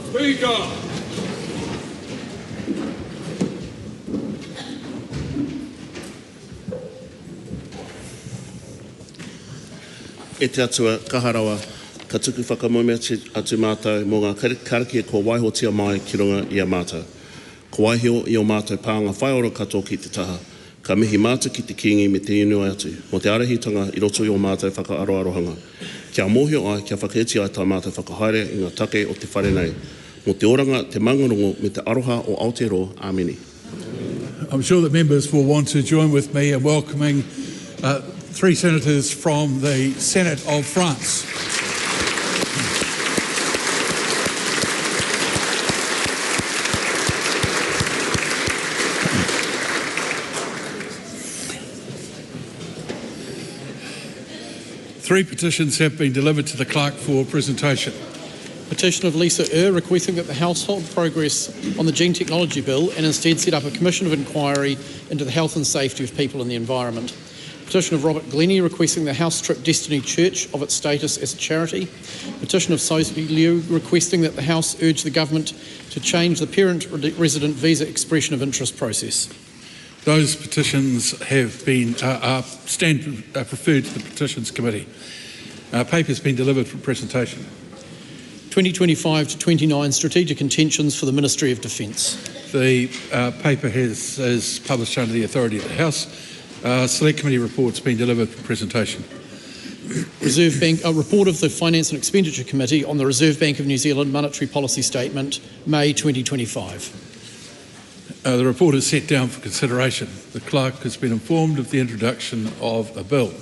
Speaker. E te atua kaharawa, ka tuku whakamome atu mātou mō ngā karakia ko waihotia mai ki runga i a mātou. Ko waihio i o mātou pānga whaioro katoa ki te taha, ka mihi mātou ki te kingi me te inua atu, mo te arahitanga i roto i o mātou whakaaroarohanga. Kia mōhio ai, kia whakaeti ai tā mātou whakahaere i ngā take o te whare nei, mo te oranga, te mangarongo me te aroha o Aotearoa. Āmeni. I'm sure that members will want to join with me in welcoming three senators from the Senate of France. Three petitions have been delivered to the clerk for presentation. Petition of Lisa requesting that the House hold progress on the Gene Technology Bill and instead set up a commission of inquiry into the health and safety of people and the environment. Petition of Robert Glennie requesting the House strip Destiny Church of its status as a charity. Petition of Sophie Liu requesting that the House urge the government to change the parent-resident visa expression of interest process. Those petitions have been preferred to the Petitions Committee. Paper has been delivered for presentation. 2025 to 29 Strategic Intentions for the Ministry of Defence. The paper is published under the authority of the House. Select Committee report's been delivered for presentation. Reserve Bank, a report of the Finance and Expenditure Committee on the Reserve Bank of New Zealand Monetary Policy Statement, May 2025. The report is set down for consideration. The clerk has been informed of the introduction of a bill.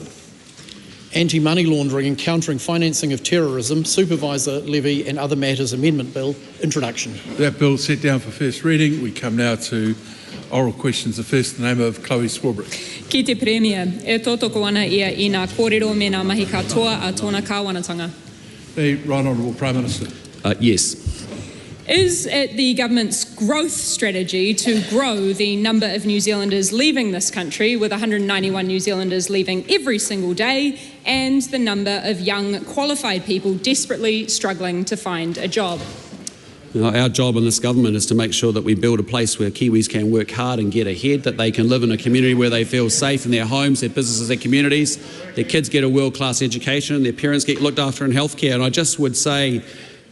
Anti-money laundering and countering financing of terrorism, supervisor levy and other matters amendment bill, introduction. That bill is set down for first reading. We come now to oral questions. The first in the name of Chloe Swarbrick. Ki te Premier, e tōtoko ana ia i ngā kōrero me ngā mahi katoa a tōna kāwanatanga. The Right Honourable Prime Minister. Yes. Is it the government's growth strategy to grow the number of New Zealanders leaving this country, with 191 New Zealanders leaving every single day, and the number of young qualified people desperately struggling to find a job? Our job in this government is to make sure that we build a place where Kiwis can work hard and get ahead, that they can live in a community where they feel safe in their homes, their businesses, their communities, their kids get a world-class education, their parents get looked after in healthcare. And I just would say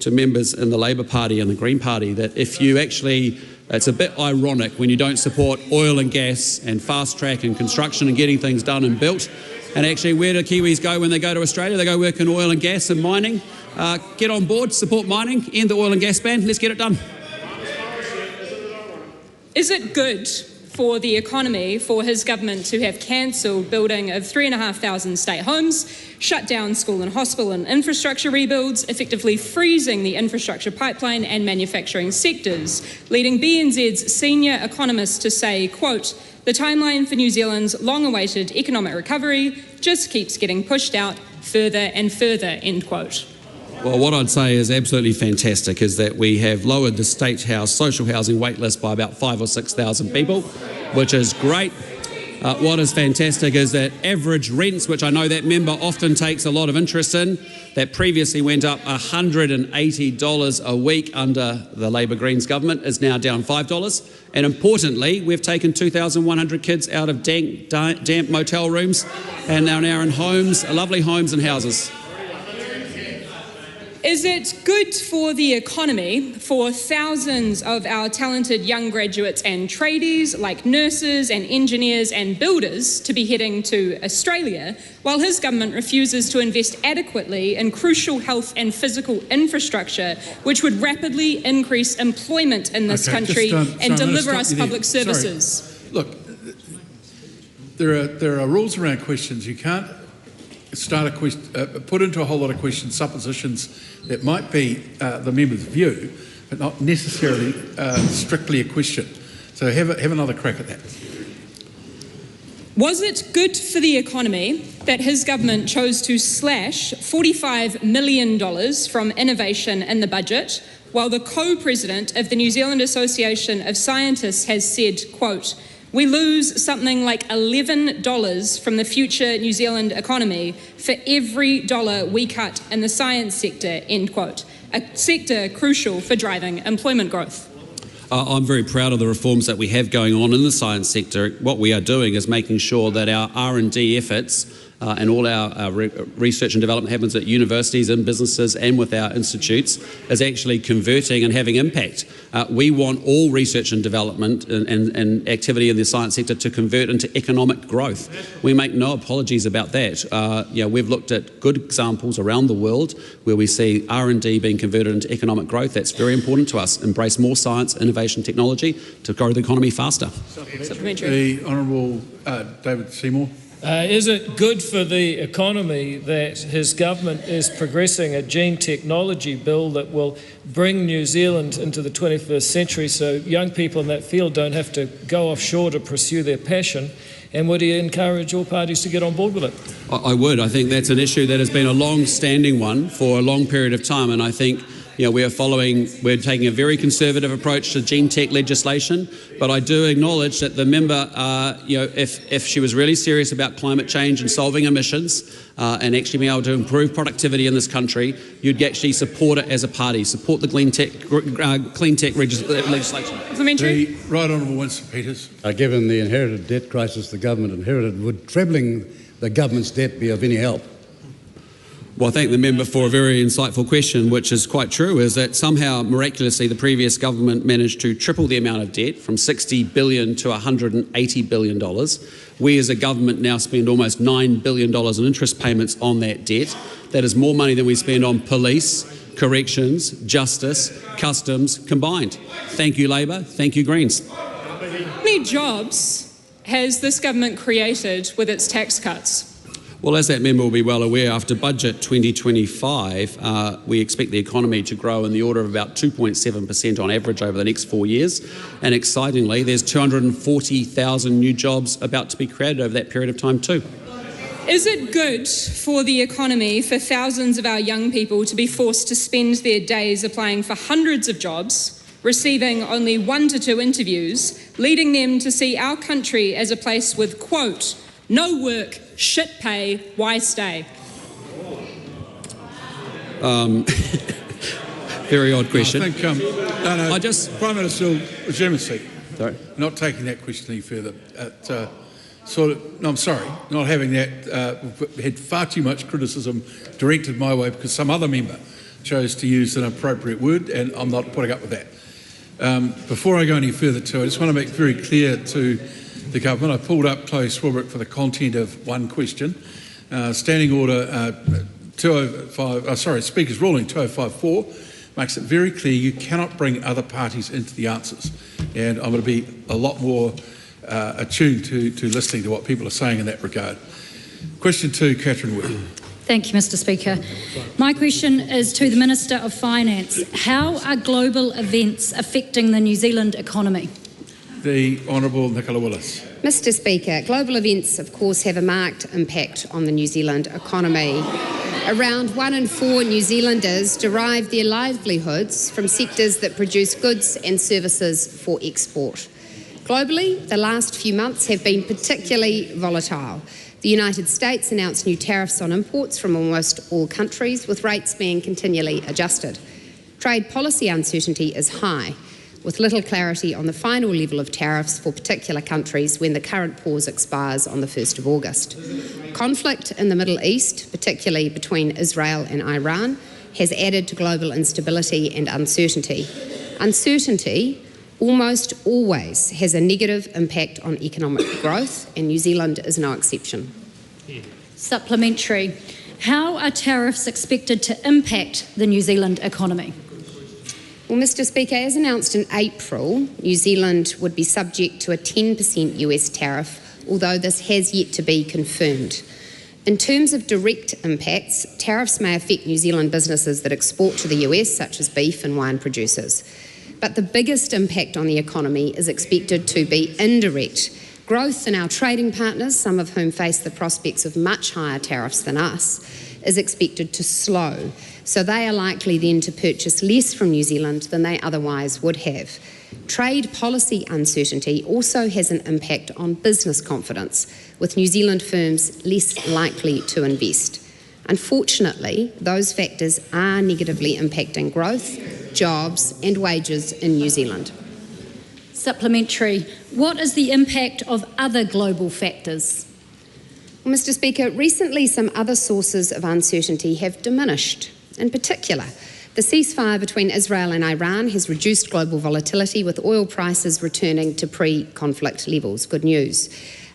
to members in the Labour Party and the Green Party that if you actually, it's a bit ironic when you don't support oil and gas and fast track and construction and getting things done and built. And actually, where do Kiwis go when they go to Australia? They go work in oil and gas and mining. Get on board, support mining, end the oil and gas ban, let's get it done. Is it good for the economy for his government to have cancelled building of 3,500 state homes, shut down school and hospital and infrastructure rebuilds, effectively freezing the infrastructure pipeline and manufacturing sectors, leading BNZ's senior economist to say, quote, the timeline for New Zealand's long-awaited economic recovery just keeps getting pushed out further and further, end quote. Well, what I'd say is absolutely fantastic is that we have lowered the state house social housing wait list by about 5,000 or 6,000 people, which is great. What is fantastic is that average rents, which I know that member often takes a lot of interest in, that previously went up $180 a week under the Labour Greens government, is now down $5. And importantly, we've taken 2,100 kids out of damp motel rooms and are now in homes, lovely homes and houses. Is it good for the economy for thousands of our talented young graduates and tradies, like nurses and engineers and builders, to be heading to Australia, while his government refuses to invest adequately in crucial health and physical infrastructure, which would rapidly increase employment in this country and deliver us public services? Sorry. Look, there are rules around questions. You can't start a question, put into a whole lot of questions suppositions that might be the member's view, but not necessarily strictly a question. So have another crack at that. Was it good for the economy that his government chose to slash $45 million from innovation in the budget, while the co-president of the New Zealand Association of Scientists has said, quote, we lose something like $11 from the future New Zealand economy for every dollar we cut in the science sector, end quote. a sector crucial for driving employment growth? I'm very proud of the reforms that we have going on in the science sector. What we are doing is making sure that our R&D efforts and all our research and development happens at universities and businesses and with our institutes is actually converting and having impact. We want all research and development and activity in the science sector to convert into economic growth. We make no apologies about that. We've looked at good examples around the world where we see R&D being converted into economic growth. That's very important to us. Embrace more science, innovation, technology to grow the economy faster. Supplementary. The Honourable David Seymour. Is it good for the economy that his government is progressing a gene technology bill that will bring New Zealand into the 21st century so young people in that field don't have to go offshore to pursue their passion? And would he encourage all parties to get on board with it? I would. I think that's an issue that has been a long-standing one for a long period of time, and I think we're taking a very conservative approach to gene tech legislation, but I do acknowledge that the member, if she was really serious about climate change and solving emissions and actually being able to improve productivity in this country, you'd actually support it as a party, support the clean tech legislation. Supplementary. The Right Honourable Winston Peters. Given the inherited debt crisis the government inherited, would trebling the government's debt be of any help? Well, I thank the member for a very insightful question, which is quite true, is that somehow, miraculously, the previous government managed to triple the amount of debt from $60 billion to $180 billion. We as a government now spend almost $9 billion in interest payments on that debt. That is more money than we spend on police, corrections, justice, customs combined. Thank you, Labor. Thank you, Greens. How many jobs has this government created with its tax cuts? Well, as that member will be well aware, after Budget 2025, we expect the economy to grow in the order of about 2.7% on average over the next 4 years. And excitingly, there's 240,000 new jobs about to be created over that period of time too. Is it good for the economy for thousands of our young people to be forced to spend their days applying for hundreds of jobs, receiving only 1 to 2 interviews, leading them to see our country as a place with, quote, no work, shit pay, why stay? Very odd question. I think, Prime Minister will resume his seat. Sorry? Not taking that question any further. I'm sorry, not having that. Had far too much criticism directed my way because some other member chose to use an appropriate word, and I'm not putting up with that. Before I go any further too, I just want to make very clear to the government, I pulled up Chloe Swilbrick for the content of one question. Standing Order 205, Speaker's Ruling 2054 makes it very clear you cannot bring other parties into the answers. And I'm going to be a lot more attuned to listening to what people are saying in that regard. Question 2, Catherine Wood. Thank you, Mr. Speaker. My question is to the Minister of Finance. How are global events affecting the New Zealand economy? The Honourable Nicola Willis. Mr. Speaker, global events, of course, have a marked impact on the New Zealand economy. Around 1 in 4 New Zealanders derive their livelihoods from sectors that produce goods and services for export. Globally, the last few months have been particularly volatile. The United States announced new tariffs on imports from almost all countries, with rates being continually adjusted. Trade policy uncertainty is high, with little clarity on the final level of tariffs for particular countries when the current pause expires on the 1st of August. Conflict in the Middle East, particularly between Israel and Iran, has added to global instability and uncertainty. Uncertainty almost always has a negative impact on economic growth, and New Zealand is no exception. Supplementary. How are tariffs expected to impact the New Zealand economy? Well, Mr. Speaker, as announced in April, New Zealand would be subject to a 10% US tariff, although this has yet to be confirmed. In terms of direct impacts, tariffs may affect New Zealand businesses that export to the US, such as beef and wine producers. But the biggest impact on the economy is expected to be indirect. Growth in our trading partners, some of whom face the prospects of much higher tariffs than us, is expected to slow. So they are likely then to purchase less from New Zealand than they otherwise would have. Trade policy uncertainty also has an impact on business confidence, with New Zealand firms less likely to invest. Unfortunately, those factors are negatively impacting growth, jobs and wages in New Zealand. Supplementary. What is the impact of other global factors? Well, Mr. Speaker, recently some other sources of uncertainty have diminished. In particular, the ceasefire between Israel and Iran has reduced global volatility, with oil prices returning to pre-conflict levels. Good news.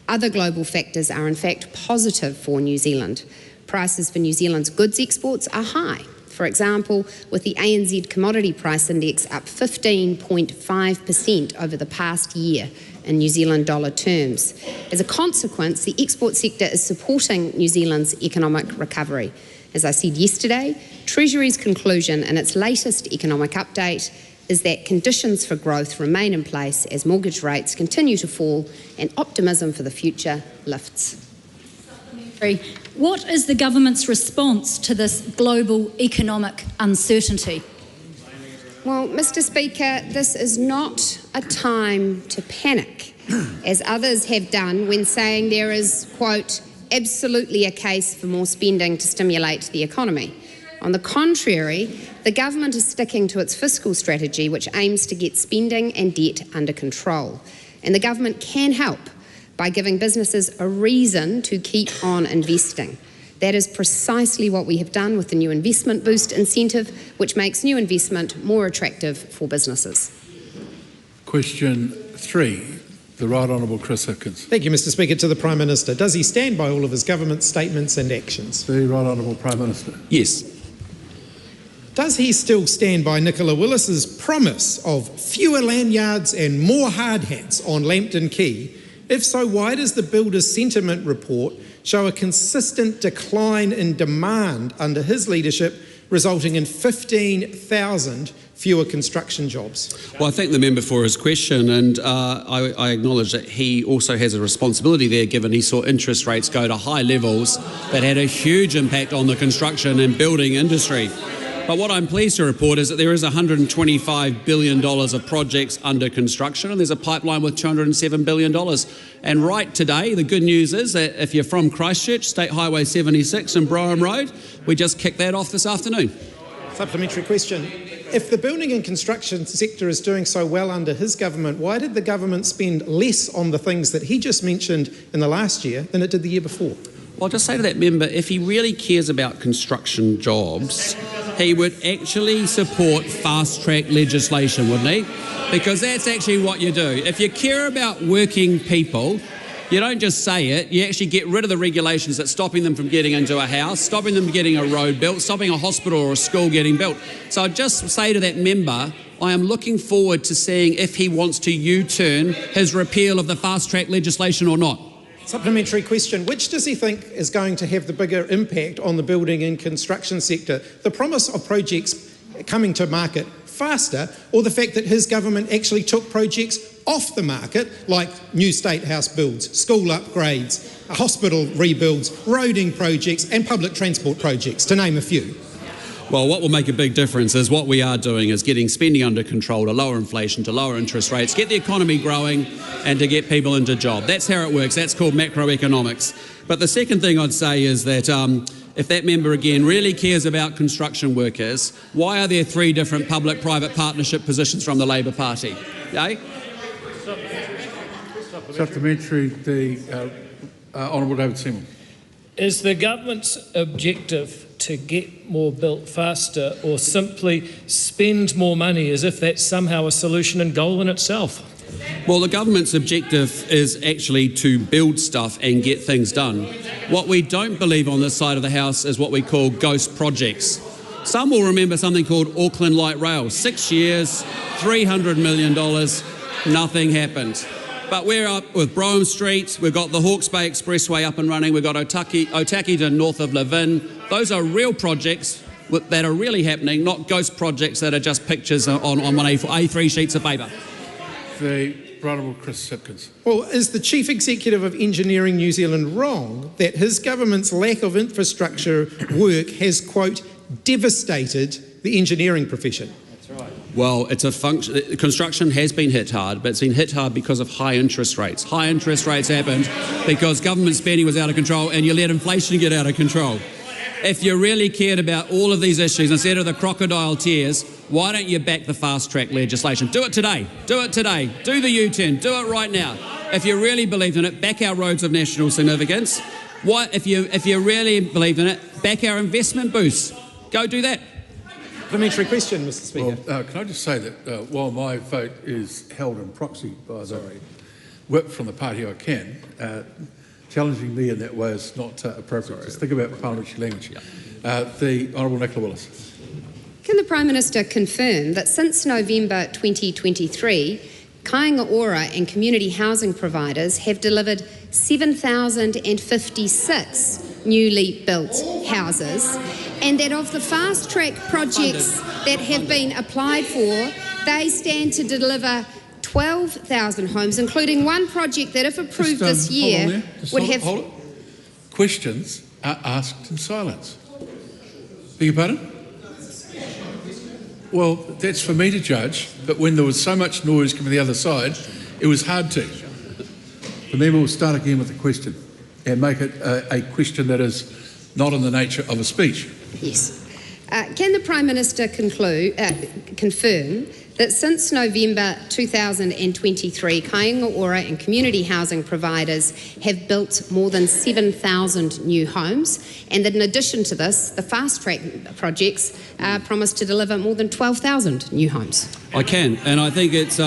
Other global factors are in fact positive for New Zealand. Prices for New Zealand's goods exports are high. For example, with the ANZ Commodity Price Index up 15.5% over the past year in New Zealand dollar terms. As a consequence, the export sector is supporting New Zealand's economic recovery. As I said yesterday, Treasury's conclusion in its latest economic update is that conditions for growth remain in place as mortgage rates continue to fall and optimism for the future lifts. What is the government's response to this global economic uncertainty? Well, Mr. Speaker, this is not a time to panic, as others have done when saying there is, quote, absolutely a case for more spending to stimulate the economy. On the contrary, the government is sticking to its fiscal strategy, which aims to get spending and debt under control. And the government can help by giving businesses a reason to keep on investing. That is precisely what we have done with the new investment boost incentive, which makes new investment more attractive for businesses. Question 3, the Right Honourable Chris Hipkins. Thank you, Mr. Speaker. To the Prime Minister, does he stand by all of his government statements and actions? The Right Honourable Prime Minister. Yes. Does he still stand by Nicola Willis's promise of fewer lanyards and more hard hats on Lambton Quay? If so, why does the Builders' Sentiment Report show a consistent decline in demand under his leadership, resulting in 15,000 fewer construction jobs? Well, I thank the member for his question, and I acknowledge that he also has a responsibility there, given he saw interest rates go to high levels that had a huge impact on the construction and building industry. But what I'm pleased to report is that there is $125 billion of projects under construction, and there's a pipeline with $207 billion. And right today, the good news is that if you're from Christchurch, State Highway 76 and Brougham Road, we just kicked that off this afternoon. Supplementary question. If the building and construction sector is doing so well under his government, why did the government spend less on the things that he just mentioned in the last year than it did the year before? Well, I'll just say to that member, if he really cares about construction jobs, he would actually support fast-track legislation, wouldn't he? Because that's actually what you do. If you care about working people, you don't just say it, you actually get rid of the regulations that's stopping them from getting into a house, stopping them from getting a road built, stopping a hospital or a school getting built. So I'd just say to that member, I am looking forward to seeing if he wants to U-turn his repeal of the fast-track legislation or not. Supplementary question. Which does he think is going to have the bigger impact on the building and construction sector? The promise of projects coming to market faster, or the fact that his government actually took projects off the market, like new State House builds, school upgrades, hospital rebuilds, roading projects and public transport projects, to name a few? Well, what will make a big difference is what we are doing is getting spending under control to lower inflation, to lower interest rates, get the economy growing and to get people into job. That's how it works. That's called macroeconomics. But the second thing I'd say is that if that member again really cares about construction workers, why are there 3 different public-private partnership positions from the Labour Party? Eh? Supplementary, the Honourable David Seymour. Is the government's objective to get more built faster, or simply spend more money as if that's somehow a solution and goal in itself? Well, the government's objective is actually to build stuff and get things done. What we don't believe on this side of the House is what we call ghost projects. Some will remember something called Auckland Light Rail. 6 years, $300 million, nothing happened. But we're up with Brougham Street, we've got the Hawke's Bay Expressway up and running, we've got Otaiki to north of Levin. Those are real projects that are really happening, not ghost projects that are just pictures on one A3 sheets of paper. The Honourable Chris Hipkins. Well, is the Chief Executive of Engineering New Zealand wrong that his government's lack of infrastructure work has, quote, devastated the engineering profession? Well, it's a function. Construction has been hit hard, but it's been hit hard because of high interest rates. High interest rates happened because government spending was out of control and you let inflation get out of control. if you really cared about all of these issues instead of the crocodile tears, why don't you back the fast-track legislation? Do it today. Do it today. Do the U-turn. Do it right now. If you really believe in it, back our roads of national significance. If you really believe in it, back our investment boost. Go do that. Parliamentary question, Mr. Speaker. Well, can I just say that while my vote is held in proxy by the whip from the party I can, challenging me in that way is not appropriate. Just think about parliamentary language. The Honourable Nicola Willis. Can the Prime Minister confirm that since November 2023, Aotearoa and community housing providers have delivered 7,056 newly built houses, and that of the fast-track projects that have been applied for, they stand to deliver 12,000 homes, including one project that, if approved this year, would have... Questions are asked in silence. Beg your pardon? Well, that's for me to judge, but when there was so much noise coming the other side, it was hard to. The member will start again with a question and make it a question that is not in the nature of a speech. Yes. Can the Prime Minister confirm that since November 2023, Aotearoa and community housing providers have built more than 7,000 new homes, and that in addition to this, the fast-track projects promise to deliver more than 12,000 new homes? I can, and I think it's.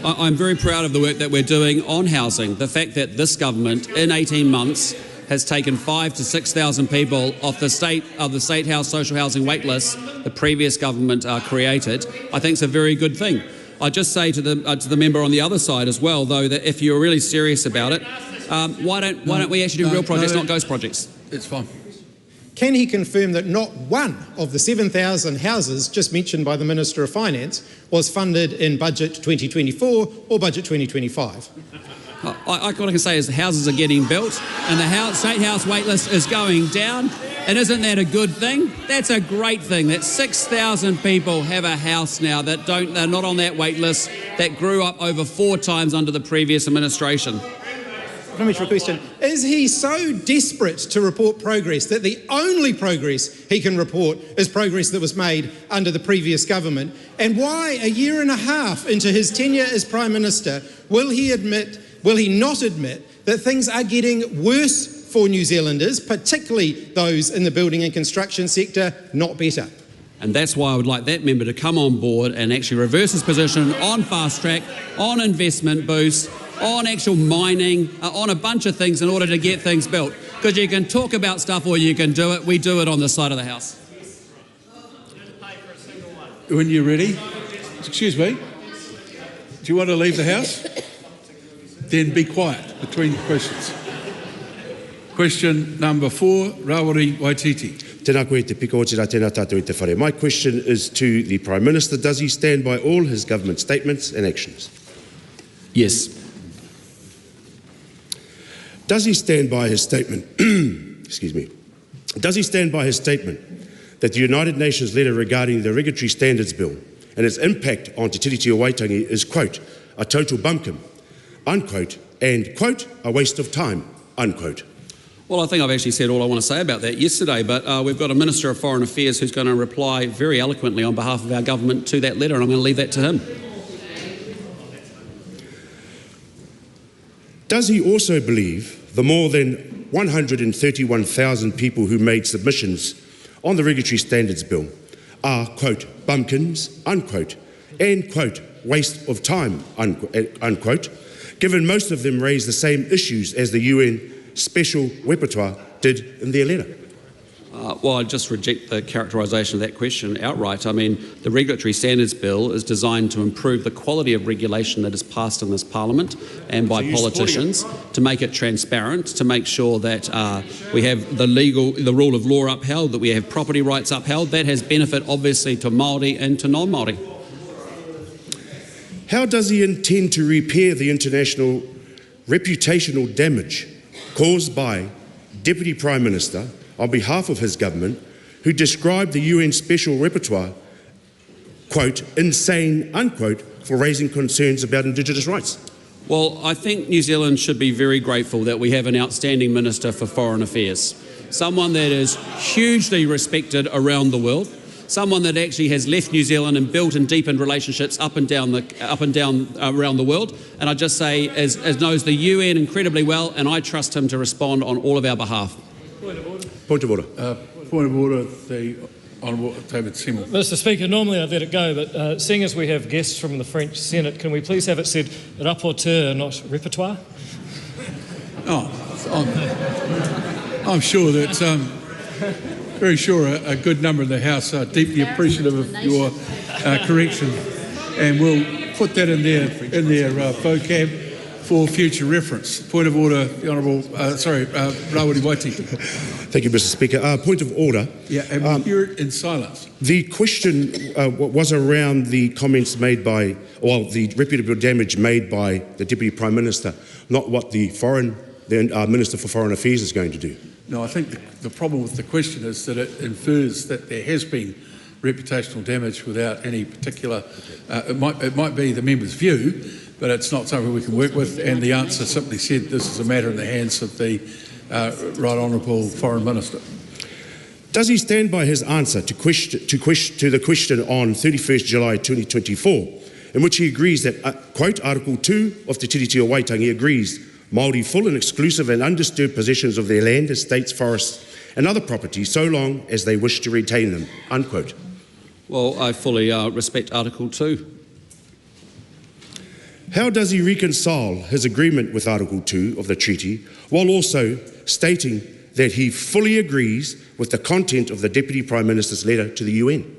I'm very proud of the work that we're doing on housing. The fact that this government, in 18 months, has taken 5,000 to 6,000 people off the state house social housing wait list the previous government created, I think is a very good thing. I just say to the member on the other side as well, though, that if you're really serious about it, why don't we actually do real projects, not ghost projects? It's fine. Can he confirm that not one of the 7,000 houses just mentioned by the Minister of Finance was funded in Budget 2024 or Budget 2025? What I can say is the houses are getting built and the state house wait list is going down. And isn't that a good thing? That's a great thing, that 6,000 people have a house now that they're not on that wait list, that grew up over 4 times under the previous administration. Parliamentary question. Is he so desperate to report progress that the only progress he can report is progress that was made under the previous government? And why, a year and a half into his tenure as Prime Minister, will he not admit that things are getting worse for New Zealanders, particularly those in the building and construction sector, not better? And that's why I would like that member to come on board and actually reverse his position on fast track, on investment boost, on actual mining, on a bunch of things in order to get things built. Because you can talk about stuff or you can do it. We do it on this side of the House. When you're ready, excuse me, do you want to leave the House? Then be quiet between questions. Question number 4, Rawari Waititi. Tēnā koe te piko o tira, tēnā tātou i te whare. My question is to the Prime Minister. Does he stand by all his government statements and actions? Yes. Does he stand by his statement, excuse me, does he stand by his statement that the United Nations letter regarding the Regulatory Standards Bill and its impact on Te Tiriti o Waitangi is, quote, a total bumpkin, unquote, and, quote, a waste of time, unquote? Well, I think I've actually said all I want to say about that yesterday, but we've got a Minister of Foreign Affairs who's going to reply very eloquently on behalf of our government to that letter, and I'm going to leave that to him. Does he also believe the more than 131,000 people who made submissions on the Regulatory Standards Bill are, quote, bumpkins, unquote, and, quote, waste of time, unquote, given most of them raise the same issues as the UN Special Rapporteur did in their letter? Well, I just reject the characterisation of that question outright. I mean, the Regulatory Standards Bill is designed to improve the quality of regulation that is passed in this Parliament and by politicians, to make it transparent, to make sure that we have the rule of law upheld, that we have property rights upheld. That has benefit, obviously, to Māori and to non-Māori. How does he intend to repair the international reputational damage caused by Deputy Prime Minister on behalf of his government, who described the UN Special Rapporteur, quote, insane, unquote, for raising concerns about Indigenous rights? Well, I think New Zealand should be very grateful that we have an outstanding Minister for Foreign Affairs. someone that is hugely respected around the world, someone that actually has left New Zealand and built and deepened relationships up and down around the world. And I just say, as knows the UN incredibly well, and I trust him to respond on all of our behalf. Point of order. Point of order, the Honourable David Seymour. Mr. Speaker, normally I'd let it go, but seeing as we have guests from the French Senate, can we please have it said rapporteur, not repertoire? I'm sure that, very sure a good number of the House are deeply appreciative of your correction, and we'll put that in their vocab for future reference. Point of order, the Honourable, Rawiri Waitangi. Thank you, Mr. Speaker. Point of order. Yeah, and we'll hear it in silence. The question was around the comments made by, well, the reputable damage made by the Deputy Prime Minister, not what the Minister for Foreign Affairs is going to do. No, I think the problem with the question is that it infers that there has been reputational damage without any particular, it might be the member's view, but it's not something we can work with, and the answer simply said this is a matter in the hands of the Right Honourable Foreign Minister. Does he stand by his answer to the question on 31st July 2024, in which he agrees that, quote, Article 2 of Te Tiriti o Waitangi agrees Māori full and exclusive and undisturbed possessions of their land, estates, forests and other property so long as they wish to retain them, unquote? Well, I fully respect Article 2. How does he reconcile his agreement with Article 2 of the treaty while also stating that he fully agrees with the content of the Deputy Prime Minister's letter to the UN?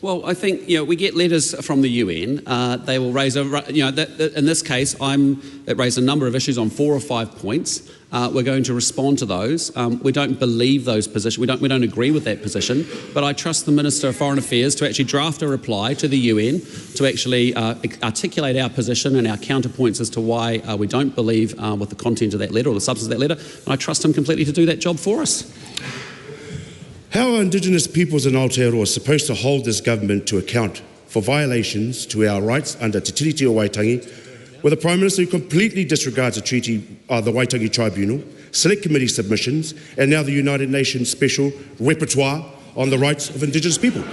Well, I think we get letters from the UN. They will raise in this case, it raised a number of issues on 4 or 5 points. We're going to respond to those. We don't believe those positions. We don't agree with that position. But I trust the Minister of Foreign Affairs to actually draft a reply to the UN to actually articulate our position and our counterpoints as to why we don't believe with the content of that letter or the substance of that letter. And I trust him completely to do that job for us. How are Indigenous peoples in Aotearoa supposed to hold this government to account for violations to our rights under Te Tiriti o Waitangi, with a Prime Minister who completely disregards the treaty, the Waitangi Tribunal, Select Committee submissions, and now the United Nations Special Repertoire on the rights of Indigenous people?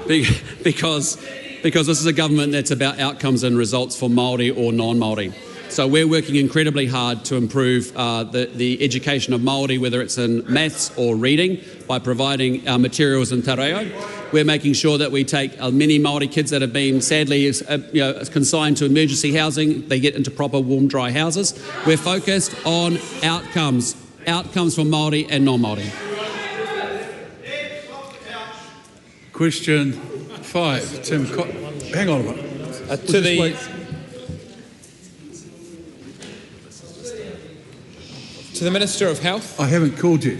Because this is a government that's about outcomes and results for Māori or non-Māori. So we're working incredibly hard to improve the education of Māori, whether it's in maths or reading, by providing materials in te reo. We're making sure that we take many Māori kids that have been sadly consigned to emergency housing, they get into proper warm, dry houses. We're focused on outcomes for Māori and non-Māori. Question 5, Tim. Hang on a minute. To the Minister of Health. I haven't called you.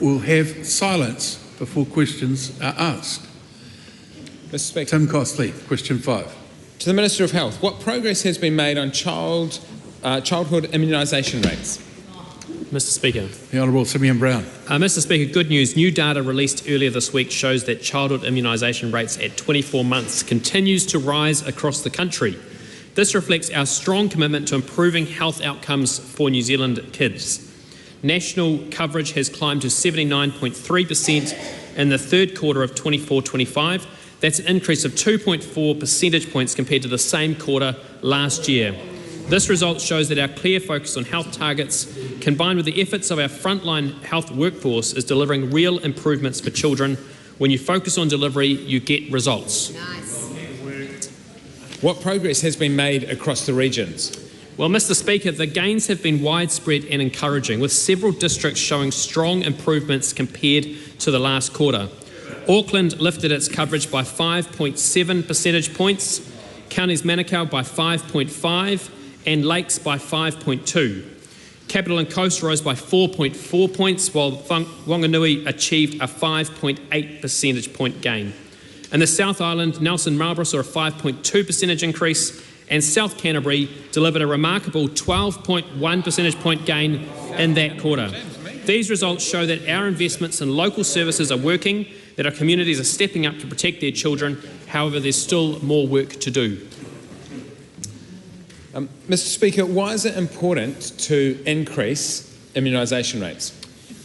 We'll have silence before questions are asked. Mr. Speaker. Tim Costley, question 5. To the Minister of Health, what progress has been made on childhood immunisation rates? Mr. Speaker. The Honourable Simeon Brown. Mr. Speaker, good news. New data released earlier this week shows that childhood immunisation rates at 24 months continues to rise across the country. This reflects our strong commitment to improving health outcomes for New Zealand kids. National coverage has climbed to 79.3% in the third quarter of 24-25. That's an increase of 2.4 percentage points compared to the same quarter last year. This result shows that our clear focus on health targets, combined with the efforts of our frontline health workforce, is delivering real improvements for children. When you focus on delivery, you get results. Nice. What progress has been made across the regions? Well, Mr. Speaker, the gains have been widespread and encouraging, with several districts showing strong improvements compared to the last quarter. Auckland lifted its coverage by 5.7 percentage points, counties Manukau by 5.5 and Lakes by 5.2. Capital and Coast rose by 4.4 points, while Whanganui achieved a 5.8 percentage point gain. In the South Island, Nelson Marlborough saw a 5.2 percentage increase, and South Canterbury delivered a remarkable 12.1 percentage point gain in that quarter. These results show that our investments in local services are working, that our communities are stepping up to protect their children. However, there's still more work to do. Mr. Speaker, why is it important to increase immunisation rates?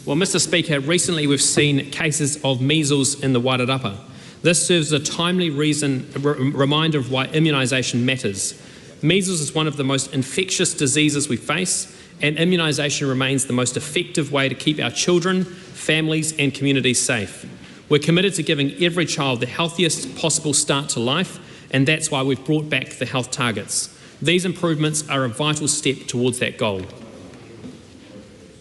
Well, Mr. Speaker, recently we've seen cases of measles in the Waitangi. This serves as a timely reminder of why immunisation matters. Measles is one of the most infectious diseases we face, and immunisation remains the most effective way to keep our children, families and communities safe. We're committed to giving every child the healthiest possible start to life, and that's why we've brought back the health targets. These improvements are a vital step towards that goal.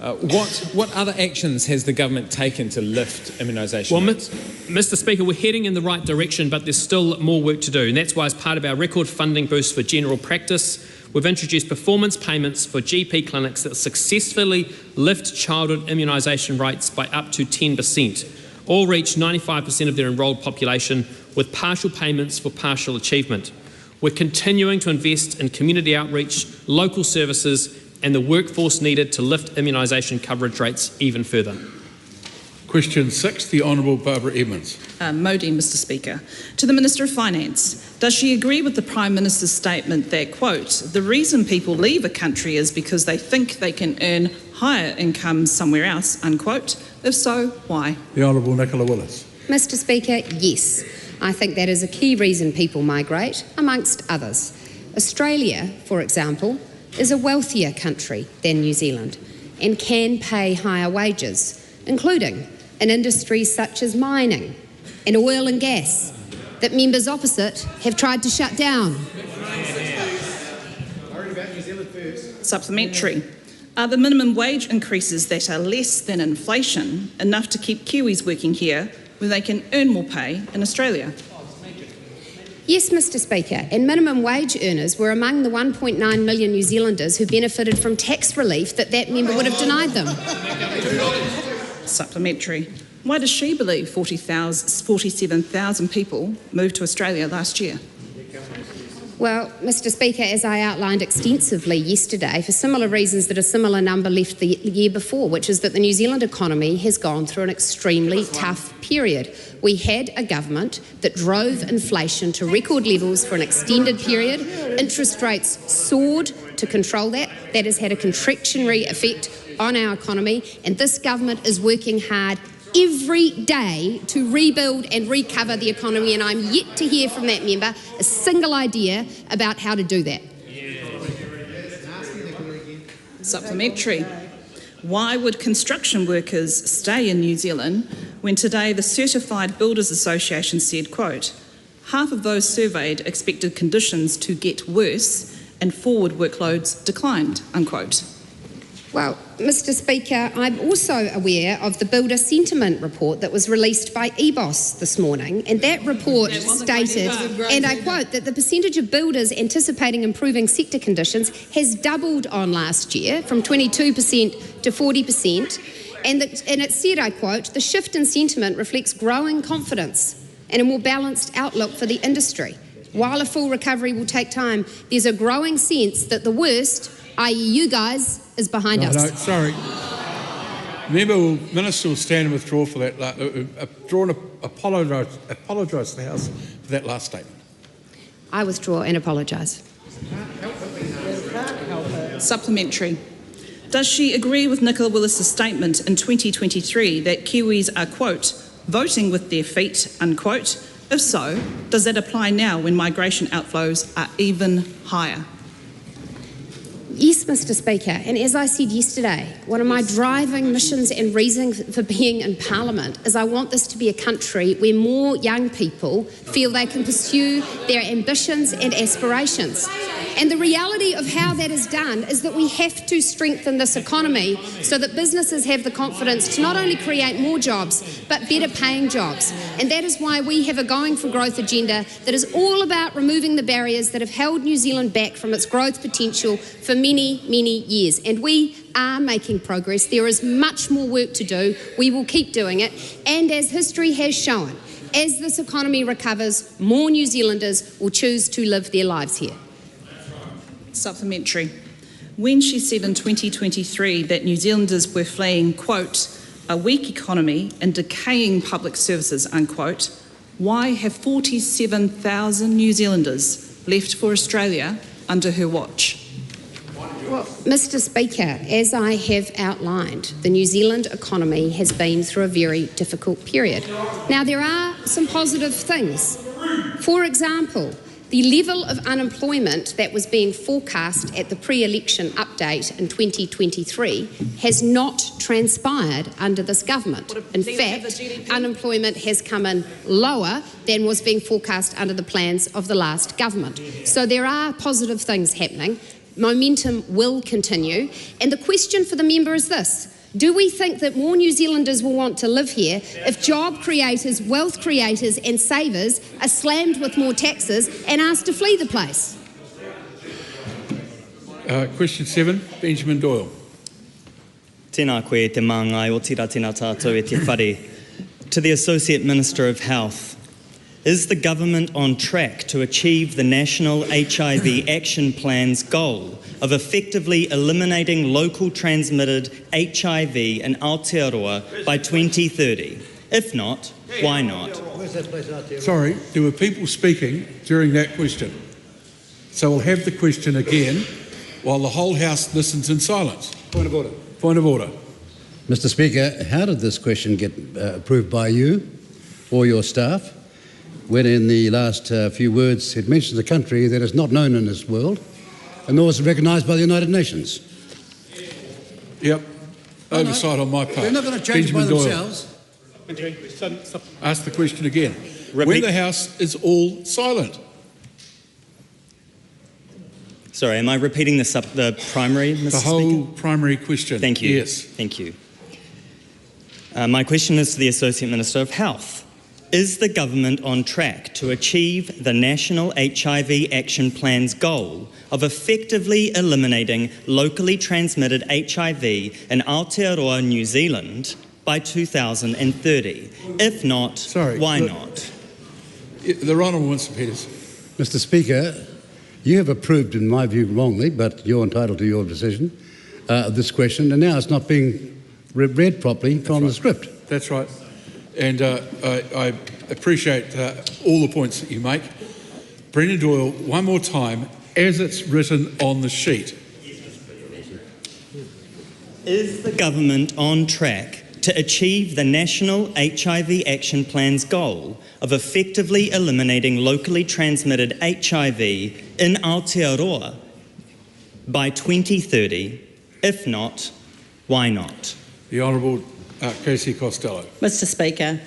What other actions has the government taken to lift immunisation Well, rates? Mr. Speaker, we're heading in the right direction, but there's still more work to do, and that's why, as part of our record funding boost for general practice, we've introduced performance payments for GP clinics that successfully lift childhood immunisation rates by up to 10%. All reach 95% of their enrolled population, with partial payments for partial achievement. We're continuing to invest in community outreach, local services and the workforce needed to lift immunisation coverage rates even further. Question 6, the Honourable Barbara Edmonds. Modi, Mr. Speaker. To the Minister of Finance, does she agree with the Prime Minister's statement that, quote, the reason people leave a country is because they think they can earn higher incomes somewhere else, unquote? If so, why? The Honourable Nicola Willis. Mr. Speaker, yes. I think that is a key reason people migrate, amongst others. Australia, for example, is a wealthier country than New Zealand and can pay higher wages, including in industries such as mining and oil and gas that members opposite have tried to shut down. Supplementary. Are the minimum wage increases that are less than inflation enough to keep Kiwis working here where they can earn more pay in Australia? Yes, Mr. Speaker, and minimum wage earners were among the 1.9 million New Zealanders who benefited from tax relief that member would have denied them. Supplementary. Why does she believe 47,000 people moved to Australia last year? Well, Mr. Speaker, as I outlined extensively yesterday, for similar reasons that a similar number left the year before, which is that the New Zealand economy has gone through an extremely tough period. We had a government that drove inflation to record levels for an extended period. Interest rates soared to control that. That has had a contractionary effect on our economy, and this government is working hard every day to rebuild and recover the economy, and I'm yet to hear from that member a single idea about how to do that. Supplementary. Why would construction workers stay in New Zealand when today the Certified Builders Association said, quote, half of those surveyed expected conditions to get worse and forward workloads declined, unquote? Well, Mr. Speaker, I'm also aware of the Builder Sentiment report that was released by EBOS this morning, and that report stated, and I quote, that the percentage of builders anticipating improving sector conditions has doubled on last year from 22% to 40%, and it said, I quote, the shift in sentiment reflects growing confidence and a more balanced outlook for the industry. While a full recovery will take time, there's a growing sense that the worst, i.e. you guys, is behind us. No, sorry. Minister will stand and withdraw for that. Apologise to the House for that last statement. I withdraw and apologise. Supplementary. Does she agree with Nicola Willis's statement in 2023 that Kiwis are, quote, voting with their feet, unquote? If so, does that apply now when migration outflows are even higher? Yes, Mr. Speaker, and as I said yesterday, one of my driving missions and reasons for being in Parliament is I want this to be a country where more young people feel they can pursue their ambitions and aspirations. And the reality of how that is done is that we have to strengthen this economy so that businesses have the confidence to not only create more jobs, but better paying jobs. And that is why we have a Going for Growth agenda that is all about removing the barriers that have held New Zealand back from its growth potential for many, many years. And we are making progress. There is much more work to do. We will keep doing it. And as history has shown, as this economy recovers, more New Zealanders will choose to live their lives here. Supplementary. When she said in 2023 that New Zealanders were fleeing, quote, a weak economy and decaying public services, unquote, why have 47,000 New Zealanders left for Australia under her watch? Well, Mr. Speaker, as I have outlined, the New Zealand economy has been through a very difficult period. Now, there are some positive things. For example, the level of unemployment that was being forecast at the pre-election update in 2023 has not transpired under this government. In fact, unemployment has come in lower than was being forecast under the plans of the last government. So there are positive things happening. Momentum will continue. And the question for the member is this: do we think that more New Zealanders will want to live here if job creators, wealth creators and savers are slammed with more taxes and asked to flee the place? Question 7, Benjamin Doyle. Tēnā koe te māngai o tira tēnā tātou e te whare. To the Associate Minister of Health, is the government on track to achieve the National HIV Action Plan's goal of effectively eliminating local transmitted HIV in Aotearoa by 2030? If not, why not? Sorry, there were people speaking during that question. So we'll have the question again while the whole House listens in silence. Point of order. Point of order. Mr. Speaker, how did this question get approved by you or your staff, when in the last few words it mentions a country that is not known in this world and nor is recognised by the United Nations? Yep. Oversight on my part. They're not going to change Benjamin it by Doyle. themselves. Ask the question again. When the House is all silent. Sorry, am I repeating the primary, Mr. The whole Speaker? primary question. Thank you. Yes. Thank you. My question is to the Associate Minister of Health. Is the government on track to achieve the National HIV Action Plan's goal of effectively eliminating locally transmitted HIV in Aotearoa, New Zealand by 2030? If not, why not? The Honourable Mr. Peters. Mr. Speaker, you have approved, in my view, wrongly, but you're entitled to your decision, this question, and now it's not being read properly from the script. That's right. And I appreciate all the points that you make. Brendan Doyle, one more time, as it's written on the sheet. Is the government on track to achieve the National HIV Action Plan's goal of effectively eliminating locally transmitted HIV in Aotearoa by 2030? If not, why not? The Honourable Casey Costello. Mr. Speaker,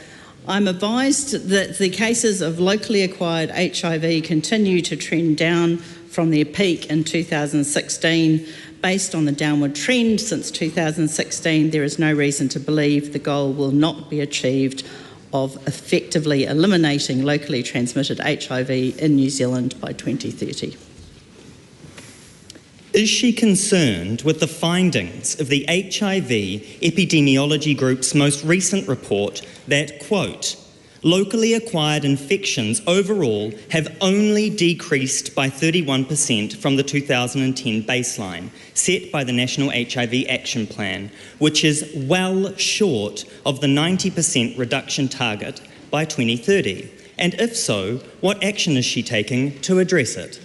I'm advised that the cases of locally acquired HIV continue to trend down from their peak in 2016. Based on the downward trend since 2016, there is no reason to believe the goal will not be achieved of effectively eliminating locally transmitted HIV in New Zealand by 2030. Is she concerned with the findings of the HIV Epidemiology Group's most recent report that, quote, locally acquired infections overall have only decreased by 31% from the 2010 baseline set by the National HIV Action Plan, which is well short of the 90% reduction target by 2030? And if so, what action is she taking to address it?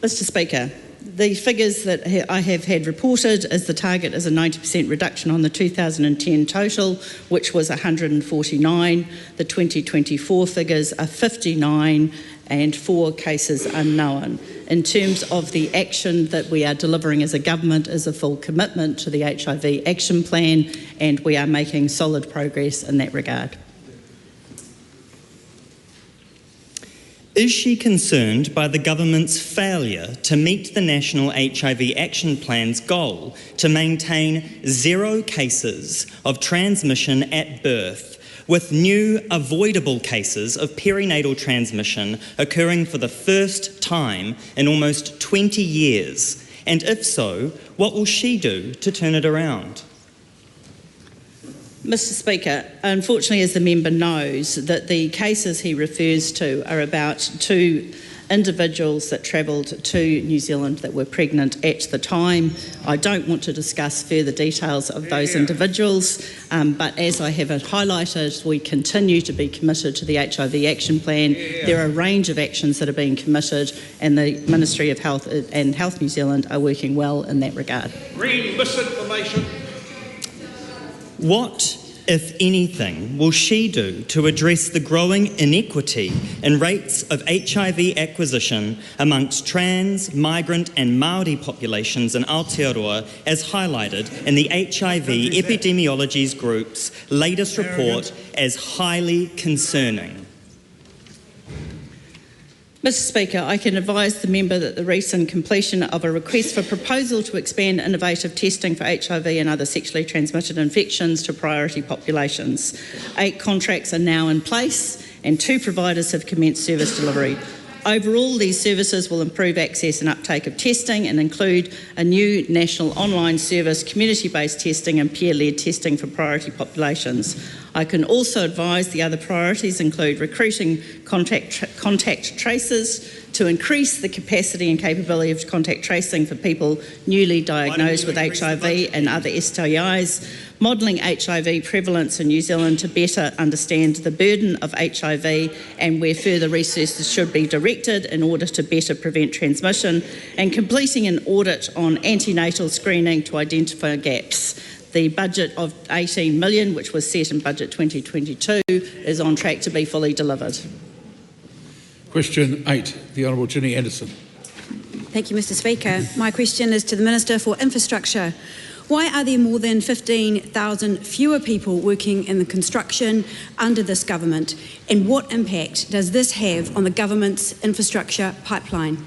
Mr. Speaker, the figures that I have had reported is the target is a 90% reduction on the 2010 total, which was 149. The 2024 figures are 59 and 4 cases unknown. In terms of the action that we are delivering as a government is a full commitment to the HIV Action Plan, and we are making solid progress in that regard. Is she concerned by the government's failure to meet the National HIV Action Plan's goal to maintain 0 cases of transmission at birth, with new avoidable cases of perinatal transmission occurring for the first time in almost 20 years? And if so, what will she do to turn it around? Mr. Speaker, unfortunately, as the member knows, that the cases he refers to are about 2 individuals that travelled to New Zealand that were pregnant at the time. I don't want to discuss further details of those individuals, but as I have highlighted, we continue to be committed to the HIV Action Plan. There are a range of actions that are being committed, and the Ministry of Health and Health New Zealand are working well in that regard. Green misinformation. What, if anything, will she do to address the growing inequity in rates of HIV acquisition amongst trans, migrant and Māori populations in Aotearoa, as highlighted in the HIV Epidemiology Group's latest report as highly concerning? Mr Speaker, I can advise the member that the recent completion of a request for proposal to expand innovative testing for HIV and other sexually transmitted infections to priority populations. 8 contracts are now in place and 2 providers have commenced service delivery. Overall, these services will improve access and uptake of testing and include a new national online service, community-based testing and peer-led testing for priority populations. I can also advise the other priorities include recruiting contact tracers to increase the capacity and capability of contact tracing for people newly diagnosed with HIV and other STIs, modelling HIV prevalence in New Zealand to better understand the burden of HIV and where further resources should be directed in order to better prevent transmission, and completing an audit on antenatal screening to identify gaps. The budget of $18 million, which was set in Budget 2022, is on track to be fully delivered. Question 8, the Honourable Ginny Anderson. Thank you, Mr Speaker. My question is to the Minister for Infrastructure. Why are there more than 15,000 fewer people working in the construction under this government, and what impact does this have on the government's infrastructure pipeline?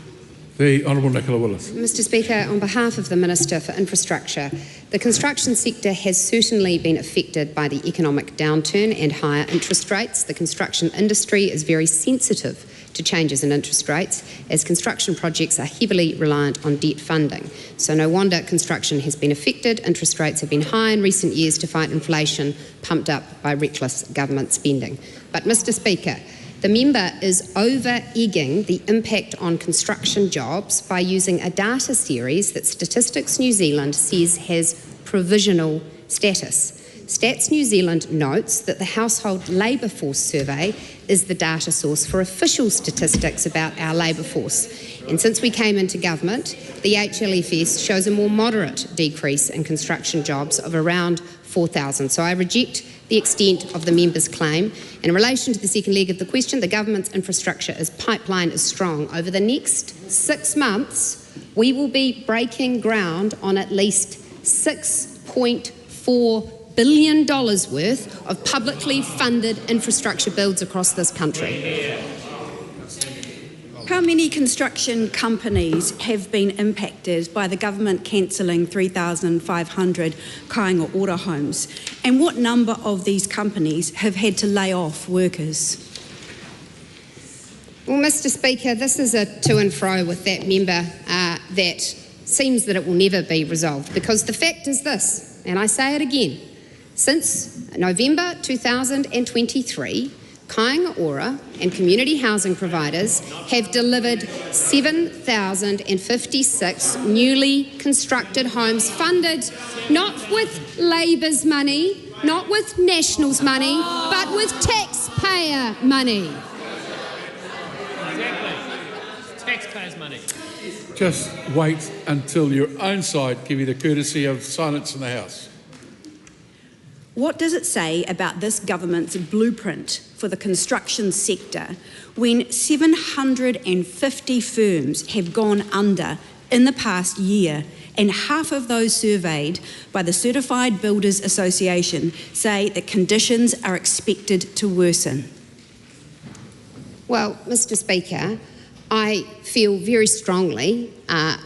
The Honourable Nicola Willis. Mr Speaker, on behalf of the Minister for Infrastructure, the construction sector has certainly been affected by the economic downturn and higher interest rates. The construction industry is very sensitive to changes in interest rates, as construction projects are heavily reliant on debt funding. So no wonder construction has been affected. Interest rates have been high in recent years to fight inflation, pumped up by reckless government spending. But Mr Speaker, the member is over-egging the impact on construction jobs by using a data series that Statistics New Zealand says has provisional status. Stats New Zealand notes that the Household Labour Force Survey is the data source for official statistics about our labour force. And since we came into government, the HLFS shows a more moderate decrease in construction jobs of around 4,000. So I reject the extent of the member's claim. In relation to the second leg of the question, the government's infrastructure pipeline is strong. Over the next 6 months, we will be breaking ground on at least $6.4 billion worth of publicly funded infrastructure builds across this country. How many construction companies have been impacted by the government cancelling 3,500 Kāinga Ora homes? And what number of these companies have had to lay off workers? Well, Mr Speaker, this is a to and fro with that member that seems that it will never be resolved, because the fact is this, and I say it again, since November 2023, Kāinga Ora and community housing providers have delivered 7,056 newly constructed homes funded not with Labour's money, not with National's money, but with taxpayer money. Exactly. Taxpayers' money. Just wait until your own side give you the courtesy of silence in the House. What does it say about this government's blueprint for the construction sector when 750 firms have gone under in the past year, and half of those surveyed by the Certified Builders Association say that conditions are expected to worsen? Well, Mr Speaker, I feel very strongly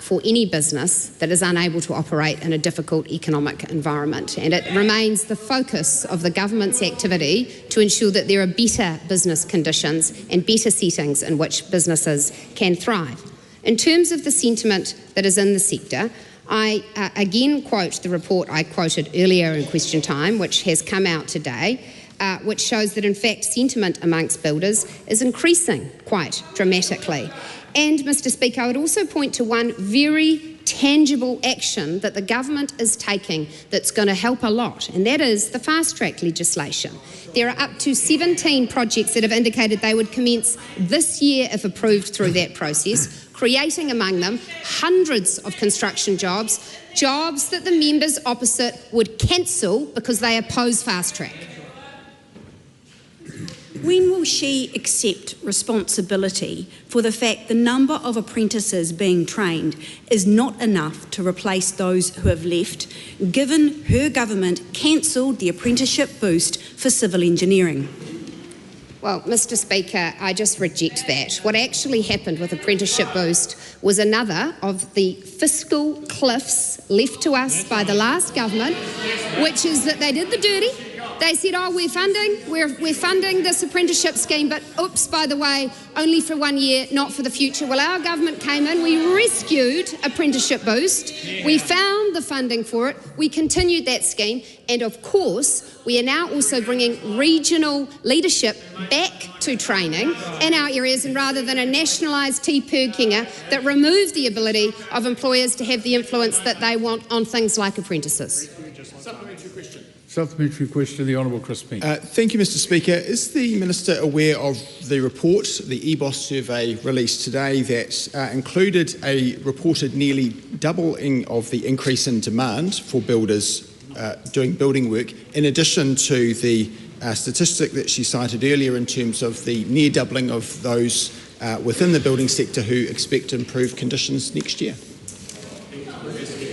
for any business that is unable to operate in a difficult economic environment, and it remains the focus of the government's activity to ensure that there are better business conditions and better settings in which businesses can thrive. In terms of the sentiment that is in the sector, I again quote the report I quoted earlier in question time, which has come out today. which shows that in fact sentiment amongst builders is increasing quite dramatically. And Mr Speaker, I would also point to one very tangible action that the government is taking that's going to help a lot, and that is the fast-track legislation. There are up to 17 projects that have indicated they would commence this year if approved through that process, creating among them hundreds of construction jobs that the members opposite would cancel because they oppose fast-track. When will she accept responsibility for the fact the number of apprentices being trained is not enough to replace those who have left, given her government cancelled the apprenticeship boost for civil engineering? Well, Mr Speaker, I just reject that. What actually happened with Apprenticeship Boost was another of the fiscal cliffs left to us by the last government, which is that they did the dirty. They said, oh, we're funding this apprenticeship scheme, but oops, by the way, only for 1 year, not for the future. Well, our government came in, we rescued Apprenticeship Boost, we found the funding for it, we continued that scheme, and of course, we are now also bringing regional leadership back to training in our areas, and rather than a nationalised pūkenga that removed the ability of employers to have the influence that they want on things like apprentices. Supplementary question, the Honourable Chris Pink. Thank you, Mr Speaker. Is the Minister aware of the report, the EBOS survey released today, that included a reported nearly doubling of the increase in demand for builders doing building work, in addition to the statistic that she cited earlier in terms of the near doubling of those within the building sector who expect improved conditions next year?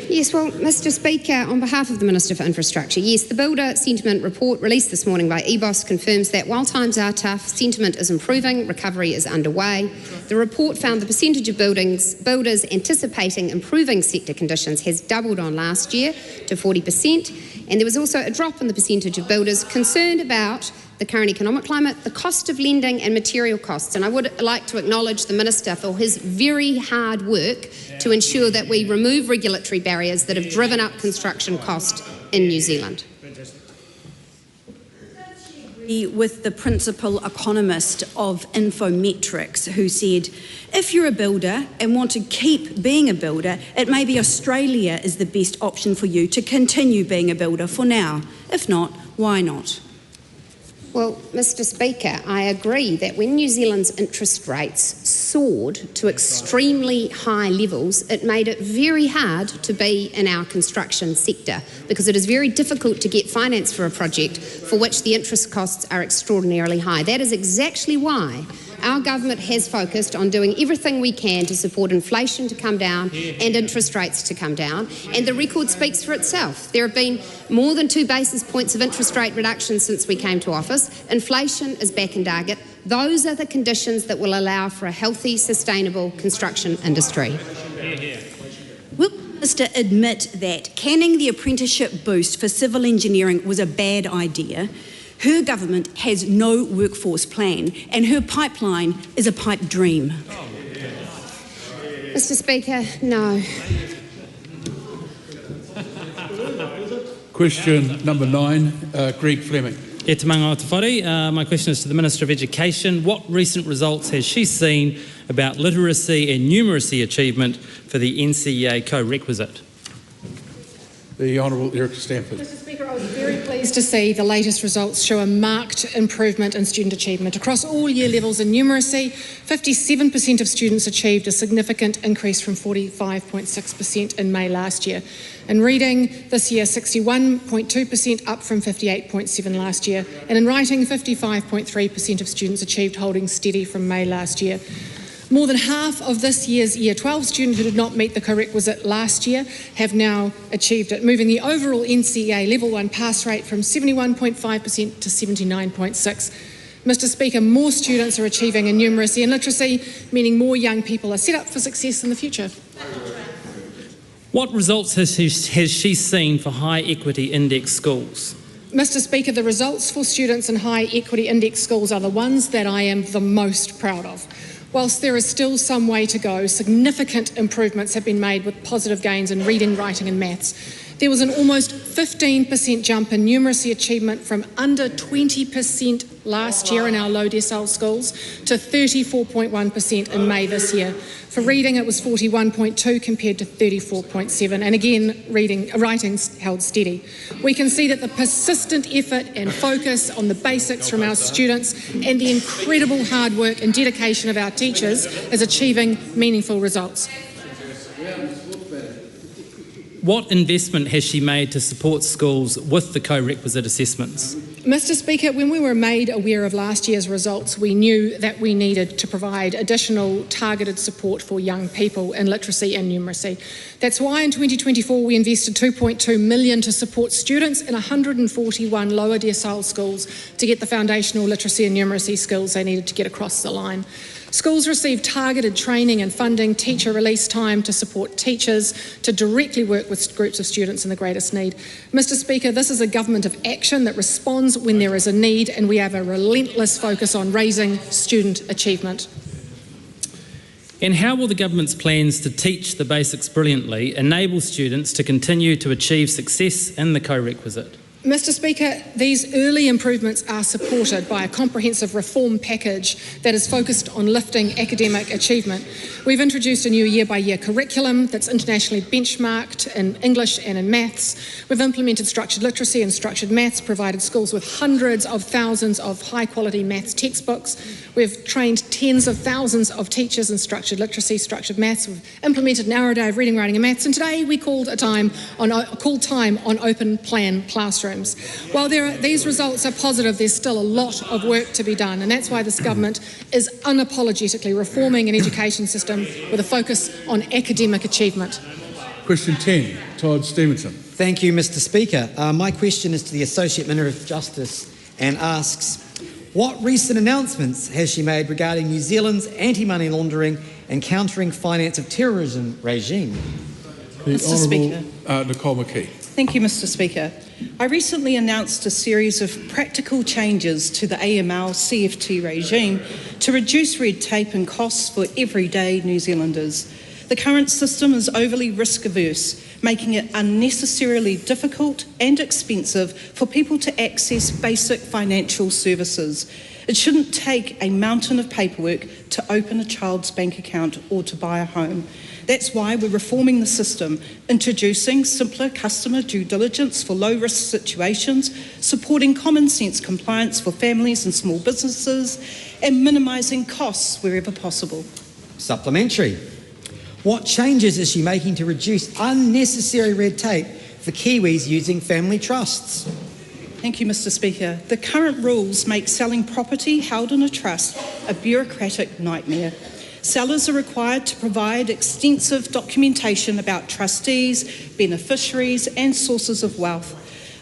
Yes, well, Mr Speaker, on behalf of the Minister for Infrastructure, yes, the Builder Sentiment Report released this morning by EBOS confirms that while times are tough, sentiment is improving, recovery is underway. The report found the percentage of builders anticipating improving sector conditions has doubled on last year to 40%, and there was also a drop in the percentage of builders concerned about the current economic climate, the cost of lending and material costs. And I would like to acknowledge the Minister for his very hard work to ensure that we remove regulatory barriers that have driven up construction cost in New Zealand. With the principal economist of Infometrics, who said, if you're a builder and want to keep being a builder, it may be Australia is the best option for you to continue being a builder for now. If not, why not? Well, Mr Speaker, I agree that when New Zealand's interest rates soared to extremely high levels, it made it very hard to be in our construction sector, because it is very difficult to get finance for a project for which the interest costs are extraordinarily high. That is exactly why our government has focused on doing everything we can to support inflation to come down and interest rates to come down, and the record speaks for itself. There have been more than 2 basis points of interest rate reduction since we came to office. Inflation is back in target. Those are the conditions that will allow for a healthy, sustainable construction industry. Will the Minister admit that canning the apprenticeship boost for civil engineering was a bad idea? Her government has no workforce plan, and her pipeline is a pipe dream. Mr Speaker, no. Question number 9, Greg Fleming. E te manga o te whare. My question is to the Minister of Education. What recent results has she seen about literacy and numeracy achievement for the NCEA co-requisite? The Honourable Erica Stanford. Mr Speaker, I was very pleased to see the latest results show a marked improvement in student achievement. Across all year levels in numeracy, 57% of students achieved a significant increase from 45.6% in May last year. In reading, this year 61.2%, up from 58.7% last year. And in writing, 55.3% of students achieved holding steady from May last year. More than half of this year's Year 12 students who did not meet the co-requisite last year have now achieved it, moving the overall NCEA Level 1 pass rate from 71.5% to 79.6%. Mr Speaker, more students are achieving in numeracy and literacy, meaning more young people are set up for success in the future. What results has she seen for high equity index schools? Mr Speaker, the results for students in high equity index schools are the ones that I am the most proud of. Whilst there is still some way to go, significant improvements have been made with positive gains in reading, writing and maths. There was an almost 15% jump in numeracy achievement from under 20% last year in our low decile schools to 34.1% in May this year. For reading, it was 41.2 compared to 34.7, and again, writing held steady. We can see that the persistent effort and focus on the basics from our students and the incredible hard work and dedication of our teachers is achieving meaningful results. What investment has she made to support schools with the co-requisite assessments? Mr. Speaker, when we were made aware of last year's results, we knew that we needed to provide additional targeted support for young people in literacy and numeracy. That's why in 2024 we invested $2.2 million to support students in 141 lower decile schools to get the foundational literacy and numeracy skills they needed to get across the line. Schools receive targeted training and funding, teacher release time to support teachers to directly work with groups of students in the greatest need. Mr. Speaker, this is a government of action that responds when there is a need, and we have a relentless focus on raising student achievement. And how will the government's plans to teach the basics brilliantly enable students to continue to achieve success in the co-requisite? Mr. Speaker, these early improvements are supported by a comprehensive reform package that is focused on lifting academic achievement. We've introduced a new year-by-year curriculum that's internationally benchmarked in English and in maths. We've implemented structured literacy and structured maths, provided schools with hundreds of thousands of high-quality maths textbooks. We've trained tens of thousands of teachers in structured literacy, structured maths. We've implemented an hour a day of reading, writing and maths, and today we called time on open plan classrooms. While these results are positive, there's still a lot of work to be done, and that's why this government is unapologetically reforming an education system with a focus on academic achievement. Question 10, Todd Stevenson. Thank you, Mr. Speaker. My question is to the Associate Minister of Justice and asks, what recent announcements has she made regarding New Zealand's anti-money laundering and countering finance of terrorism regime? Mr. Speaker. Nicole McKee. Thank you, Mr. Speaker. I recently announced a series of practical changes to the AML CFT regime to reduce red tape and costs for everyday New Zealanders. The current system is overly risk-averse, making it unnecessarily difficult and expensive for people to access basic financial services. It shouldn't take a mountain of paperwork to open a child's bank account or to buy a home. That's why we're reforming the system, introducing simpler customer due diligence for low-risk situations, supporting common sense compliance for families and small businesses, and minimising costs wherever possible. Supplementary. What changes is she making to reduce unnecessary red tape for Kiwis using family trusts? Thank you, Mr. Speaker. The current rules make selling property held in a trust a bureaucratic nightmare. Sellers are required to provide extensive documentation about trustees, beneficiaries and sources of wealth.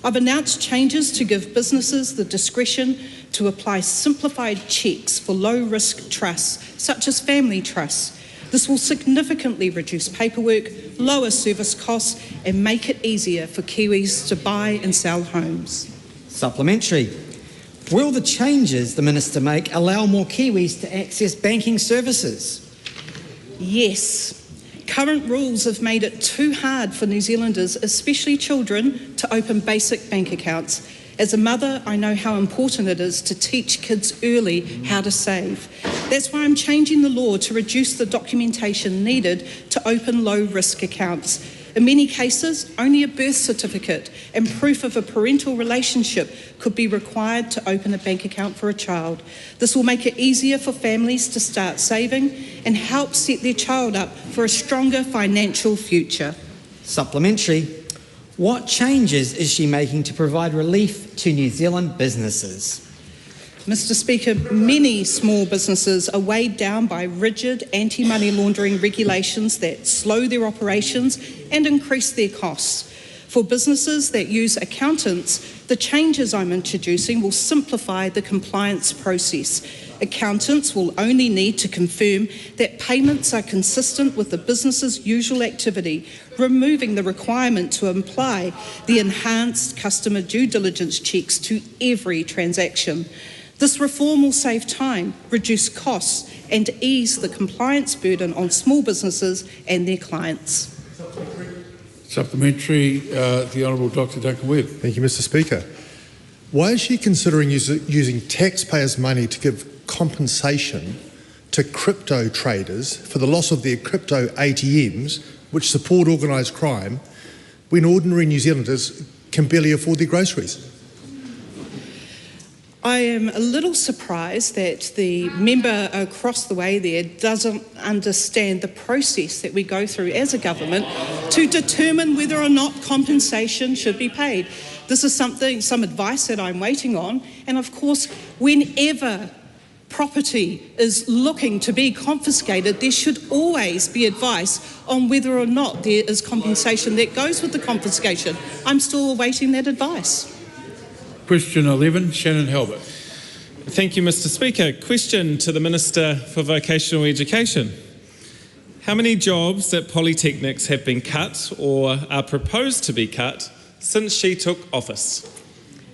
I've announced changes to give businesses the discretion to apply simplified checks for low-risk trusts, such as family trusts. This will significantly reduce paperwork, lower service costs and make it easier for Kiwis to buy and sell homes. Supplementary. Will the changes the Minister make allow more Kiwis to access banking services? Yes. Current rules have made it too hard for New Zealanders, especially children, to open basic bank accounts. As a mother, I know how important it is to teach kids early how to save. That's why I'm changing the law to reduce the documentation needed to open low-risk accounts. In many cases, only a birth certificate and proof of a parental relationship could be required to open a bank account for a child. This will make it easier for families to start saving and help set their child up for a stronger financial future. Supplementary. What changes is she making to provide relief to New Zealand businesses? Mr. Speaker, many small businesses are weighed down by rigid anti-money laundering regulations that slow their operations and increase their costs. For businesses that use accountants, the changes I'm introducing will simplify the compliance process. Accountants will only need to confirm that payments are consistent with the business's usual activity, removing the requirement to apply the enhanced customer due diligence checks to every transaction. This reform will save time, reduce costs and ease the compliance burden on small businesses and their clients. Supplementary, the Honourable Dr Duncan Webb. Thank you, Mr Speaker. Why is she considering using taxpayers' money to give compensation to crypto traders for the loss of their crypto ATMs, which support organised crime, when ordinary New Zealanders can barely afford their groceries? I am a little surprised that the member across the way there doesn't understand the process that we go through as a government to determine whether or not compensation should be paid. This is some advice that I'm waiting on, and of course, whenever property is looking to be confiscated, there should always be advice on whether or not there is compensation that goes with the confiscation. I'm still awaiting that advice. Question 11, Shannon Halbert. Thank you, Mr Speaker. Question to the Minister for Vocational Education. How many jobs at polytechnics have been cut or are proposed to be cut since she took office?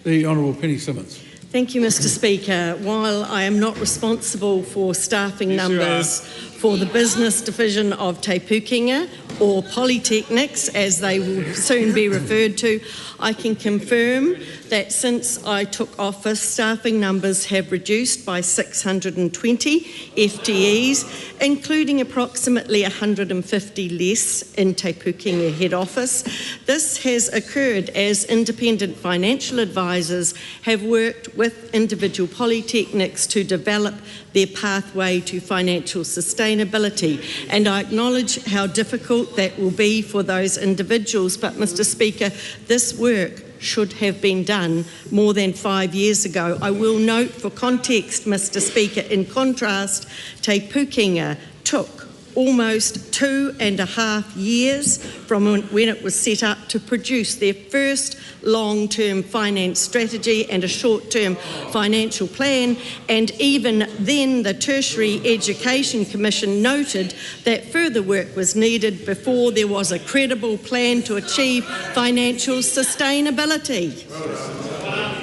The Honourable Penny Simmons. Thank you, Mr Speaker. While I am not responsible for staffing numbers for the business division of Te Pukenga or polytechnics, as they will soon be referred to, I can confirm that since I took office, staffing numbers have reduced by 620 FTEs, including approximately 150 less in Te Pukenga head office. This has occurred as independent financial advisors have worked with individual polytechnics to develop their pathway to financial sustainability. And I acknowledge how difficult that will be for those individuals. But, Mr Speaker, this work should have been done more than 5 years ago. I will note for context, Mr Speaker, in contrast, Te Pukenga took almost 2.5 years from when it was set up to produce their first long-term finance strategy and a short-term financial plan, and even then the Tertiary Education Commission noted that further work was needed before there was a credible plan to achieve financial sustainability.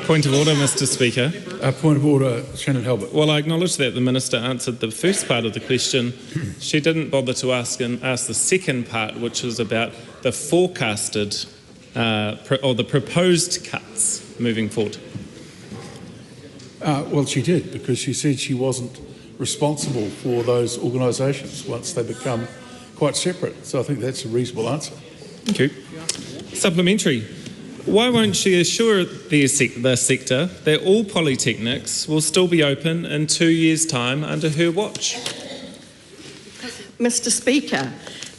Point of order, Mr Speaker. Point of order, Shannon Halbert. Well, I acknowledge that the Minister answered the first part of the question. She didn't bother to ask the second part, which was about the forecasted or the proposed cuts moving forward. Well, she did, because she said she wasn't responsible for those organisations once they become quite separate. So I think that's a reasonable answer. Thank you. Supplementary. Why won't she assure the sector that all polytechnics will still be open in 2 years' time under her watch? Mr Speaker,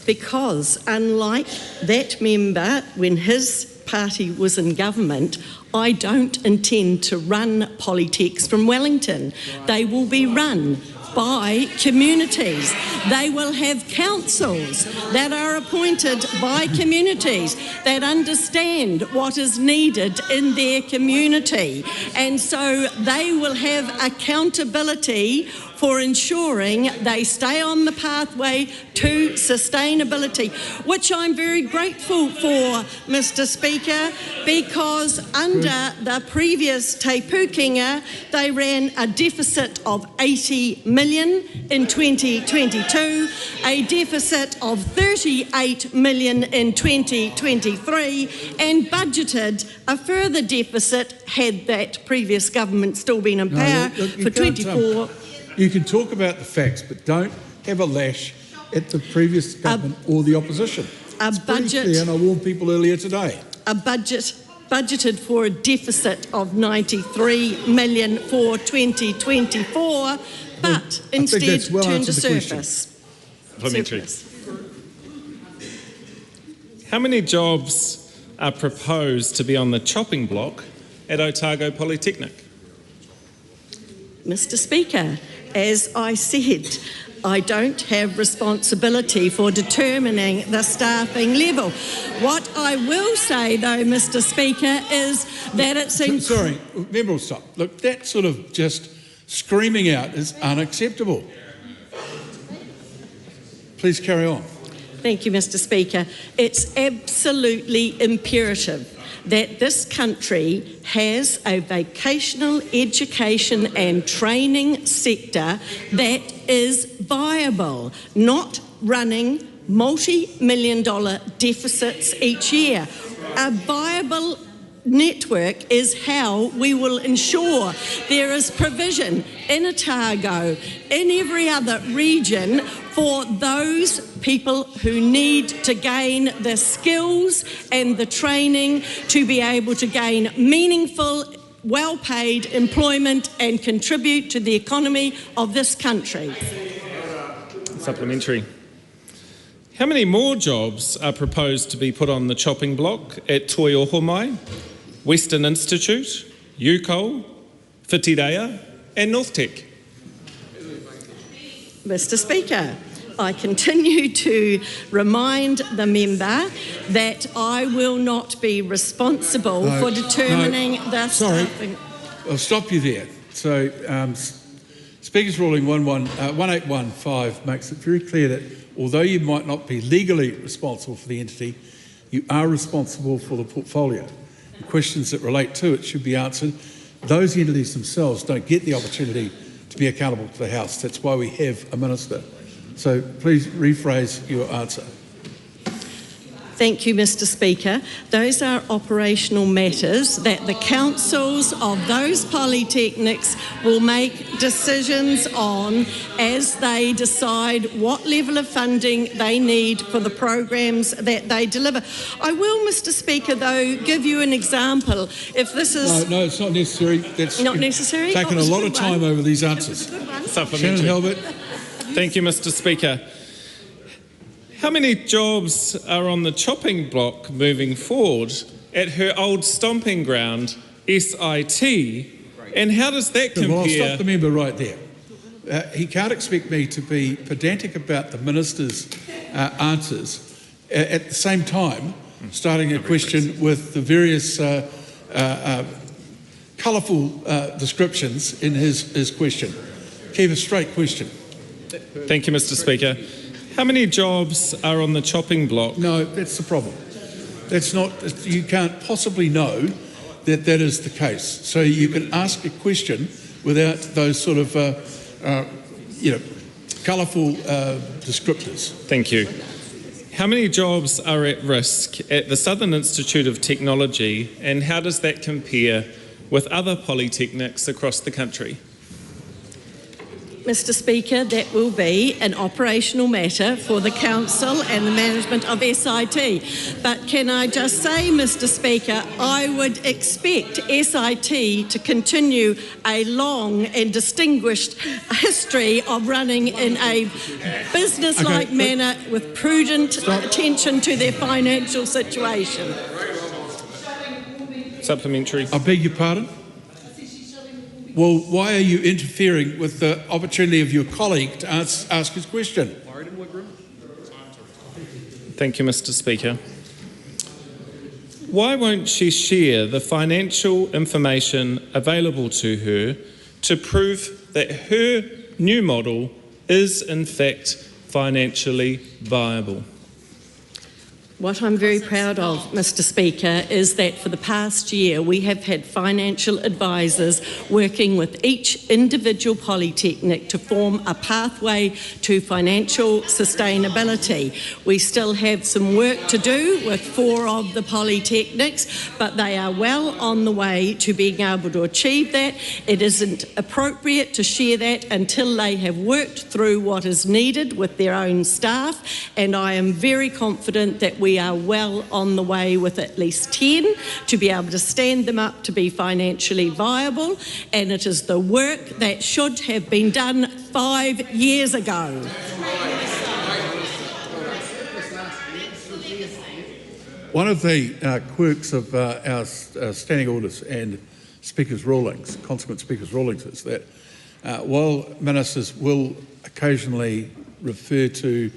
because unlike that member when his party was in government, I don't intend to run polytechs from Wellington. They will be run by communities. They will have councils that are appointed by communities that understand what is needed in their community. And so they will have accountability for ensuring they stay on the pathway to sustainability, which I'm very grateful for, Mr Speaker, because under the previous Te Pukenga, they ran a deficit of 80 million in 2022, a deficit of 38 million in 2023, and budgeted a further deficit had that previous government still been in power for 24. You can talk about the facts, but don't have a lash at the previous government or the opposition. It's pretty clear, and I warned people earlier today. A budget budgeted for a deficit of 93 million for 2024, but instead turned to surface. Supplementary. How many jobs are proposed to be on the chopping block at Otago Polytechnic? Mr Speaker, as I said, I don't have responsibility for determining the staffing level. What I will say, though, Mr Speaker, is that it's... Sorry, member will stop. Look, that sort of just screaming out is unacceptable. Please carry on. Thank you, Mr Speaker. It's absolutely imperative that this country has a vocational education and training sector that is viable, not running multi-million dollar deficits each year. A viable network is how we will ensure there is provision in Otago, in every other region, for those people who need to gain the skills and the training to be able to gain meaningful, well-paid employment and contribute to the economy of this country. Supplementary. How many more jobs are proposed to be put on the chopping block at Toi Ohomai, Western Institute, UCOL, Whitireia and Northtec? Mr. Speaker, I continue to remind the member that I will not be responsible for determining the... Sorry, I'll stop you there. So, Speaker's ruling 1815 makes it very clear that although you might not be legally responsible for the entity, you are responsible for the portfolio. The questions that relate to it should be answered. Those entities themselves don't get the opportunity to be accountable to the House. That's why we have a minister. So please rephrase your answer. Thank you, Mr. Speaker. Those are operational matters that the councils of those polytechnics will make decisions on as they decide what level of funding they need for the programs that they deliver. I will, Mr. Speaker, though, give you an example. If this is... No, it's not necessary. That's not necessary? Taken a lot of time over these answers. Supplementary. Shannon Halbert. Thank you, Mr. Speaker. How many jobs are on the chopping block moving forward at her old stomping ground, SIT, and how does that compare? Well, I'll stop the member right there. He can't expect me to be pedantic about the minister's answers at the same time starting a question with the various colourful descriptions in his question. Keep a straight question. Thank you, Mr. Speaker. How many jobs are on the chopping block? No, that's the problem. That's not, you can't possibly know that that is the case. So you can ask a question without those sort of, colourful descriptors. Thank you. How many jobs are at risk at the Southern Institute of Technology, and how does that compare with other polytechnics across the country? Mr. Speaker, that will be an operational matter for the Council and the management of SIT. But can I just say, Mr. Speaker, I would expect SIT to continue a long and distinguished history of running in a business-like manner with prudent attention to their financial situation. Supplementary. I beg your pardon? Well, why are you interfering with the opportunity of your colleague to ask his question? Thank you, Mr. Speaker. Why won't she share the financial information available to her to prove that her new model is in fact financially viable? What I'm very proud of, Mr. Speaker, is that for the past year we have had financial advisors working with each individual polytechnic to form a pathway to financial sustainability. We still have some work to do with 4 of the polytechnics, but they are well on the way to being able to achieve that. It isn't appropriate to share that until they have worked through what is needed with their own staff, and I am very confident that we are well on the way with at least 10 to be able to stand them up to be financially viable, and it is the work that should have been done 5 years ago. One of the quirks of our standing orders and Speaker's rulings, consequent Speaker's rulings, is that while ministers will occasionally refer to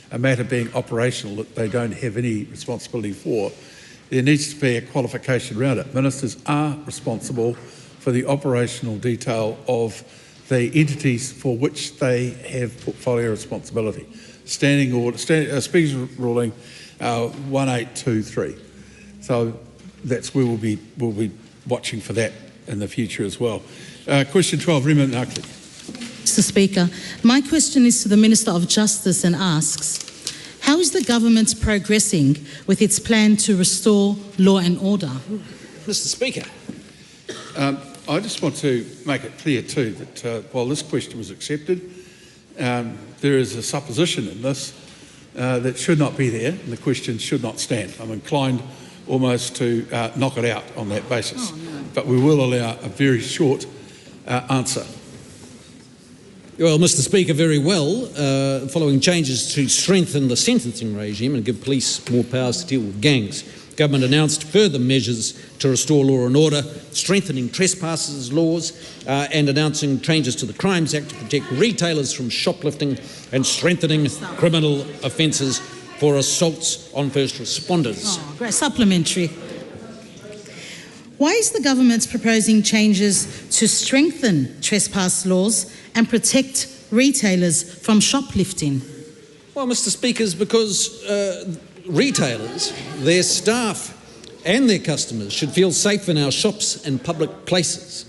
a matter being operational that they don't have any responsibility for, there needs to be a qualification around it. Ministers are responsible for the operational detail of the entities for which they have portfolio responsibility. Standing order, Speaker's ruling 1823. So that's where we'll be watching for that in the future as well. Question 12, Rima Nakli. Mr Speaker. My question is to the Minister of Justice and asks, how is the government progressing with its plan to restore law and order? Mr Speaker. I just want to make it clear too that while this question was accepted, there is a supposition in this that should not be there, and the question should not stand. I'm inclined almost to knock it out on that basis. But we will allow a very short answer. Well, Mr Speaker, very well. Following changes to strengthen the sentencing regime and give police more powers to deal with gangs, Government announced further measures to restore law and order, strengthening trespassers laws and announcing changes to the Crimes Act to protect retailers from shoplifting and strengthening criminal offences for assaults on first responders. Oh, great. Supplementary. Why is the government proposing changes to strengthen trespass laws and protect retailers from shoplifting? Well, Mr Speaker, because retailers, their staff and their customers should feel safe in our shops and public places.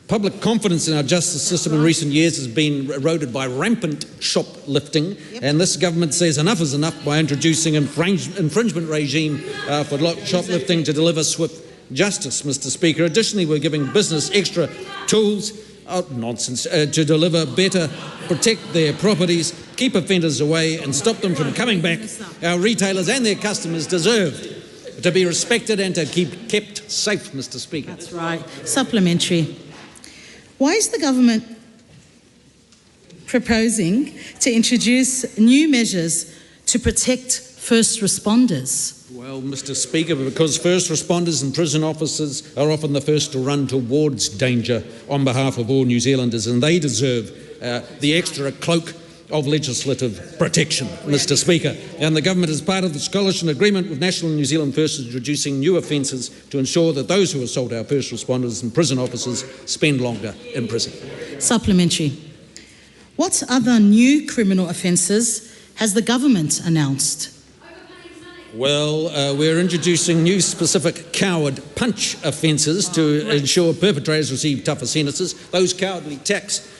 Public confidence in our justice system in recent years has been eroded by rampant shoplifting, and this government says enough is enough by introducing infringement regime for shoplifting to deliver swift justice, Mr Speaker. Additionally, we're giving business extra tools, to deliver better, protect their properties, keep offenders away and stop them from coming back. Our retailers and their customers deserve to be respected and to keep kept safe, Mr Speaker. That's right. Supplementary. Why is the government proposing to introduce new measures to protect first responders? Well, Mr Speaker, because first responders and prison officers are often the first to run towards danger on behalf of all New Zealanders, and they deserve the extra cloak of legislative protection, Mr Speaker. And the government, as part of the coalition agreement with National New Zealand First, is introducing new offences to ensure that those who assault our first responders and prison officers spend longer in prison. Supplementary. What other new criminal offences has the government announced? Well, we're introducing new specific coward punch offences to ensure perpetrators receive tougher sentences. Those cowardly attacks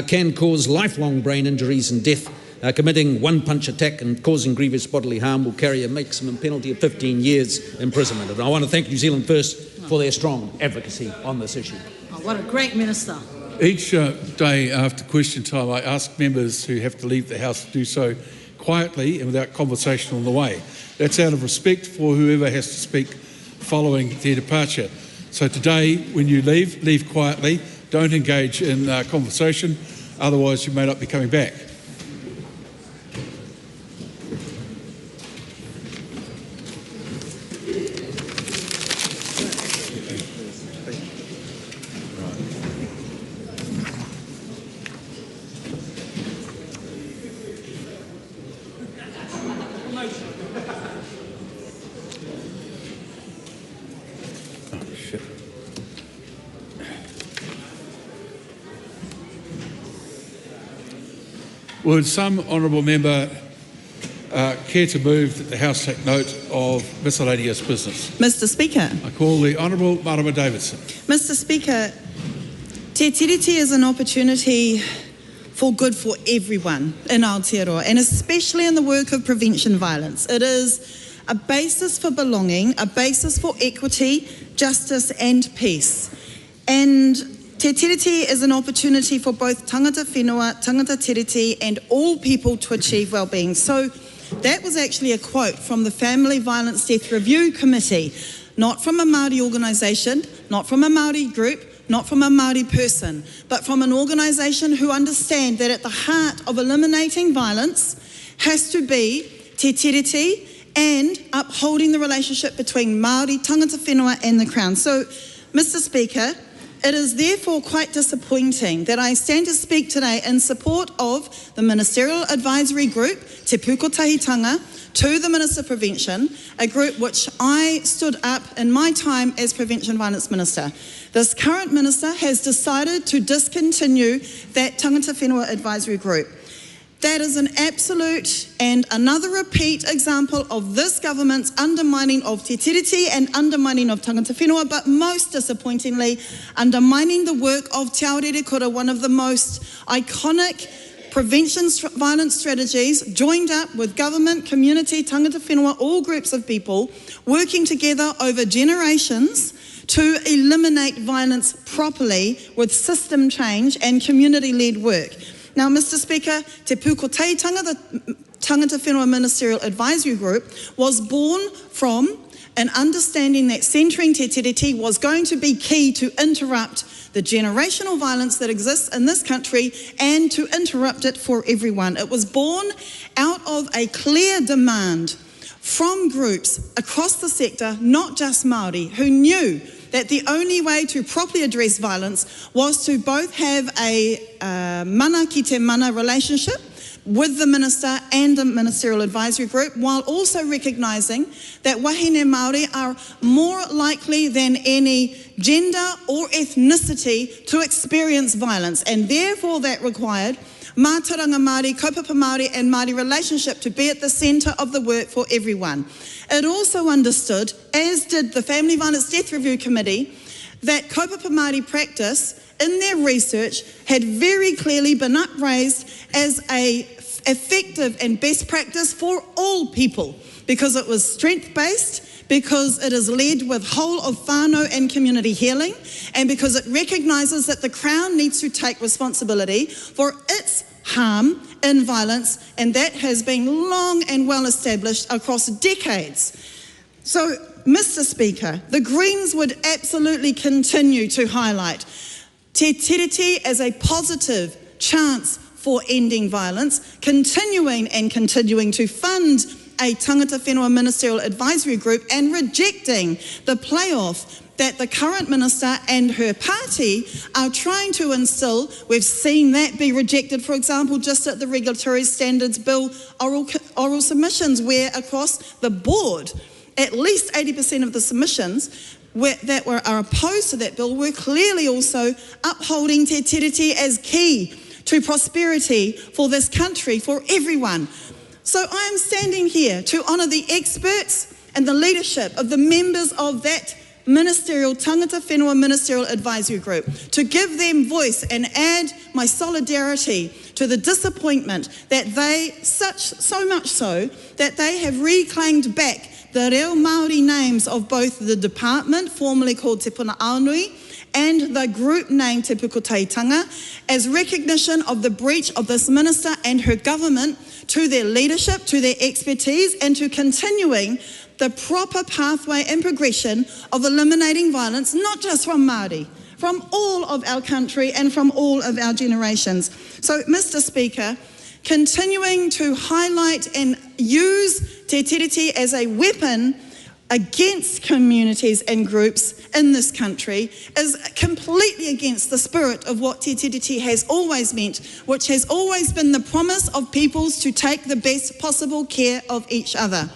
can cause lifelong brain injuries and death. Committing one punch attack and causing grievous bodily harm will carry a maximum penalty of 15 years imprisonment. And I want to thank New Zealand First for their strong advocacy on this issue. Oh, what a great minister. Each day after question time, I ask members who have to leave the House to do so quietly and without conversation on the way. That's out of respect for whoever has to speak following their departure. So today, when you leave quietly, don't engage in conversation, otherwise you may not be coming back. Would some honourable member care to move that the House take note of miscellaneous business? Mr Speaker. I call the Honourable Marama Davidson. Mr Speaker, Te Tiriti is an opportunity for good for everyone in Aotearoa, and especially in the work of prevention violence. It is a basis for belonging, a basis for equity, justice and peace. And Te Tiriti is an opportunity for both tangata whenua, tangata tiriti and all people to achieve wellbeing. So that was actually a quote from the Family Violence Death Review Committee, not from a Māori organisation, not from a Māori group, not from a Māori person, but from an organisation who understand that at the heart of eliminating violence has to be te tiriti and upholding the relationship between Māori, tangata whenua and the Crown. So, Mr Speaker, it is therefore quite disappointing that I stand to speak today in support of the Ministerial Advisory Group, Te Pukotahitanga, to the Minister of Prevention, a group which I stood up in my time as Prevention Violence Minister. This current Minister has decided to discontinue that Tangata Whenua Advisory Group. That is an absolute and another repeat example of this government's undermining of te tiriti and undermining of tangata whenua, but most disappointingly, undermining the work of Te Aorere Kura, one of the most iconic prevention violence strategies, joined up with government, community, tangata whenua, all groups of people, working together over generations to eliminate violence properly with system change and community-led work. Now, Mr. Speaker, Te Pūkoteitanga, the Tangata Whenua Ministerial Advisory Group, was born from an understanding that centering te tiriti was going to be key to interrupt the generational violence that exists in this country and to interrupt it for everyone. It was born out of a clear demand from groups across the sector, not just Māori, who knew that the only way to properly address violence was to both have a mana ki te mana relationship with the Minister and the Ministerial Advisory Group, while also recognising that wahine Māori are more likely than any gender or ethnicity to experience violence, and therefore that required mātaranga Māori, kaupapa Māori and Māori relationship to be at the centre of the work for everyone. It also understood, as did the Family Violence Death Review Committee, that kaupapa Māori practice in their research had very clearly been upraised as a effective and best practice for all people, because it was strength-based, because it is led with whole of whānau and community healing, and because it recognises that the Crown needs to take responsibility for its harm in violence, and that has been long and well established across decades. So, Mr. Speaker, the Greens would absolutely continue to highlight te tiriti as a positive chance for ending violence, continuing to fund a tangata whenua ministerial advisory group, and rejecting the playoff that the current minister and her party are trying to instill. We've seen that be rejected, for example, just at the Regulatory Standards Bill oral submissions, where across the board, at least 80% of the submissions that are opposed to that bill were clearly also upholding te tiriti as key to prosperity for this country, for everyone. So I am standing here to honour the experts and the leadership of the members of that Ministerial Tangata Whenua Ministerial Advisory Group, to give them voice and add my solidarity to the disappointment that they, so much so, that they have reclaimed back the reo Māori names of both the department, formerly called Te Puna Aonui, and the group name Te Pūkoteitanga, as recognition of the breach of this minister and her government to their leadership, to their expertise, and to continuing the proper pathway and progression of eliminating violence, not just from Māori, from all of our country and from all of our generations. So, Mr. Speaker, continuing to highlight and use te tiriti as a weapon against communities and groups in this country is completely against the spirit of what te tiriti has always meant, which has always been the promise of peoples to take the best possible care of each other.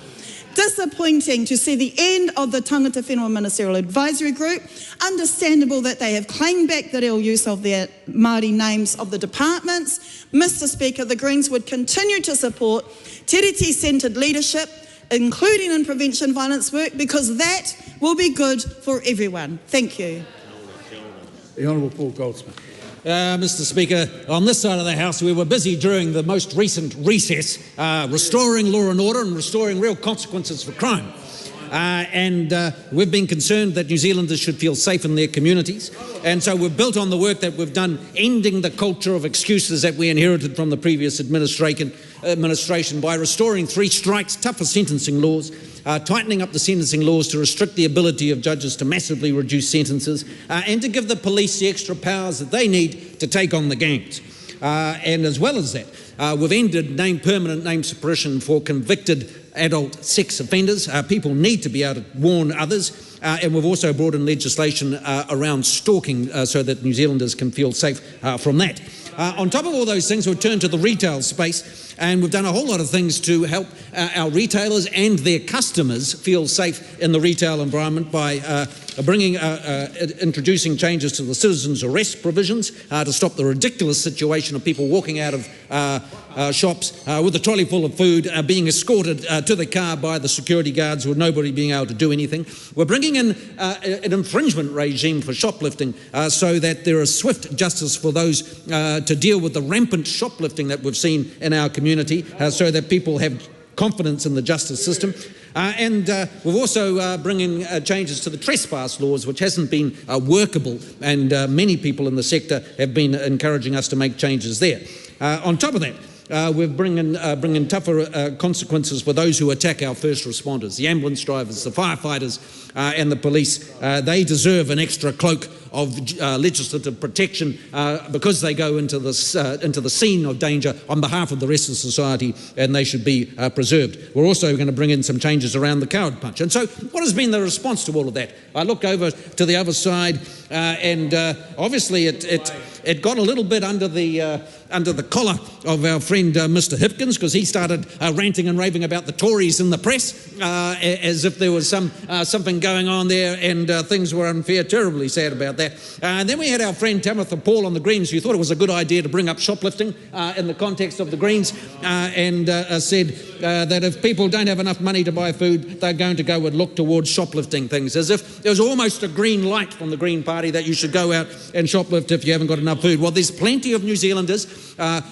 Disappointing to see the end of the Tangata Whenua Ministerial Advisory Group. Understandable that they have claimed back the real use of their Māori names of the departments. Mr. Speaker, the Greens would continue to support tiriti-centred leadership, including in prevention violence work, because that will be good for everyone. Thank you. The Honourable Paul Goldsmith. Mr. Speaker, on this side of the House we were busy during the most recent recess restoring law and order and restoring real consequences for crime. We've been concerned that New Zealanders should feel safe in their communities, and so we've built on the work that we've done, ending the culture of excuses that we inherited from the previous administration by restoring 3 strikes, tougher sentencing laws, tightening up the sentencing laws to restrict the ability of judges to massively reduce sentences, and to give the police the extra powers that they need to take on the gangs. And as well as that, we've ended permanent name suppression for convicted adult sex offenders. People need to be able to warn others, and we've also brought in legislation around stalking so that New Zealanders can feel safe from that. On top of all those things, we'll turn to the retail space. And we've done a whole lot of things to help our retailers and their customers feel safe in the retail environment by introducing changes to the citizens' arrest provisions to stop the ridiculous situation of people walking out of shops with a trolley full of food, being escorted to the car by the security guards with nobody being able to do anything. We're bringing in an infringement regime for shoplifting so that there is swift justice for those to deal with the rampant shoplifting that we've seen in our community so that people have confidence in the justice system. And we're also bringing changes to the trespass laws, which hasn't been workable, and many people in the sector have been encouraging us to make changes there. On top of that, we're bringing tougher consequences for those who attack our first responders, the ambulance drivers, the firefighters and the police. They deserve an extra cloak of legislative protection because they go into the scene of danger on behalf of the rest of society, and they should be preserved. We're also going to bring in some changes around the coward punch. And so what has been the response to all of that? I look over to the other side and obviously it got a little bit under the collar of our friend Mr Hipkins, because he started ranting and raving about the Tories in the press as if there was something going on there and things were unfair. Terribly sad about that. And then we had our friend Tamitha Paul on the Greens, who thought it was a good idea to bring up shoplifting in the context of the Greens and said that if people don't have enough money to buy food, they're going to go and look towards shoplifting things, as if there was almost a green light from the Green Party that you should go out and shoplift if you haven't got enough food. Well, there's plenty of New Zealanders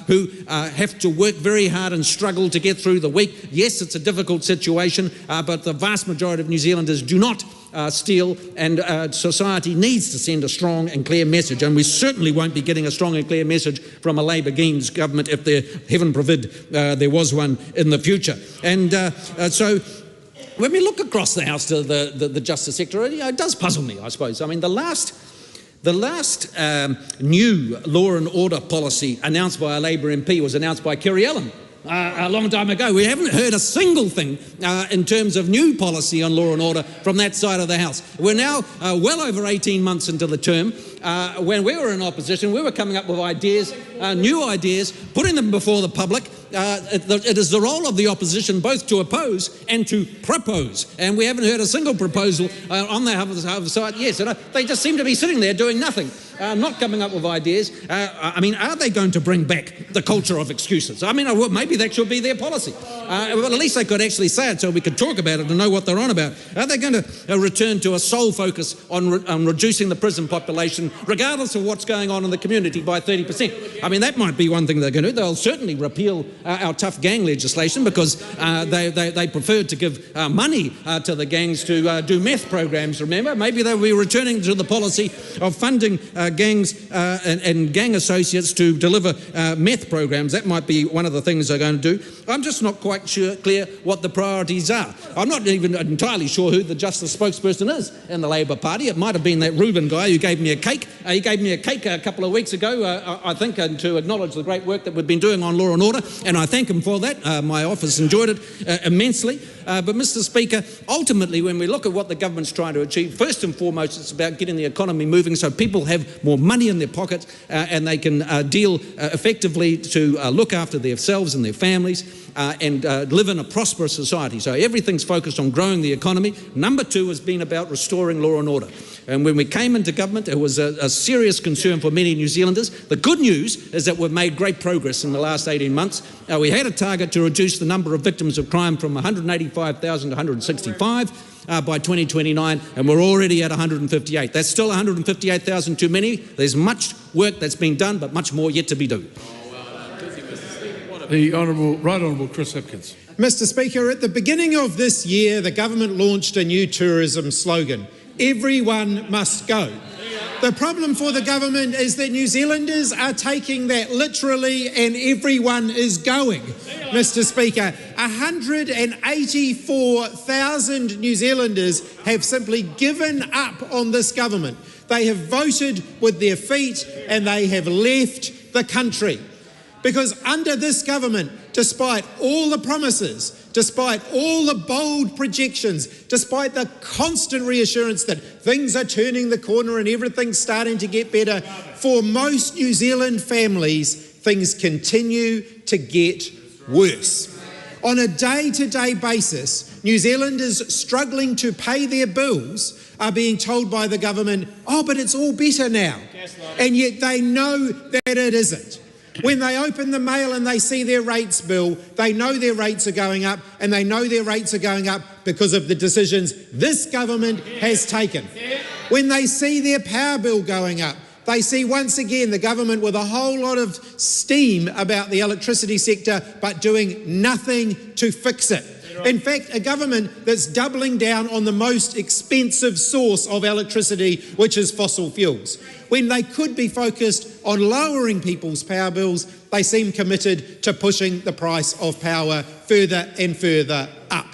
who have to work very hard and struggle to get through the week. Yes, it's a difficult situation, but the vast majority of New Zealanders do not steal, and society needs to send a strong and clear message, and we certainly won't be getting a strong and clear message from a Labour Greens government if there, heaven forbid, there was one in the future. And so when we look across the House to the justice sector, it does puzzle me, I suppose. I mean, the last new law and order policy announced by a Labour MP was announced by Kerry Allen a long time ago. We haven't heard a single thing in terms of new policy on law and order from that side of the House. We're now well over 18 months into the term. When we were in opposition, we were coming up with ideas, new ideas, putting them before the public. It is the role of the opposition both to oppose and to propose, and we haven't heard a single proposal on the other side. Yes, they just seem to be sitting there doing nothing, not coming up with ideas. I mean, are they going to bring back the culture of excuses? I mean, maybe that should be their policy. Well, at least they could actually say it so we could talk about it and know what they're on about. Are they going to return to a sole focus on reducing the prison population, regardless of what's going on in the community, by 30%? I mean, that might be one thing they're going to do. They'll certainly repeal our tough gang legislation because they preferred to give money to the gangs to do meth programs, remember? Maybe they'll be returning to the policy of funding gangs and gang associates to deliver meth programs. That might be one of the things they're going to do. I'm just not quite clear what the priorities are. I'm not even entirely sure who the Justice spokesperson is in the Labour Party. It might have been that Reuben guy who gave me a cake. He gave me a cake a couple of weeks ago, I think, to acknowledge the great work that we've been doing on law and order, and I thank him for that. My office enjoyed it immensely. But Mr Speaker, ultimately when we look at what the government's trying to achieve, first and foremost it's about getting the economy moving so people have more money in their pockets and they can deal effectively to look after themselves and their families and live in a prosperous society. So everything's focused on growing the economy. Number two has been about restoring law and order. And when we came into government, it was a serious concern for many New Zealanders. The good news is that we've made great progress in the last 18 months. We had a target to reduce the number of victims of crime from 185,000 to 165 by 2029, and we're already at 158. That's still 158,000 too many. There's much work that's been done, but much more yet to be done. The Right Honourable Chris Hipkins. Mr Speaker, at the beginning of this year, the government launched a new tourism slogan: everyone must go. The problem for the government is that New Zealanders are taking that literally, and everyone is going. Mr Speaker, 184,000 New Zealanders have simply given up on this government. They have voted with their feet and they have left the country. Because under this government, despite all the promises, despite all the bold projections, despite the constant reassurance that things are turning the corner and everything's starting to get better, for most New Zealand families, things continue to get worse. On a day-to-day basis, New Zealanders struggling to pay their bills are being told by the government, oh, but it's all better now. And yet they know that it isn't. When they open the mail and they see their rates bill, they know their rates are going up, and they know their rates are going up because of the decisions this government has taken. When they see their power bill going up, they see once again the government with a whole lot of steam about the electricity sector, but doing nothing to fix it. In fact, a government that's doubling down on the most expensive source of electricity, which is fossil fuels. When they could be focused on lowering people's power bills, they seem committed to pushing the price of power further and further up.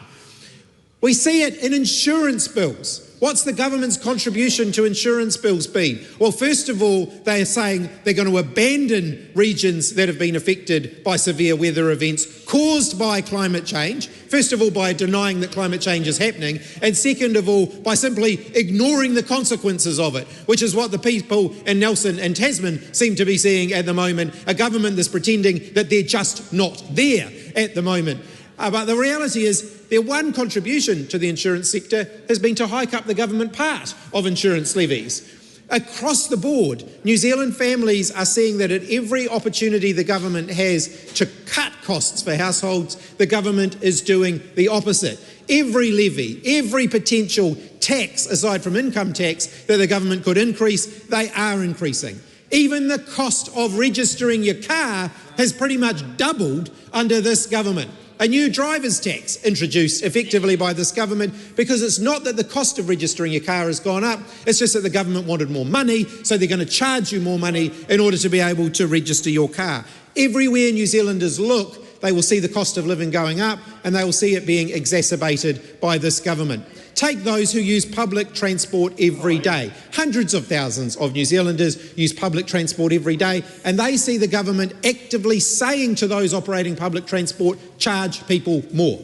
We see it in insurance bills. What's the government's contribution to insurance bills been? Well, first of all, they are saying they're going to abandon regions that have been affected by severe weather events caused by climate change. First of all, by denying that climate change is happening, and second of all, by simply ignoring the consequences of it, which is what the people in Nelson and Tasman seem to be seeing at the moment, a government that's pretending that they're just not there at the moment. But the reality is their one contribution to the insurance sector has been to hike up the government part of insurance levies. Across the board, New Zealand families are seeing that at every opportunity the government has to cut costs for households, the government is doing the opposite. Every levy, every potential tax, aside from income tax, that the government could increase, they are increasing. Even the cost of registering your car has pretty much doubled under this government. A new driver's tax introduced effectively by this government, because it's not that the cost of registering your car has gone up, it's just that the government wanted more money, so they're going to charge you more money in order to be able to register your car. Everywhere New Zealanders look, they will see the cost of living going up, and they will see it being exacerbated by this government. Take those who use public transport every day. Hundreds of thousands of New Zealanders use public transport every day, and they see the government actively saying to those operating public transport, charge people more.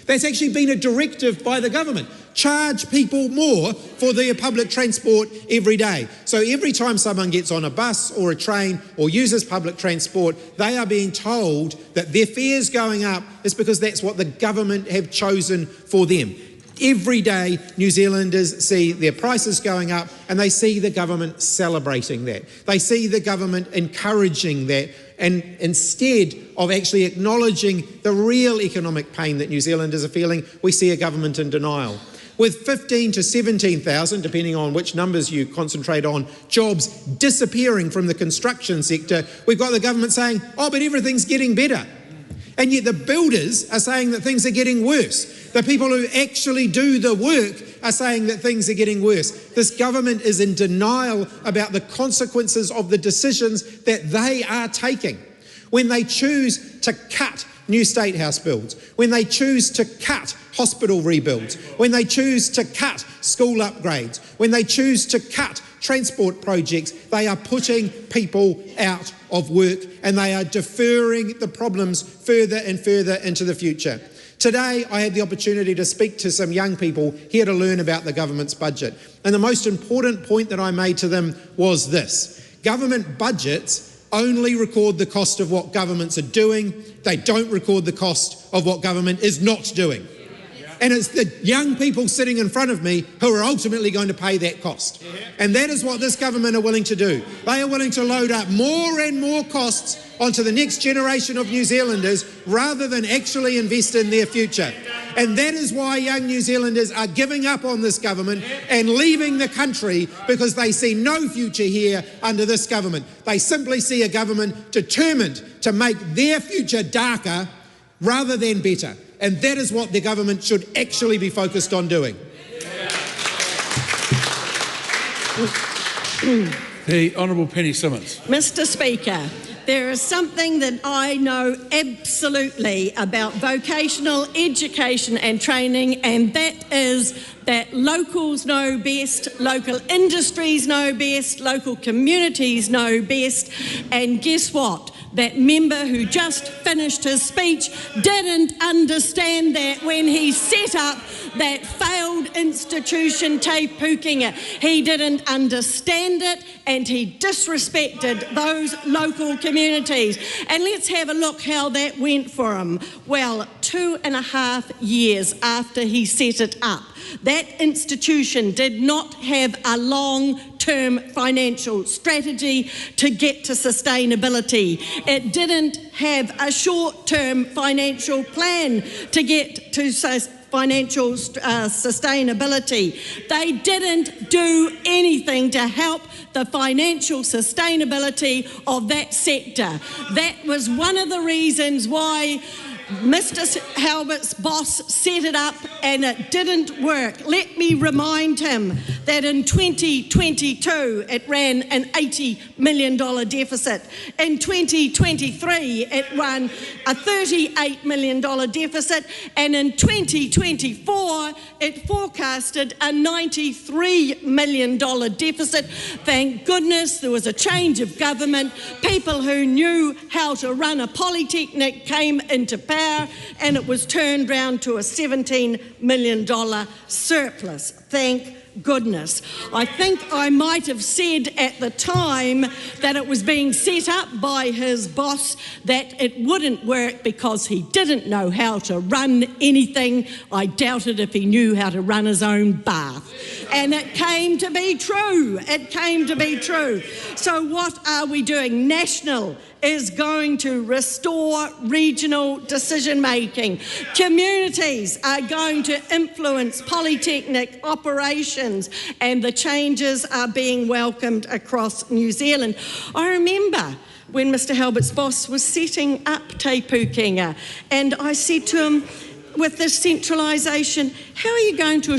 That's actually been a directive by the government. Charge people more for their public transport every day. So every time someone gets on a bus or a train or uses public transport, they are being told that their fares going up is because that's what the government have chosen for them. Every day, New Zealanders see their prices going up, and they see the government celebrating that. They see the government encouraging that, and instead of actually acknowledging the real economic pain that New Zealanders are feeling, we see a government in denial. With 15 to 17,000, depending on which numbers you concentrate on, jobs disappearing from the construction sector, we've got the government saying, oh, but everything's getting better. And yet the builders are saying that things are getting worse. The people who actually do the work are saying that things are getting worse. This government is in denial about the consequences of the decisions that they are taking. When they choose to cut new State House builds, when they choose to cut hospital rebuilds, when they choose to cut school upgrades, when they choose to cut transport projects, they are putting people out of work, and they are deferring the problems further and further into the future. Today, I had the opportunity to speak to some young people here to learn about the government's budget. And the most important point that I made to them was this: government budgets only record the cost of what governments are doing. They don't record the cost of what government is not doing. And it's the young people sitting in front of me who are ultimately going to pay that cost. And that is what this government are willing to do. They are willing to load up more and more costs onto the next generation of New Zealanders rather than actually invest in their future. And that is why young New Zealanders are giving up on this government and leaving the country, because they see no future here under this government. They simply see a government determined to make their future darker rather than better. And that is what the government should actually be focused on doing. The Honourable Penny Simmons. Mr. Speaker, there is something that I know absolutely about vocational education and training, and that is that locals know best, local industries know best, local communities know best, and guess what? that member who just finished his speech didn't understand that when he set up that failed institution Te Pukenga. He didn't understand it and he disrespected those local communities. And let's have a look how that went for him. Well, 2.5 years after he set it up, that institution did not have a long-term financial strategy to get to sustainability. It didn't have a short-term financial plan to get to financial sustainability. They didn't do anything to help the financial sustainability of that sector. That was one of the reasons why Mr. Halbert's boss set it up and it didn't work. Let me remind him that in 2022 it ran an $80 million deficit. In 2023 it ran a $38 million deficit, and in 2024 it forecasted a $93 million deficit. Thank goodness there was a change of government. People who knew how to run a polytechnic came into power, and it was turned round to a $17 million surplus. Thank goodness. I think I might have said at the time that it was being set up by his boss that it wouldn't work because he didn't know how to run anything. I doubted if he knew how to run his own bath. And it came to be true. It came to be true. So what are we doing? National is going to restore regional decision making. Communities are going to influence polytechnic operations, and the changes are being welcomed across New Zealand. I remember when Mr. Halbert's boss was setting up Te Pukenga, and I said to him, with this centralisation, how are you going to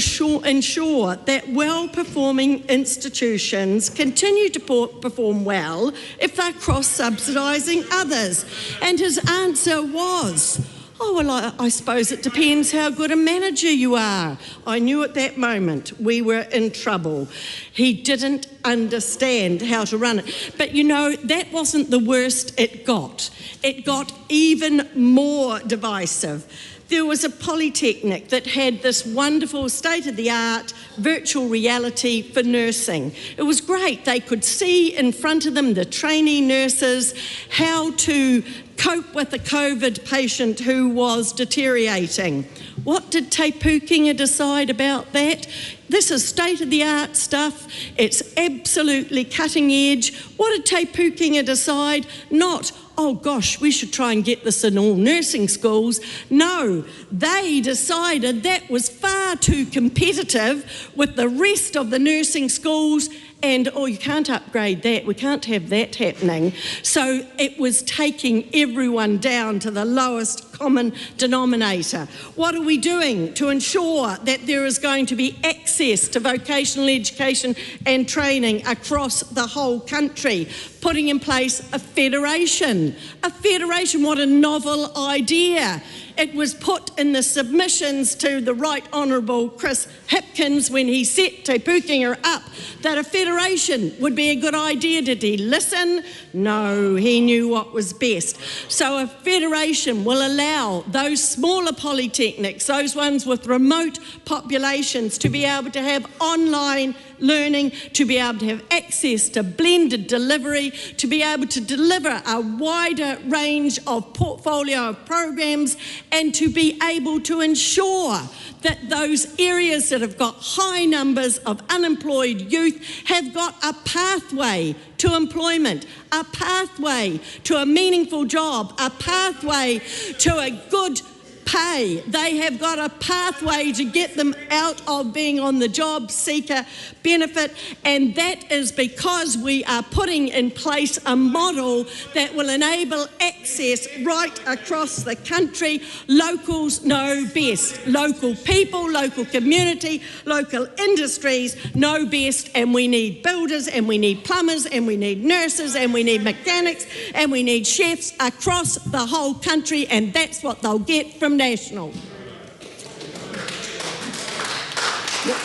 ensure that well-performing institutions continue to perform well if they're cross-subsidising others? And his answer was, oh, well, I suppose it depends how good a manager you are. I knew at that moment we were in trouble. He didn't understand how to run it. But you know, that wasn't the worst it got. It got even more divisive. There was a polytechnic that had this wonderful state-of-the-art virtual reality for nursing. It was great. They could see in front of them, the trainee nurses, how to cope with a COVID patient who was deteriorating. What did Te Pukenga decide about that? This is state-of-the-art stuff. It's absolutely cutting edge. What did Te Pukenga decide? Not, oh gosh, we should try and get this in all nursing schools. No, they decided that was far too competitive with the rest of the nursing schools, and oh, you can't upgrade that, we can't have that happening. So it was taking everyone down to the lowest common denominator. What are we doing to ensure that there is going to be access to vocational education and training across the whole country? Putting in place a federation. A federation, what a novel idea. It was put in the submissions to the Right Honourable Chris Hipkins when he set Te Pukenga up that a federation would be a good idea. Did he listen? No, he knew what was best. So a federation will allow those smaller polytechnics, those ones with remote populations, to be able to have online learning, to be able to have access to blended delivery, to be able to deliver a wider range of portfolio of programs, and to be able to ensure that those areas that have got high numbers of unemployed youth have got a pathway to employment, a pathway to a meaningful job, a pathway to a good pay. They have got a pathway to get them out of being on the job seeker benefit, and that is because we are putting in place a model that will enable access right across the country. Locals know best. Local people, local community, local industries know best, and we need builders, and we need plumbers, and we need nurses, and we need mechanics, and we need chefs across the whole country, and that's what they'll get from National.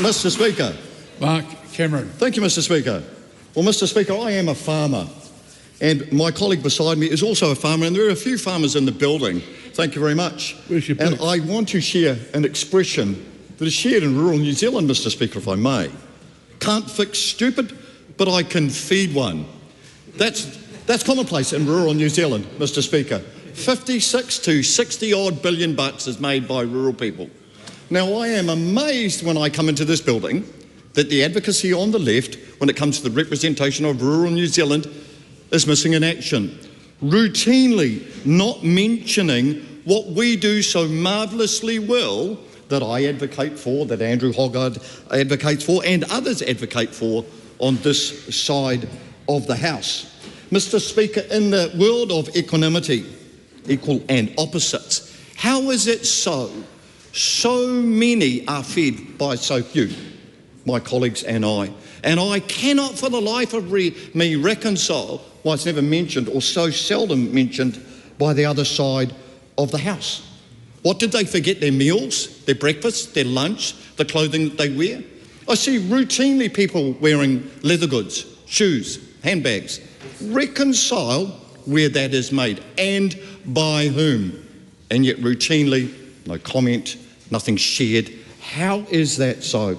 Mr. Speaker. Mark Cameron. Thank you, Mr. Speaker. Well, Mr. Speaker, I am a farmer, And my colleague beside me is also a farmer, and there are a few farmers in the building. Thank you very much. And I want to share an expression that is shared in rural New Zealand, Mr. Speaker, if I may. Can't fix stupid, but I can feed one. That's commonplace in rural New Zealand, Mr. Speaker. 56 to 60 odd billion bucks is made by rural people. Now, I am amazed when I come into this building that the advocacy on the left, when it comes to the representation of rural New Zealand, is missing in action. Routinely not mentioning what we do so marvellously well that I advocate for, that Andrew Hoggard advocates for, and others advocate for on this side of the House. Mr. Speaker, in the world of equanimity, equal and opposites, how is it so many are fed by so few, my colleagues and I? And I cannot for the life of me reconcile why it's never mentioned or so seldom mentioned by the other side of the House. What did they forget? Their meals, their breakfast, their lunch, the clothing that they wear? I see routinely people wearing leather goods, shoes, handbags. Reconcile where that is made and by whom. And yet routinely, no comment, nothing shared. How is that so?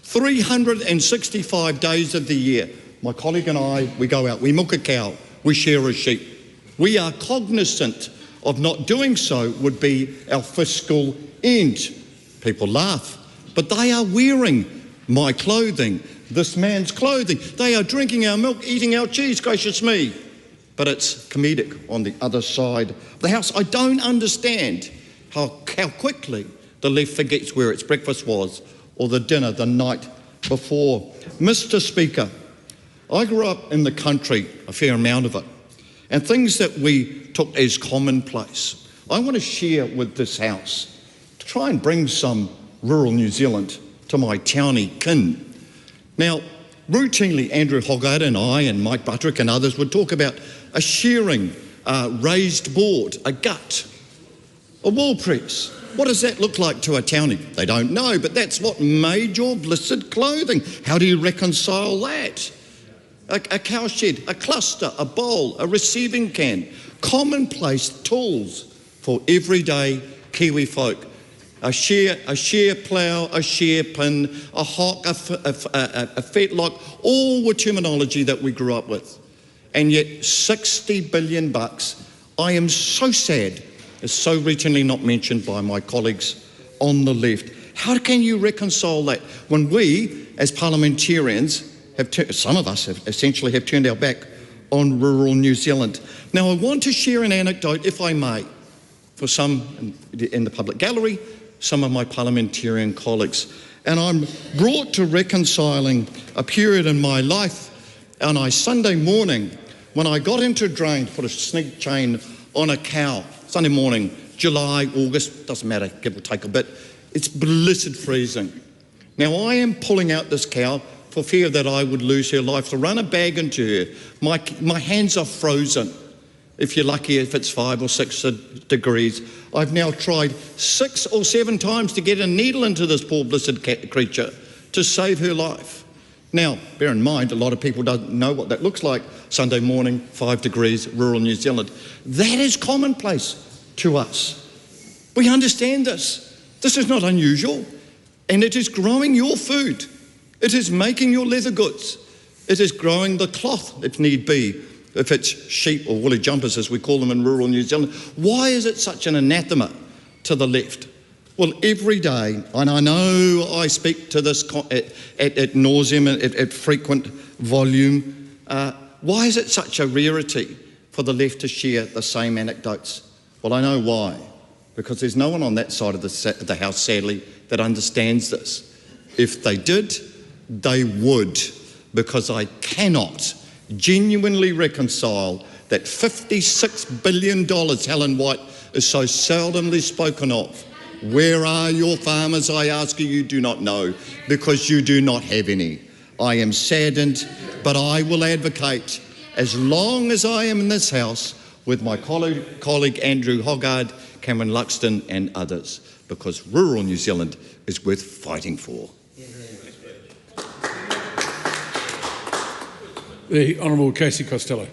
365 days of the year, my colleague and I, we go out, we milk a cow, we shear a sheep. We are cognizant of not doing so would be our fiscal end. People laugh, but they are wearing my clothing, this man's clothing. They are drinking our milk, eating our cheese, gracious me. But it's comedic on the other side of the House. I don't understand how quickly the left forgets where its breakfast was or the dinner the night before. Mr. Speaker, I grew up in the country, a fair amount of it, and things that we took as commonplace, I want to share with this House to try and bring some rural New Zealand to my townie kin. Now, routinely Andrew Hoggard and I and Mike Butterick and others would talk about a shearing, raised board, a gut, a wall press. What does that look like to a townie? They don't know, but that's what made your blissed clothing. How do you reconcile that? A cowshed, a cluster, a bowl, a receiving can, commonplace tools for everyday Kiwi folk. A shear plough, a shear pin, a hock, a fetlock, all were terminology that we grew up with. And yet 60 billion bucks, I am so sad, is so routinely not mentioned by my colleagues on the left. How can you reconcile that when we, as parliamentarians, some of us have essentially turned our back on rural New Zealand? Now, I want to share an anecdote, if I may, for some in the public gallery, some of my parliamentarian colleagues. And I'm brought to reconciling a period in my life on a Sunday morning when I got into a drain to put a snake chain on a cow. Sunday morning, July, August, doesn't matter, give or take a bit. It's blissed freezing. Now, I am pulling out this cow for fear that I would lose her life, to run a bag into her. My hands are frozen. If you're lucky, if it's 5 or 6 degrees. I've now tried 6 or 7 times to get a needle into this poor blissed creature to save her life. Now, bear in mind, a lot of people don't know what that looks like. Sunday morning, 5 degrees, rural New Zealand. That is commonplace to us. We understand this. This is not unusual. And it is growing your food. It is making your leather goods. It is growing the cloth, if need be, if it's sheep or woolly jumpers, as we call them in rural New Zealand. Why is it such an anathema to the left? Well, every day, and I know I speak to this at nauseam, at frequent volume, why is it such a rarity for the left to share the same anecdotes? Well, I know why. Because there's no one on that side of the House, sadly, that understands this. If they did, they would, because I cannot genuinely reconcile that $56 billion, Helen White, is so seldomly spoken of. Where are your farmers, I ask you? You do not know, because you do not have any. I am saddened, but I will advocate, as long as I am in this House, with my colleague Andrew Hoggard, Cameron Luxton and others, because rural New Zealand is worth fighting for. The Honourable Casey Costello.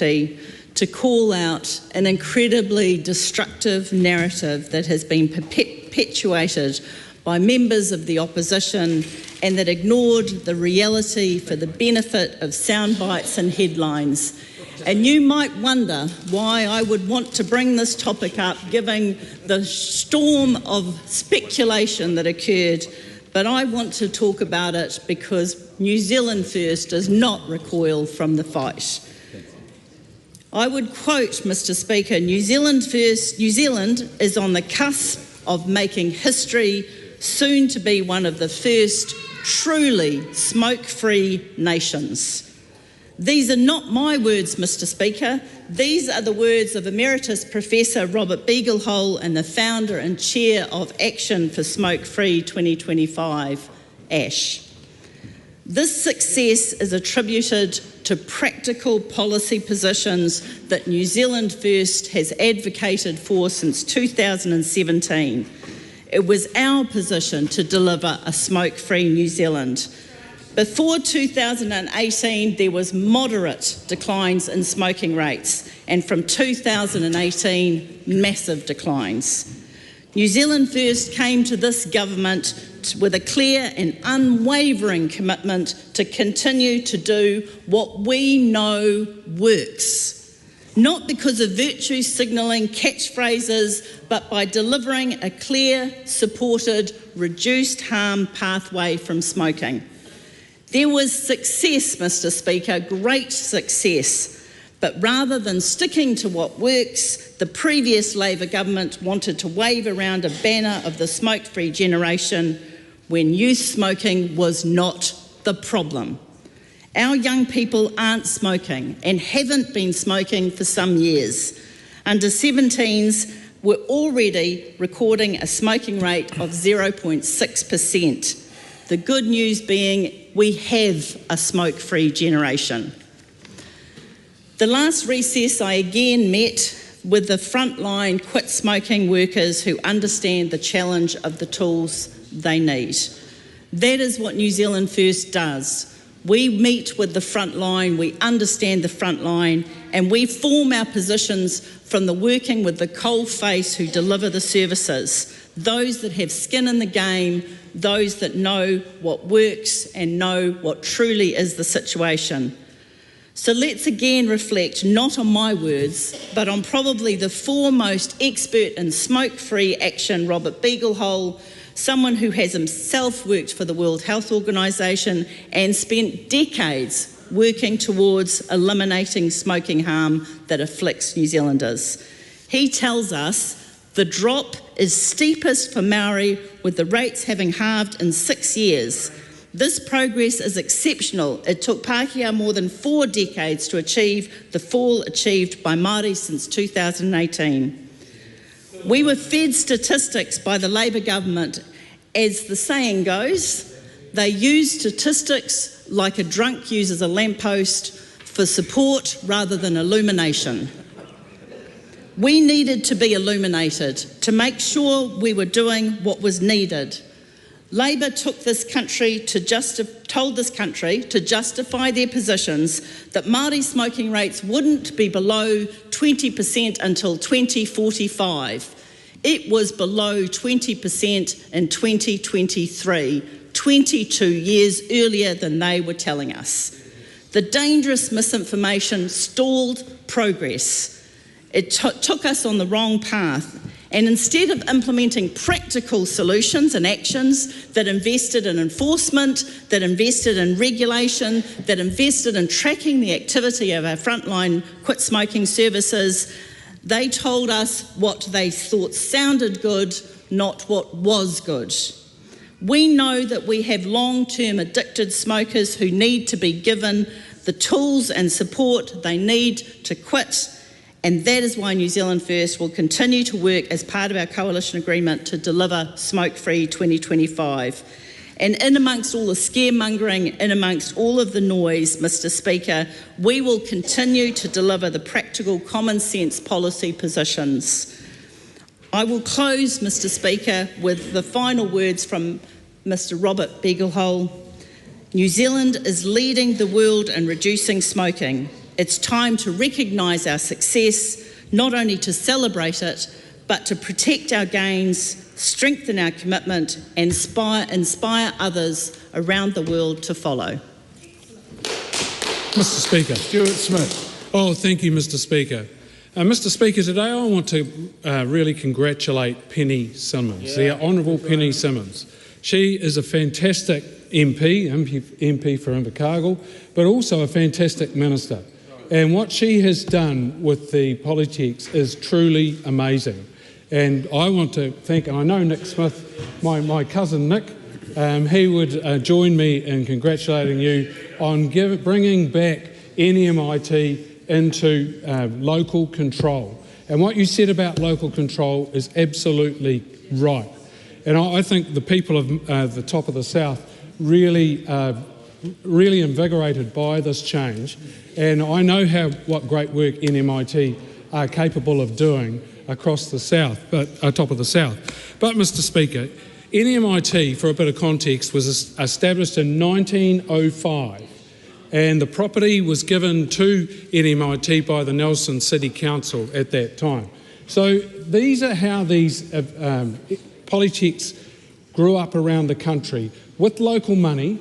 opportunity to call out an incredibly destructive narrative that has been perpetuated by members of the opposition and that ignored the reality for the benefit of sound bites and headlines. And you might wonder why I would want to bring this topic up, given the storm of speculation that occurred, but I want to talk about it because New Zealand First does not recoil from the fight. I would quote, Mr. Speaker, New Zealand is on the cusp of making history, soon to be one of the first truly smoke-free nations. These are not my words, Mr. Speaker. These are the words of Emeritus Professor Robert Beaglehole and the founder and chair of Action for Smoke-Free 2025, ASH. This success is attributed to practical policy positions that New Zealand First has advocated for since 2017. It was our position to deliver a smoke-free New Zealand. Before 2018, there was moderate declines in smoking rates, and from 2018, massive declines. New Zealand First came to this government with a clear and unwavering commitment to continue to do what we know works. Not because of virtue signalling catchphrases, but by delivering a clear, supported, reduced harm pathway from smoking. There was success, Mr. Speaker, great success. But rather than sticking to what works, the previous Labor government wanted to wave around a banner of the smoke-free generation when youth smoking was not the problem. Our young people aren't smoking and haven't been smoking for some years. Under 17s, we're already recording a smoking rate of 0.6%. The good news being we have a smoke-free generation. The last recess I again met with the frontline quit smoking workers who understand the challenge of the tools they need. That is what New Zealand First does. We meet with the front line, we understand the front line, and we form our positions from the working with the coalface who deliver the services, those that have skin in the game, those that know what works and know what truly is the situation. So let's again reflect not on my words, but on probably the foremost expert in smoke-free action, Robert Beaglehole, someone who has himself worked for the World Health Organization and spent decades working towards eliminating smoking harm that afflicts New Zealanders. He tells us the drop is steepest for Maori, with the rates having halved in 6 years. This progress is exceptional. It took Pākehā more than 4 decades to achieve the fall achieved by Māori since 2018. We were fed statistics by the Labor government. As the saying goes, they use statistics like a drunk uses a lamppost for support rather than illumination. We needed to be illuminated to make sure we were doing what was needed. Labor told this country to justify their positions that Māori smoking rates wouldn't be below 20% until 2045. It was below 20% in 2023, 22 years earlier than they were telling us. The dangerous misinformation stalled progress. It took us on the wrong path. And instead of implementing practical solutions and actions that invested in enforcement, that invested in regulation, that invested in tracking the activity of our frontline quit smoking services, they told us what they thought sounded good, not what was good. We know that we have long-term addicted smokers who need to be given the tools and support they need to quit. And that is why New Zealand First will continue to work as part of our coalition agreement to deliver Smoke-Free 2025. And in amongst all the scaremongering, in amongst all of the noise, Mr. Speaker, we will continue to deliver the practical common sense policy positions. I will close, Mr. Speaker, with the final words from Mr. Robert Beaglehole. New Zealand is leading the world in reducing smoking. It's time to recognise our success, not only to celebrate it, but to protect our gains, strengthen our commitment and inspire others around the world to follow. Mr Speaker. Stuart Smith. Oh, thank you, Mr Speaker. Mr Speaker, today I want to really congratulate Penny Simmons, the Honourable Penny Simmons. She is a fantastic MP for Invercargill, but also a fantastic minister. And what she has done with the politics is truly amazing. And I want to thank, and I know Nick Smith, my cousin Nick, he would join me in congratulating you on bringing back NMIT into local control. And what you said about local control is absolutely right. And I think the people of the top of the South really invigorated by this change. And I know what great work NMIT are capable of doing across the South, top of the South. But, Mr Speaker, NMIT, for a bit of context, was established in 1905. And the property was given to NMIT by the Nelson City Council at that time. So these are how these polytechs grew up around the country, with local money,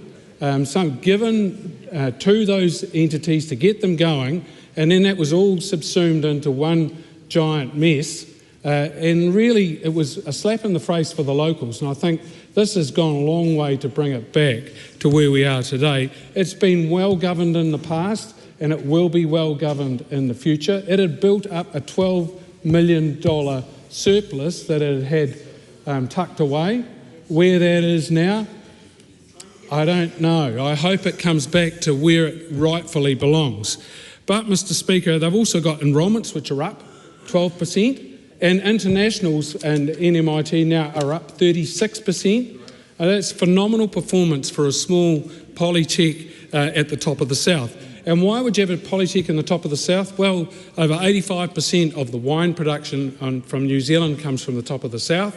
so given to those entities to get them going, and then that was all subsumed into one giant mess. And really, it was a slap in the face for the locals. And I think this has gone a long way to bring it back to where we are today. It's been well governed in the past, and it will be well governed in the future. It had built up a $12 million surplus that it had tucked away. Where that is now, I don't know. I hope it comes back to where it rightfully belongs. But, Mr Speaker, they've also got enrolments which are up 12%. And internationals and NMIT now are up 36%. That's phenomenal performance for a small polytech at the top of the South. And why would you have a polytech in the top of the South? Well, over 85% of the wine production from New Zealand comes from the top of the South.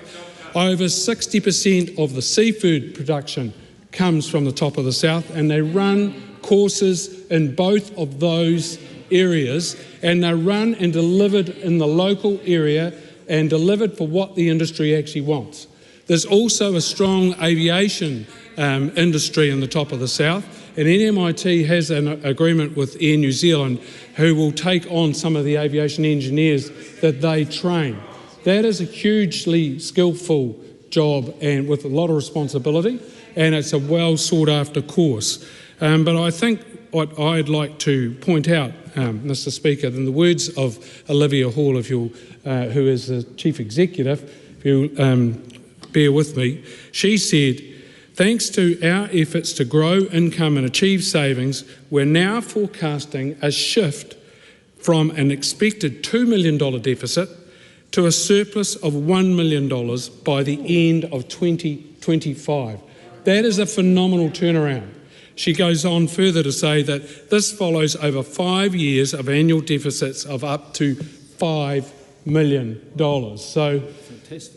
Over 60% of the seafood production comes from the top of the South, and they run courses in both of those areas, and they're run and delivered in the local area and delivered for what the industry actually wants. There's also a strong aviation industry in the top of the South, and NMIT has an agreement with Air New Zealand who will take on some of the aviation engineers that they train. That is a hugely skillful job and with a lot of responsibility, and it's a well sought after course. But I think what I'd like to point out, Mr Speaker, in the words of Olivia Hall, who is the Chief Executive, if you'll bear with me, she said, "Thanks to our efforts to grow income and achieve savings, we're now forecasting a shift from an expected $2 million deficit to a surplus of $1 million by the end of 2025. That is a phenomenal turnaround. She goes on further to say that this follows over 5 years of annual deficits of up to $5 million. So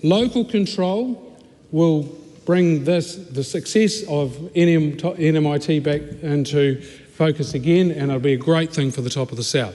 local control will bring the success of NMIT back into focus again, and it'll be a great thing for the top of the South.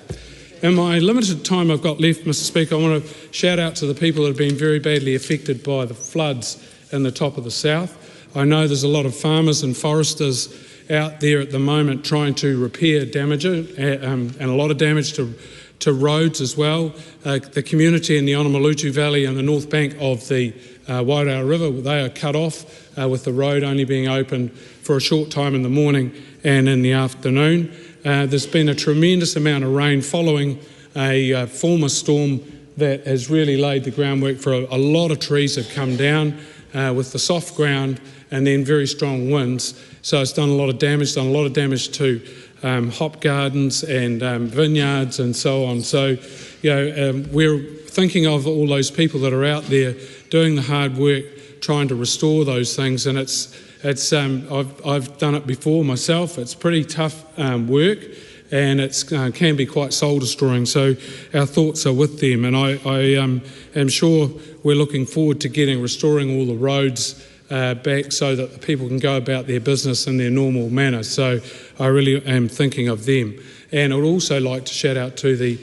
In my limited time I've got left, Mr Speaker, I want to shout out to the people that have been very badly affected by the floods in the top of the South. I know there's a lot of farmers and foresters out there at the moment trying to repair damage and a lot of damage to roads as well. The community in the Onamalutu Valley and the North Bank of the Waitangi River, they are cut off with the road only being open for a short time in the morning and in the afternoon. There's been a tremendous amount of rain following a former storm that has really laid the groundwork for a lot of trees have come down with the soft ground and then very strong winds. So it's done a lot of damage to hop gardens and vineyards and so on. So, we're thinking of all those people that are out there doing the hard work, trying to restore those things. And I've done it before myself. It's pretty tough work, and it can be quite soul destroying. So our thoughts are with them, and I am sure we're looking forward to restoring all the roads back so that the people can go about their business in their normal manner. So I really am thinking of them. And I would also like to shout out to the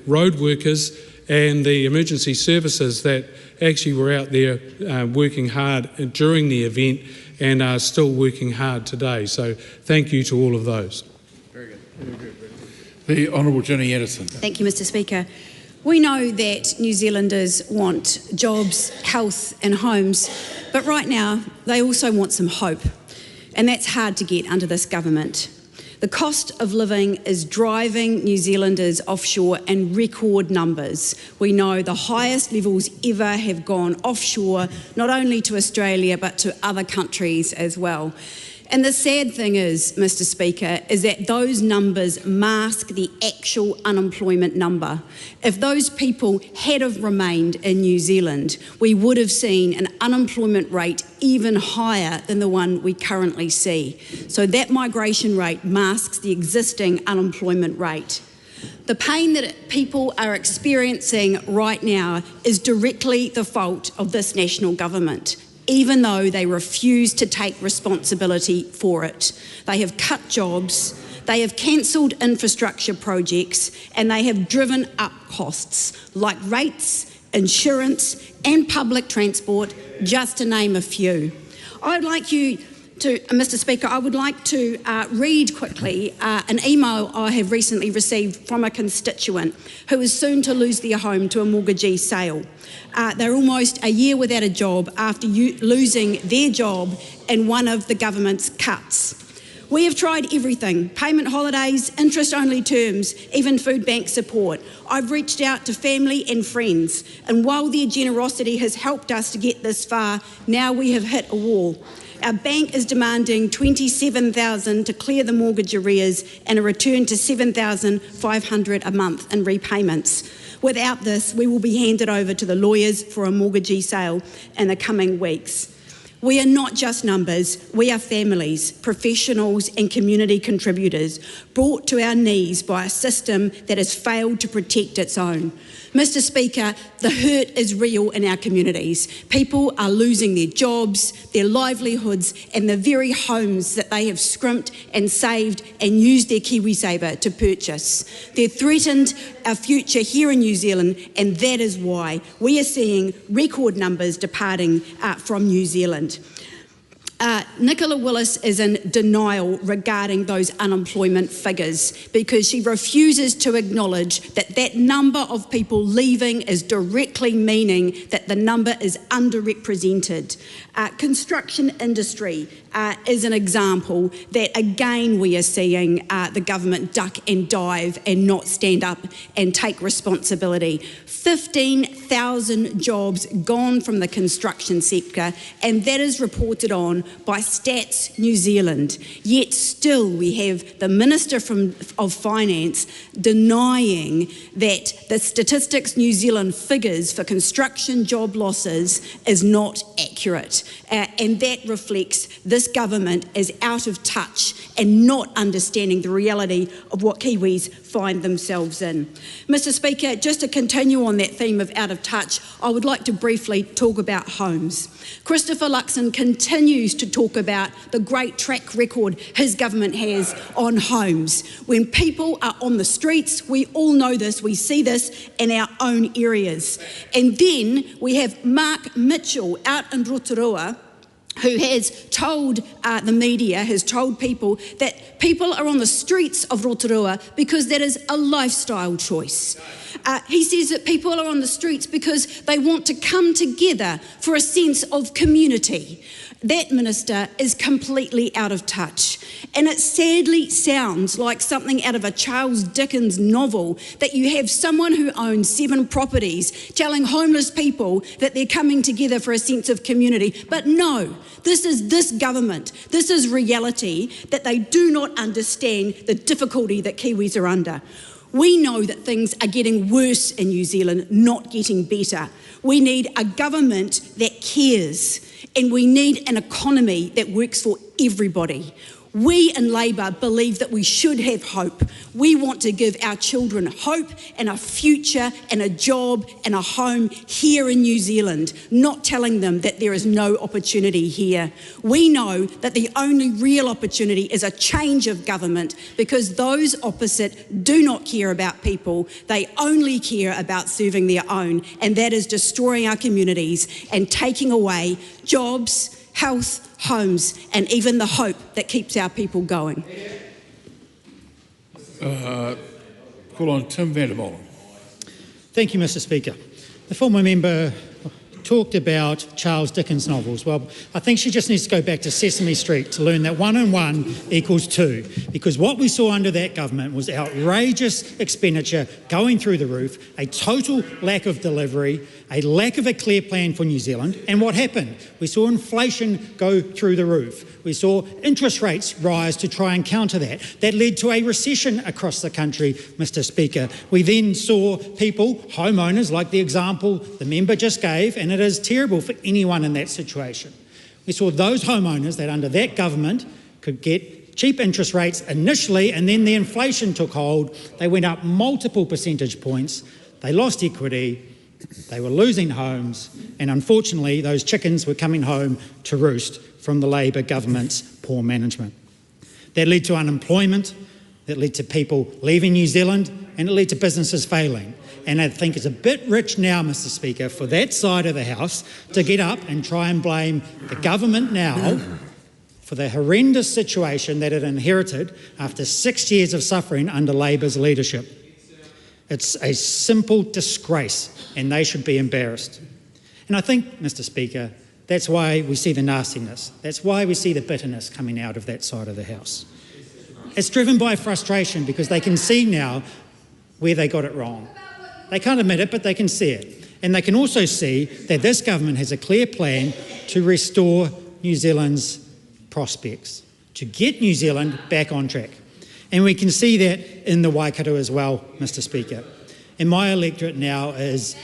road workers and the emergency services that actually were out there working hard during the event and are still working hard today. So thank you to all of those. Very good. The Honourable Ginny Anderson. Thank you, Mr. Speaker. We know that New Zealanders want jobs, health and homes, but right now they also want some hope, and that's hard to get under this government. The cost of living is driving New Zealanders offshore in record numbers. We know the highest levels ever have gone offshore, not only to Australia but to other countries as well. And the sad thing is, Mr. Speaker, is that those numbers mask the actual unemployment number. If those people had have remained in New Zealand, we would have seen an unemployment rate even higher than the one we currently see. So that migration rate masks the existing unemployment rate. The pain that people are experiencing right now is directly the fault of this national government, even though they refuse to take responsibility for it. They have cut jobs, they have cancelled infrastructure projects, and they have driven up costs like rates, insurance, and public transport, just to name a few. I'd like you to, Mr. Speaker, I would like to read quickly an email I have recently received from a constituent who is soon to lose their home to a mortgagee sale. They're almost a year without a job after losing their job in one of the government's cuts. We have tried everything: payment holidays, interest-only terms, even food bank support. I've reached out to family and friends, and while their generosity has helped us to get this far, now we have hit a wall. Our bank is demanding $27,000 to clear the mortgage arrears and a return to $7,500 a month in repayments. Without this, we will be handed over to the lawyers for a mortgagee sale in the coming weeks. We are not just numbers, we are families, professionals and community contributors brought to our knees by a system that has failed to protect its own. Mr. Speaker, the hurt is real in our communities. People are losing their jobs, their livelihoods and the very homes that they have scrimped and saved and used their KiwiSaver to purchase. They're threatened our future here in New Zealand, and that is why we are seeing record numbers departing from New Zealand. Nicola Willis is in denial regarding those unemployment figures because she refuses to acknowledge that that number of people leaving is directly meaning that the number is underrepresented. Construction industry is an example that again we are seeing the government duck and dive and not stand up and take responsibility. 15,000 jobs gone from the construction sector, and that is reported on by Stats New Zealand. Yet still we have the Minister of Finance denying that the Statistics New Zealand figures for construction job losses is not accurate. And that reflects this government is out of touch and not understanding the reality of what Kiwis find themselves in. Mr. Speaker, just to continue on that theme of out of touch, I would like to briefly talk about homes. Christopher Luxon continues to talk about the great track record his government has on homes. When people are on the streets, we all know this, we see this in our own areas. And then we have Mark Mitchell out in Rotorua, who has told the media, has told people that people are on the streets of Rotorua because that is a lifestyle choice. He says that people are on the streets because they want to come together for a sense of community. That, Minister, is completely out of touch. And it sadly sounds like something out of a Charles Dickens novel, that you have someone who owns 7 properties telling homeless people that they're coming together for a sense of community. But no, this is this government. This is reality, that they do not understand the difficulty that Kiwis are under. We know that things are getting worse in New Zealand, not getting better. We need a government that cares, and we need an economy that works for everybody. We in Labour believe that we should have hope. We want to give our children hope and a future and a job and a home here in New Zealand, not telling them that there is no opportunity here. We know that the only real opportunity is a change of government, because those opposite do not care about people. They only care about serving their own, and that is destroying our communities and taking away jobs, health, homes, and even the hope that keeps our people going. Call on Tim Vandermolen. Thank you, Mr. Speaker. The former member talked about Charles Dickens novels. Well, I think she just needs to go back to Sesame Street to learn that 1 and 1 equals 2, because what we saw under that government was outrageous expenditure going through the roof, a total lack of delivery, a lack of a clear plan for New Zealand. And what happened? We saw inflation go through the roof. We saw interest rates rise to try and counter that. That led to a recession across the country, Mr. Speaker. We then saw people, homeowners, like the example the member just gave, and it is terrible for anyone in that situation. We saw those homeowners that under that government could get cheap interest rates initially, and then the inflation took hold. They went up multiple percentage points. They lost equity. They were losing homes, and unfortunately those chickens were coming home to roost from the Labor government's poor management. That led to unemployment, that led to people leaving New Zealand, and it led to businesses failing. And I think it's a bit rich now, Mr. Speaker, for that side of the House to get up and try and blame the government now for the horrendous situation that it inherited after 6 years of suffering under Labor's leadership. It's a simple disgrace, and they should be embarrassed. And I think, Mr. Speaker, that's why we see the nastiness. That's why we see the bitterness coming out of that side of the House. It's driven by frustration because they can see now where they got it wrong. They can't admit it, but they can see it. And they can also see that this government has a clear plan to restore New Zealand's prospects, to get New Zealand back on track. And we can see that in the Waikato as well, Mr. Speaker. And my electorate now is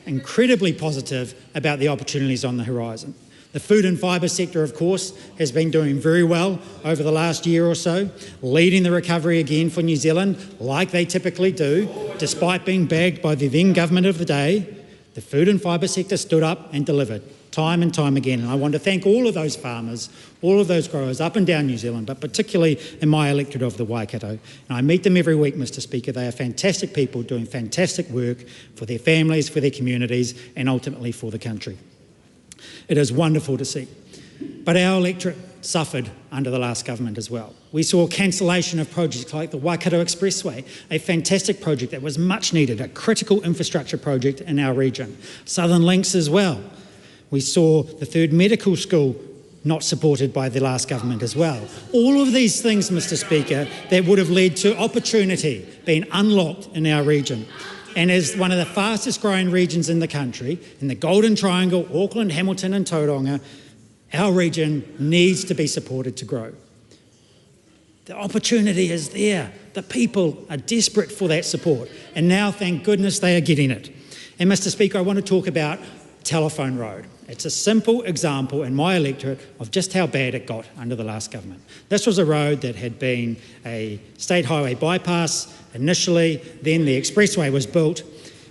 incredibly positive about the opportunities on the horizon. The food and fibre sector, of course, has been doing very well over the last year or so, leading the recovery again for New Zealand, like they typically do, despite being bagged by the then government of the day. The food and fibre sector stood up and delivered time and time again. And I want to thank all of those farmers, all of those growers up and down New Zealand, but particularly in my electorate of the Waikato. And I meet them every week, Mr. Speaker. They are fantastic people doing fantastic work for their families, for their communities, and ultimately for the country. It is wonderful to see. But our electorate suffered under the last government as well. We saw cancellation of projects like the Waikato Expressway, a fantastic project that was much needed, a critical infrastructure project in our region. Southern Links as well. We saw the third medical school not supported by the last government as well. All of these things, Mr. Speaker, that would have led to opportunity being unlocked in our region. And as one of the fastest growing regions in the country, in the Golden Triangle, Auckland, Hamilton and Tauranga, our region needs to be supported to grow. The opportunity is there. The people are desperate for that support. And now, thank goodness, they are getting it. And Mr. Speaker, I want to talk about Telephone Road. It's a simple example in my electorate of just how bad it got under the last government. This was a road that had been a state highway bypass initially, then the expressway was built.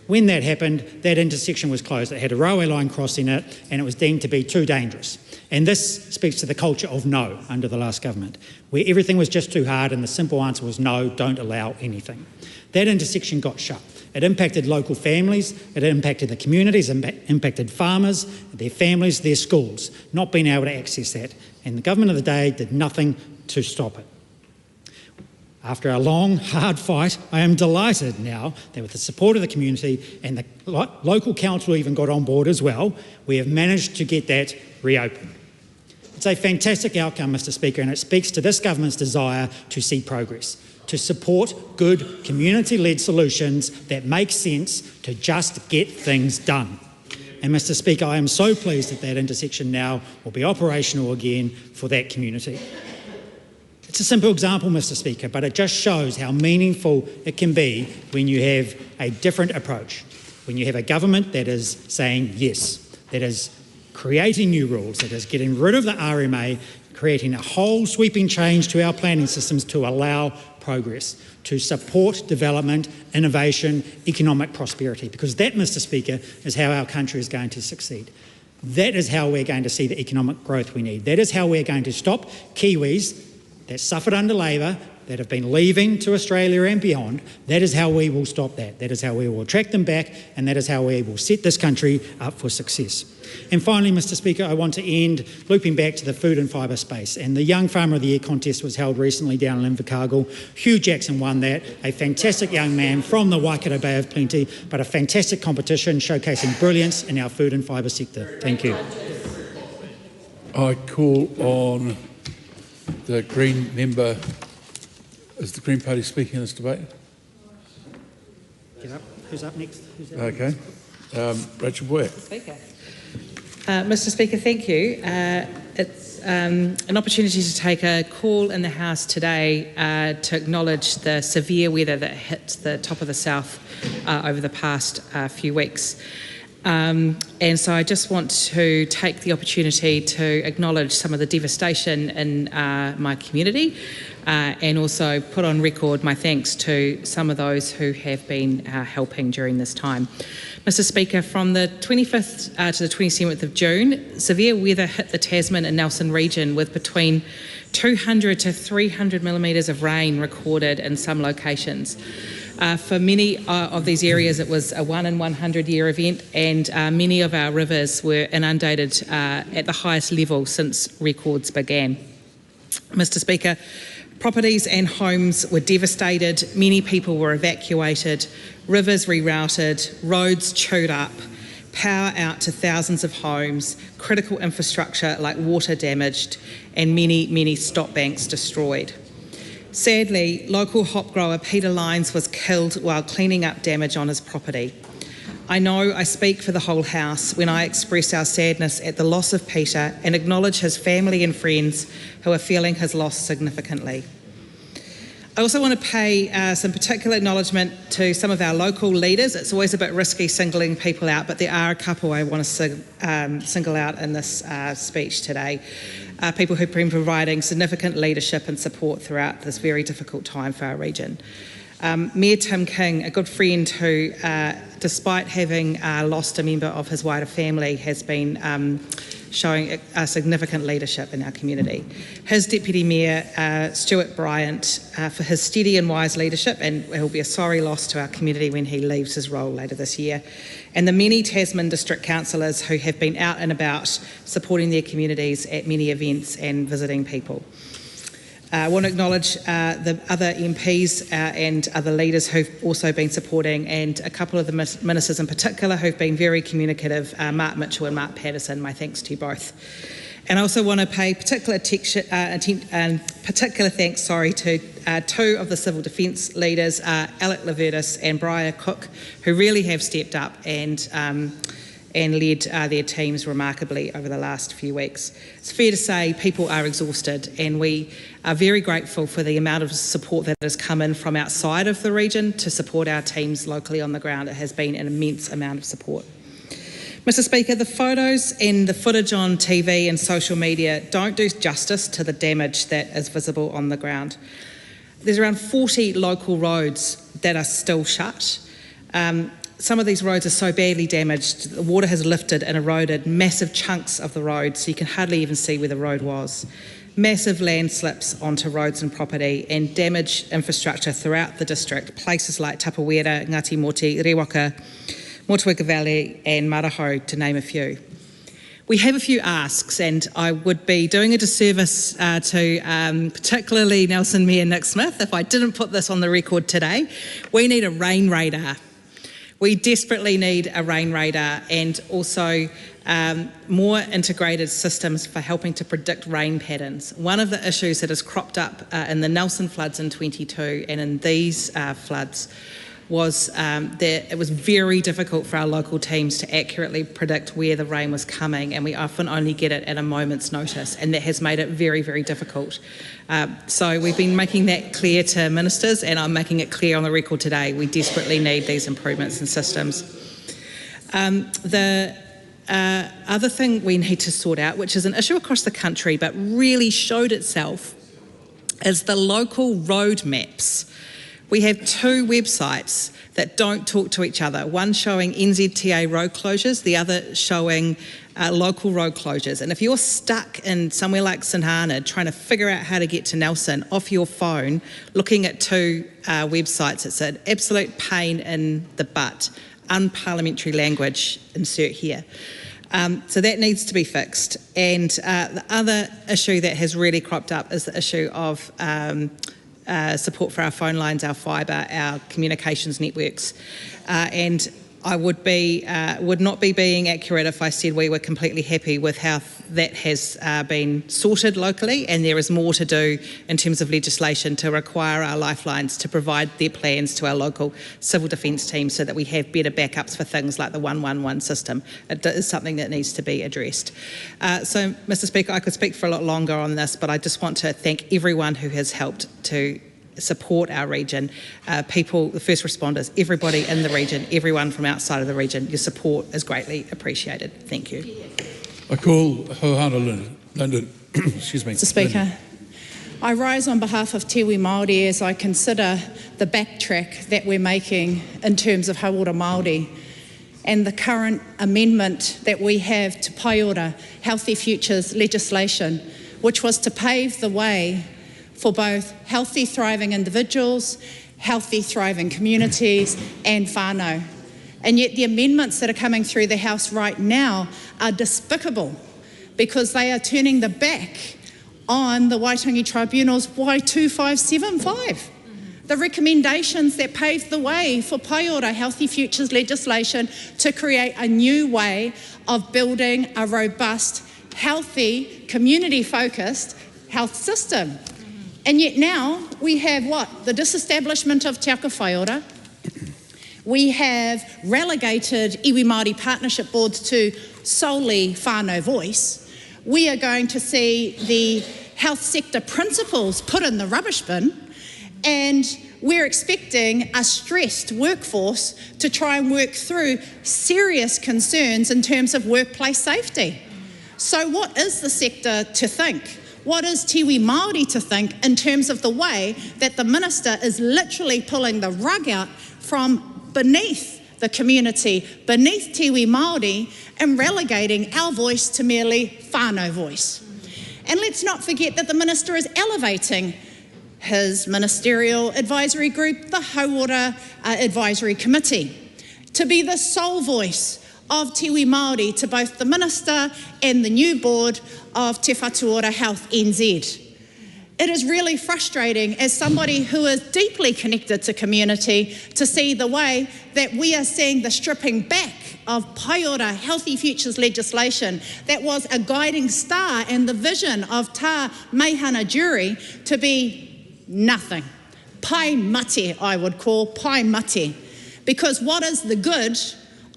When that happened, that intersection was closed. It had a railway line crossing it, and it was deemed to be too dangerous. And this speaks to the culture of no under the last government, where everything was just too hard and the simple answer was no, don't allow anything. That intersection got shut. It impacted local families, it impacted the communities, it impacted farmers, their families, their schools, not being able to access that. And the government of the day did nothing to stop it. After a long, hard fight, I am delighted now that with the support of the community and the local council even got on board as well, we have managed to get that reopened. It's a fantastic outcome, Mr. Speaker, and it speaks to this government's desire to see progress, to support good community-led solutions that make sense to just get things done. And Mr. Speaker, I am so pleased that that intersection now will be operational again for that community. It's a simple example, Mr. Speaker, but it just shows how meaningful it can be when you have a different approach, when you have a government that is saying yes, that is creating new rules, that is getting rid of the RMA, creating a whole sweeping change to our planning systems to allow progress, to support development, innovation, economic prosperity, because that, Mr. Speaker, is how our country is going to succeed. That is how we're going to see the economic growth we need. That is how we're going to stop Kiwis that suffered under Labor, that have been leaving to Australia and beyond. That is how we will stop that. That is how we will attract them back, and that is how we will set this country up for success. And finally, Mr. Speaker, I want to end looping back to the food and fibre space. And the Young Farmer of the Year contest was held recently down in Invercargill. Hugh Jackson won that, a fantastic young man from the Waikato Bay of Plenty, but a fantastic competition showcasing brilliance in our food and fibre sector. Thank you. I call on the Green member. Is the Green Party speaking in this debate? Get up. Who's up next? Okay. Rachel Boyer. Speaker. Mr. Speaker, thank you. It's an opportunity to take a call in the House today to acknowledge the severe weather that hit the top of the south over the past few weeks. And so I just want to take the opportunity to acknowledge some of the devastation in my community and also put on record my thanks to some of those who have been helping during this time. Mr. Speaker, from the 25th to the 27th of June, severe weather hit the Tasman and Nelson region with between 200 to 300 millimetres of rain recorded in some locations. For many of these areas, it was a 1 in 100 year event, and many of our rivers were inundated at the highest level since records began. Mr. Speaker, properties and homes were devastated, many people were evacuated, rivers rerouted, roads chewed up, power out to thousands of homes, critical infrastructure like water damaged, and many stop banks destroyed. Sadly, local hop grower Peter Lyons was killed while cleaning up damage on his property. I know I speak for the whole House when I express our sadness at the loss of Peter and acknowledge his family and friends who are feeling his loss significantly. I also want to pay some particular acknowledgement to some of our local leaders. It's always a bit risky singling people out, but there are a couple I want to single out in this speech today. People who've been providing significant leadership and support throughout this very difficult time for our region. Mayor Tim King, a good friend who, despite having lost a member of his wider family, has been showing a significant leadership in our community. His Deputy Mayor, Stuart Bryant, for his steady and wise leadership, and it will be a sorry loss to our community when he leaves his role later this year. And the many Tasman District Councillors who have been out and about supporting their communities at many events and visiting people. I want to acknowledge the other MPs and other leaders who've also been supporting, and a couple of the ministers in particular who've been very communicative, Mark Mitchell and Mark Patterson. My thanks to you both. And I also want to pay particular thanks to two of the civil defence leaders, Alec Levertis and Briar Cook, who really have stepped up and led their teams remarkably over the last few weeks. It's fair to say people are exhausted, and we are very grateful for the amount of support that has come in from outside of the region to support our teams locally on the ground. It has been an immense amount of support. Mr. Speaker, the photos and the footage on TV and social media don't do justice to the damage that is visible on the ground. There's around 40 local roads that are still shut. Some of these roads are so badly damaged, the water has lifted and eroded massive chunks of the road, so you can hardly even see where the road was. Massive landslips onto roads and property, and damaged infrastructure throughout the district, places like Tapawera, Ngati Moti, Rewaka, Motueka Valley and Maraho, to name a few. We have a few asks, and I would be doing a disservice to particularly Nelson Mayor Nick Smith if I didn't put this on the record today. We need a rain radar. We desperately need a rain radar, and also more integrated systems for helping to predict rain patterns. One of the issues that has cropped up in the Nelson floods in 22 and in these floods was that it was very difficult for our local teams to accurately predict where the rain was coming, and we often only get it at a moment's notice, and that has made it very, very difficult. So we've been making that clear to ministers, and I'm making it clear on the record today. We desperately need these improvements in systems. The other thing we need to sort out, which is an issue across the country but really showed itself, is the local road maps. We have two websites that don't talk to each other, one showing NZTA road closures, the other showing local road closures. And if you're stuck in somewhere like St Arnaud trying to figure out how to get to Nelson off your phone, looking at two websites, it's an absolute pain in the butt. Unparliamentary language, insert here. So that needs to be fixed. And the other issue that has really cropped up is the issue of support for our phone lines, our fibre, our communications networks. And I would not be being accurate if I said we were completely happy with how that has been sorted locally, and there is more to do in terms of legislation to require our lifelines to provide their plans to our local civil defence teams so that we have better backups for things like the 111 system. It is something that needs to be addressed. So, Mr Speaker, I could speak for a lot longer on this, but I just want to thank everyone who has helped to support our region, people, the first responders, everybody in the region, everyone from outside of the region. Your support is greatly appreciated. Thank you. I call Hohana London. Excuse me. Mr Speaker, I rise on behalf of Te Iwi Māori as I consider the backtrack that we're making in terms of Hauora Māori and the current amendment that we have to Paiora Healthy Futures legislation, which was to pave the way for both healthy, thriving individuals, healthy, thriving communities and whānau. And yet the amendments that are coming through the House right now are despicable because they are turning the back on the Waitangi Tribunal's Y2575. The recommendations that paved the way for Paiora Healthy Futures legislation to create a new way of building a robust, healthy, community-focused health system. And yet now we have what? The disestablishment of Te Aka Whaiora. We have relegated iwi Māori partnership boards to solely whānau voice. We are going to see the health sector principles put in the rubbish bin, and we're expecting a stressed workforce to try and work through serious concerns in terms of workplace safety. So what is the sector to think? What is Te Iwi Māori to think in terms of the way that the Minister is literally pulling the rug out from beneath the community, beneath Te Iwi Māori, and relegating our voice to merely whānau voice? And let's not forget that the Minister is elevating his ministerial advisory group, the Hauora Advisory Committee, to be the sole voice of Te Iwi Māori to both the Minister and the new board of Te Whatuora Health NZ. It is really frustrating as somebody who is deeply connected to community to see the way that we are seeing the stripping back of Paiora Healthy Futures legislation that was a guiding star and the vision of Tā Meihana Jury to be nothing. Pai mate, I would call, pai mate. Because what is the good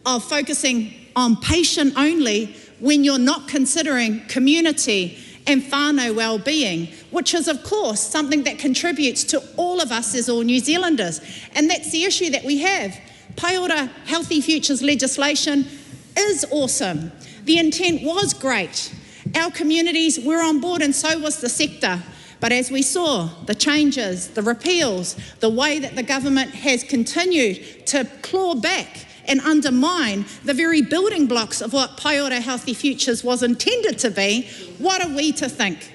of focusing on patient only when you're not considering community and whānau well-being, which is of course something that contributes to all of us as all New Zealanders. And that's the issue that we have. Paiora Healthy Futures legislation is awesome. The intent was great. Our communities were on board and so was the sector. But as we saw, the changes, the repeals, the way that the government has continued to claw back and undermine the very building blocks of what Paiora Healthy Futures was intended to be, what are we to think?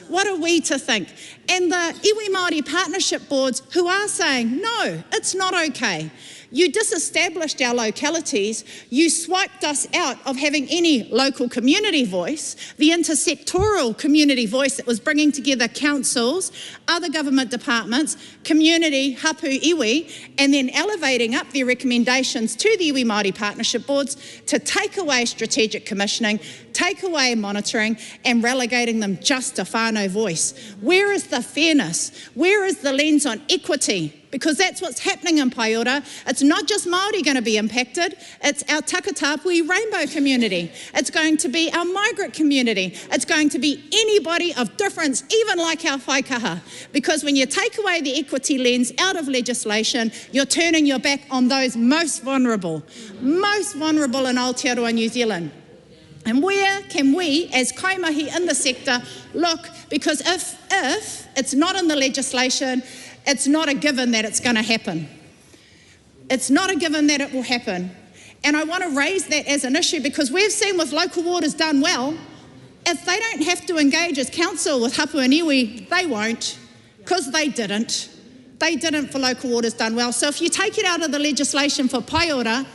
What are we to think? And the iwi Māori partnership boards who are saying, no, it's not okay. You disestablished our localities, you swiped us out of having any local community voice, the intersectoral community voice that was bringing together councils, other government departments, community, hapu iwi, and then elevating up their recommendations to the iwi Māori partnership boards to take away strategic commissioning, take away monitoring and relegating them just to whānau voice. Where is the fairness? Where is the lens on equity? Because that's what's happening in Paiora. It's not just Māori going to be impacted, it's our Takatapui rainbow community. It's going to be our migrant community. It's going to be anybody of difference, even like our whaikaha. Because when you take away the equity lens out of legislation, you're turning your back on those most vulnerable in Aotearoa, New Zealand. And where can we, as kaimahi in the sector, look? Because if it's not in the legislation, it's not a given that it's going to happen. It's not a given that it will happen. And I want to raise that as an issue because we've seen with local waters done well, if they don't have to engage as council with Hapua Niue, they won't, because they didn't. They didn't for local waters done well. So if you take it out of the legislation for pai ora,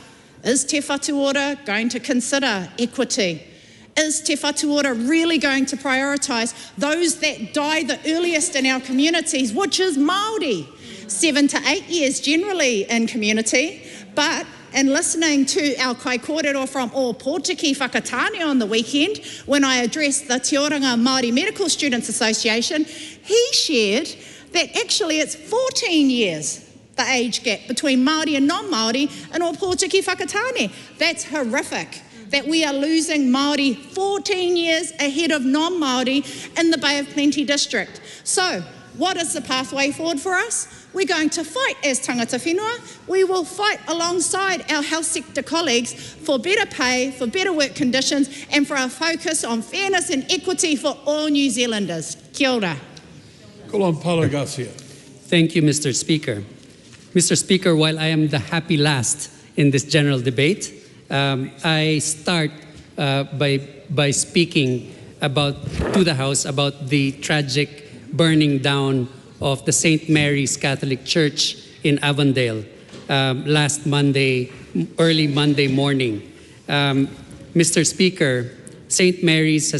is Te Whatu Ora going to consider equity? Is Te Whatu Ora really going to prioritise those that die the earliest in our communities, which is Māori? 7 to 8 years generally in community, but in listening to our kai kōrero from Aotearoa Whakatāne on the weekend, when I addressed the Te Oranga Māori Medical Students Association, he shared that actually it's 14 years the age gap between Māori and non-Māori in Aotearoa Whakatāne. That's horrific, that we are losing Māori 14 years ahead of non-Māori in the Bay of Plenty district. So, what is the pathway forward for us? We're going to fight as tangata whenua. We will fight alongside our health sector colleagues for better pay, for better work conditions, and for our focus on fairness and equity for all New Zealanders. Kia ora. Thank you, Mr. Speaker. Mr. Speaker, while I am the happy last in this general debate, I start by speaking to the House about the tragic burning down of the St. Mary's Catholic Church in Avondale last Monday, early Monday morning. Mr. Speaker, St. Mary's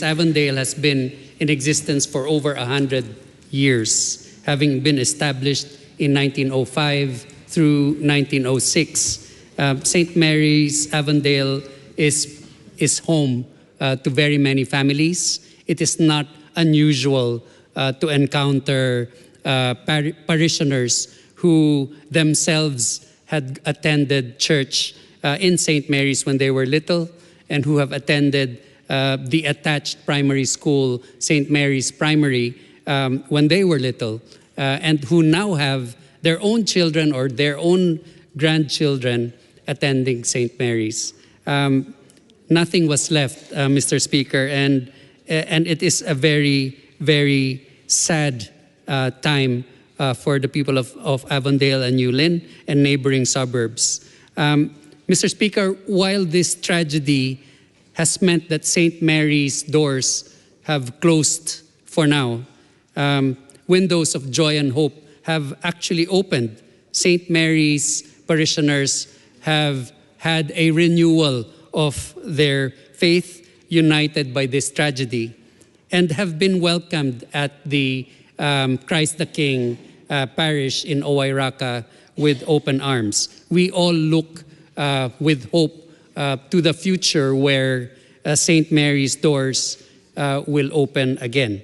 Avondale has been in existence for over 100 years, having been established in 1905 through 1906. St. Mary's Avondale is home to very many families. It is not unusual to encounter parishioners who themselves had attended church in St. Mary's when they were little and who have attended the attached primary school, St. Mary's Primary, when they were little, and who now have their own children or their own grandchildren attending St. Mary's. Nothing was left, Mr. Speaker, and it is a very, very sad time for the people of Avondale and New Lynn and neighboring suburbs. Mr. Speaker, while this tragedy has meant that St. Mary's doors have closed for now, windows of joy and hope have actually opened. St. Mary's parishioners have had a renewal of their faith, united by this tragedy, and have been welcomed at the Christ the King parish in Owairaka with open arms. We all look with hope to the future where St. Mary's doors will open again.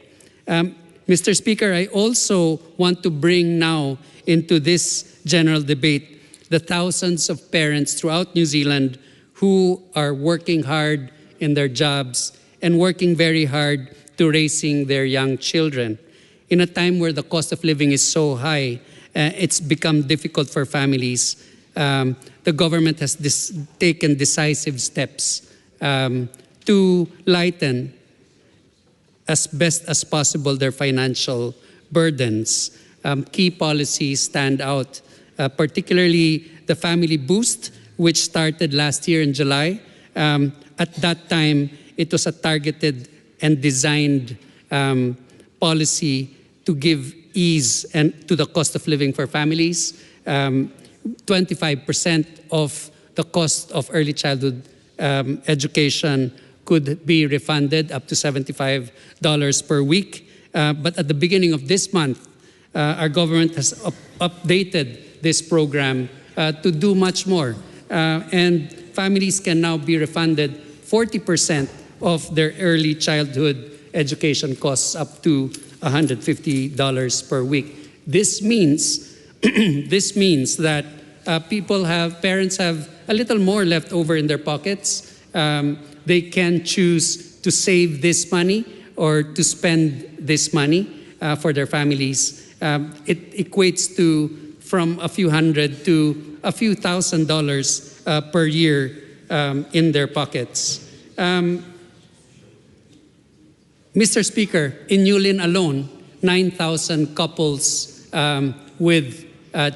Mr. Speaker, I also want to bring now into this general debate the thousands of parents throughout New Zealand who are working hard in their jobs and working very hard to raising their young children. In a time where the cost of living is so high, it's become difficult for families. The government has taken decisive steps to lighten as best as possible their financial burdens. Key policies stand out, particularly the Family Boost, which started last year in July. At that time, it was a targeted and designed policy to give ease and to the cost of living for families. 25% of the cost of early childhood education could be refunded up to $75 per week. But at the beginning of this month, our government has updated this program to do much more. And families can now be refunded 40% of their early childhood education costs up to $150 per week. This means that parents have a little more left over in their pockets. They can choose to save this money or to spend this money for their families. It equates to from a few hundred to a few $1,000s per year in their pockets. Mr. Speaker, in Newlyn alone, 9,000 couples with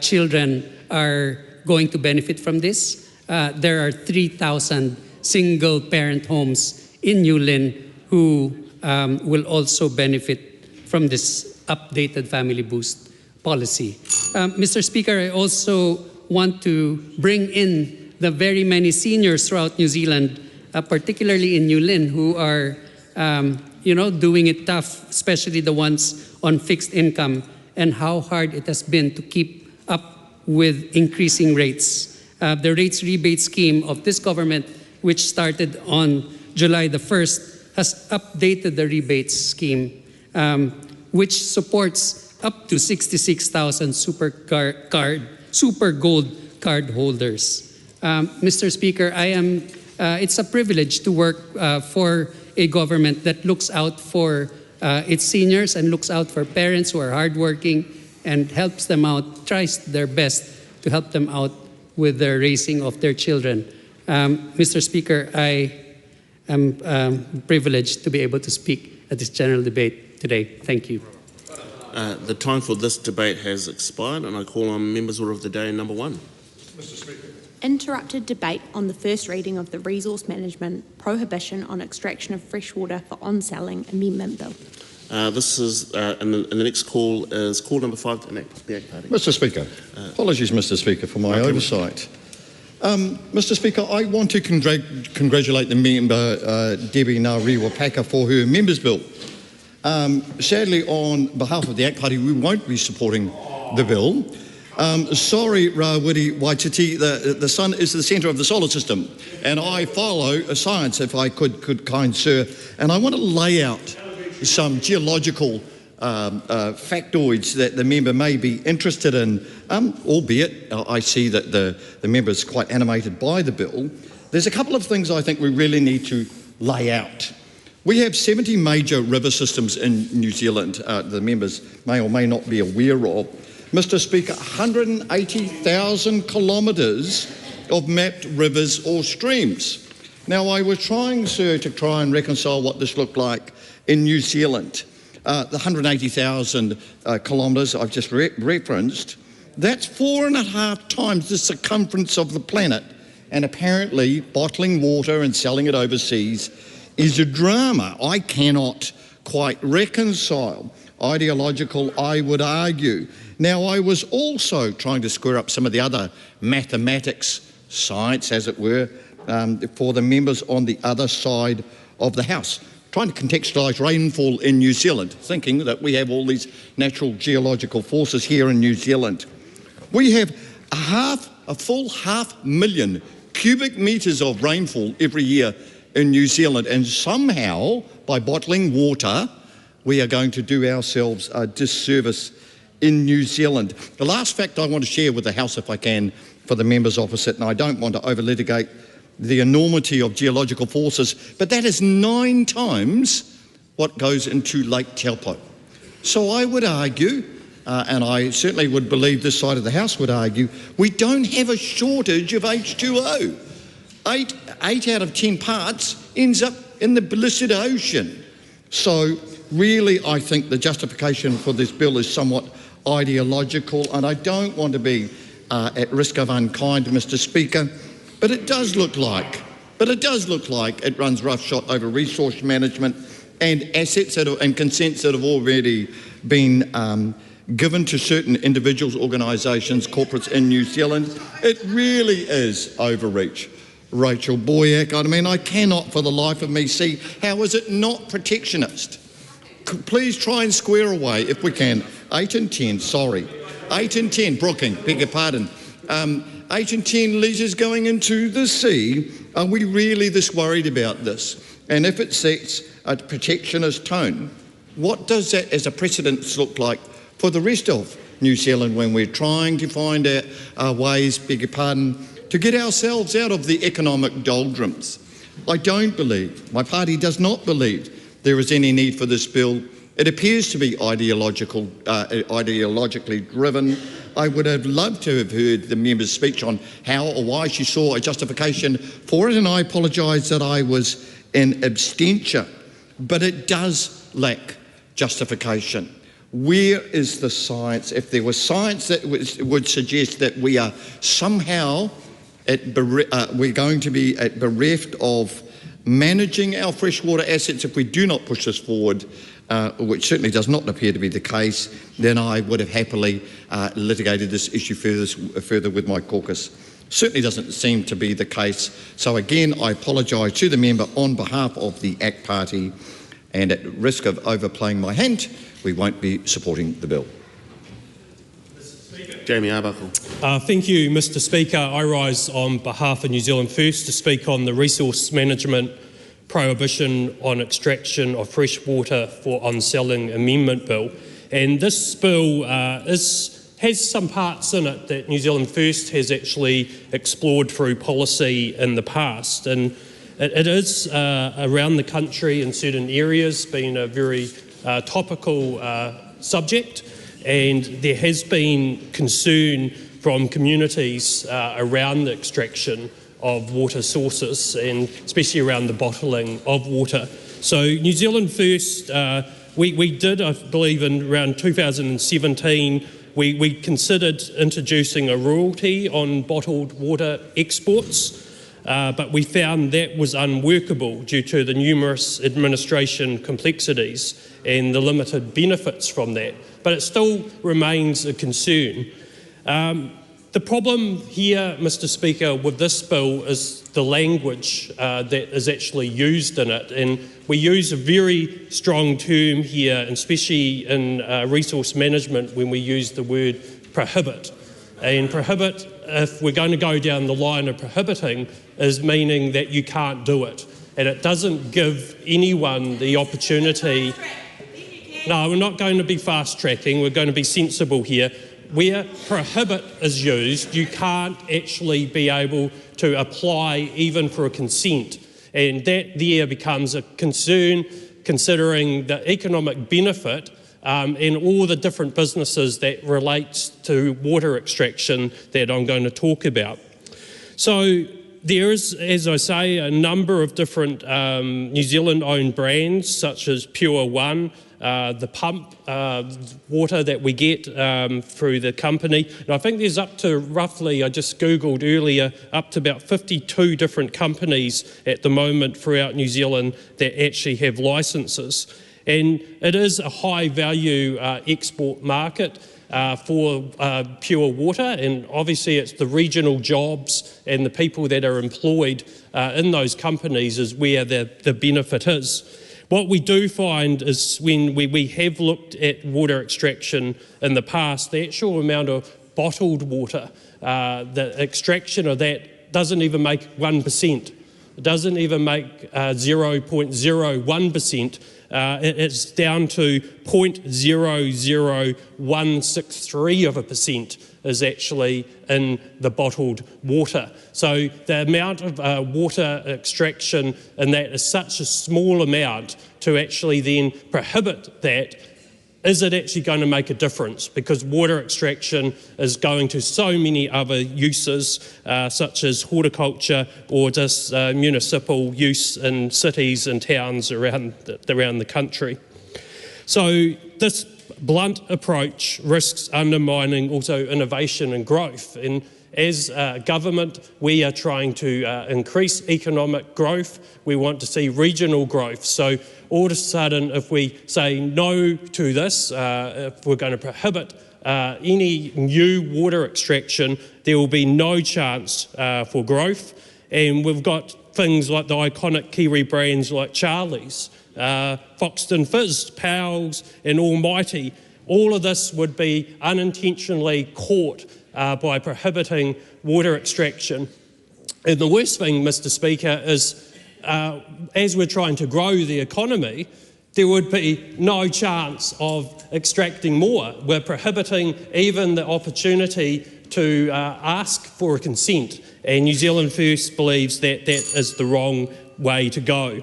children are going to benefit from this. There are 3,000 single-parent homes in Newlyn who will also benefit from this updated Family Boost policy. Mr. Speaker, I also want to bring in the very many seniors throughout New Zealand, particularly in Newlyn, who are doing it tough, especially the ones on fixed income, and how hard it has been to keep up with increasing rates. The rates rebate scheme of this government, which started on July the 1st, has updated the rebates scheme, which supports up to 66,000 super gold card holders. Mr. Speaker, it's a privilege to work for a government that looks out for its seniors and looks out for parents who are hardworking and helps them out, tries their best to help them out with the raising of their children. Mr. Speaker, I am privileged to be able to speak at this general debate today. Thank you. The time for this debate has expired, and I call on members' order of the day number 1. Mr. Speaker. Interrupted debate on the first reading of the Resource Management Prohibition on Extraction of Freshwater for On-Selling Amendment Bill. This is, and the next call is call number 5 to enact the Act Party. Mr. Speaker, apologies, Mr. Speaker, for my oversight. Mr. Speaker, I want to congratulate the member Debbie Ngārewa-Paka for her members' bill. Sadly, on behalf of the Act Party, we won't be supporting the bill. Sorry, Rawiri Waititi, the sun is the centre of the solar system, and I follow science, if I could kind sir, and I want to lay out some geological factoids that the member may be interested in, albeit I see that the member is quite animated by the bill. There's a couple of things I think we really need to lay out. We have 70 major river systems in New Zealand, the members may or may not be aware of. Mr. Speaker, 180,000 kilometres of mapped rivers or streams. Now, I was trying, sir, to try and reconcile what this looked like in New Zealand. The 180,000 kilometres I've just referenced, that's 4.5 times the circumference of the planet. And apparently, bottling water and selling it overseas is a drama. I cannot quite reconcile. Ideological, I would argue. Now, I was also trying to square up some of the other mathematics, science as it were, for the members on the other side of the House, trying to contextualise rainfall in New Zealand, thinking that we have all these natural geological forces here in New Zealand. We have a full 500,000 cubic metres of rainfall every year in New Zealand, and somehow, by bottling water, we are going to do ourselves a disservice in New Zealand. The last fact I want to share with the House, if I can, for the members opposite, and I don't want to over-litigate the enormity of geological forces, but that is 9 times what goes into Lake Taupo. So I would argue, and I certainly would believe this side of the House would argue, we don't have a shortage of H2O. 8 out of 10 parts ends up in the blessed ocean. So really, I think the justification for this bill is somewhat ideological, and I don't want to be at risk of unkind, Mr. Speaker, but it does look like it runs roughshod over resource management and assets and consents that have already been given to certain individuals, organisations, corporates in New Zealand. It really is overreach. Rachel Boyack, I mean, I cannot for the life of me see how is it not protectionist. Please try and square away, if we can, 8 and 10, sorry. 8 and 10, Brooking, beg your pardon. 8 and 10 litres going into the sea. Are we really this worried about this? And if it sets a protectionist tone, what does that as a precedent look like for the rest of New Zealand when we're trying to find our ways, beg your pardon, to get ourselves out of the economic doldrums? I don't believe, my party does not believe, there is any need for this bill. It appears to be ideologically driven. I would have loved to have heard the member's speech on how or why she saw a justification for it, and I apologise that I was in absentia. But it does lack justification. Where is the science? If there was science that would suggest that we are somehow we're going to be bereft of managing our freshwater assets if we do not push this forward, which certainly does not appear to be the case, then I would have happily litigated this issue further with my caucus. Certainly doesn't seem to be the case. So again, I apologise to the member on behalf of the ACT Party, and at risk of overplaying my hand, we won't be supporting the bill. Jamie Arbuckle. Thank you, Mr Speaker. I rise on behalf of New Zealand First to speak on the resource management prohibition on extraction of fresh water for on-selling amendment bill. And this bill has some parts in it that New Zealand First has actually explored through policy in the past. And it is around the country in certain areas been a very topical subject. And there has been concern from communities around the extraction of water sources, and especially around the bottling of water. So New Zealand First, we did, I believe, in around 2017, we considered introducing a royalty on bottled water exports, but we found that was unworkable due to the numerous administration complexities and the limited benefits from that. But it still remains a concern. The problem here, Mr Speaker, with this bill is the language that is actually used in it. And we use a very strong term here, especially in resource management, when we use the word prohibit. And prohibit, if we're going to go down the line of prohibiting, is meaning that you can't do it. And it doesn't give anyone the opportunity. No, we're not going to be fast-tracking, we're going to be sensible here. Where prohibit is used, you can't actually be able to apply even for a consent. And that there becomes a concern considering the economic benefit and all the different businesses that relates to water extraction that I'm going to talk about. So there is, as I say, a number of different New Zealand-owned brands such as Pure One, the pump water that we get through the company. And I think there's up to roughly, I just Googled earlier, up to about 52 different companies at the moment throughout New Zealand that actually have licences. And it is a high value export market for pure water, and obviously it's the regional jobs and the people that are employed in those companies is where the benefit is. What we do find is when we have looked at water extraction in the past, the actual amount of bottled water, the extraction of that doesn't even make 1%. It doesn't even make 0.01%. It's down to 0.00163% is actually in the bottled water. So the amount of water extraction in that is such a small amount to actually then prohibit that. Is it actually going to make a difference? Because water extraction is going to so many other uses, such as horticulture or just municipal use in cities and towns around the country. So this blunt approach risks undermining also innovation and growth. And as a government, we are trying to increase economic growth. We want to see regional growth. So all of a sudden, if we say no to this, if we're going to prohibit any new water extraction, there will be no chance for growth. And we've got things like the iconic Kiwi brands like Charlie's, Foxton Fizz, Powell's and Almighty. All of this would be unintentionally caught by prohibiting water extraction. And the worst thing, Mr Speaker, is as we're trying to grow the economy, there would be no chance of extracting more. We're prohibiting even the opportunity to ask for a consent, and New Zealand First believes that that is the wrong way to go.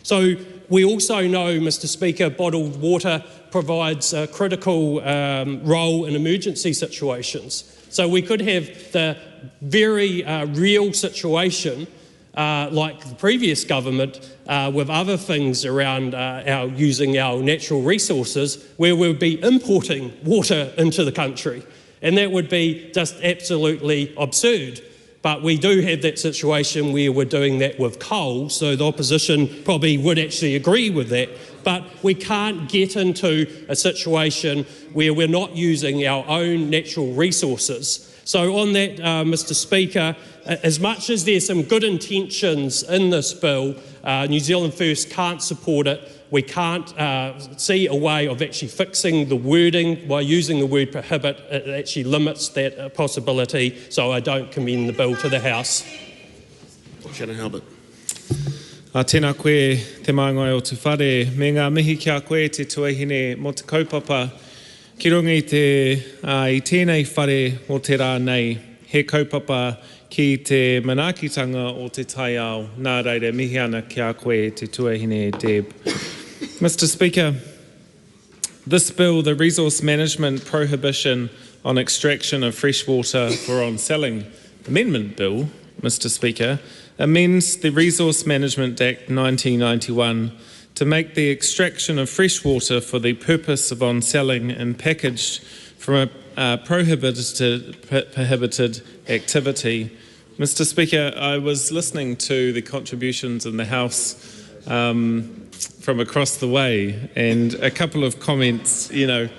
So we also know, Mr Speaker, bottled water provides a critical role in emergency situations. So we could have the very real situation like the previous government with other things around using our natural resources, where we'll be importing water into the country. And that would be just absolutely absurd. But we do have that situation where we're doing that with coal, so the opposition probably would actually agree with that. But we can't get into a situation where we're not using our own natural resources. So on that, Mr Speaker, as much as there's some good intentions in this bill, New Zealand First can't support it. We can't see a way of actually fixing the wording by using the word prohibit. It actually limits that possibility, so I don't commend the bill to the House. Shannon Halbert. Tēnā koe te māngai o te whare. Me ngā mihi kia koe te tuahine mo te kaupapa ki runga i tēnei whare o te rā nei. He kaupapa ki te manaakitanga o te taiao. Nā reira mihi ana kia koe te tuahine Deb. Mr Speaker, this bill, the Resource Management Prohibition on Extraction of Freshwater for On-Selling Amendment Bill, Mr Speaker, amends the Resource Management Act 1991 to make the extraction of freshwater for the purpose of on-selling and packaged from a prohibited activity. Mr Speaker, I was listening to the contributions in the House from across the way, and a couple of comments, made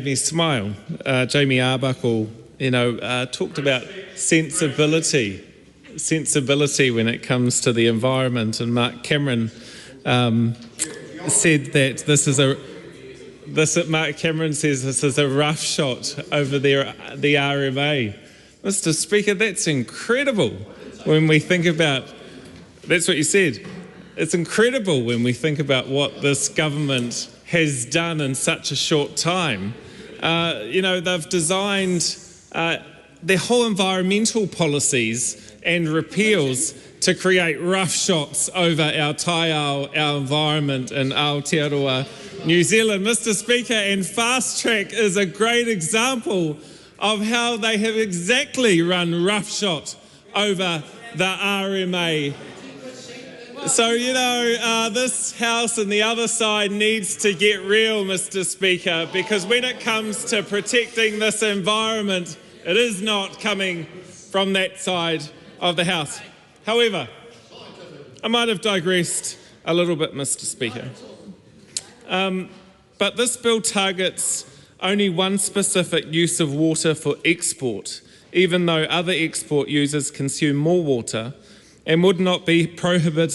me smile. Jamie Arbuckle, talked about sensibility when it comes to the environment, and Mark Cameron said that Mark Cameron says this is a rough shot over the RMA. Mr Speaker, that's incredible when we think about, that's what you said, it's incredible when we think about what this government has done in such a short time. They've designed their whole environmental policies and repeals to create rough shots over our taiao, our environment in Aotearoa, New Zealand. Mr Speaker, and Fast Track is a great example of how they have exactly run roughshod over the RMA. So, this House and the other side needs to get real, Mr Speaker, because when it comes to protecting this environment, it is not coming from that side of the House. However, I might have digressed a little bit, Mr Speaker. But this bill targets only one specific use of water for export, even though other export users consume more water, and would not be prohibited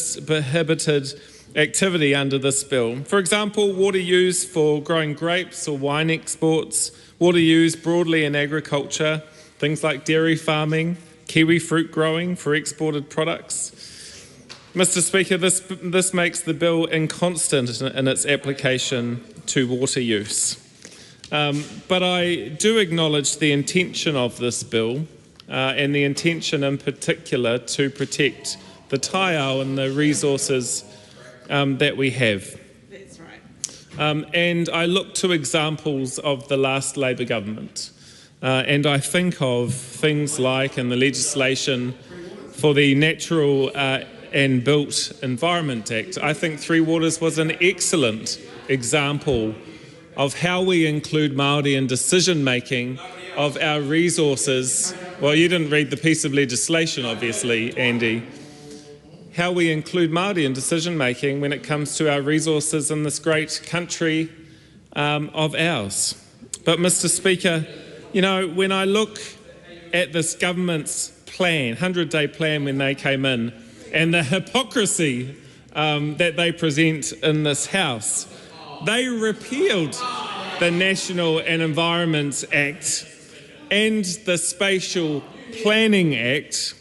activity under this bill. For example, water used for growing grapes or wine exports, water used broadly in agriculture, things like dairy farming, kiwi fruit growing for exported products. Mr Speaker, this makes the bill inconstant in its application to water use. But I do acknowledge the intention of this bill, and the intention in particular to protect the taiao and the resources that we have. That's right. And I look to examples of the last Labour government, and I think of things like in the legislation for the Natural and Built Environment Act. I think Three Waters was an excellent example of how we include Māori in decision-making of our resources. Well, you didn't read the piece of legislation, obviously, Andy. How we include Māori in decision-making when it comes to our resources in this great country of ours. But, Mr Speaker, when I look at this government's plan, 100-day plan when they came in, and the hypocrisy that they present in this House, they repealed the National and Environment Act and the Spatial Planning Act,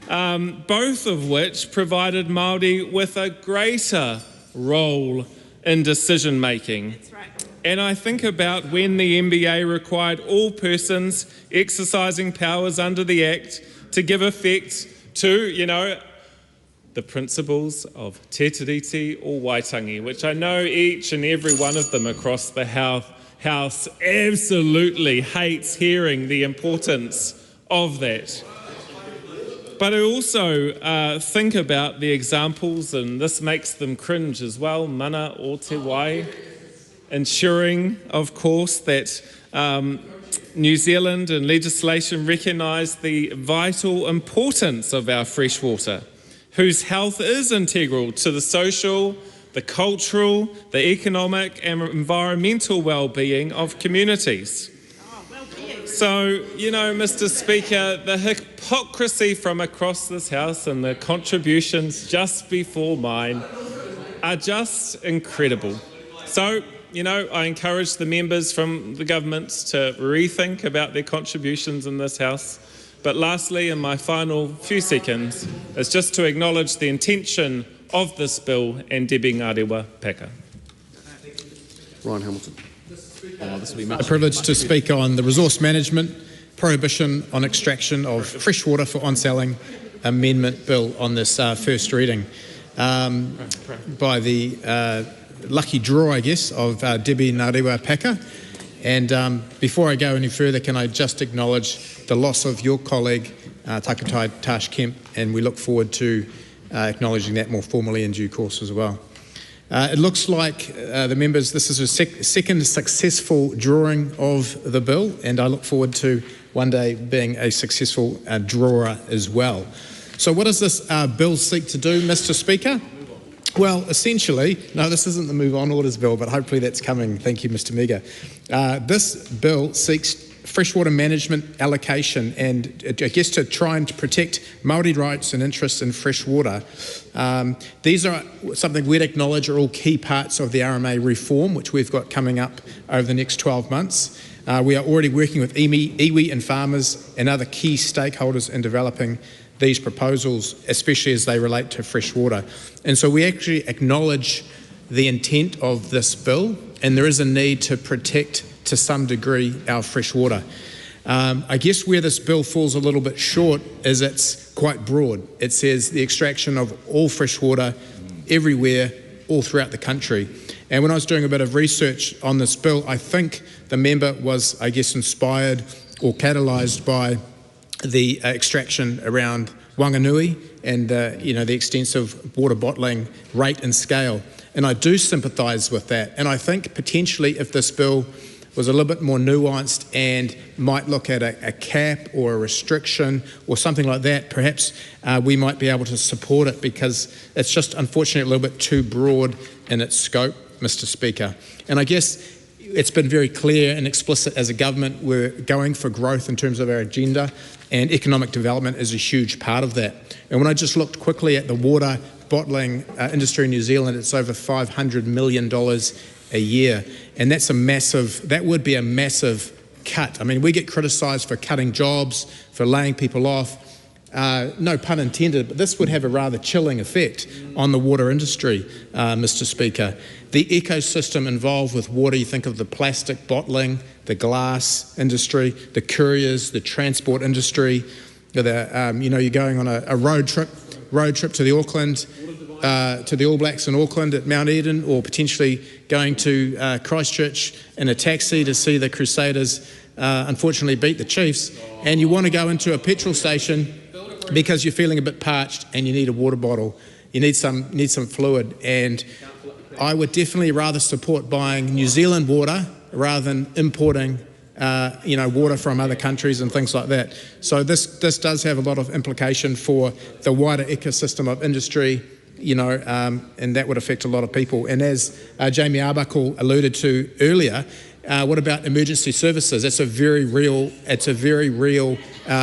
both of which provided Māori with a greater role in decision making. And I think about when the NBA required all persons exercising powers under the Act to give effect to, the principles of te tiriti or Waitangi, which I know each and every one of them across the House absolutely hates hearing the importance of that. But I also think about the examples, and this makes them cringe as well, mana o te wai, ensuring, of course, that New Zealand and legislation recognise the vital importance of our freshwater, whose health is integral to the social, the cultural, the economic and environmental well-being of communities. So, you know, Mr. Speaker, the hypocrisy from across this House and the contributions just before mine are just incredible. So, you know, I encourage the members from the governments to rethink about their contributions in this House. But lastly, in my final few seconds, is just to acknowledge the intention of this bill and Debbie Ngarewa Paka. Ryan Hamilton. A privilege to speak on the resource management, prohibition on extraction of freshwater for on-selling amendment bill on this first reading by the lucky draw, I guess, of Debbie Ngarewa Paka. And before I go any further, can I just acknowledge the loss of your colleague, Takutai Tash Kemp, and we look forward to acknowledging that more formally in due course as well. It looks like the members, this is a second successful drawing of the bill, and I look forward to one day being a successful drawer as well. So what does this bill seek to do, Mr. Speaker? Well, essentially, no, this isn't the Move On Orders bill, but hopefully that's coming. Thank you, Mr. Mega. This bill seeks freshwater management allocation and I guess to try and protect Māori rights and interests in freshwater. These are something we'd acknowledge are all key parts of the RMA reform, which we've got coming up over the next 12 months. We are already working with iwi and farmers and other key stakeholders in developing these proposals, especially as they relate to freshwater. And so we actually acknowledge the intent of this bill, and there is a need to protect to some degree our freshwater. I guess where this bill falls a little bit short is it's quite broad. It says the extraction of all freshwater everywhere, all throughout the country. And when I was doing a bit of research on this bill, I think the member was, I guess, inspired or catalysed by the extraction around Wanganui and the extensive water bottling rate and scale. And I do sympathise with that. And I think potentially if this bill was a little bit more nuanced and might look at a cap or a restriction or something like that, perhaps we might be able to support it, because it's just unfortunately a little bit too broad in its scope, Mr. Speaker. And I guess it's been very clear and explicit as a government we're going for growth in terms of our agenda, and economic development is a huge part of that. And when I just looked quickly at the water bottling industry in New Zealand, it's over $500 million a year, and that's a massive, that would be a massive cut. I mean, we get criticised for cutting jobs, for laying people off, no pun intended, but this would have a rather chilling effect on the water industry, Mr. Speaker. The ecosystem involved with water, you think of the plastic bottling, the glass industry, the couriers, the transport industry, you're going on a road trip to the Auckland, to the All Blacks in Auckland at Mount Eden, or potentially going to Christchurch in a taxi to see the Crusaders unfortunately beat the Chiefs, and you want to go into a petrol station because you're feeling a bit parched and you need a water bottle, you need some fluid. And I would definitely rather support buying New Zealand water rather than importing water from other countries and things like that. So this does have a lot of implication for the wider ecosystem of industry, and that would affect a lot of people. And as Jamie Arbuckle alluded to earlier, what about emergency services? It's a very real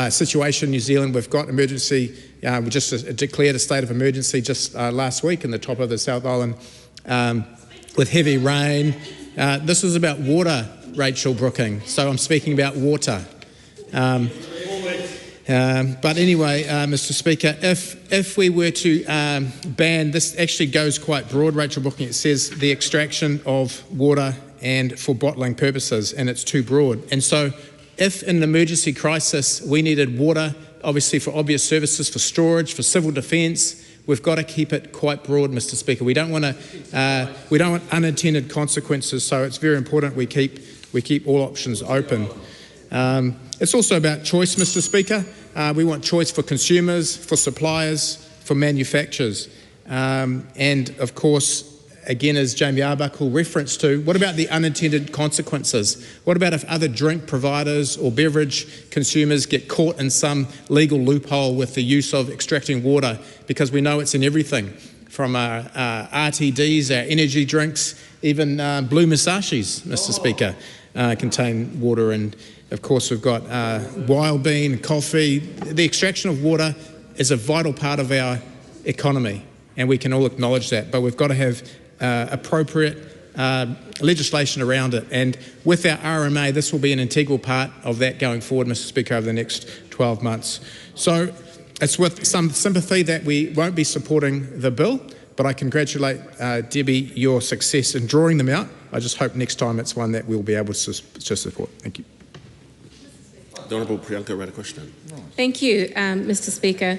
situation in New Zealand. We've got emergency, we just declared a state of emergency just last week in the top of the South Island with heavy rain. This is about water, Rachel Brooking, so I'm speaking about water. But anyway, Mr. Speaker, if we were to ban, this actually goes quite broad, Rachel Brooking. It says the extraction of water and for bottling purposes, and it's too broad. And so if in an emergency crisis we needed water, obviously for obvious services, for storage, for civil defence, we've got to keep it quite broad, Mr. Speaker. We don't want unintended consequences, so it's very important we keep all options open. It's also about choice, Mr. Speaker. We want choice for consumers, for suppliers, for manufacturers, and of course, again, as Jamie Arbuckle referenced to, what about the unintended consequences? What about if other drink providers or beverage consumers get caught in some legal loophole with the use of extracting water, because we know it's in everything, from our RTDs, our energy drinks, even blue Musashis, Mr. Speaker, contain water. And of course, we've got wild bean, coffee. The extraction of water is a vital part of our economy, and we can all acknowledge that, but we've got to have appropriate legislation around it. And with our RMA, this will be an integral part of that going forward, Mr. Speaker, over the next 12 months. So it's with some sympathy that we won't be supporting the bill, but I congratulate Debbie, your success in drawing them out. I just hope next time it's one that we'll be able to support. Thank you. The Honourable Priyanka Radhakrishnan. Thank you, Mr. Speaker.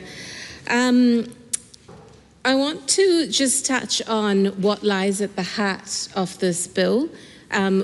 I want to just touch on what lies at the heart of this bill,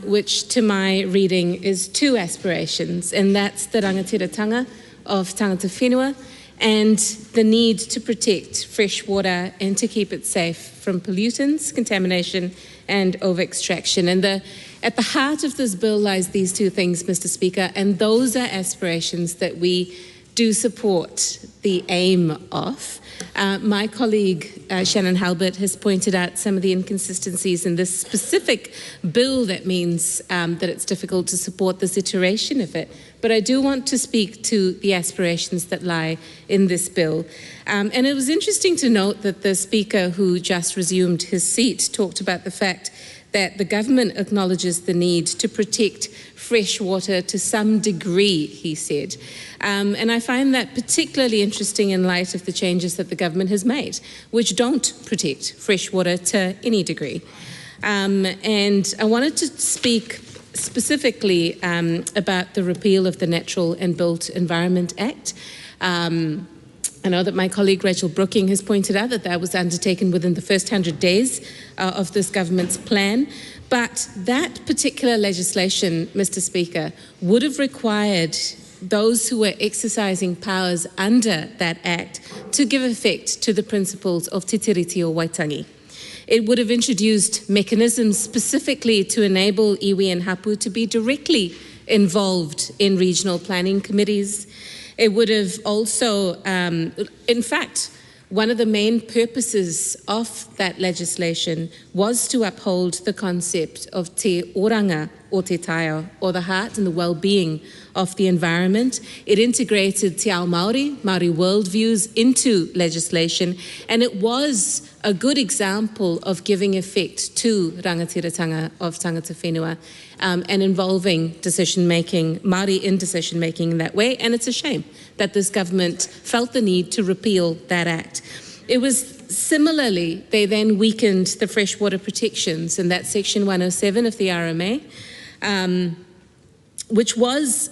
which to my reading is two aspirations, and that's the rangatiratanga of tangata whenua and the need to protect fresh water and to keep it safe from pollutants, contamination and over-extraction. And at the heart of this bill lies these two things, Mr. Speaker, and those are aspirations that we do support the aim of. My colleague Shannon Halbert has pointed out some of the inconsistencies in this specific bill that means that it's difficult to support this iteration of it. But I do want to speak to the aspirations that lie in this bill. And it was interesting to note that the Speaker who just resumed his seat talked about the fact that the government acknowledges the need to protect fresh water to some degree, he said. And I find that particularly interesting in light of the changes that the government has made, which don't protect fresh water to any degree. And I wanted to speak specifically about the repeal of the Natural and Built Environment Act. I know that my colleague Rachel Brooking has pointed out that that was undertaken within the first 100 days of this government's plan. But that particular legislation, Mr. Speaker, would have required those who were exercising powers under that act to give effect to the principles of te tiriti o Waitangi. It would have introduced mechanisms specifically to enable iwi and hapu to be directly involved in regional planning committees. It would have also, in fact, one of the main purposes of that legislation was to uphold the concept of te oranga o te taio, or the heart and the well-being of the environment. It integrated te ao Māori worldviews into legislation, and it was a good example of giving effect to rangatiratanga of tangata whenua and involving decision-making, Māori in decision-making in that way, and it's a shame that this government felt the need to repeal that act. It was similarly, they then weakened the freshwater protections in that section 107 of the RMA, which was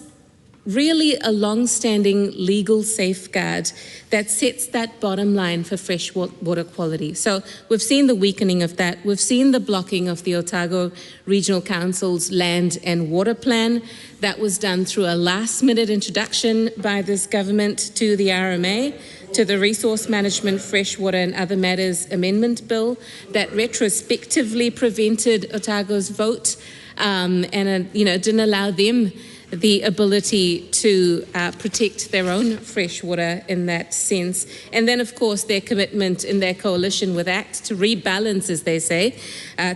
really a long-standing legal safeguard that sets that bottom line for fresh water quality. So we've seen the weakening of that. We've seen the blocking of the Otago Regional Council's land and water plan. That was done through a last-minute introduction by this government to the RMA, to the Resource Management, Freshwater and Other Matters Amendment Bill that retrospectively prevented Otago's vote and didn't allow them the ability to protect their own freshwater in that sense. And then, of course, their commitment in their coalition with ACT to rebalance, as they say,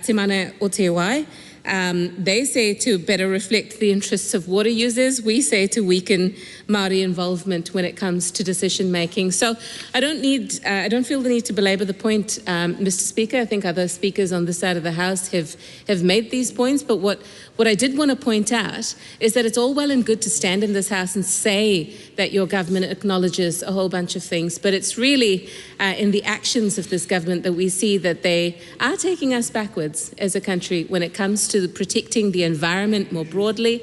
te mana o te wai. They say to better reflect the interests of water users. We say to weaken Māori involvement when it comes to decision making. So I don't feel the need to belabor the point, Mr. Speaker. I think other speakers on this side of the House have made these points. But what I did want to point out is that it's all well and good to stand in this House and say that your government acknowledges a whole bunch of things, but it's really in the actions of this government that we see that they are taking us backwards as a country when it comes to protecting the environment more broadly,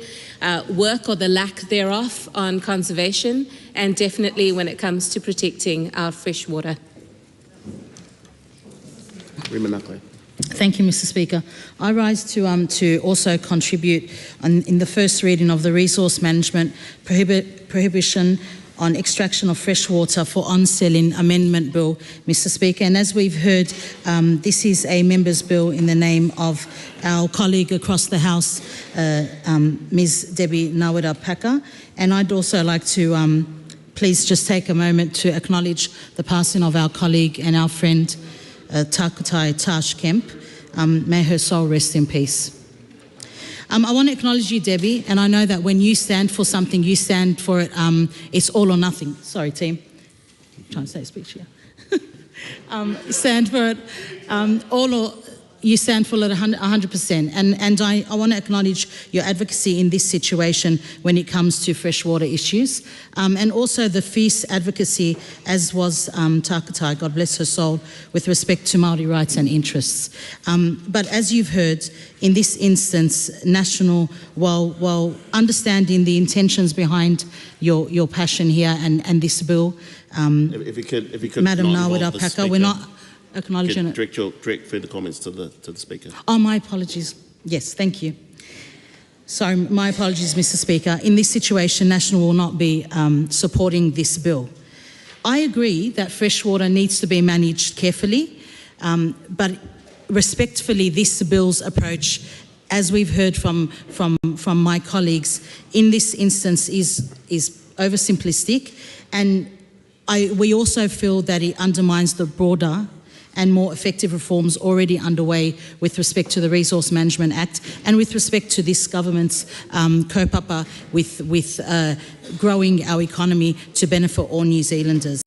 work or the lack thereof on conservation, and definitely when it comes to protecting our fresh water. Remanako. Thank you, Mr. Speaker. I rise to also contribute in the first reading of the Resource Management Prohibition on Extraction of Fresh Water for On-Selling Amendment Bill, Mr. Speaker. And as we've heard, this is a member's bill in the name of our colleague across the House, Ms. Debbie Nawira-Packer. And I'd also like to please just take a moment to acknowledge the passing of our colleague and our friend, Takutai Tash Kemp. May her soul rest in peace. I want to acknowledge you, Debbie, and I know that when you stand for something, you stand for it. It's all or nothing. Sorry, team. I'm trying to say speech here. Stand for it. You stand for it 100%. And I want to acknowledge your advocacy in this situation when it comes to freshwater issues. And also the fierce advocacy, as was Takutai, God bless her soul, with respect to Māori rights and interests. But as you've heard, in this instance, National, while understanding the intentions behind your passion here and this bill, if you could Madam Nawira-Packer, we're not acknowledging it. Direct further comments to the Speaker. Oh, my apologies. Yes, thank you. Sorry, my apologies, Mr. Speaker. In this situation, National will not be supporting this bill. I agree that freshwater needs to be managed carefully, but respectfully, this bill's approach, as we've heard from my colleagues, in this instance is oversimplistic, and we also feel that it undermines the broader and more effective reforms already underway with respect to the Resource Management Act and with respect to this government's kaupapa with growing our economy to benefit all New Zealanders.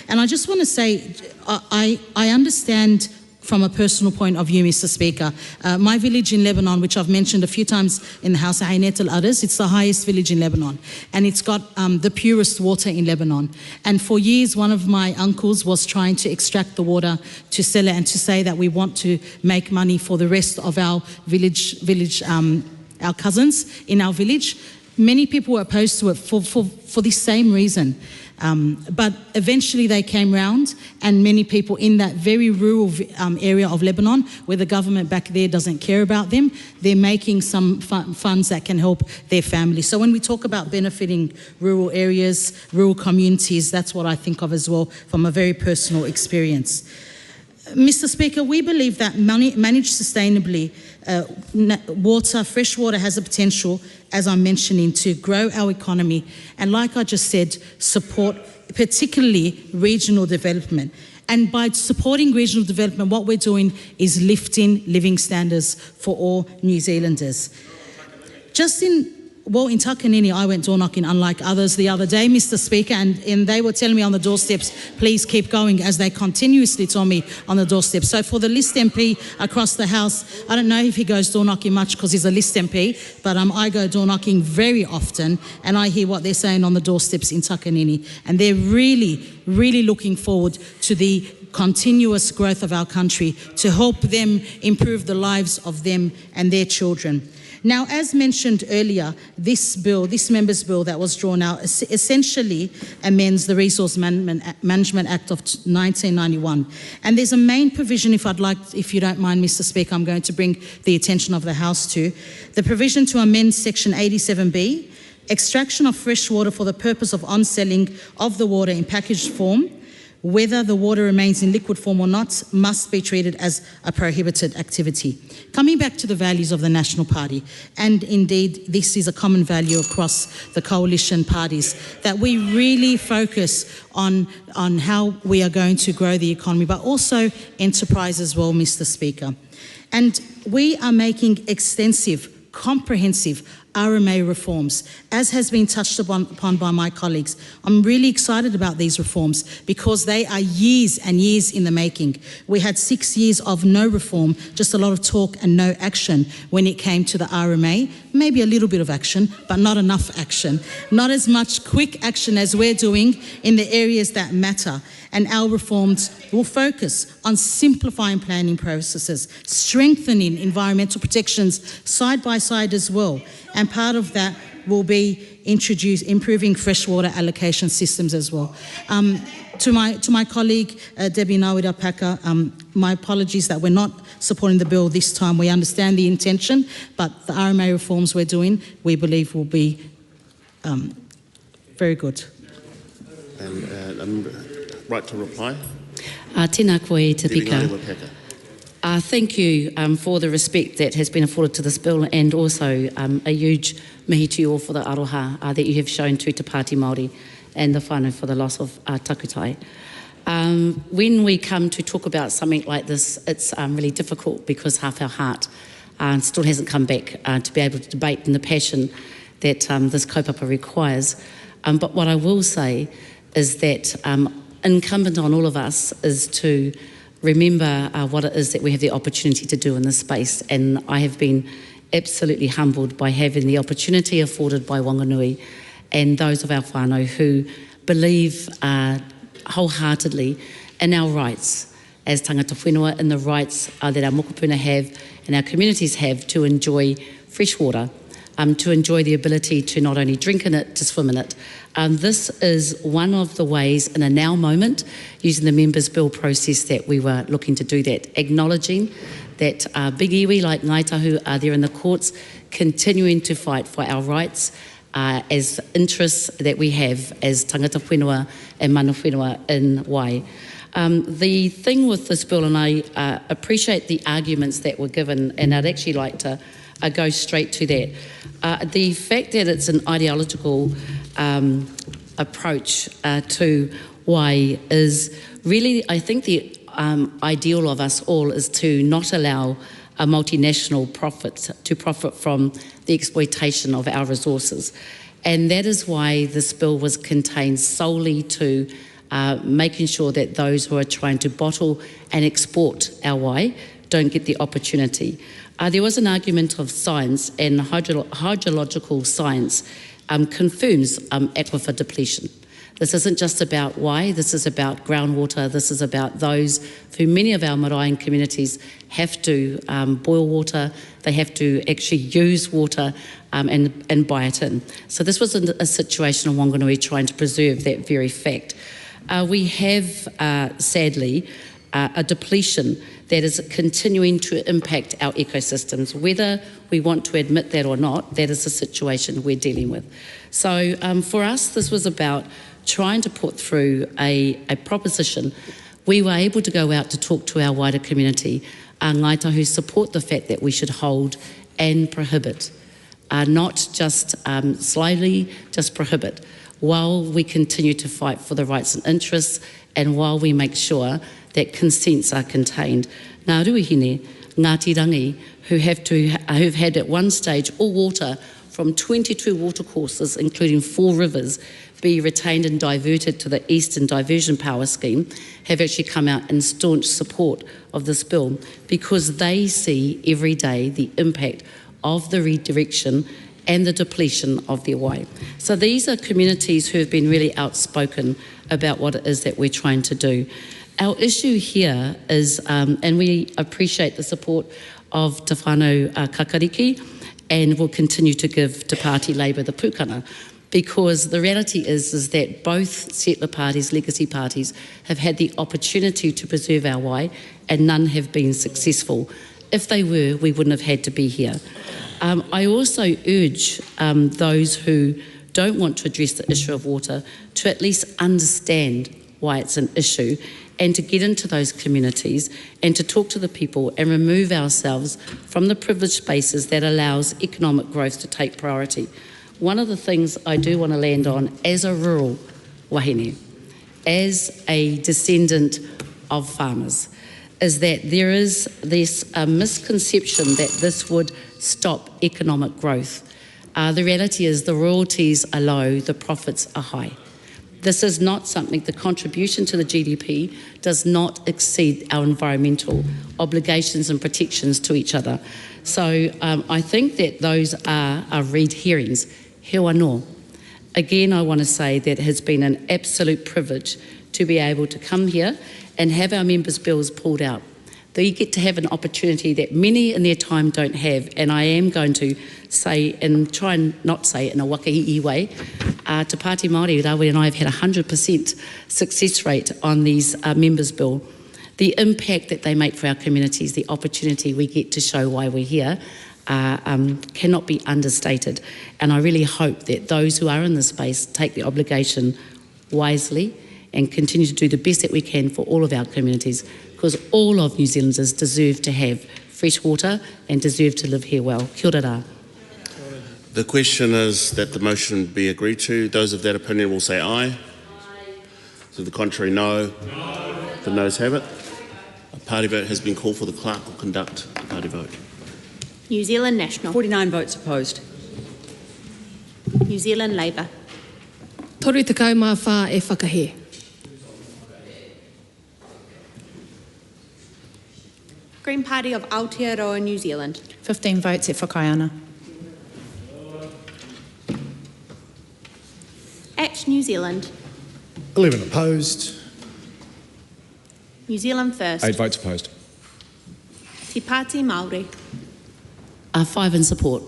And I just want to say, I understand from a personal point of view, Mr. Speaker. My village in Lebanon, which I've mentioned a few times in the House, Ainet al-Aris, it's the highest village in Lebanon, and it's got the purest water in Lebanon. And for years, one of my uncles was trying to extract the water to sell it and to say that we want to make money for the rest of our our cousins in our village. Many people were opposed to it for this same reason. But eventually they came round, and many people in that very rural area of Lebanon, where the government back there doesn't care about them, they're making some funds that can help their family. So when we talk about benefiting rural areas, rural communities, that's what I think of as well from a very personal experience. Mr. Speaker, we believe that managed sustainably, fresh water has the potential, as I'm mentioning, to grow our economy and, like I just said, support particularly regional development. And by supporting regional development, what we're doing is lifting living standards for all New Zealanders. In Takanini, I went door knocking, unlike others, the other day, Mr. Speaker, and they were telling me on the doorsteps, please keep going, as they continuously told me on the doorstep. So for the List MP across the House, I don't know if he goes door knocking much because he's a List MP, but I go door knocking very often, and I hear what they're saying on the doorsteps in Takanini. And they're really, really looking forward to the continuous growth of our country to help them improve the lives of them and their children. Now, as mentioned earlier, this member's bill that was drawn out essentially amends the Resource Management Act of 1991. And there's a main provision, if you don't mind, Mr. Speaker, I'm going to bring the attention of the House to. The provision to amend Section 87B, extraction of fresh water for the purpose of on-selling of the water in packaged form, whether the water remains in liquid form or not, must be treated as a prohibited activity. Coming back to the values of the National Party, and indeed this is a common value across the coalition parties, that we really focus on how we are going to grow the economy, but also enterprise as well, Mr. Speaker. And we are making extensive, comprehensive RMA reforms, as has been touched upon by my colleagues. I'm really excited about these reforms because they are years and years in the making. We had 6 years of no reform, just a lot of talk and no action when it came to the RMA. Maybe a little bit of action, but not enough action. Not as much quick action as we're doing in the areas that matter. And our reforms will focus on simplifying planning processes, strengthening environmental protections side by side as well. And part of that will be improving freshwater allocation systems as well. To my colleague, Debbie Nawira-Packer, my apologies that we're not supporting the bill this time. We understand the intention, but the RMA reforms we're doing, we believe will be very good. And right to reply. Tēnā koe te pika. Thank you for the respect that has been afforded to this bill, and also a huge mihi to you all for the aroha that you have shown to Te Pāti Māori and the whānau for the loss of takutai. When we come to talk about something like this, it's really difficult because half our heart still hasn't come back to be able to debate in the passion that this kaupapa requires. But what I will say is that incumbent on all of us is to remember what it is that we have the opportunity to do in this space, and I have been absolutely humbled by having the opportunity afforded by Wanganui and those of our whānau who believe wholeheartedly in our rights as tangata whenua, in the rights that our mokopuna have and our communities have to enjoy fresh water, to enjoy the ability to not only drink in it, to swim in it. This is one of the ways in a now moment, using the Members' Bill process, that we were looking to do that, acknowledging that big iwi like Ngāi Tahu are there in the courts, continuing to fight for our rights as interests that we have as tangata whenua and mana whenua in Wai. The thing with this bill, and I appreciate the arguments that were given, and I'd actually like to go straight to that. The fact that it's an ideological approach to Wai is really, I think the ideal of us all is to not allow a multinational profit to profit from the exploitation of our resources. And that is why this bill was contained solely to making sure that those who are trying to bottle and export our Wai don't get the opportunity. There was an argument of science, and hydrological science confirms aquifer depletion. This isn't just about Wai, this is about groundwater, this is about those who many of our maraean communities have to boil water, they have to actually use water and buy it in. So this was a situation in Wanganui trying to preserve that very fact. We have, sadly, a depletion that is continuing to impact our ecosystems. Whether we want to admit that or not, that is the situation we're dealing with. So for us, this was about trying to put through a proposition. We were able to go out to talk to our wider community, Ngāi Tahu, who support the fact that we should hold and prohibit, not just slightly, just prohibit, while we continue to fight for the rights and interests, and while we make sure that consents are contained. Ngā ruihine, Ngāti Rangi, who've had at one stage all water from 22 watercourses, including 4 rivers, be retained and diverted to the Eastern Diversion Power Scheme, have actually come out in staunch support of this bill because they see every day the impact of the redirection and the depletion of their Wai. So these are communities who have been really outspoken about what it is that we're trying to do. Our issue here is, and we appreciate the support of Te Whānau Kakariki, and will continue to give Te Pāti Labour the pūkana, because the reality is that both settler parties, legacy parties, have had the opportunity to preserve our Wai, and none have been successful. If they were, we wouldn't have had to be here. I also urge those who don't want to address the issue of water to at least understand why it's an issue, and to get into those communities and to talk to the people and remove ourselves from the privileged spaces that allows economic growth to take priority. One of the things I do want to land on as a rural wahine, as a descendant of farmers, is that there is this misconception that this would stop economic growth. The reality is the royalties are low, the profits are high. This is not something, the contribution to the GDP does not exceed our environmental obligations and protections to each other. So I think that those are red herrings. He anō. Again, I want to say that it has been an absolute privilege to be able to come here and have our members' bills pulled out. They get to have an opportunity that many in their time don't have, and I am going to say, and try and not say it in a wakahi'i way, Te Pāti Māori, Rawe and I have had 100% success rate on these members' bill. The impact that they make for our communities, the opportunity we get to show why we're here, cannot be understated. And I really hope that those who are in this space take the obligation wisely and continue to do the best that we can for all of our communities, because all of New Zealanders deserve to have fresh water and deserve to live here well. Kia ora rā. The question is that the motion be agreed to. Those of that opinion will say aye. To the contrary, no. The noes have it. A party vote has been called for. The clerk will conduct the party vote. New Zealand National. 49 votes opposed. New Zealand Labour. Toru te kau mā whā e whakahe. Green Party of Aotearoa, New Zealand. 15 votes e whakaiana. ACT New Zealand. 11 opposed. New Zealand First. 8 votes opposed. Te Pāti Māori. 5 in support.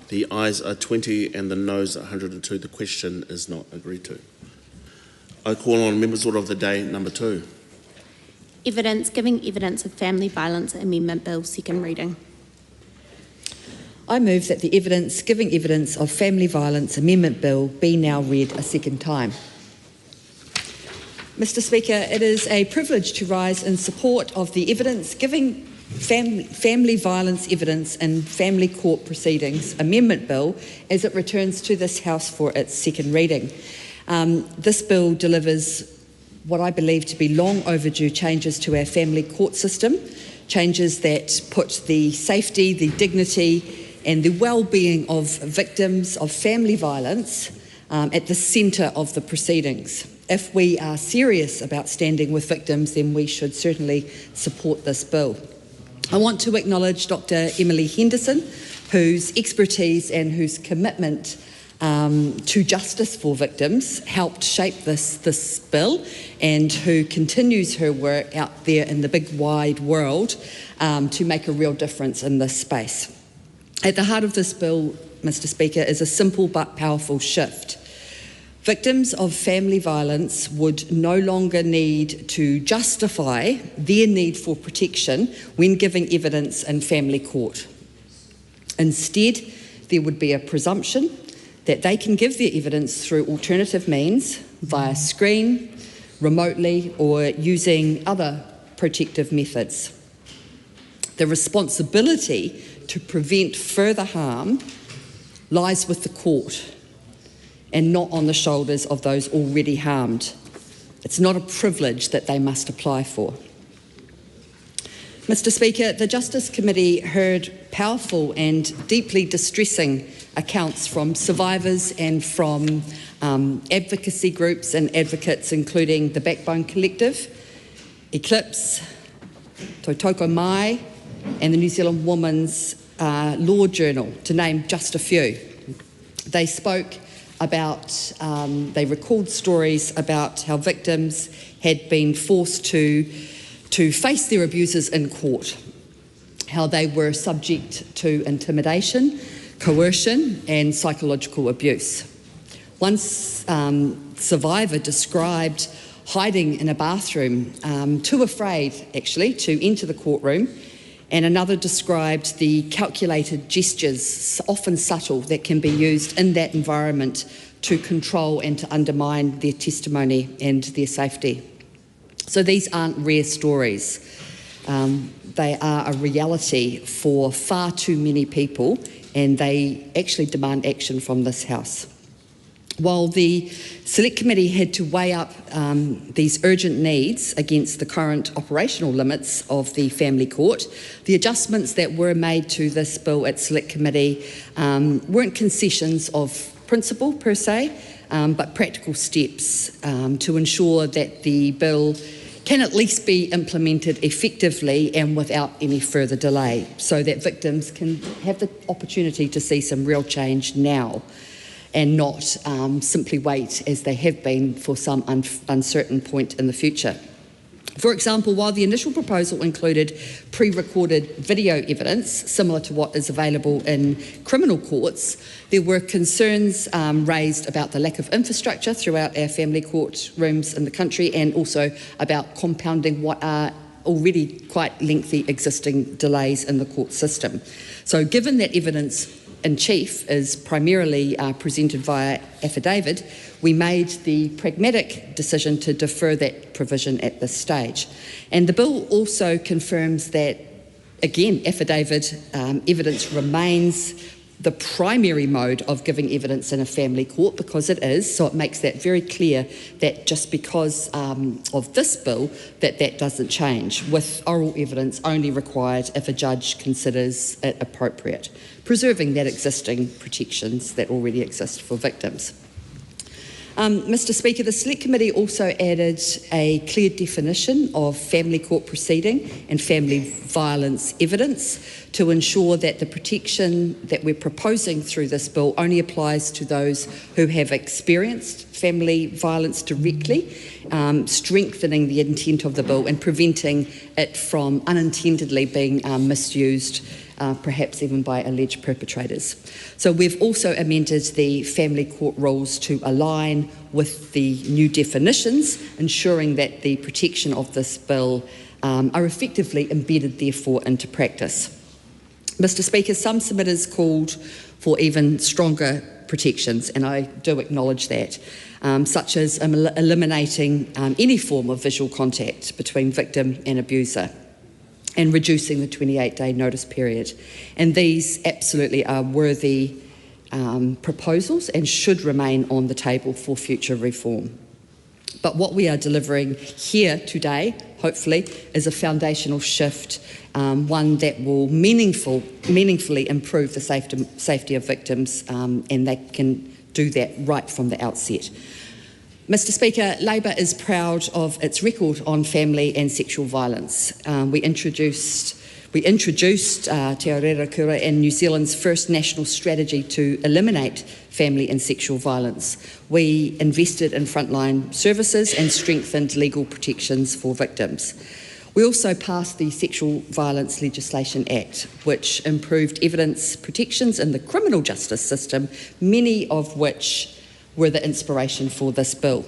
The ayes are 20 and the noes are 102. The question is not agreed to. I call on Members' Order of the Day number 2. Giving evidence of family violence amendment bill, second reading. I move that the giving evidence of family violence amendment bill be now read a second time. Mr. Speaker, it is a privilege to rise in support of the giving family violence evidence in family court proceedings amendment bill as it returns to this House for its second reading. This bill delivers what I believe to be long overdue changes to our family court system, changes that put the safety, the dignity and the well-being of victims of family violence at the centre of the proceedings. If we are serious about standing with victims, then we should certainly support this bill. I want to acknowledge Dr. Emily Henderson, whose expertise and whose commitment to justice for victims helped shape this bill, and who continues her work out there in the big wide world to make a real difference in this space. At the heart of this bill, Mr. Speaker, is a simple but powerful shift. Victims of family violence would no longer need to justify their need for protection when giving evidence in family court. Instead, there would be a presumption that they can give their evidence through alternative means, via screen, remotely, or using other protective methods. The responsibility to prevent further harm lies with the court and not on the shoulders of those already harmed. It's not a privilege that they must apply for. Mr. Speaker, the Justice Committee heard powerful and deeply distressing accounts from survivors and from advocacy groups and advocates, including the Backbone Collective, Eclipse, Tautoko Mai, and the New Zealand Women's Law Journal, to name just a few. They spoke about, they recalled stories about how victims had been forced to face their abusers in court, how they were subject to intimidation, coercion and psychological abuse. One survivor described hiding in a bathroom, too afraid actually to enter the courtroom, and another described the calculated gestures, often subtle, that can be used in that environment to control and to undermine their testimony and their safety. So these aren't rare stories. They are a reality for far too many people, and they actually demand action from this House. While the Select Committee had to weigh up these urgent needs against the current operational limits of the Family Court, the adjustments that were made to this bill at Select Committee weren't concessions of principle per se, but practical steps to ensure that the bill can at least be implemented effectively and without any further delay, so that victims can have the opportunity to see some real change now and not simply wait as they have been for some uncertain point in the future. For example, while the initial proposal included pre-recorded video evidence, similar to what is available in criminal courts, there were concerns raised about the lack of infrastructure throughout our family court rooms in the country, and also about compounding what are already quite lengthy existing delays in the court system. So given that evidence in chief is primarily presented via affidavit, we made the pragmatic decision to defer that provision at this stage. And the bill also confirms that, again, affidavit evidence remains the primary mode of giving evidence in a family court, because it is, so it makes that very clear that just because of this bill, that doesn't change, with oral evidence only required if a judge considers it appropriate, preserving that existing protections that already exist for victims. Mr. Speaker, the Select Committee also added a clear definition of family court proceeding and family violence evidence to ensure that the protection that we're proposing through this bill only applies to those who have experienced family violence directly, strengthening the intent of the bill and preventing it from unintendedly being misused, perhaps even by alleged perpetrators. So we've also amended the family court rules to align with the new definitions, ensuring that the protection of this bill are effectively embedded, therefore, into practice. Mr. Speaker, some submitters called for even stronger protections, and I do acknowledge that, such as eliminating any form of visual contact between victim and abuser, and reducing the 28-day notice period. And these absolutely are worthy proposals and should remain on the table for future reform. But what we are delivering here today, hopefully, is a foundational shift, one that will meaningfully improve the safety of victims, and they can do that right from the outset. Mr. Speaker, Labor is proud of its record on family and sexual violence. We introduced Te Aotearoa Kura and New Zealand's first national strategy to eliminate family and sexual violence. We invested in frontline services and strengthened legal protections for victims. We also passed the Sexual Violence Legislation Act, which improved evidence protections in the criminal justice system, many of which were the inspiration for this bill.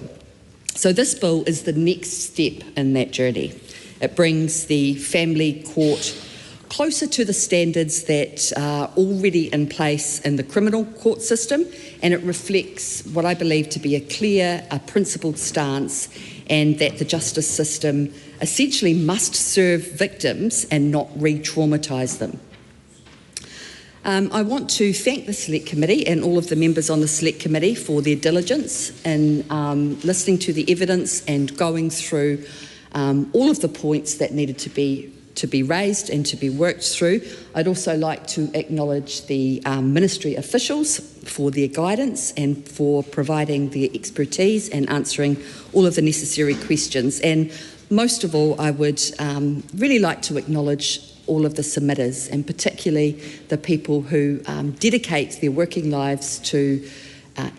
So this bill is the next step in that journey. It brings the family court closer to the standards that are already in place in the criminal court system, and it reflects what I believe to be a clear, principled stance, and that the justice system essentially must serve victims and not re-traumatise them. I want to thank the Select Committee and all of the members on the Select Committee for their diligence in listening to the evidence and going through all of the points that needed to be raised and to be worked through. I'd also like to acknowledge the ministry officials for their guidance and for providing their expertise and answering all of the necessary questions. And most of all, I would really like to acknowledge all of the submitters, and particularly the people who dedicate their working lives to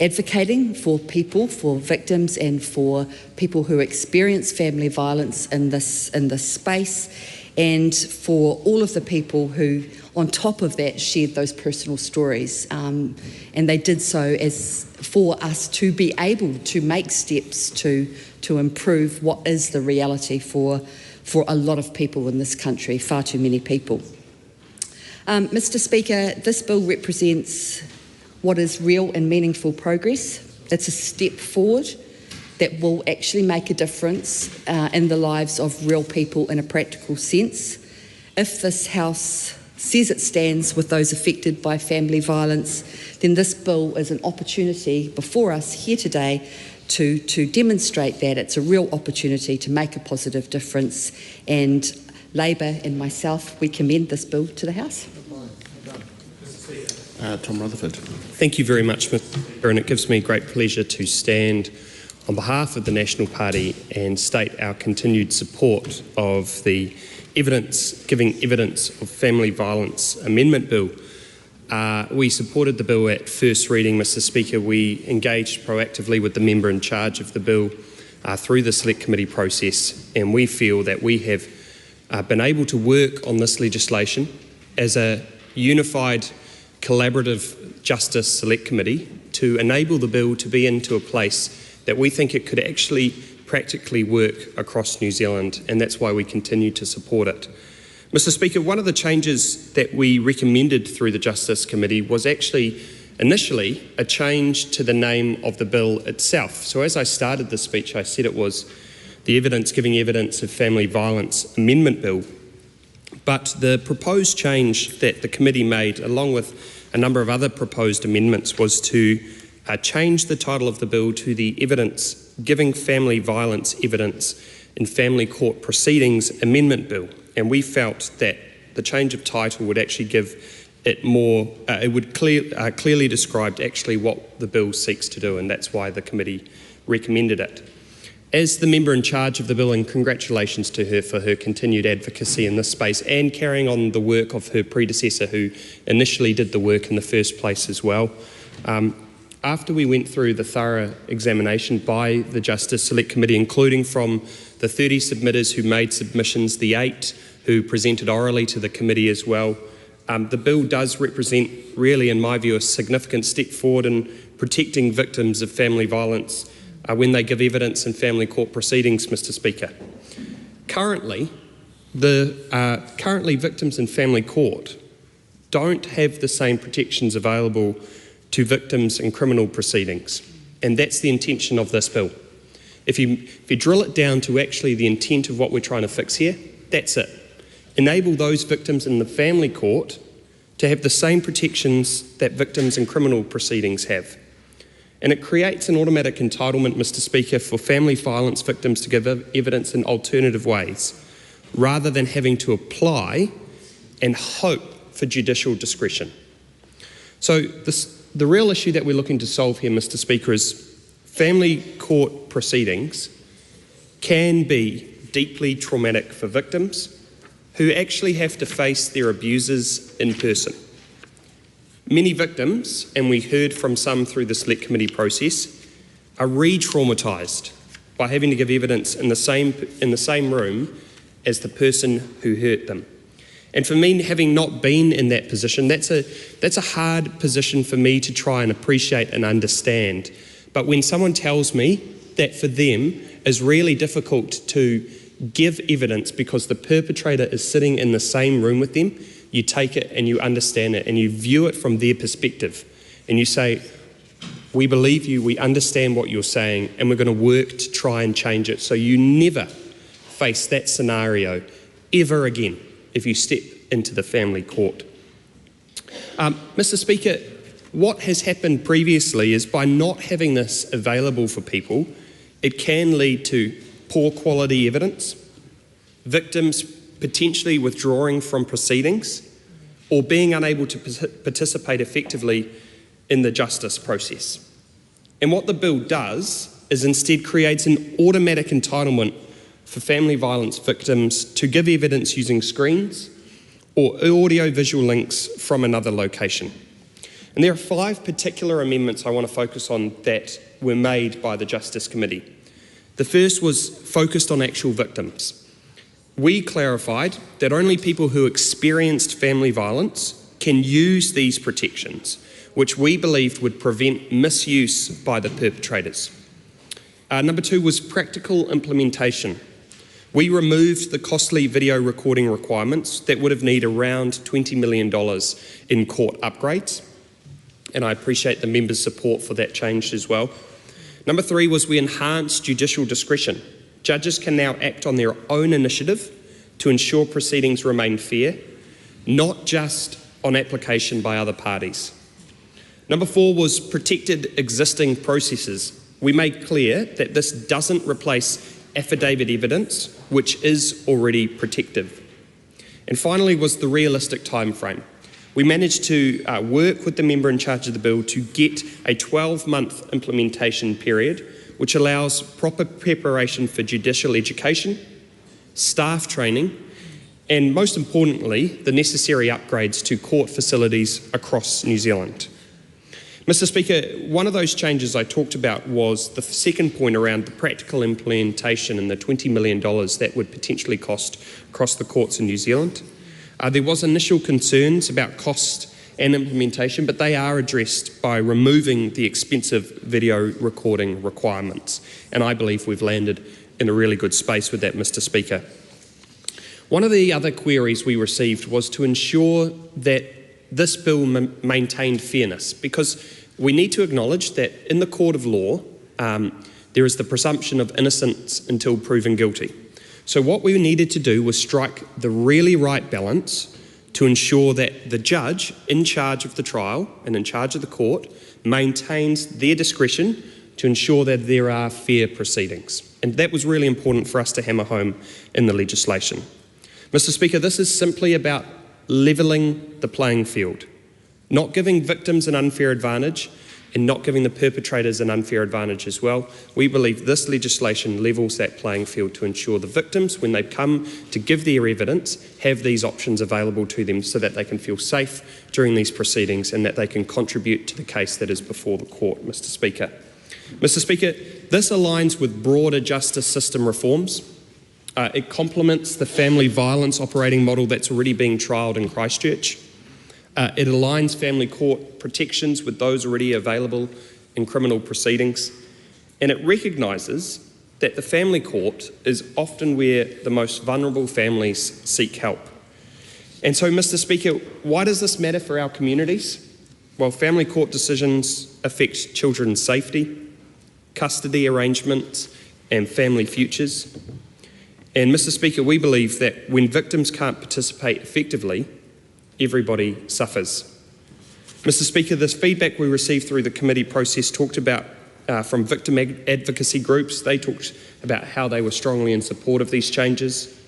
advocating for people, for victims, and for people who experience family violence in this space, and for all of the people who, on top of that, shared those personal stories. And they did so as for us to be able to make steps to improve what is the reality for a lot of people in this country, far too many people. Mr. Speaker, this bill represents what is real and meaningful progress. It's a step forward that will actually make a difference in the lives of real people in a practical sense. If this House says it stands with those affected by family violence, then this bill is an opportunity before us here today to demonstrate that it's a real opportunity to make a positive difference. And Labor and myself, we commend this bill to the House. Tom Rutherford. Thank you very much, Mr. Speaker, and it gives me great pleasure to stand on behalf of the National Party and state our continued support of the Giving Evidence of Family Violence Amendment Bill. We supported the bill at first reading, Mr Speaker. We engaged proactively with the member in charge of the bill through the Select Committee process, and we feel that we have been able to work on this legislation as a unified, collaborative Justice Select Committee to enable the bill to be into a place that we think it could actually practically work across New Zealand, and that's why we continue to support it. Mr Speaker, one of the changes that we recommended through the Justice Committee was actually initially a change to the name of the bill itself. So as I started the speech, I said it was the Giving Evidence of Family Violence Amendment Bill. But the proposed change that the committee made, along with a number of other proposed amendments, was to change the title of the bill to the Giving Family Violence Evidence in Family Court Proceedings Amendment Bill. And we felt that the change of title would actually give it more, it would clearly describe actually what the bill seeks to do, and that's why the committee recommended it. As the member in charge of the bill, and congratulations to her for her continued advocacy in this space and carrying on the work of her predecessor who initially did the work in the first place as well. After we went through the thorough examination by the Justice Select Committee, including from the 30 submitters who made submissions, the 8 who presented orally to the committee as well, the bill does represent, really in my view, a significant step forward in protecting victims of family violence when they give evidence in family court proceedings, Mr Speaker. Currently, victims in family court don't have the same protections available to victims in criminal proceedings, and that's the intention of this bill. If you drill it down to actually the intent of what we're trying to fix here, that's it. Enable those victims in the family court to have the same protections that victims in criminal proceedings have. And it creates an automatic entitlement, Mr Speaker, for family violence victims to give evidence in alternative ways, rather than having to apply and hope for judicial discretion. So the real issue that we're looking to solve here, Mr Speaker, is family court proceedings can be deeply traumatic for victims who actually have to face their abusers in person. Many victims, and we heard from some through the Select Committee process, are re-traumatised by having to give evidence in the same room as the person who hurt them. And for me, having not been in that position, that's a hard position for me to try and appreciate and understand. But when someone tells me that for them is really difficult to give evidence because the perpetrator is sitting in the same room with them, you take it and you understand it and you view it from their perspective. And you say, we believe you, we understand what you're saying, and we're going to work to try and change it so you never face that scenario ever again if you step into the family court. Mr Speaker, what has happened previously is by not having this available for people, it can lead to poor quality evidence, victims potentially withdrawing from proceedings, or being unable to participate effectively in the justice process. And what the bill does is instead creates an automatic entitlement for family violence victims to give evidence using screens or audio-visual links from another location. And there are 5 particular amendments I want to focus on that were made by the Justice Committee. The first was focused on actual victims. We clarified that only people who experienced family violence can use these protections, which we believed would prevent misuse by the perpetrators. Number 2 was practical implementation. We removed the costly video recording requirements that would have needed around $20 million in court upgrades, and I appreciate the members' support for that change as well. Number 3 was we enhanced judicial discretion. Judges can now act on their own initiative to ensure proceedings remain fair, not just on application by other parties. Number 4 was protected existing processes. We made clear that this doesn't replace affidavit evidence, which is already protective. And finally was the realistic time frame. We managed to work with the member in charge of the bill to get a 12-month implementation period which allows proper preparation for judicial education, staff training, and most importantly, the necessary upgrades to court facilities across New Zealand. Mr. Speaker, one of those changes I talked about was the second point around the practical implementation and the $20 million that would potentially cost across the courts in New Zealand. There was initial concerns about cost and implementation, but they are addressed by removing the expensive video recording requirements. And I believe we've landed in a really good space with that, Mr. Speaker. One of the other queries we received was to ensure that this bill maintained fairness, because we need to acknowledge that in the court of law, there is the presumption of innocence until proven guilty. So what we needed to do was strike the really right balance to ensure that the judge in charge of the trial and in charge of the court maintains their discretion to ensure that there are fair proceedings. And that was really important for us to hammer home in the legislation. Mr. Speaker, this is simply about levelling the playing field, not giving victims an unfair advantage and not giving the perpetrators an unfair advantage as well. We believe this legislation levels that playing field to ensure the victims, when they come to give their evidence, have these options available to them so that they can feel safe during these proceedings and that they can contribute to the case that is before the court, Mr. Speaker. Mr. Speaker, this aligns with broader justice system reforms. It complements the family violence operating model that's already being trialled in Christchurch. It aligns family court protections with those already available in criminal proceedings, and it recognises that the family court is often where the most vulnerable families seek help. And so, Mr. Speaker, why does this matter for our communities? Well, family court decisions affect children's safety, custody arrangements, and family futures. And Mr. Speaker, we believe that when victims can't participate effectively, everybody suffers. Mr. Speaker, this feedback we received through the committee process talked about from victim advocacy groups. They talked about how they were strongly in support of these changes.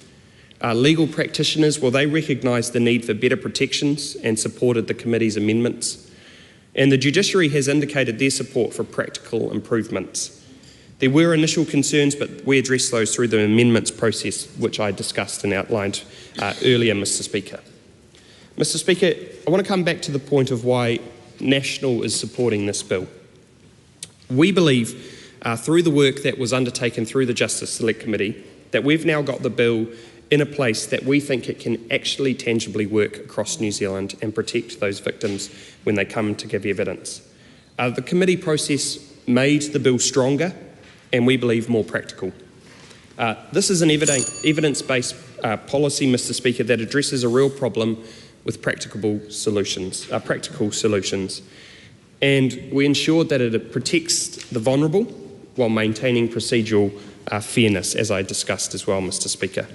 Legal practitioners, well, they recognised the need for better protections and supported the committee's amendments. And the judiciary has indicated their support for practical improvements. There were initial concerns, but we addressed those through the amendments process, which I discussed and outlined earlier, Mr. Speaker. Mr. Speaker, I want to come back to the point of why National is supporting this bill. We believe, through the work that was undertaken through the Justice Select Committee, that we've now got the bill in a place that we think it can actually tangibly work across New Zealand and protect those victims when they come to give evidence. The committee process made the bill stronger and we believe more practical. This is an evidence-based policy, Mr. Speaker, that addresses a real problem with practical solutions. And we ensured that it protects the vulnerable while maintaining procedural fairness, as I discussed as well, Mr. Speaker.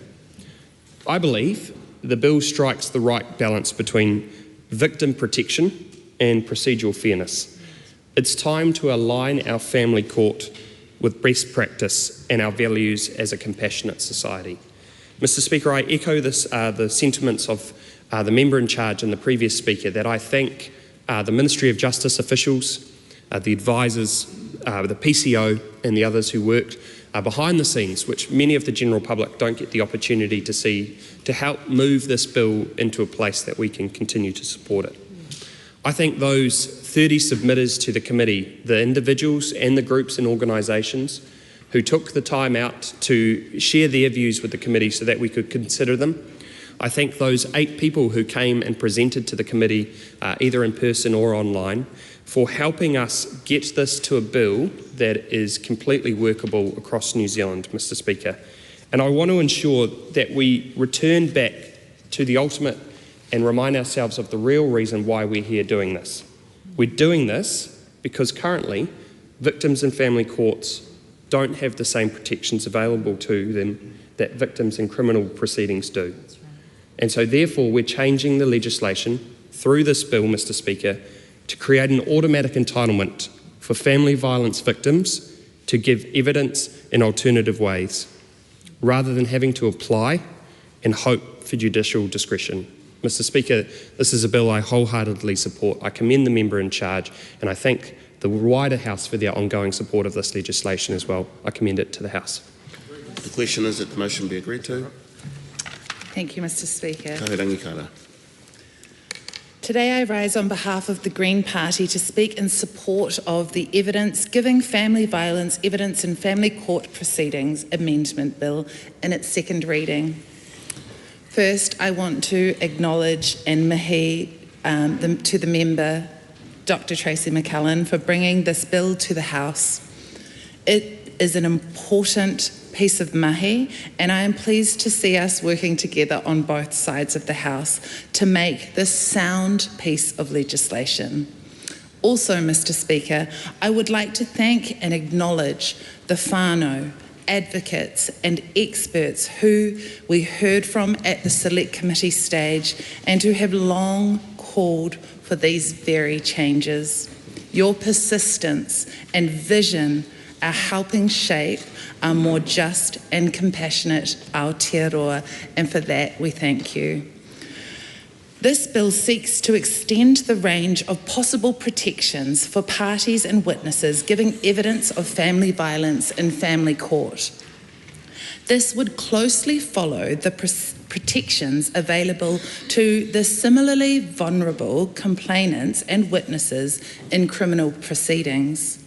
I believe the bill strikes the right balance between victim protection and procedural fairness. It's time to align our family court with best practice and our values as a compassionate society. Mr. Speaker, I echo the sentiments of the member in charge and the previous speaker, that I thank the Ministry of Justice officials, the advisors, the PCO and the others who worked behind the scenes, which many of the general public don't get the opportunity to see, to help move this bill into a place that we can continue to support it. I thank those 30 submitters to the committee, the individuals and the groups and organisations who took the time out to share their views with the committee so that we could consider them. I thank those 8 people who came and presented to the committee, either in person or online, for helping us get this to a bill that is completely workable across New Zealand, Mr. Speaker. And I want to ensure that we return back to the ultimate and remind ourselves of the real reason why we're here doing this. We're doing this because currently victims in family courts don't have the same protections available to them that victims in criminal proceedings do. And so therefore we're changing the legislation through this bill, Mr. Speaker, to create an automatic entitlement for family violence victims to give evidence in alternative ways, rather than having to apply and hope for judicial discretion. Mr. Speaker, this is a bill I wholeheartedly support. I commend the member in charge and I thank the wider House for their ongoing support of this legislation as well. I commend it to the House. The question is that the motion be agreed to. Thank you, Mr. Speaker. Kahurangi kara. Today I rise on behalf of the Green Party to speak in support of the Evidence Giving Family Violence Evidence in Family Court Proceedings Amendment Bill in its second reading. First, I want to acknowledge and mihi to the member, Dr. Tracy McCullen, for bringing this bill to the House. It is an important piece of mahi, and I am pleased to see us working together on both sides of the House to make this sound piece of legislation. Also, Mr. Speaker, I would like to thank and acknowledge the whānau, advocates and experts who we heard from at the Select Committee stage and who have long called for these very changes. Your persistence and vision are helping shape a more just and compassionate Aotearoa, and for that we thank you. This bill seeks to extend the range of possible protections for parties and witnesses giving evidence of family violence in family court. This would closely follow the protections available to the similarly vulnerable complainants and witnesses in criminal proceedings.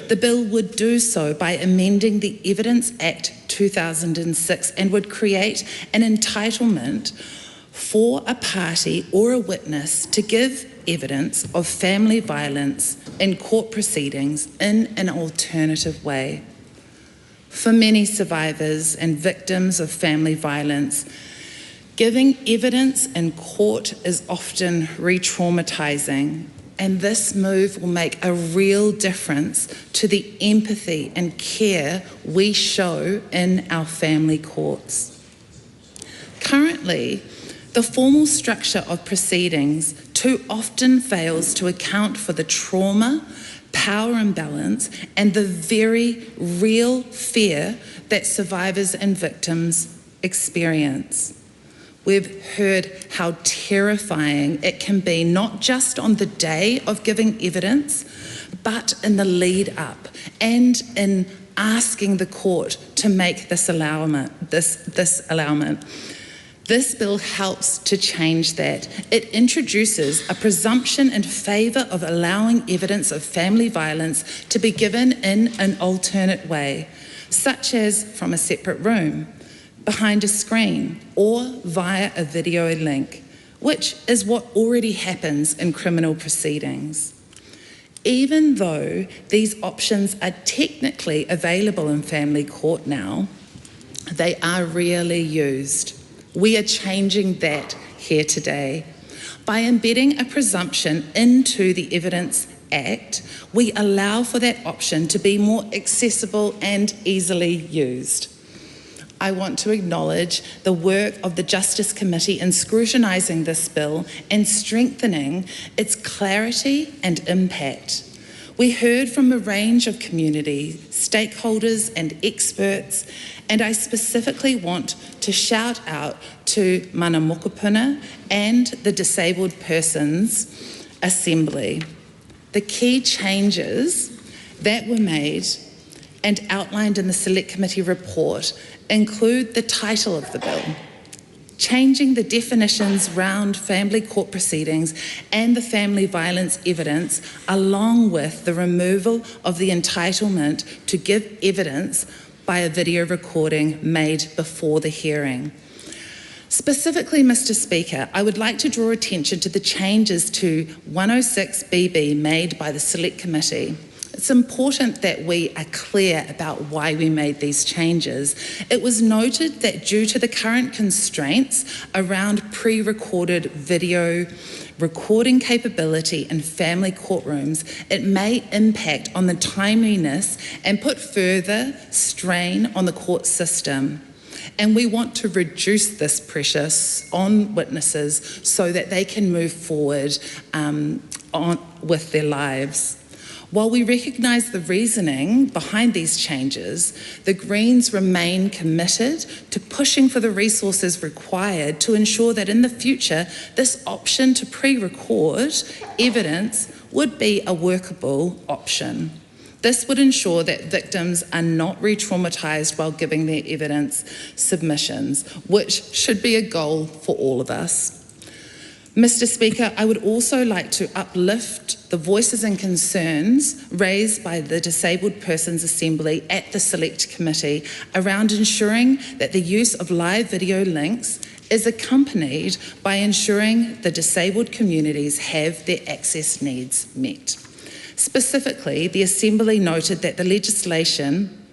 The bill would do so by amending the Evidence Act 2006 and would create an entitlement for a party or a witness to give evidence of family violence in court proceedings in an alternative way. For many survivors and victims of family violence, giving evidence in court is often re-traumatising, and this move will make a real difference to the empathy and care we show in our family courts. Currently, the formal structure of proceedings too often fails to account for the trauma, power imbalance, and the very real fear that survivors and victims experience. We've heard how terrifying it can be, not just on the day of giving evidence, but in the lead up and in asking the court to make this allowance. This bill helps to change that. It introduces a presumption in favour of allowing evidence of family violence to be given in an alternate way, such as from a separate room, behind a screen, or via a video link, which is what already happens in criminal proceedings. Even though these options are technically available in family court now, they are rarely used. We are changing that here today. By embedding a presumption into the Evidence Act, we allow for that option to be more accessible and easily used. I want to acknowledge the work of the Justice Committee in scrutinising this bill and strengthening its clarity and impact. We heard from a range of community stakeholders and experts, and I specifically want to shout out to Mana Mokopuna and the Disabled Persons Assembly. The key changes that were made and outlined in the Select Committee report include the title of the bill, changing the definitions around family court proceedings and the family violence evidence, along with the removal of the entitlement to give evidence by a video recording made before the hearing. Specifically, Mr. Speaker, I would like to draw attention to the changes to 106BB made by the Select Committee. It's important that we are clear about why we made these changes. It was noted that due to the current constraints around pre-recorded video recording capability in family courtrooms, it may impact on the timeliness and put further strain on the court system. And we want to reduce this pressure on witnesses so that they can move forward with their lives. While we recognise the reasoning behind these changes, the Greens remain committed to pushing for the resources required to ensure that in the future, this option to pre-record evidence would be a workable option. This would ensure that victims are not re-traumatised while giving their evidence submissions, which should be a goal for all of us. Mr. Speaker, I would also like to uplift the voices and concerns raised by the Disabled Persons Assembly at the Select Committee around ensuring that the use of live video links is accompanied by ensuring the disabled communities have their access needs met. Specifically, the Assembly noted that the legislation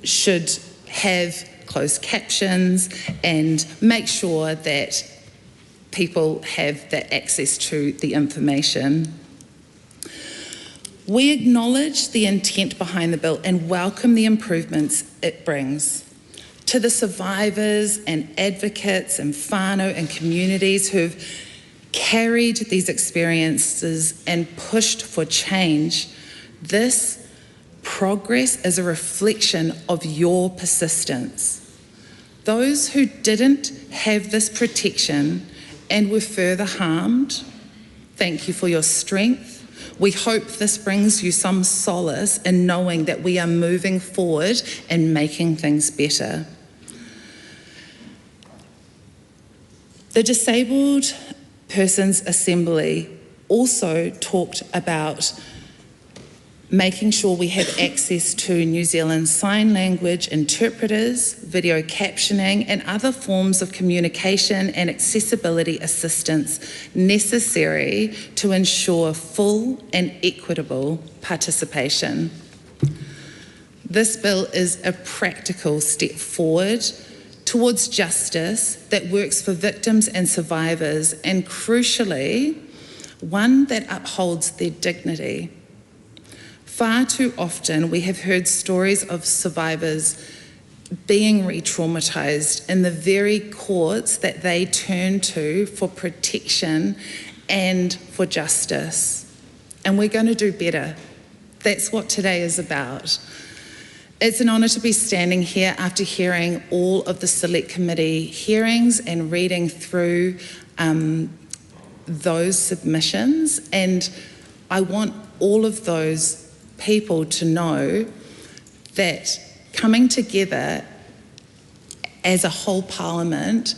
should have closed captions and make sure that people have that access to the information. We acknowledge the intent behind the bill and welcome the improvements it brings. To the survivors and advocates and whānau and communities who've carried these experiences and pushed for change, this progress is a reflection of your persistence. Those who didn't have this protection and were further harmed, thank you for your strength. We hope this brings you some solace in knowing that we are moving forward and making things better. The Disabled Persons Assembly also talked about making sure we have access to New Zealand Sign Language interpreters, video captioning and other forms of communication and accessibility assistance necessary to ensure full and equitable participation. This bill is a practical step forward towards justice that works for victims and survivors, and crucially, one that upholds their dignity. Far too often we have heard stories of survivors being re-traumatised in the very courts that they turn to for protection and for justice. And we're going to do better. That's what today is about. It's an honour to be standing here after hearing all of the Select Committee hearings and reading through those submissions. And I want all of those people to know that coming together as a whole Parliament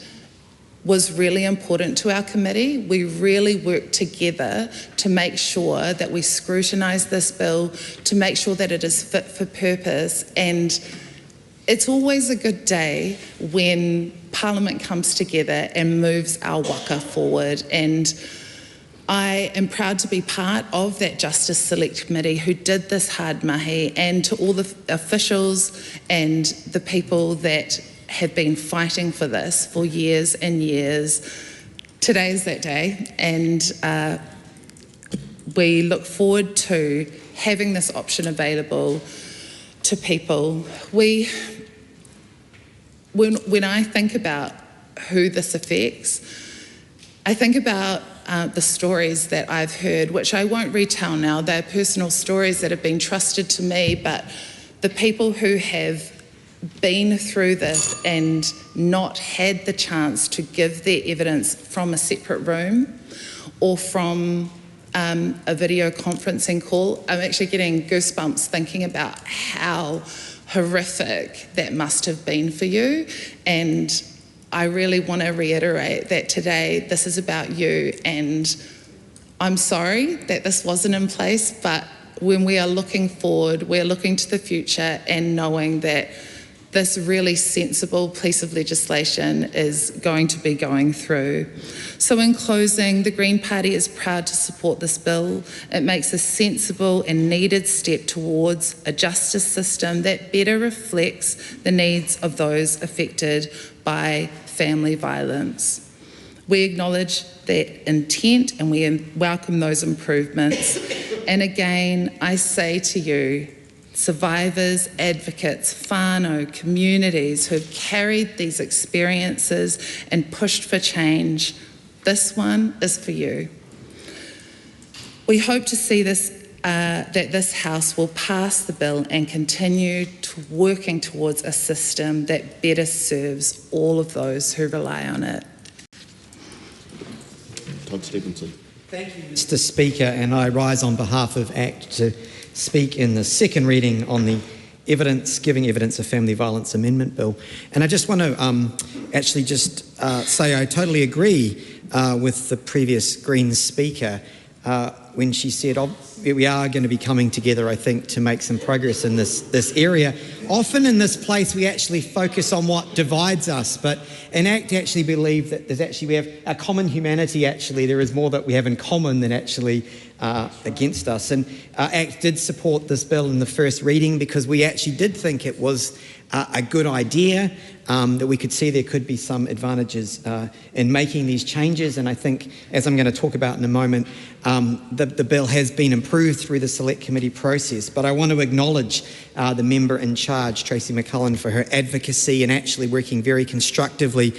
was really important to our committee. We really worked together to make sure that we scrutinise this bill, to make sure that it is fit for purpose. And it's always a good day when Parliament comes together and moves our waka forward. And I am proud to be part of that Justice Select Committee who did this hard mahi, and to all the officials and the people that have been fighting for this for years and years. Today is that day, and we look forward to having this option available to people. When I think about who this affects, I think about the stories that I've heard, which I won't retell now. They're personal stories that have been trusted to me, but the people who have been through this and not had the chance to give their evidence from a separate room or from a video conferencing call, I'm actually getting goosebumps thinking about how horrific that must have been for you. And I really want to reiterate that today this is about you, and I'm sorry that this wasn't in place, but when we are looking forward, we're looking to the future and knowing that this really sensible piece of legislation is going to be going through. So in closing, the Green Party is proud to support this bill. It makes a sensible and needed step towards a justice system that better reflects the needs of those affected by family violence. We acknowledge that intent and we welcome those improvements. And again, I say to you, survivors, advocates, whānau, communities who have carried these experiences and pushed for change, this one is for you. We hope to see this, that this House will pass the bill and continue to working towards a system that better serves all of those who rely on it. Stevenson. Thank you, Mr. Speaker, and I rise on behalf of ACT to speak in the second reading on the Giving Evidence of Family Violence Amendment Bill. And I just want to say I totally agree with the previous Greens speaker when she said we are going to be coming together, I think, to make some progress in this area. Often in this place we actually focus on what divides us, but in ACT actually believe that we have a common humanity. Actually, there is more that we have in common than actually against us. And ACT did support this bill in the first reading because we actually did think it was a good idea, that we could see there could be some advantages in making these changes. And I think, as I'm going to talk about in a moment, the bill has been improved through the Select Committee process. But I want to acknowledge the member in charge, Tracy McCullen, for her advocacy and actually working very constructively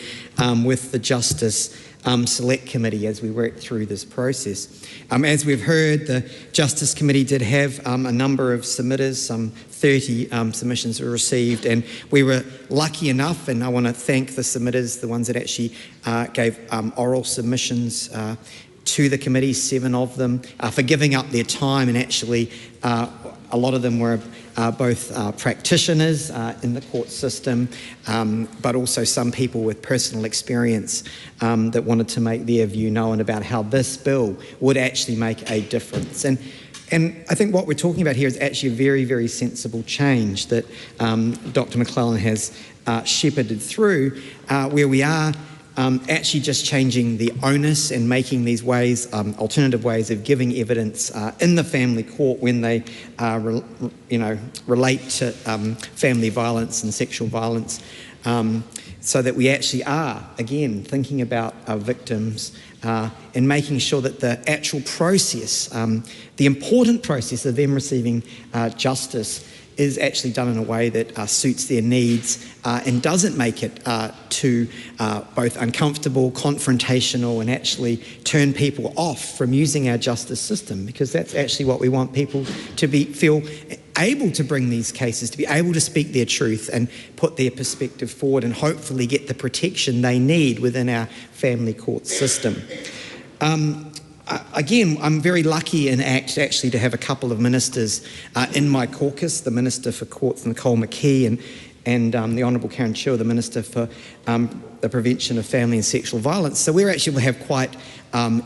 with the Justice Select Committee as we work through this process. As we've heard, the Justice Committee did have a number of submitters, some 30 submissions were received, and we were lucky enough, and I want to thank the submitters, the ones that actually gave oral submissions to the committee, 7 of them, for giving up their time, and actually a lot of them were both practitioners in the court system, but also some people with personal experience that wanted to make their view known about how this bill would actually make a difference. And I think what we're talking about here is actually a very, very sensible change that Dr. McClellan has shepherded through, where we are actually just changing the onus and making these ways, alternative ways of giving evidence in the family court when they relate to family violence and sexual violence, so that we actually are, again, thinking about our victims and making sure that the actual process, the important process of them receiving justice, is actually done in a way that suits their needs and doesn't make it too both uncomfortable, confrontational, and actually turn people off from using our justice system, because that's actually what we want people to feel able to bring these cases, to be able to speak their truth and put their perspective forward and hopefully get the protection they need within our family court system. Again, I'm very lucky in ACT actually to have a couple of ministers in my caucus, the Minister for Courts, Nicole McKee, and the Honourable Karen Chua, the Minister for the Prevention of Family and Sexual Violence. So we actually will have quite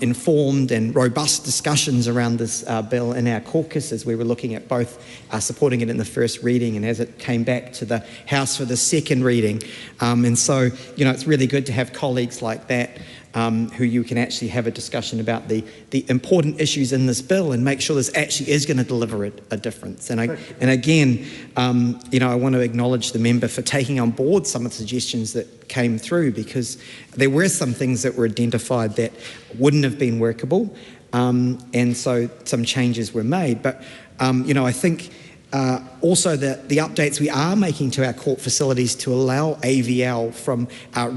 informed and robust discussions around this bill in our caucus as we were looking at both supporting it in the first reading and as it came back to the House for the second reading. And so, it's really good to have colleagues like that who you can actually have a discussion about the important issues in this bill and make sure this actually is going to deliver a difference. And again, I want to acknowledge the member for taking on board some of the suggestions that came through, because there were some things that were identified that wouldn't have been workable, and so some changes were made. But I think also the updates we are making to our court facilities to allow AVL from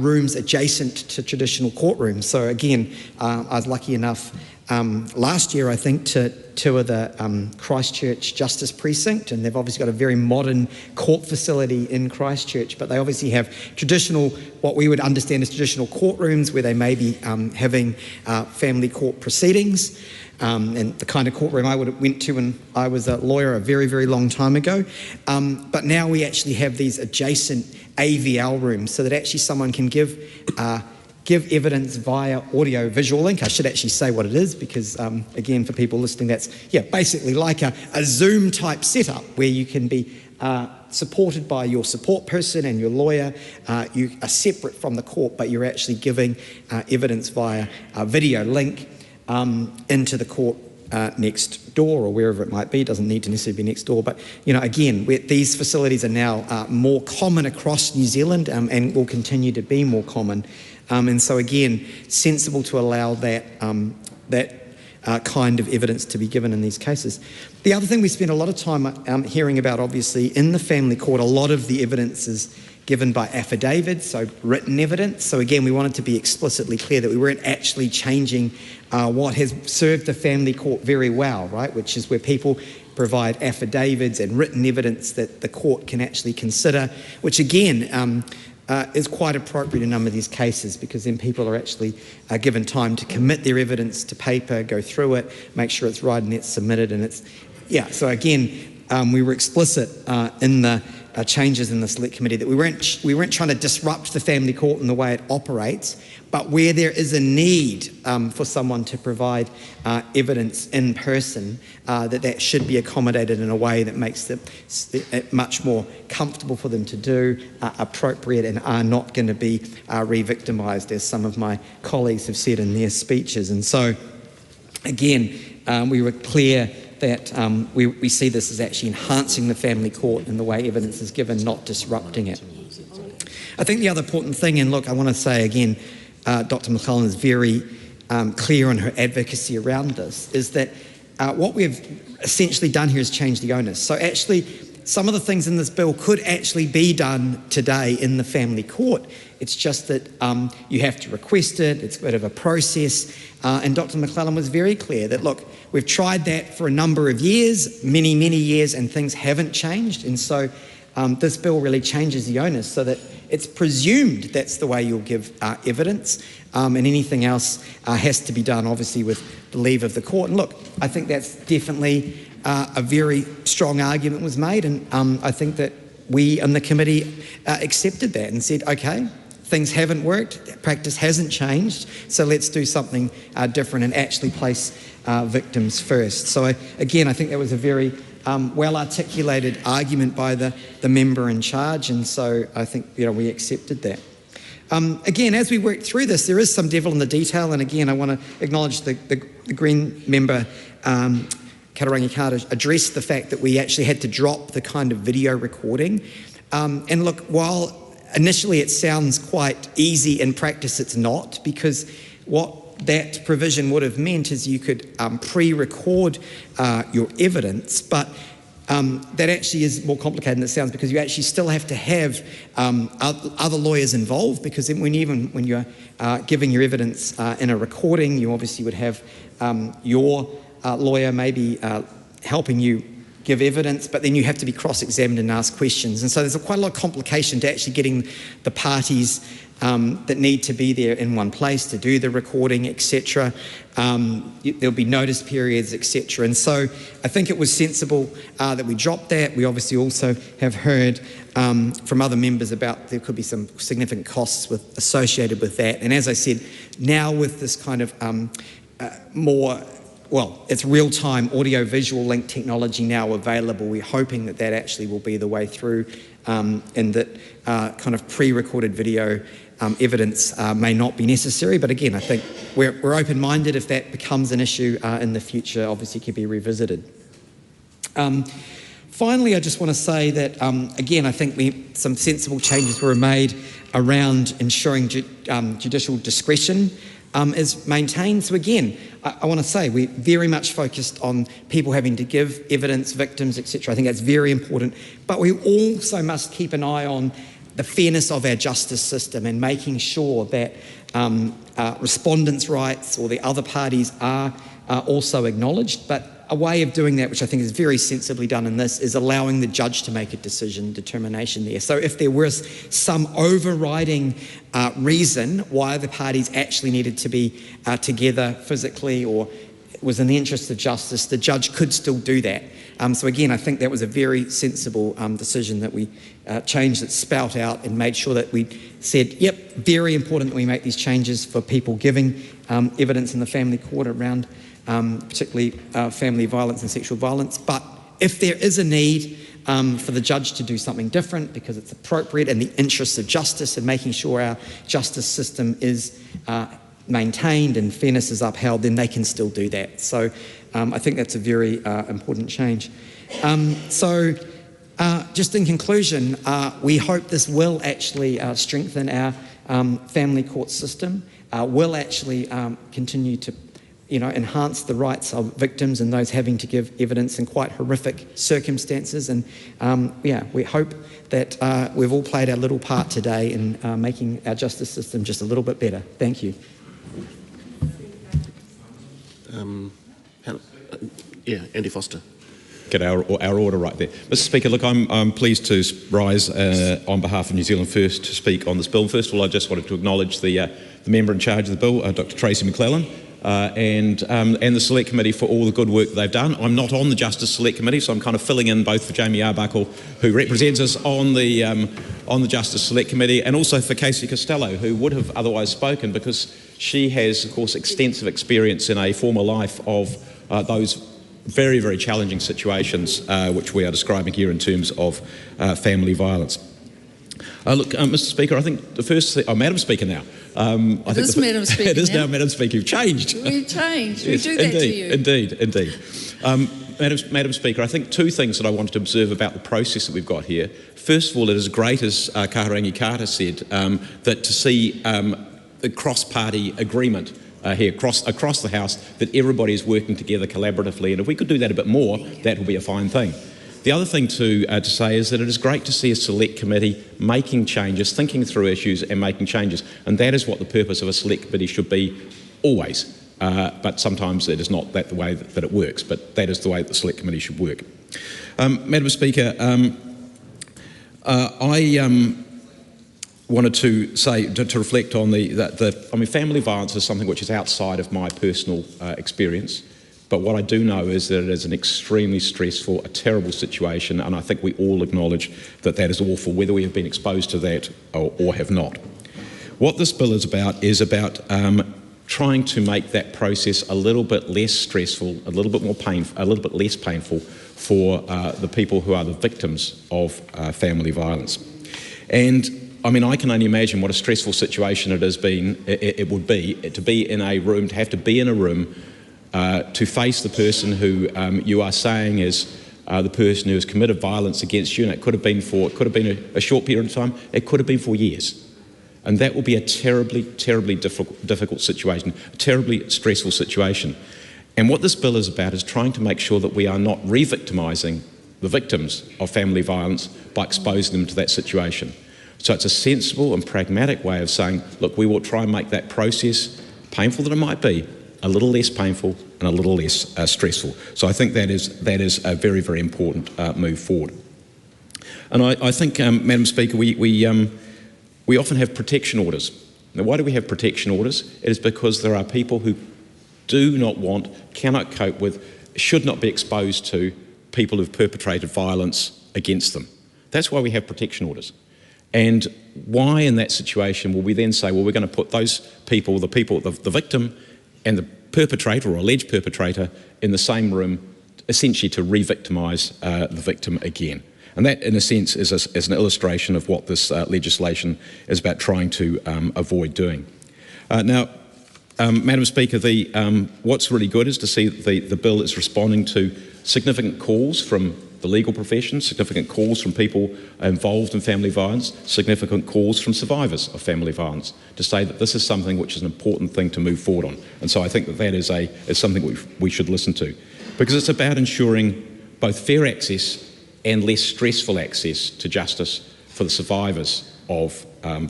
rooms adjacent to traditional courtrooms. So again, I was lucky enough last year, I think, to tour the Christchurch Justice Precinct, and they've obviously got a very modern court facility in Christchurch, but they obviously have traditional, what we would understand as traditional courtrooms where they may be having family court proceedings. And the kind of courtroom I went to when I was a lawyer a very, very long time ago. But now we actually have these adjacent AVL rooms so that actually someone can give evidence via audio-visual link. I should actually say what it is because, again, for people listening, that's basically like a Zoom-type setup where you can be supported by your support person and your lawyer. You are separate from the court, but you're actually giving evidence via a video link into the court next door or wherever it might be. It doesn't need to necessarily be next door, but again, these facilities are now more common across New Zealand and will continue to be more common. And so again, sensible to allow that kind of evidence to be given in these cases. The other thing we spend a lot of time hearing about, obviously, in the family court, a lot of the evidence is given by affidavits, so written evidence. So again, we wanted to be explicitly clear that we weren't actually changing what has served the family court very well, right, which is where people provide affidavits and written evidence that the court can actually consider, which again, is quite appropriate in a number of these cases, because then people are actually given time to commit their evidence to paper, go through it, make sure it's right and it's submitted. And it's, so again, we were explicit in the changes in the select committee that we weren't trying to disrupt the family court in the way it operates, but where there is a need for someone to provide evidence in person, that should be accommodated in a way that makes it much more comfortable for them to do, appropriate, and are not going to be re-victimised, as some of my colleagues have said in their speeches. And so, again, we were clear that we see this as actually enhancing the family court in the way evidence is given, not disrupting it. I think the other important thing, and look, I want to say again, Dr. McClellan is very clear on her advocacy around this, is that what we've essentially done here is change the onus. So actually, some of the things in this bill could actually be done today in the family court. It's just that you have to request it, it's a bit of a process, and Dr. McClellan was very clear that, look, we've tried that for a number of years, many, many years, and things haven't changed. And so this bill really changes the onus so that it's presumed that's the way you'll give evidence, and anything else has to be done, obviously, with the leave of the court. And look, I think that's definitely a very strong argument was made, and I think that we in the committee accepted that and said, okay, things haven't worked, practice hasn't changed, so let's do something different and actually place victims first. So again, I think that was a very well-articulated argument by the member in charge, and so I think we accepted that. Again, as we work through this, there is some devil in the detail, and again, I want to acknowledge the Green member, Kararangi Carter, addressed the fact that we actually had to drop the kind of video recording. And look, while initially it sounds quite easy, in practice it's not, because what that provision would have meant is you could pre-record your evidence, but that actually is more complicated than it sounds, because you actually still have to have other lawyers involved, because when you're giving your evidence in a recording, you obviously would have your lawyer maybe helping you give evidence, but then you have to be cross-examined and ask questions. And so there's quite a lot of complication to actually getting the parties that need to be there in one place to do the recording, etc. There'll be notice periods, etc. And so I think it was sensible that we dropped that. We obviously also have heard from other members about there could be some significant costs associated with that. And as I said, now with this kind of it's real-time audio-visual link technology now available, we're hoping that actually will be the way through, and that kind of pre-recorded video evidence may not be necessary. But again, I think we're open-minded. If that becomes an issue in the future, obviously it can be revisited. Finally, I just want to say that, again, I think some sensible changes were made around ensuring judicial discretion is maintained. So again, I want to say we're very much focused on people having to give evidence, victims, etc. I think that's very important. But we also must keep an eye on the fairness of our justice system and making sure that respondents' rights or the other parties are also acknowledged. But a way of doing that, which I think is very sensibly done in this, is allowing the judge to make a determination there. So if there was some overriding reason why the parties actually needed to be together physically, or it was in the interest of justice, the judge could still do that. So again, I think that was a very sensible decision that we changed it, spout out, and made sure that we said, yep, very important that we make these changes for people giving evidence in the family court around particularly family violence and sexual violence. But if there is a need for the judge to do something different because it's appropriate in the interests of justice and making sure our justice system is maintained and fairness is upheld, then they can still do that. So I think that's a very important change. Just in conclusion, we hope this will actually strengthen our family court system, will actually continue to enhance the rights of victims and those having to give evidence in quite horrific circumstances. And we hope that we've all played our little part today in making our justice system just a little bit better. Thank you. Andy Foster. get our order right there. Mr. Speaker, look, I'm pleased to rise on behalf of New Zealand First to speak on this bill. First of all, I just wanted to acknowledge the member in charge of the bill, Dr. Tracy McClellan, and the Select Committee for all the good work that they've done. I'm not on the Justice Select Committee, so I'm kind of filling in both for Jamie Arbuckle, who represents us on the Justice Select Committee, and also for Casey Costello, who would have otherwise spoken because she has, of course, extensive experience in a former life of those very, very challenging situations which we are describing here in terms of family violence. Look, Mr. Speaker, I think the first thing... Oh, Madam Speaker now. It is Madam Speaker. It is now Madam Speaker. You've changed. We've changed. Yes, we do that to you. Indeed. Madam Speaker, I think two things that I wanted to observe about the process that we've got here. First of all, it is great, as Kaharangi Carter said, that to see a cross-party agreement here across the House, that everybody is working together collaboratively, and if we could do that a bit more, that would be a fine thing. The other thing to say is that it is great to see a select committee making changes, thinking through issues and making changes, and that is what the purpose of a select committee should be always. But sometimes it is not the way that it works, but that is the way that the select committee should work. Madam Speaker, I wanted to say, to reflect on family violence is something which is outside of my personal experience. But what I do know is that it is an extremely stressful, a terrible situation, and I think we all acknowledge that that is awful, whether we have been exposed to that or have not. What this bill is about trying to make that process a little bit less stressful, a little bit more painful, a little bit less painful for the people who are the victims of family violence. And I mean, I can only imagine what a stressful situation it would be to be in a room, to have to be in a room to face the person who you are saying is the person who has committed violence against you, and it could have been a short period of time, it could have been for years. And that will be a terribly, terribly difficult situation, a terribly stressful situation. And what this bill is about is trying to make sure that we are not re-victimising the victims of family violence by exposing them to that situation. So it's a sensible and pragmatic way of saying, look, we will try and make that process, painful that it might be, a little less painful and a little less stressful. So I think that is a very, very important move forward. And I think, Madam Speaker, we often have protection orders. Now, why do we have protection orders? It is because there are people who do not want, cannot cope with, should not be exposed to people who've perpetrated violence against them. That's why we have protection orders. And why in that situation will we then say, well, we're going to put those people, the victim and the perpetrator or alleged perpetrator in the same room, essentially to re-victimise the victim again. And that, in a sense, is an illustration of what this legislation is about trying to avoid doing. Now, Madam Speaker, what's really good is to see that the bill is responding to significant calls from the legal profession, significant calls from people involved in family violence, significant calls from survivors of family violence to say that this is something which is an important thing to move forward on. And so I think that is something we should listen to, because it's about ensuring both fair access and less stressful access to justice for the survivors of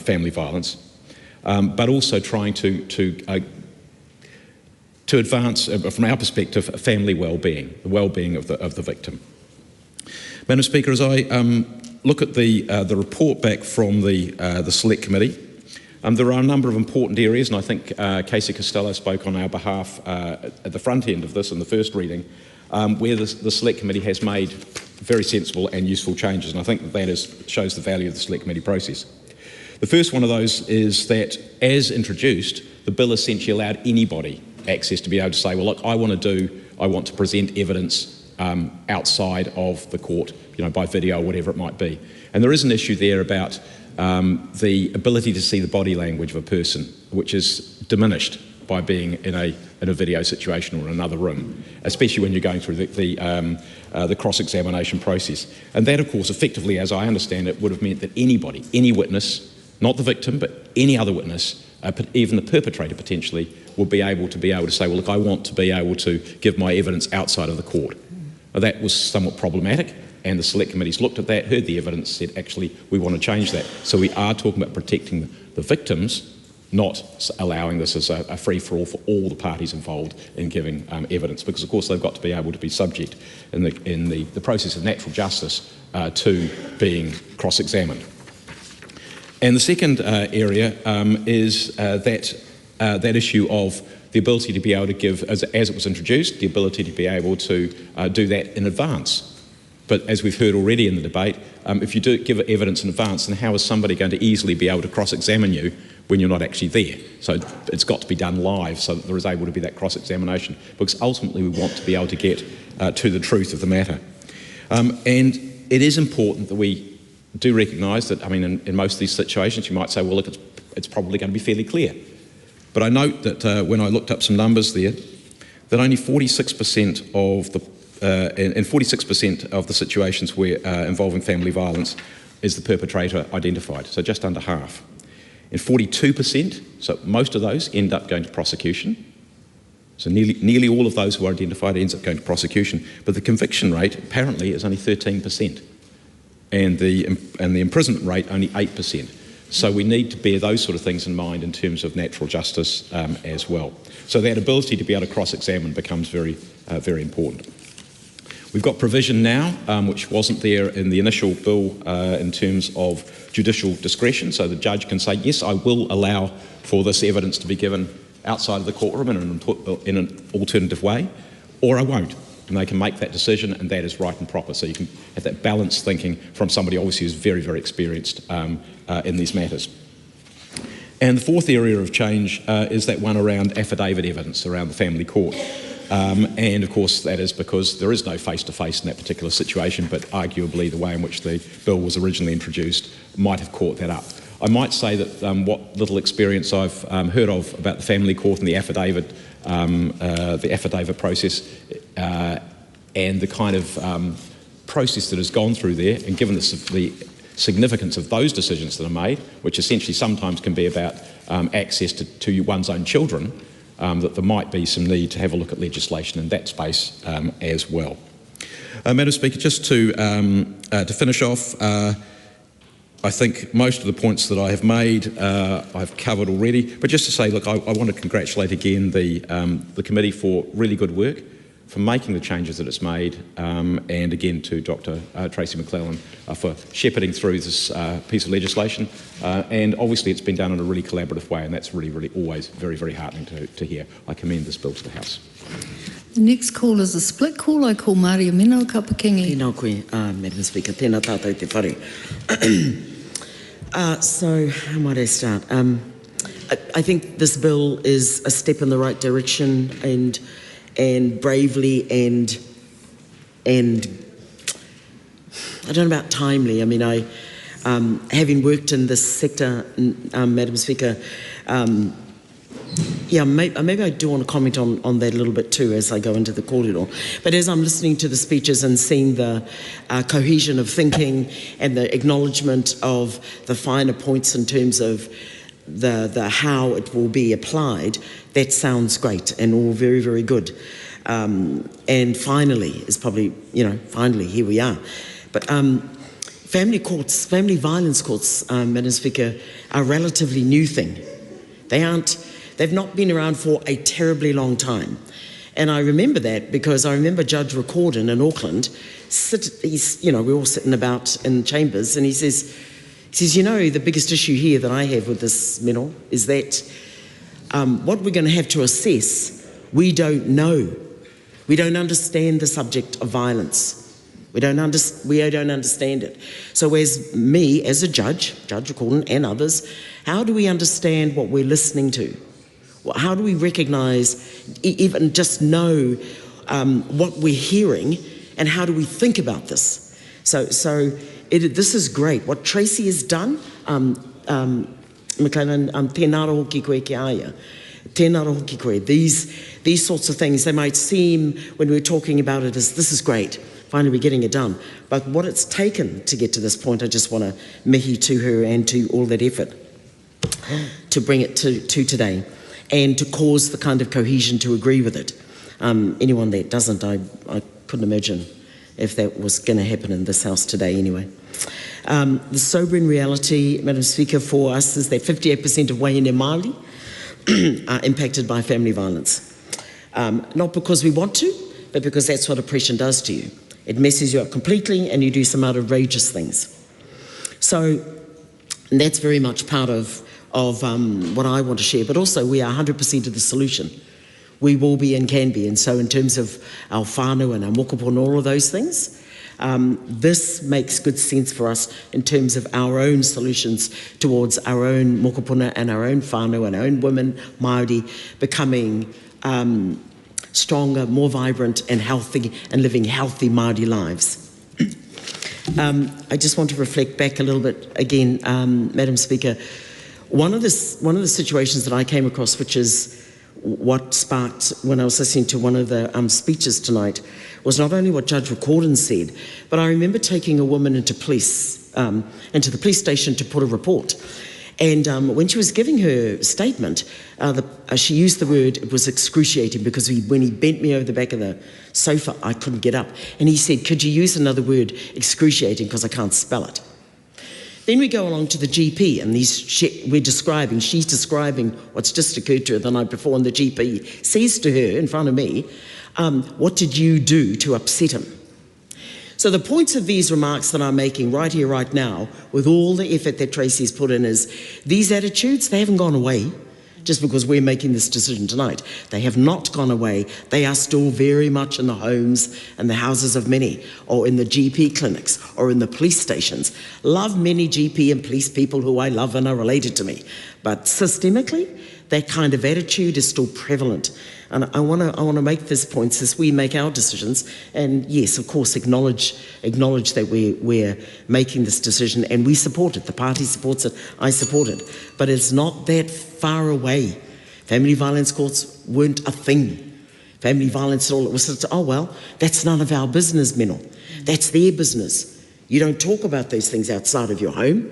family violence, but also trying to advance, from our perspective, family well-being, the well-being of the victim. Madam Speaker, as I look at the report back from the Select Committee, there are a number of important areas, and I think Casey Costello spoke on our behalf at the front end of this in the first reading, where the Select Committee has made very sensible and useful changes, and I think that shows the value of the Select Committee process. The first one of those is that, as introduced, the bill essentially allowed anybody access to be able to say, well, look, I want to present evidence outside of the court, by video or whatever it might be. And there is an issue there about the ability to see the body language of a person, which is diminished by being in a video situation or in another room, especially when you're going through the cross-examination process. And that, of course, effectively, as I understand it, would have meant that anybody, any witness, not the victim, but any other witness, even the perpetrator potentially, would be able to say, well, look, I want to be able to give my evidence outside of the court. Now, that was somewhat problematic, and the Select Committees looked at that, heard the evidence, said, actually, we want to change that. So we are talking about protecting the victims, not allowing this as a free-for-all for all the parties involved in giving evidence, because of course they've got to be able to be subject in the process of natural justice to being cross-examined. And the second area is that issue of the ability to be able to give, as it was introduced, the ability to be able to do that in advance. But as we've heard already in the debate, if you do give evidence in advance, then how is somebody going to easily be able to cross-examine you when you're not actually there? So it's got to be done live so that there is able to be that cross-examination, because ultimately we want to be able to get to the truth of the matter. And it is important that we do recognise that, I mean, in most of these situations you might say, well, look, it's probably going to be fairly clear. But I note that when I looked up some numbers there, that only 46% of the in 46% of the situations where involving family violence is the perpetrator identified, so just under half. In 42%, so most of those end up going to prosecution. So nearly all of those who are identified ends up going to prosecution. But the conviction rate apparently is only 13%, and the imprisonment rate only 8%. So we need to bear those sort of things in mind in terms of natural justice as well. So that ability to be able to cross-examine becomes very, very important. We've got provision now, which wasn't there in the initial bill in terms of judicial discretion. So the judge can say, yes, I will allow for this evidence to be given outside of the courtroom in an alternative way, or I won't. And they can make that decision, and that is right and proper. So you can have that balanced thinking from somebody obviously who's very, very experienced in these matters. And the fourth area of change is that one around affidavit evidence around the family court. And of course that is because there is no face-to-face in that particular situation, but arguably the way in which the bill was originally introduced might have caught that up. I might say that what little experience I've heard of about the family court and the affidavit process and the kind of process that has gone through there, and given the significance of those decisions that are made, which essentially sometimes can be about access to one's own children, that there might be some need to have a look at legislation in that space as well. Madam Speaker, just to finish off, I think most of the points that I have made I've covered already, but just to say, look, I want to congratulate again the committee for really good work, for making the changes that it's made, and again to Dr. Tracy McClellan for shepherding through this piece of legislation. And obviously it's been done in a really collaborative way, and that's really, really always very, very heartening to hear. I commend this bill to the House. The next call is a split call. I call Maria Mino Kapakingi. Tēnā koe, Madam Speaker. Tēnā tātou te whare. So, how might I start? I think this bill is a step in the right direction, and bravely and I don't know about timely. I mean, having worked in this sector, Madam Speaker, yeah, maybe I do want to comment on that a little bit too as I go into the corridor. But as I'm listening to the speeches and seeing the cohesion of thinking and the acknowledgement of the finer points in terms of the how it will be applied, that sounds great and all very, very good. And finally, is probably, finally here we are. But family violence courts, Madam Speaker, are a relatively new thing. They've not been around for a terribly long time. And I remember that because I remember Judge Recordin in Auckland, we're all sitting about in chambers, and he says, the biggest issue here that I have with this, Mino, is that what we're going to have to assess, we don't know. We don't understand the subject of violence. We don't understand it. So as me, as a judge, Judge Recordin and others, how do we understand what we're listening to? How do we recognise, even just know what we're hearing, and how do we think about this? So this is great. What Tracy has done, McClellan, tēnā rā hoki koe ki aia. Tēnā rā hoki koe. These sorts of things, they might seem, when we're talking about it, as this is great, finally we're getting it done. But what it's taken to get to this point, I just want to mihi to her and to all that effort to bring it to today, and to cause the kind of cohesion to agree with it. Anyone that doesn't, I couldn't imagine if that was going to happen in this House today anyway. The sobering reality, Madam Speaker, for us is that 58% of wahine Māori are impacted by family violence. Not because we want to, but because that's what oppression does to you. It messes you up completely and you do some outrageous things. So that's very much part of what I want to share, but also we are 100% of the solution. We will be and can be, and so in terms of our whānau and our mokopo and all of those things, this makes good sense for us in terms of our own solutions towards our own mokopuna and our own whānau and our own women, Māori, becoming stronger, more vibrant and healthy and living healthy Māori lives. I just want to reflect back a little bit again, Madam Speaker. One of the situations that I came across, which is what sparked when I was listening to one of the speeches tonight, was not only what Judge Recordon said, but I remember taking a woman into the police station to put a report. And when she was giving her statement, she used the word, it was excruciating, because when he bent me over the back of the sofa, I couldn't get up. And he said, could you use another word, excruciating, because I can't spell it. Then we go along to the GP, and she's describing what's just occurred to her the night before, and the GP says to her in front of me, what did you do to upset him? So the points of these remarks that I'm making right here, right now, with all the effort that Tracy's put in, is these attitudes, they haven't gone away just because we're making this decision tonight. They have not gone away. They are still very much in the homes and the houses of many, or in the GP clinics, or in the police stations. Love many GP and police people who I love and are related to me. But systemically, that kind of attitude is still prevalent. And I want to make this point as we make our decisions, and yes, of course, acknowledge that we're making this decision, and we support it. The party supports it, I support it. But it's not that far away. Family violence courts weren't a thing. Family violence, all it was, oh well, that's none of our business, Meno. That's their business. You don't talk about those things outside of your home,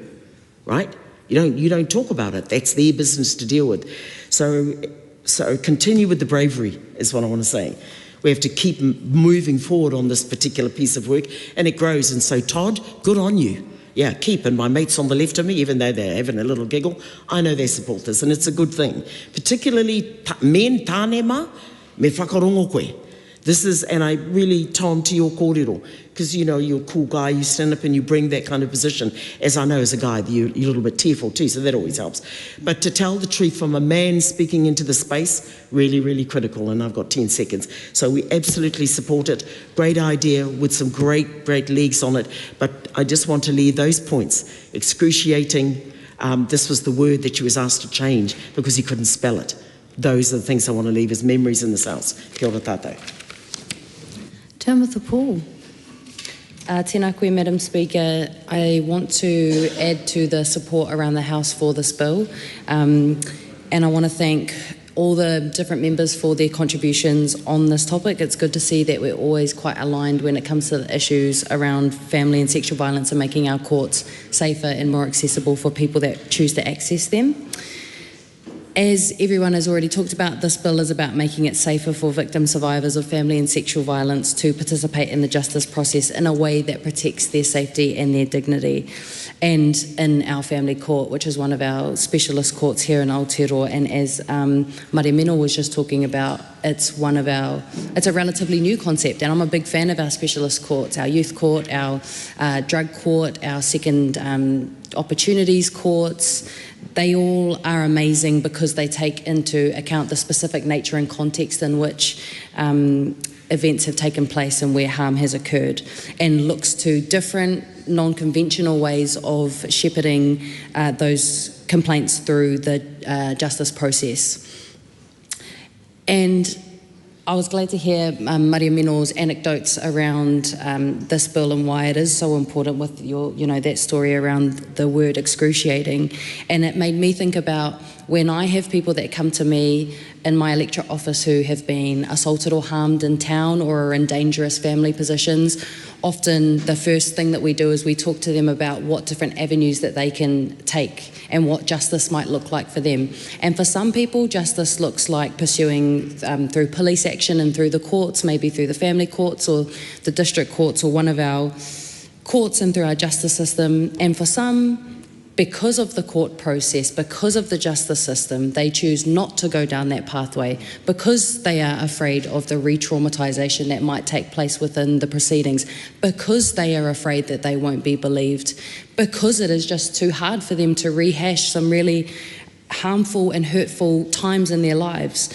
right? You don't talk about it. That's their business to deal with. So continue with the bravery is what I want to say. We have to keep moving forward on this particular piece of work, and it grows. And so, Todd, good on you. Yeah, keep. And my mates on the left of me, even though they're having a little giggle, I know they support this, and it's a good thing. Particularly men, tāne me whakarongo koe. This is, and I really, Tom, to your kōrero, because you know, you're a cool guy, you stand up and you bring that kind of position. As I know as a guy, you're a little bit tearful too, so that always helps. But to tell the truth from a man speaking into the space, really, really critical, and I've got 10 seconds. So we absolutely support it. Great idea with some great, great legs on it. But I just want to leave those points. Excruciating, this was the word that you was asked to change because he couldn't spell it. Those are the things I want to leave as memories in this house. Kia ora tātou. Timothy Paul. Tēnā koe, Madam Speaker. I want to add to the support around the House for this bill, and I want to thank all the different members for their contributions on this topic. It's good to see that we're always quite aligned when it comes to the issues around family and sexual violence and making our courts safer and more accessible for people that choose to access them. As everyone has already talked about, this bill is about making it safer for victim survivors of family and sexual violence to participate in the justice process in a way that protects their safety and their dignity. And in our family court, which is one of our specialist courts here in Aotearoa, and as Maria Mino was just talking about, it's a relatively new concept, and I'm a big fan of our specialist courts, our youth court, our drug court, our second opportunities courts. They all are amazing because they take into account the specific nature and context in which events have taken place and where harm has occurred, and looks to different non-conventional ways of shepherding those complaints through the justice process. And I was glad to hear Maria Mino's anecdotes around this bill and why it is so important with your, that story around the word excruciating. And it made me think about when I have people that come to me in my electorate office who have been assaulted or harmed in town or are in dangerous family positions. Often the first thing that we do is we talk to them about what different avenues that they can take and what justice might look like for them. And for some people, justice looks like pursuing through police action and through the courts, maybe through the family courts or the district courts or one of our courts and through our justice system, and for some, because of the court process, because of the justice system, they choose not to go down that pathway because they are afraid of the re-traumatisation that might take place within the proceedings, because they are afraid that they won't be believed, because it is just too hard for them to rehash some really harmful and hurtful times in their lives.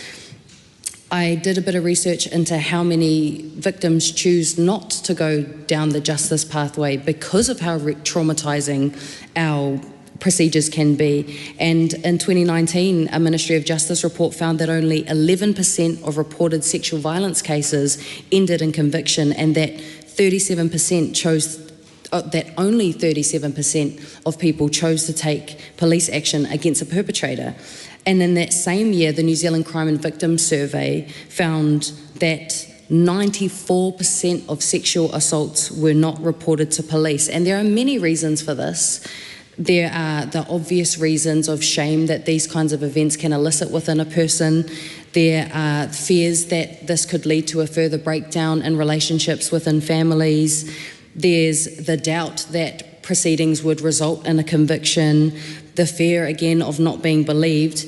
I did a bit of research into how many victims choose not to go down the justice pathway because of how traumatising our procedures can be. And in 2019, a Ministry of Justice report found that only 11% of reported sexual violence cases ended in conviction, and that 37% chose that only 37% of people chose to take police action against a perpetrator. And in that same year, the New Zealand Crime and Victims Survey found that 94% of sexual assaults were not reported to police. And there are many reasons for this. There are the obvious reasons of shame that these kinds of events can elicit within a person. There are fears that this could lead to a further breakdown in relationships within families. There's the doubt that proceedings would result in a conviction, the fear again of not being believed.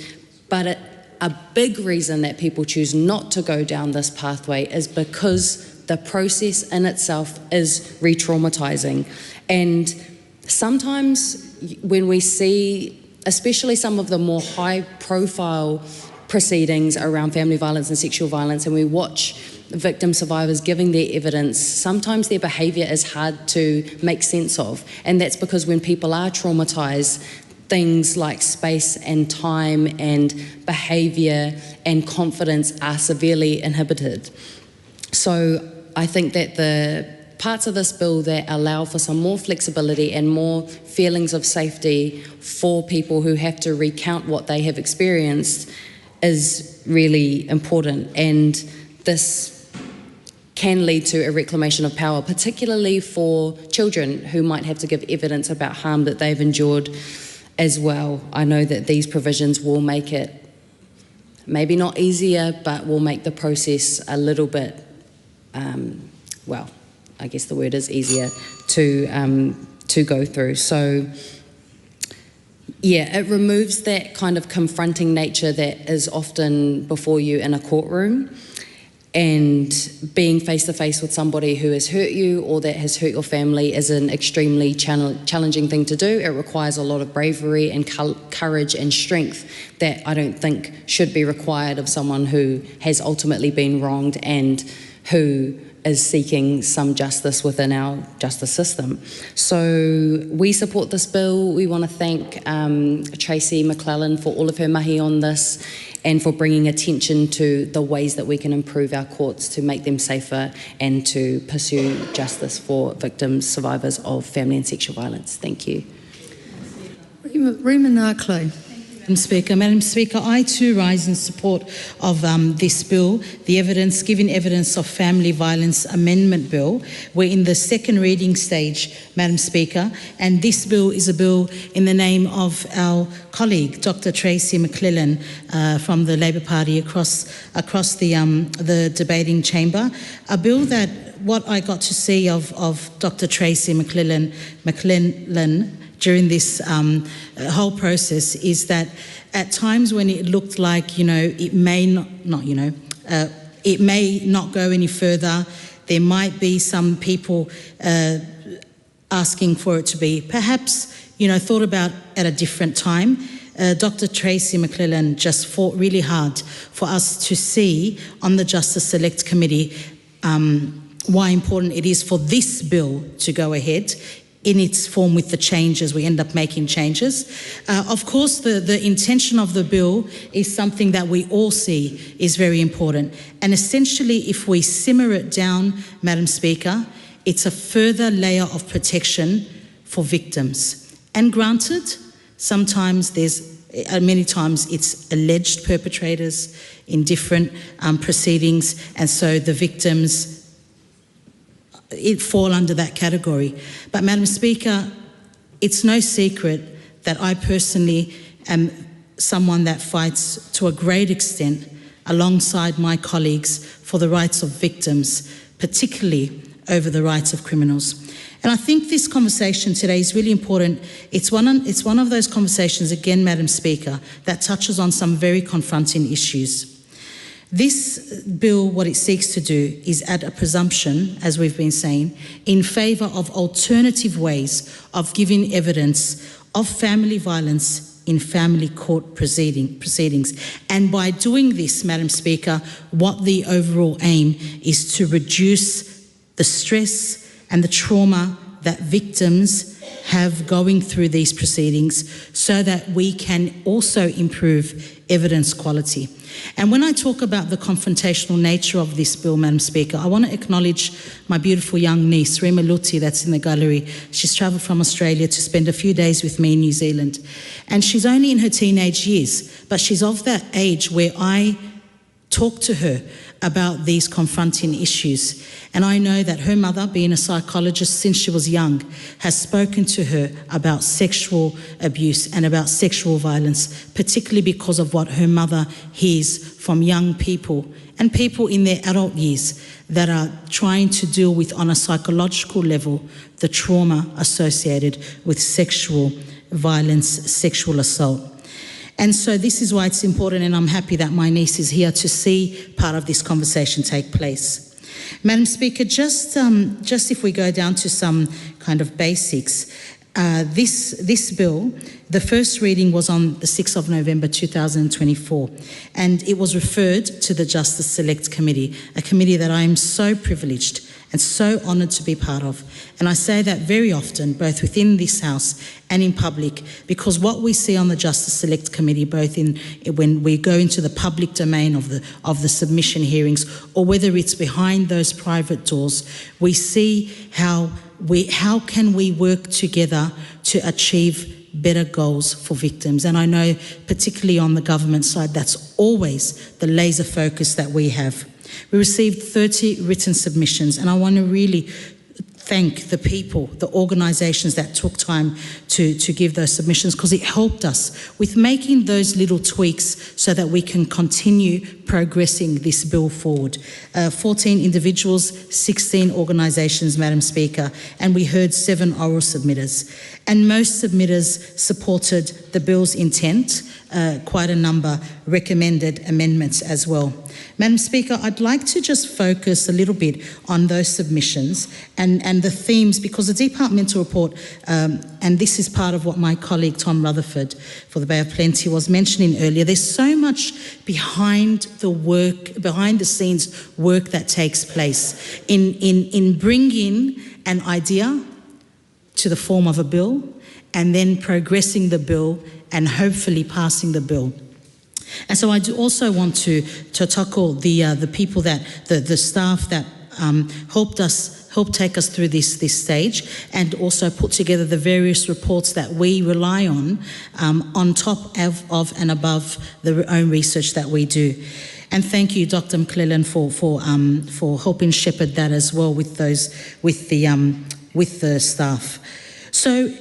But a big reason that people choose not to go down this pathway is because the process in itself is re-traumatising. And sometimes when we see, especially some of the more high-profile proceedings around family violence and sexual violence, and we watch victim survivors giving their evidence, sometimes their behaviour is hard to make sense of. And that's because when people are traumatised, things like space and time and behaviour and confidence are severely inhibited. So I think that the parts of this bill that allow for some more flexibility and more feelings of safety for people who have to recount what they have experienced is really important. And this can lead to a reclamation of power, particularly for children who might have to give evidence about harm that they've endured as well. I know that these provisions will make it maybe not easier, but will make the process a little bit, well, I guess the word is easier to go through. So, yeah, it removes that kind of confronting nature that is often before you in a courtroom, and being face-to-face with somebody who has hurt you or that has hurt your family is an extremely challenging thing to do. It requires a lot of bravery and courage and strength that I don't think should be required of someone who has ultimately been wronged and who is seeking some justice within our justice system. So we support this bill. We want to thank Tracy McClellan for all of her mahi on this and for bringing attention to the ways that we can improve our courts to make them safer and to pursue justice for victims, survivors of family and sexual violence. Thank you. Rima Narkley. Madam Speaker, I too rise in support of this bill, the Giving Evidence of Family Violence Amendment Bill. We're in the second reading stage, Madam Speaker, and this bill is a bill in the name of our colleague, Dr. Tracy McClellan from the Labour Party across the debating chamber. A bill that what I got to see of Dr. Tracy McClellan during this whole process is that at times when it looked like, it may it may not go any further, there might be some people asking for it to be perhaps, thought about at a different time. Dr. Tracy McClellan just fought really hard for us to see on the Justice Select Committee why important it is for this bill to go ahead in its form with the changes. We end up making changes. Of course, the intention of the bill is something that we all see is very important. And essentially, if we simmer it down, Madam Speaker, it's a further layer of protection for victims. And granted, sometimes many times it's alleged perpetrators in different proceedings, and so the victims fall under that category. But Madam Speaker, it's no secret that I personally am someone that fights to a great extent alongside my colleagues for the rights of victims, particularly over the rights of criminals. And I think this conversation today is really important. It's one of those conversations, again, Madam Speaker, that touches on some very confronting issues. This bill, what it seeks to do is add a presumption, as we've been saying, in favour of alternative ways of giving evidence of family violence in family court proceedings. And by doing this, Madam Speaker, what the overall aim is to reduce the stress and the trauma that victims have going through these proceedings so that we can also improve evidence quality. And when I talk about the confrontational nature of this bill, Madam Speaker, I want to acknowledge my beautiful young niece, Rema Luti, that's in the gallery. She's travelled from Australia to spend a few days with me in New Zealand. And she's only in her teenage years, but she's of that age where I talk to her about these confronting issues. And I know that her mother, being a psychologist since she was young, has spoken to her about sexual abuse and about sexual violence, particularly because of what her mother hears from young people and people in their adult years that are trying to deal with, on a psychological level, the trauma associated with sexual violence, sexual assault. And so this is why it's important, and I'm happy that my niece is here to see part of this conversation take place. Madam Speaker, just if we go down to some kind of basics, this bill, the first reading was on the 6th of November 2024, and it was referred to the Justice Select Committee, a committee that I am so privileged and so honoured to be part of. And I say that very often, both within this House and in public, because what we see on the Justice Select Committee, both when we go into the public domain of the submission hearings, or whether it's behind those private doors, we see how can we work together to achieve better goals for victims. And I know, particularly on the government side, that's always the laser focus that we have. We received 30 written submissions, and I want to really thank the people, the organisations that took time to give those submissions, because it helped us with making those little tweaks so that we can continue progressing this bill forward. 14 individuals, 16 organisations, Madam Speaker, and we heard 7 oral submitters. And most submitters supported the bill's intent. Quite a number recommended amendments as well. Madam Speaker, I'd like to just focus a little bit on those submissions and the themes, because the departmental report, and this is part of what my colleague Tom Rutherford for the Bay of Plenty was mentioning earlier, there's so much behind the scenes work that takes place in bringing an idea to the form of a bill and then progressing the bill and hopefully passing the bill. And so I do also want to tackle the people the staff that helped take us through this stage, and also put together the various reports that we rely on top of and above the own research that we do. And thank you, Dr. McClellan, for helping shepherd that as well with the staff. So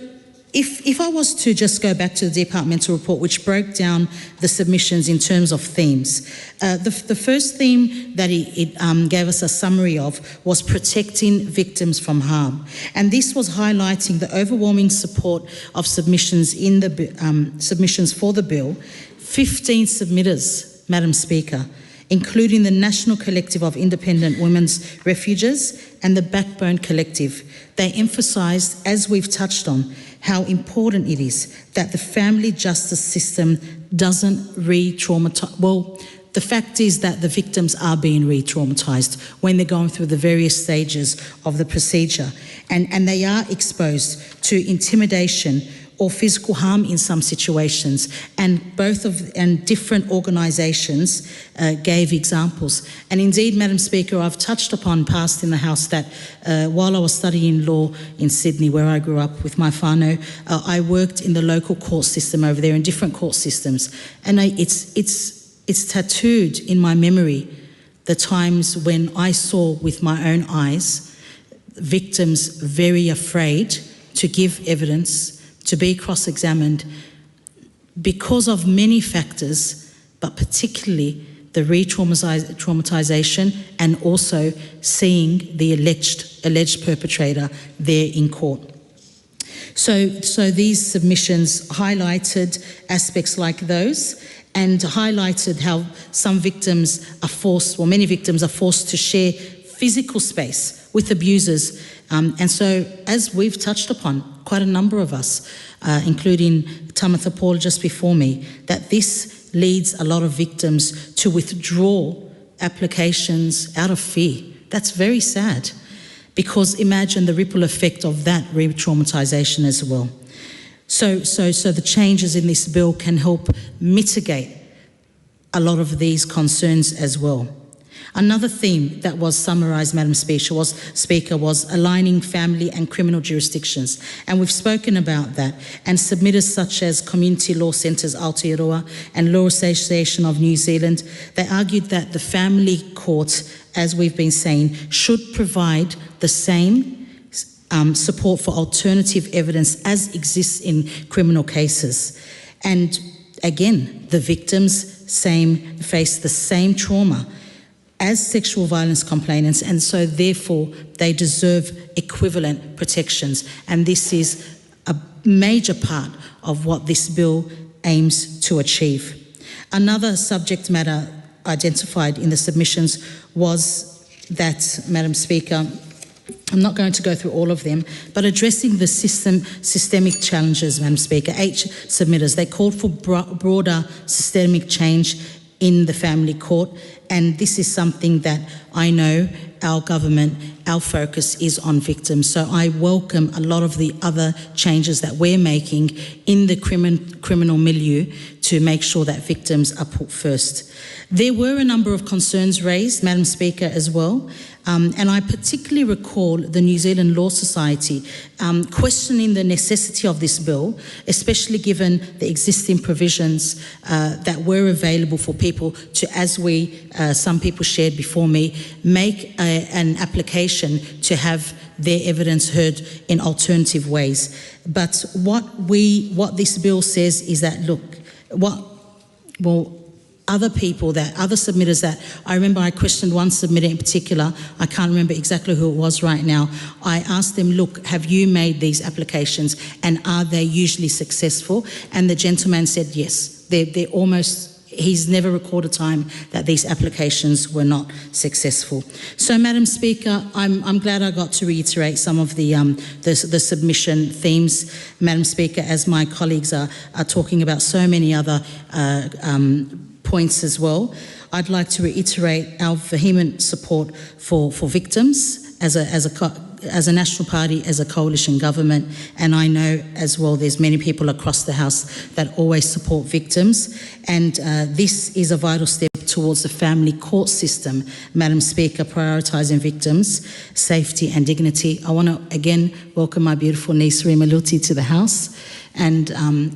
if I was to just go back to the departmental report, which broke down the submissions in terms of themes, the first theme that it gave us a summary of was protecting victims from harm. And this was highlighting the overwhelming support of submissions in the submissions for the bill. 15 submitters, Madam Speaker, including the National Collective of Independent Women's Refuges and the Backbone Collective. They emphasised, as we've touched on, how important it is that the family justice system doesn't re-traumatise. Well, the fact is that the victims are being re-traumatised when they're going through the various stages of the procedure, and they are exposed to intimidation or physical harm in some situations, and different organisations gave examples. And indeed, Madam Speaker, I've touched upon past in the House that while I was studying law in Sydney, where I grew up with my whānau, I worked in the local court system over there, in different court systems, and it's tattooed in my memory the times when I saw with my own eyes victims very afraid to give evidence, to be cross-examined, because of many factors, but particularly the re-traumatization, and also seeing the alleged perpetrator there in court. So these submissions highlighted aspects like those and highlighted how some victims are forced, or many victims are forced to share physical space with abusers. And so, as we've touched upon, quite a number of us, including Tamatha Paul just before me, that this leads a lot of victims to withdraw applications out of fear. That's very sad, because imagine the ripple effect of that re-traumatization as well. So the changes in this bill can help mitigate a lot of these concerns as well. Another theme that was summarised, Madam Speaker, was aligning family and criminal jurisdictions. And we've spoken about that. And submitters such as Community Law Centres Aotearoa and Law Association of New Zealand, they argued that the family court, as we've been saying, should provide the same support for alternative evidence as exists in criminal cases. And again, the victims face the same trauma as sexual violence complainants, and so therefore they deserve equivalent protections. And this is a major part of what this bill aims to achieve. Another subject matter identified in the submissions was that, Madam Speaker, I'm not going to go through all of them, but addressing the systemic challenges, Madam Speaker. 8 submitters, they called for broader systemic change in the family court, and this is something that I know our government, our focus is on victims. So I welcome a lot of the other changes that we're making in the criminal milieu to make sure that victims are put first. There were a number of concerns raised, Madam Speaker, as well. And I particularly recall the New Zealand Law Society questioning the necessity of this bill, especially given the existing provisions that were available for people to, as some people shared before me, make an application to have their evidence heard in alternative ways. But what this bill says is that, look, other submitters that, I remember I questioned one submitter in particular, I can't remember exactly who it was right now. I asked them, look, have you made these applications and are they usually successful? And the gentleman said yes, they're almost, he's never recorded a time that these applications were not successful. So, Madam Speaker, I'm glad I got to reiterate some of the submission themes, Madam Speaker, as my colleagues are talking about so many other points as well. I'd like to reiterate our vehement support for victims as a national party, as a coalition government, and I know as well there's many people across the House that always support victims, and this is a vital step towards the family court system, Madam Speaker, prioritising victims' safety and dignity. I want to again welcome my beautiful niece Rima Luti to the House, and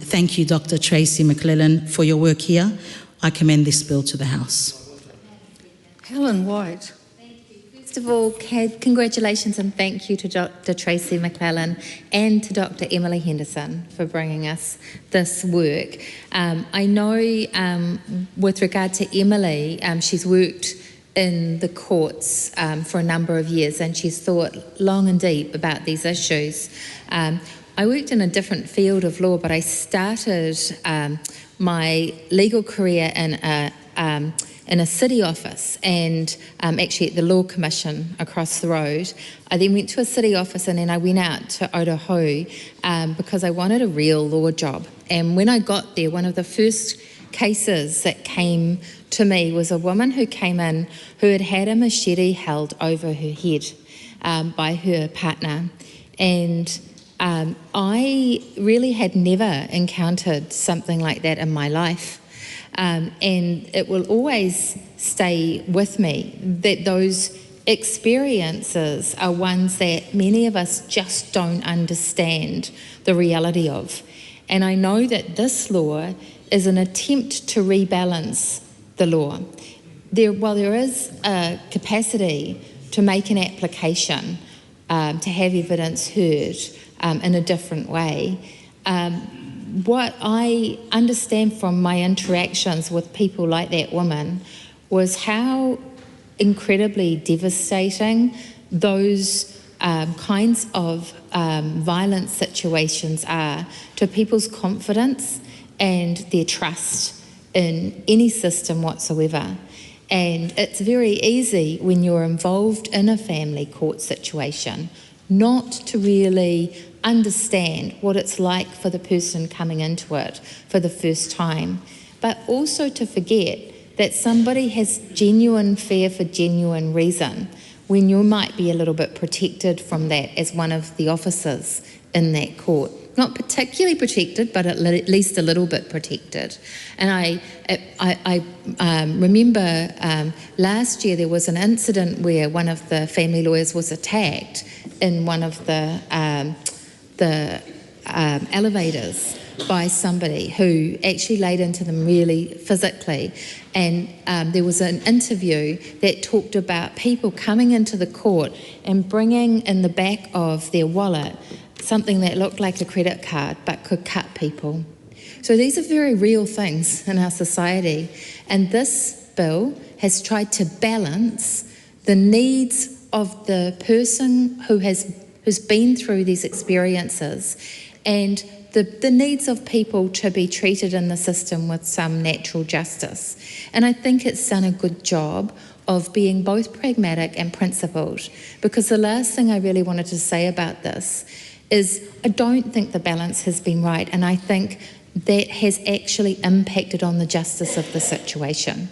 thank you, Dr. Tracy McClellan, for your work here. I commend this bill to the House. Helen White. First of all, congratulations and thank you to Dr. Tracy McClellan and to Dr. Emily Henderson for bringing us this work. I know with regard to Emily, she's worked in the courts for a number of years and she's thought long and deep about these issues. I worked in a different field of law, but I started my legal career in a city office and actually at the Law Commission across the road. I then went to a city office and then I went out to Aotearoa because I wanted a real law job. And when I got there, one of the first cases that came to me was a woman who came in who had had a machete held over her head by her partner. And I really had never encountered something like that in my life. And it will always stay with me that those experiences are ones that many of us just don't understand the reality of. And I know that this law is an attempt to rebalance the law. While there is a capacity to make an application to have evidence heard in a different way, what I understand from my interactions with people like that woman was how incredibly devastating those kinds of violent situations are to people's confidence and their trust in any system whatsoever. And it's very easy when you're involved in a family court situation not to really understand what it's like for the person coming into it for the first time, but also to forget that somebody has genuine fear for genuine reason when you might be a little bit protected from that as one of the officers in that court. Not particularly protected, but at least a little bit protected. And I remember last year there was an incident where one of the family lawyers was attacked in one of the elevators by somebody who actually laid into them really physically. And there was an interview that talked about people coming into the court and bringing in the back of their wallet something that looked like a credit card but could cut people. So these are very real things in our society. And this bill has tried to balance the needs of the person who's been through these experiences and the needs of people to be treated in the system with some natural justice. And I think it's done a good job of being both pragmatic and principled, because the last thing I really wanted to say about this is I don't think the balance has been right, and I think that has actually impacted on the justice of the situation.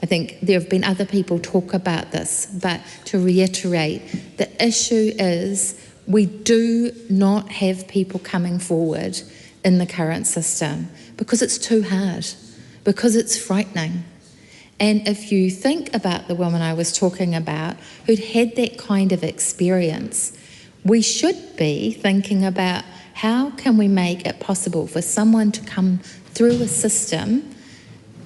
I think there have been other people talk about this, but to reiterate, the issue is we do not have people coming forward in the current system because it's too hard, because it's frightening. And if you think about the woman I was talking about who'd had that kind of experience, we should be thinking about how can we make it possible for someone to come through a system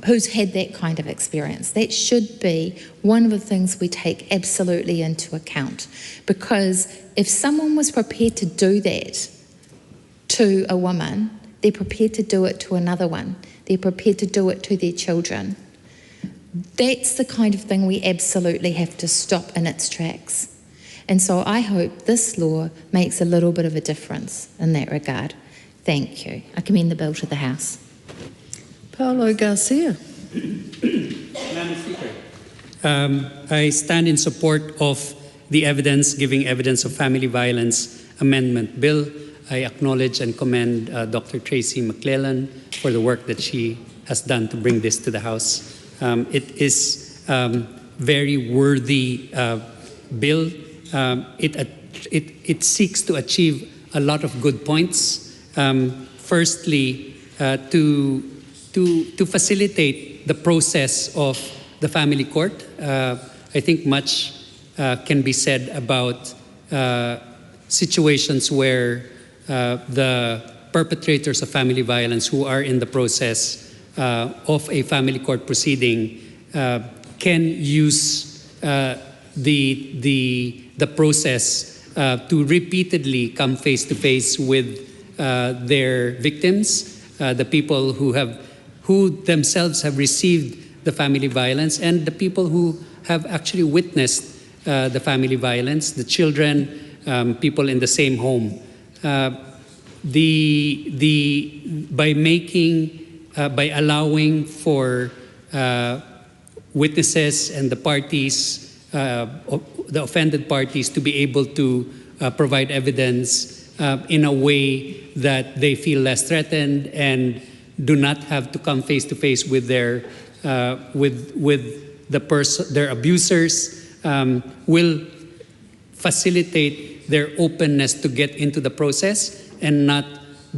who's had that kind of experience. That should be one of the things we take absolutely into account. Because if someone was prepared to do that to a woman, they're prepared to do it to another one. They're prepared to do it to their children. That's the kind of thing we absolutely have to stop in its tracks. And so I hope this law makes a little bit of a difference in that regard. Thank you. I commend the bill to the House. Paolo Garcia. Madam Speaker, I stand in support of the Giving Evidence of Family Violence Amendment Bill. I acknowledge and commend Dr. Tracy McClellan for the work that she has done to bring this to the House. It is very worthy bill. It seeks to achieve a lot of good points. Firstly, to facilitate the process of the family court. I think much can be said about situations where the perpetrators of family violence who are in the process of a family court proceeding can use the process to repeatedly come face to face with their victims, the people who themselves have received the family violence, and the people who have actually witnessed the family violence, the children, people in the same home. By allowing for witnesses and the parties, the offended parties, to be able to provide evidence in a way that they feel less threatened and do not have to come face to face with their their abusers, will facilitate their openness to get into the process and not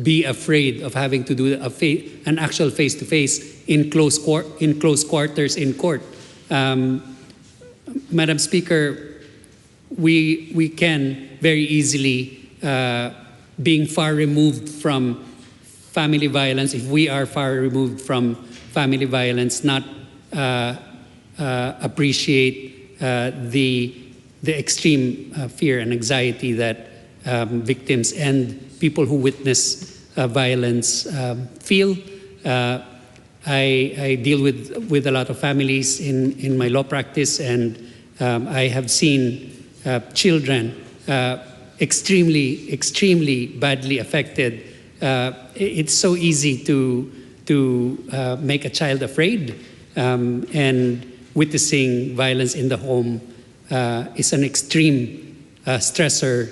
be afraid of having to do an actual face-to-face in close quarters in court. Madam Speaker, we can very easily, being far removed from family violence, if we are far removed from family violence, not appreciate the extreme fear and anxiety that victims and people who witness violence feel. I deal with a lot of families in my law practice, and I have seen children extremely badly affected. It's so easy to make a child afraid, and witnessing violence in the home is an extreme stressor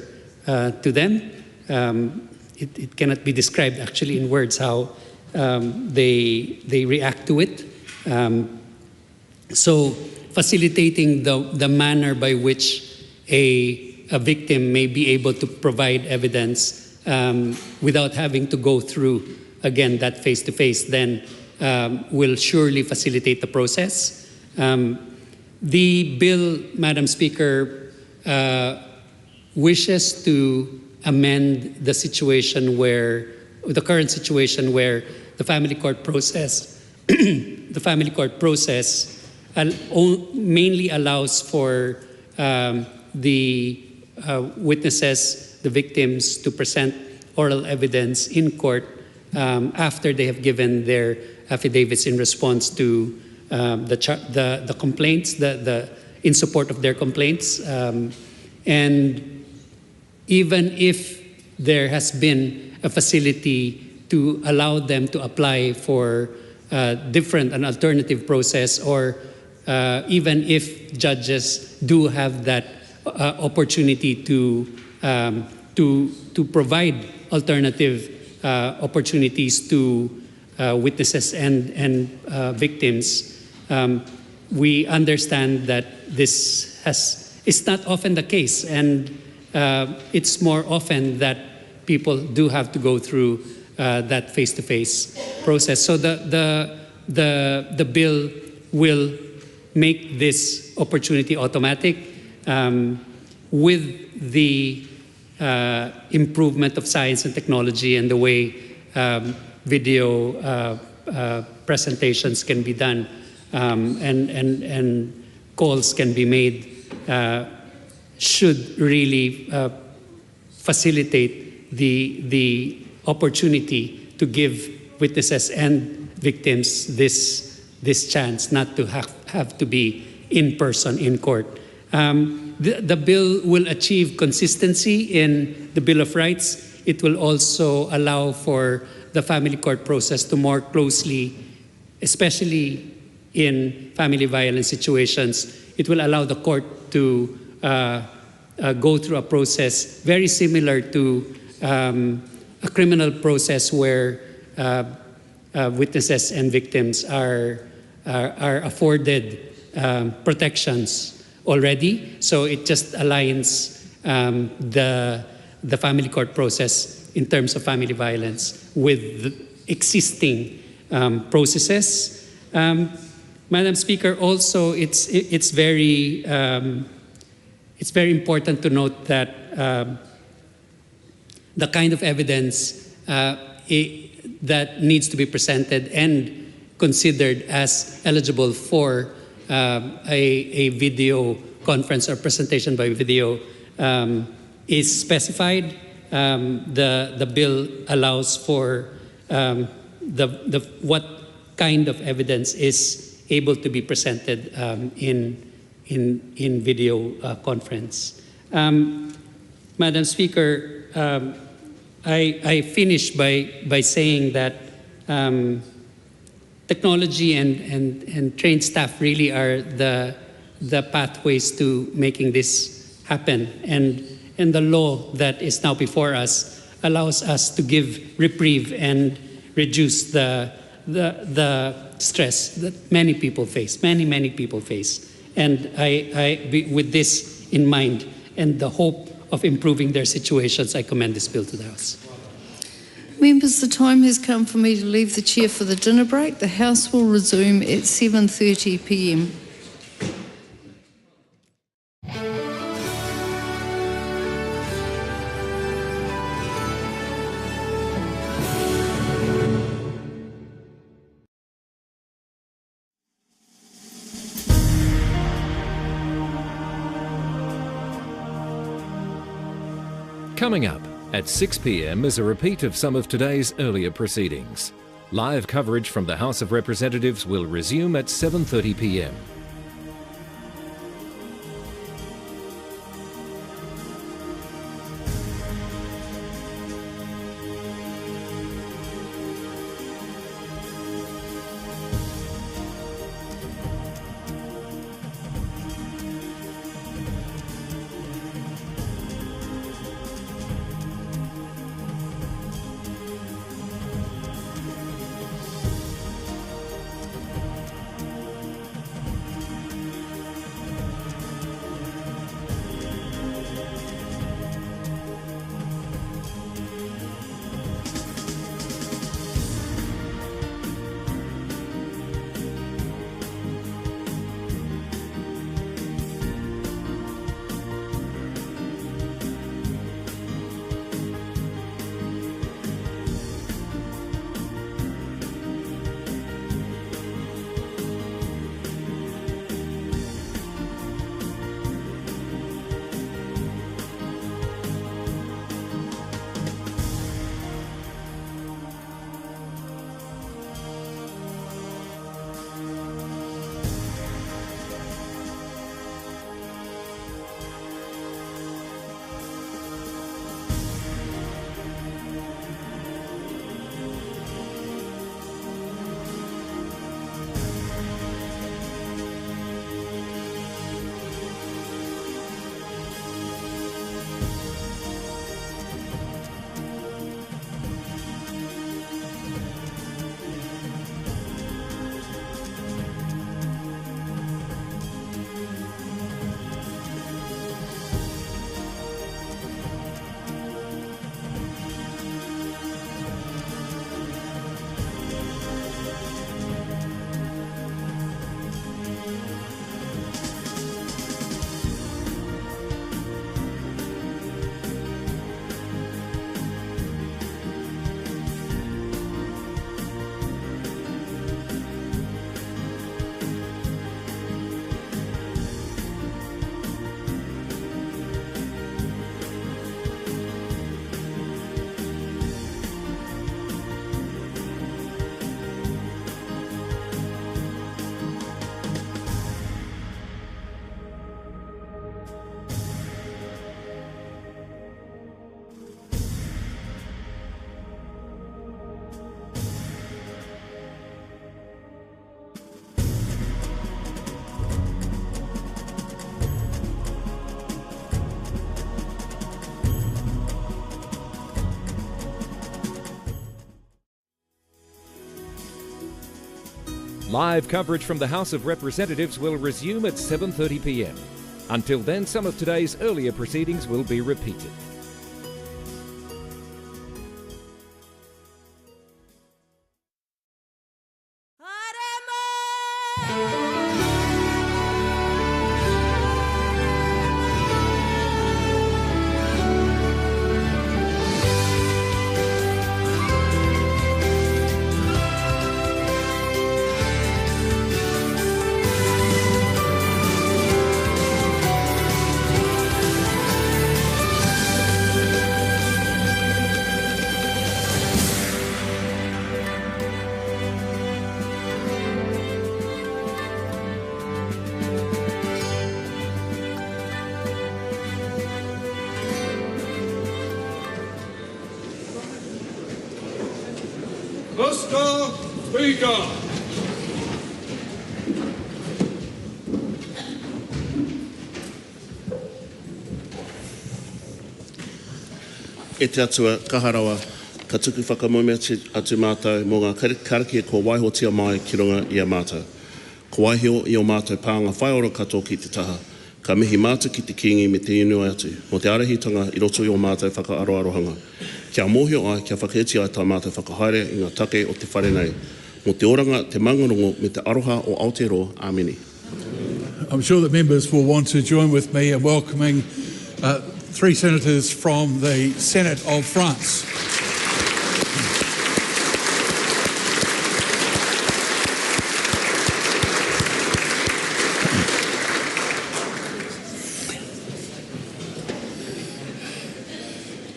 to them. It cannot be described actually in words how they react to it. So facilitating the manner by which a victim may be able to provide evidence without having to go through, again, that face-to-face, then will surely facilitate the process. The bill, Madam Speaker, wishes to amend the situation where, the current situation where the family court process, mainly allows for the witnesses, the victims, to present oral evidence in court after they have given their affidavits in response to the complaints, in support of their complaints. And even if there has been a facility to allow them to apply for an alternative process, or even if judges do have that opportunity to provide alternative opportunities to witnesses and victims, we understand that this is not often the case, and it's more often that people do have to go through that face-to-face process. So the bill will make this opportunity automatic with the improvement of science and technology and the way video presentations can be done and calls can be made, should really facilitate the opportunity to give witnesses and victims this chance not to have to be in person in court. The bill will achieve consistency in the Bill of Rights. It will also allow for the family court process to more closely, especially in family violence situations, it will allow the court to go through a process very similar to a criminal process where witnesses and victims are afforded protections already. So it just aligns the family court process in terms of family violence with the existing processes. Madam Speaker, also it's very important to note that the kind of evidence that needs to be presented and considered as eligible for a video conference or presentation by video is specified. The bill allows for what kind of evidence is able to be presented in video conference. Madam Speaker, I finish by saying that technology and trained staff really are the pathways to making this happen. And the law that is now before us allows us to give reprieve and reduce the stress that many people face, many people face. And with this in mind and the hope of improving their situations, I commend this bill to the House. Members, the time has come for me to leave the chair for the dinner break. The House will resume at 7:30 p.m. Coming up at 6 p.m. is a repeat of some of today's earlier proceedings. Live coverage from the House of Representatives will resume at 7:30 p.m. Live coverage from the House of Representatives will resume at 7:30 p.m. Until then, some of today's earlier proceedings will be repeated. Mr. Speaker. E te atua kaharawa, ka tuku whakamome atu mātou mō ngā karakia ko waihotia mai ki runga i a mātou. Ko waihio i o mātou pānga whaiora katoa ki te taha, ka mihi mātou ki te kingi me te inua atu, mo te arahitanga i roto i o mātou whakaaroarohanga. Kia mōhio ai, kia whakaeti ai tā mātou whakahaere i ngā take o te wharenei, mo te oranga, te mangarongo me te aroha o Aotearoa. Āmeni. I'm sure that members will want to join with me in welcoming three senators from the Senate of France.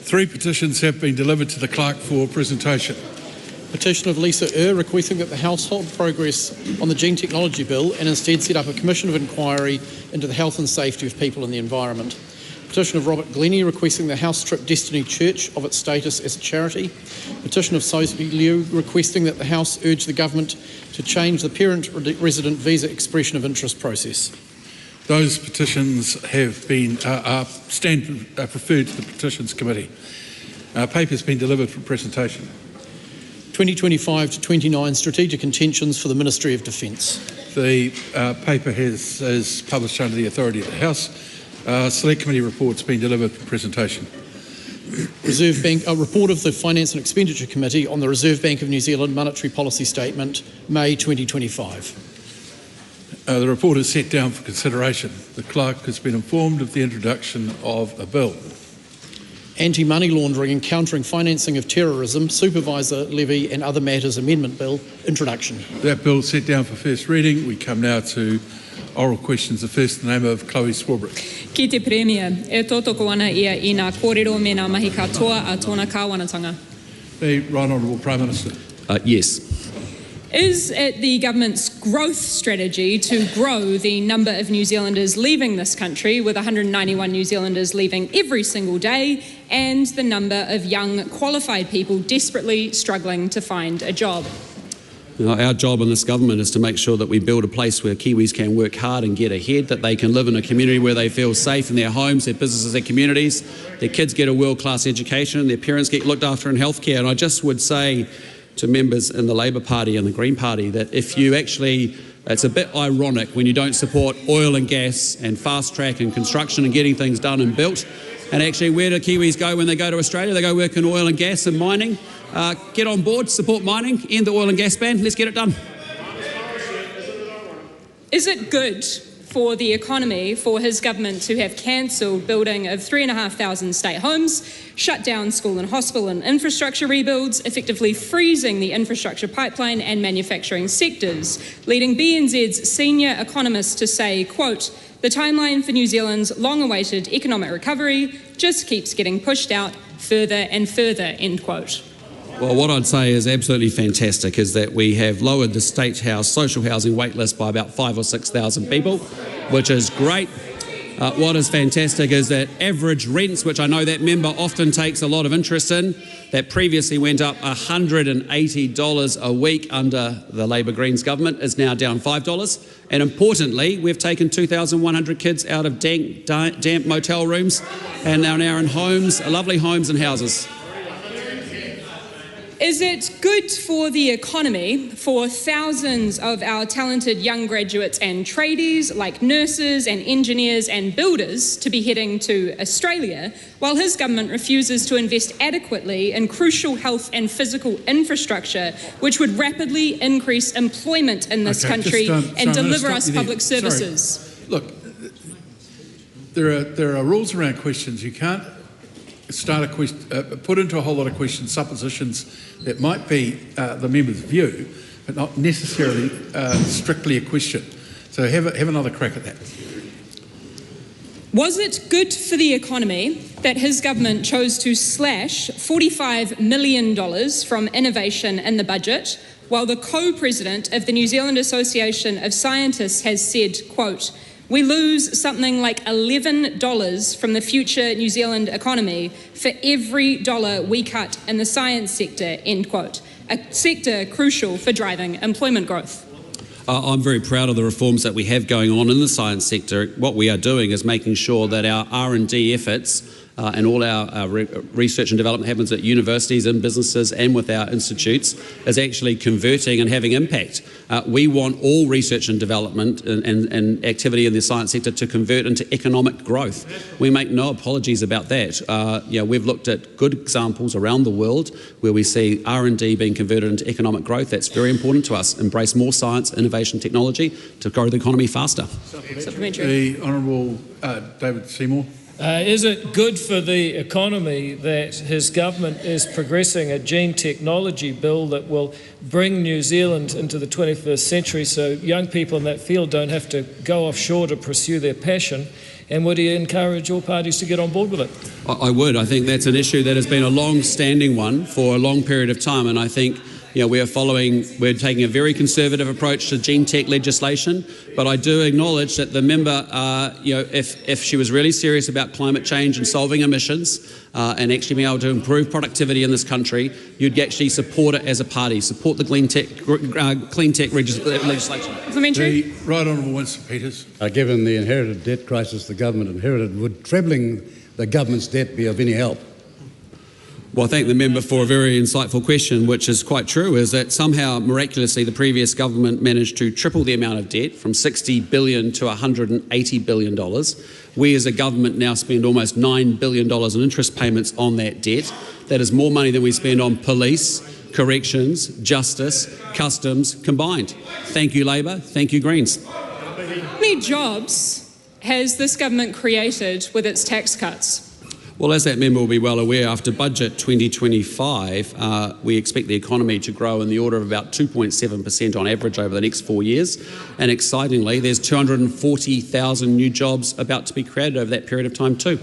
Three petitions have been delivered to the clerk for presentation. Petition of Lisa requesting that the House hold progress on the Gene Technology Bill and instead set up a commission of inquiry into the health and safety of people and the environment. Petition of Robert Glennie requesting the House strip Destiny Church of its status as a charity. Petition of Sophie Liu requesting that the House urge the government to change the parent-resident visa expression of interest process. Those petitions have been preferred to the Petitions Committee. Paper has been delivered for presentation. 2025 to 29 Strategic Intentions for the Ministry of Defence. The paper is published under the authority of the House. Select Committee report's been delivered for presentation. Reserve Bank, a report of the Finance and Expenditure Committee on the Reserve Bank of New Zealand Monetary Policy Statement, May 2025. The report is set down for consideration. The clerk has been informed of the introduction of a bill. Anti-money laundering and countering financing of terrorism, supervisor levy and other matters amendment bill, introduction. That bill is set down for first reading. We come now to oral questions. The first in the name of Chloe Swarbrick. Ki te Premier, e tōtoko ana ia I ngā kōrero me ngā mahi katoa a tōna kāwanatanga. The Right Honourable Prime Minister. Yes. Is it the government's growth strategy to grow the number of New Zealanders leaving this country, with 191 New Zealanders leaving every single day, and the number of young qualified people desperately struggling to find a job? Our job in this government is to make sure that we build a place where Kiwis can work hard and get ahead, that they can live in a community where they feel safe in their homes, their businesses, their communities, their kids get a world-class education, their parents get looked after in healthcare. And I just would say to members in the Labour Party and the Green Party that if you actually, it's a bit ironic when you don't support oil and gas and fast track and construction and getting things done and built. And actually, where do Kiwis go when they go to Australia? They go work in oil and gas and mining. Get on board, support mining, end the oil and gas ban, let's get it done. Is it good for the economy for his government to have cancelled building of 3,500 state homes, shut down school and hospital and infrastructure rebuilds, effectively freezing the infrastructure pipeline and manufacturing sectors, leading BNZ's senior economist to say, quote, "The timeline for New Zealand's long-awaited economic recovery just keeps getting pushed out further and further," end quote. Well, what I'd say is absolutely fantastic is that we have lowered the state house social housing wait list by about 5,000 or 6,000 people, which is great. What is fantastic is that average rents, which I know that member often takes a lot of interest in, that previously went up $180 a week under the Labour Greens government, is now down $5. And importantly, we've taken 2,100 kids out of damp motel rooms and are now in homes, lovely homes and houses. Is it good for the economy for thousands of our talented young graduates and tradies, like nurses and engineers and builders, to be heading to Australia, while his government refuses to invest adequately in crucial health and physical infrastructure, which would rapidly increase employment in this country and deliver us public services? Sorry. Look, there are rules around questions. You can't start a question, put into a whole lot of questions suppositions that might be the member's view, but not necessarily strictly a question. So have another crack at that. Was it good for the economy that his government chose to slash $45 million from innovation in the budget, while the co-president of the New Zealand Association of Scientists has said, quote, "We lose something like $11 from the future New Zealand economy for every dollar we cut in the science sector," end quote, a sector crucial for driving employment growth? I'm very proud of the reforms that we have going on in the science sector. What we are doing is making sure that our R&D efforts and all our research and development happens at universities and businesses and with our institutes is actually converting and having impact. We want all research and development and activity in the science sector to convert into economic growth. We make no apologies about that. We've looked at good examples around the world where we see R&D being converted into economic growth. That's very important to us. Embrace more science, innovation, technology to grow the economy faster. Supplementary. The Honourable David Seymour. Is it good for the economy that his government is progressing a gene technology bill that will bring New Zealand into the 21st century so young people in that field don't have to go offshore to pursue their passion? And would he encourage all parties to get on board with it? I would. I think that's an issue that has been a long-standing one for a long period of time, and I think we're taking a very conservative approach to gene tech legislation, but I do acknowledge that the member, if she was really serious about climate change and solving emissions and actually being able to improve productivity in this country, you'd actually support it as a party, support the clean tech legislation. Supplementary. The Right Honourable Winston Peters. Given the inherited debt crisis the government inherited, would trebling the government's debt be of any help? Well, I thank the member for a very insightful question, which is quite true, is that somehow, miraculously, the previous government managed to triple the amount of debt from $60 billion to $180 billion. We as a government now spend almost $9 billion in interest payments on that debt. That is more money than we spend on police, corrections, justice, customs combined. Thank you, Labor. Thank you, Greens. How many jobs has this government created with its tax cuts? Well, as that member will be well aware, after Budget 2025, we expect the economy to grow in the order of about 2.7% on average over the next 4 years. And excitingly, there's 240,000 new jobs about to be created over that period of time too.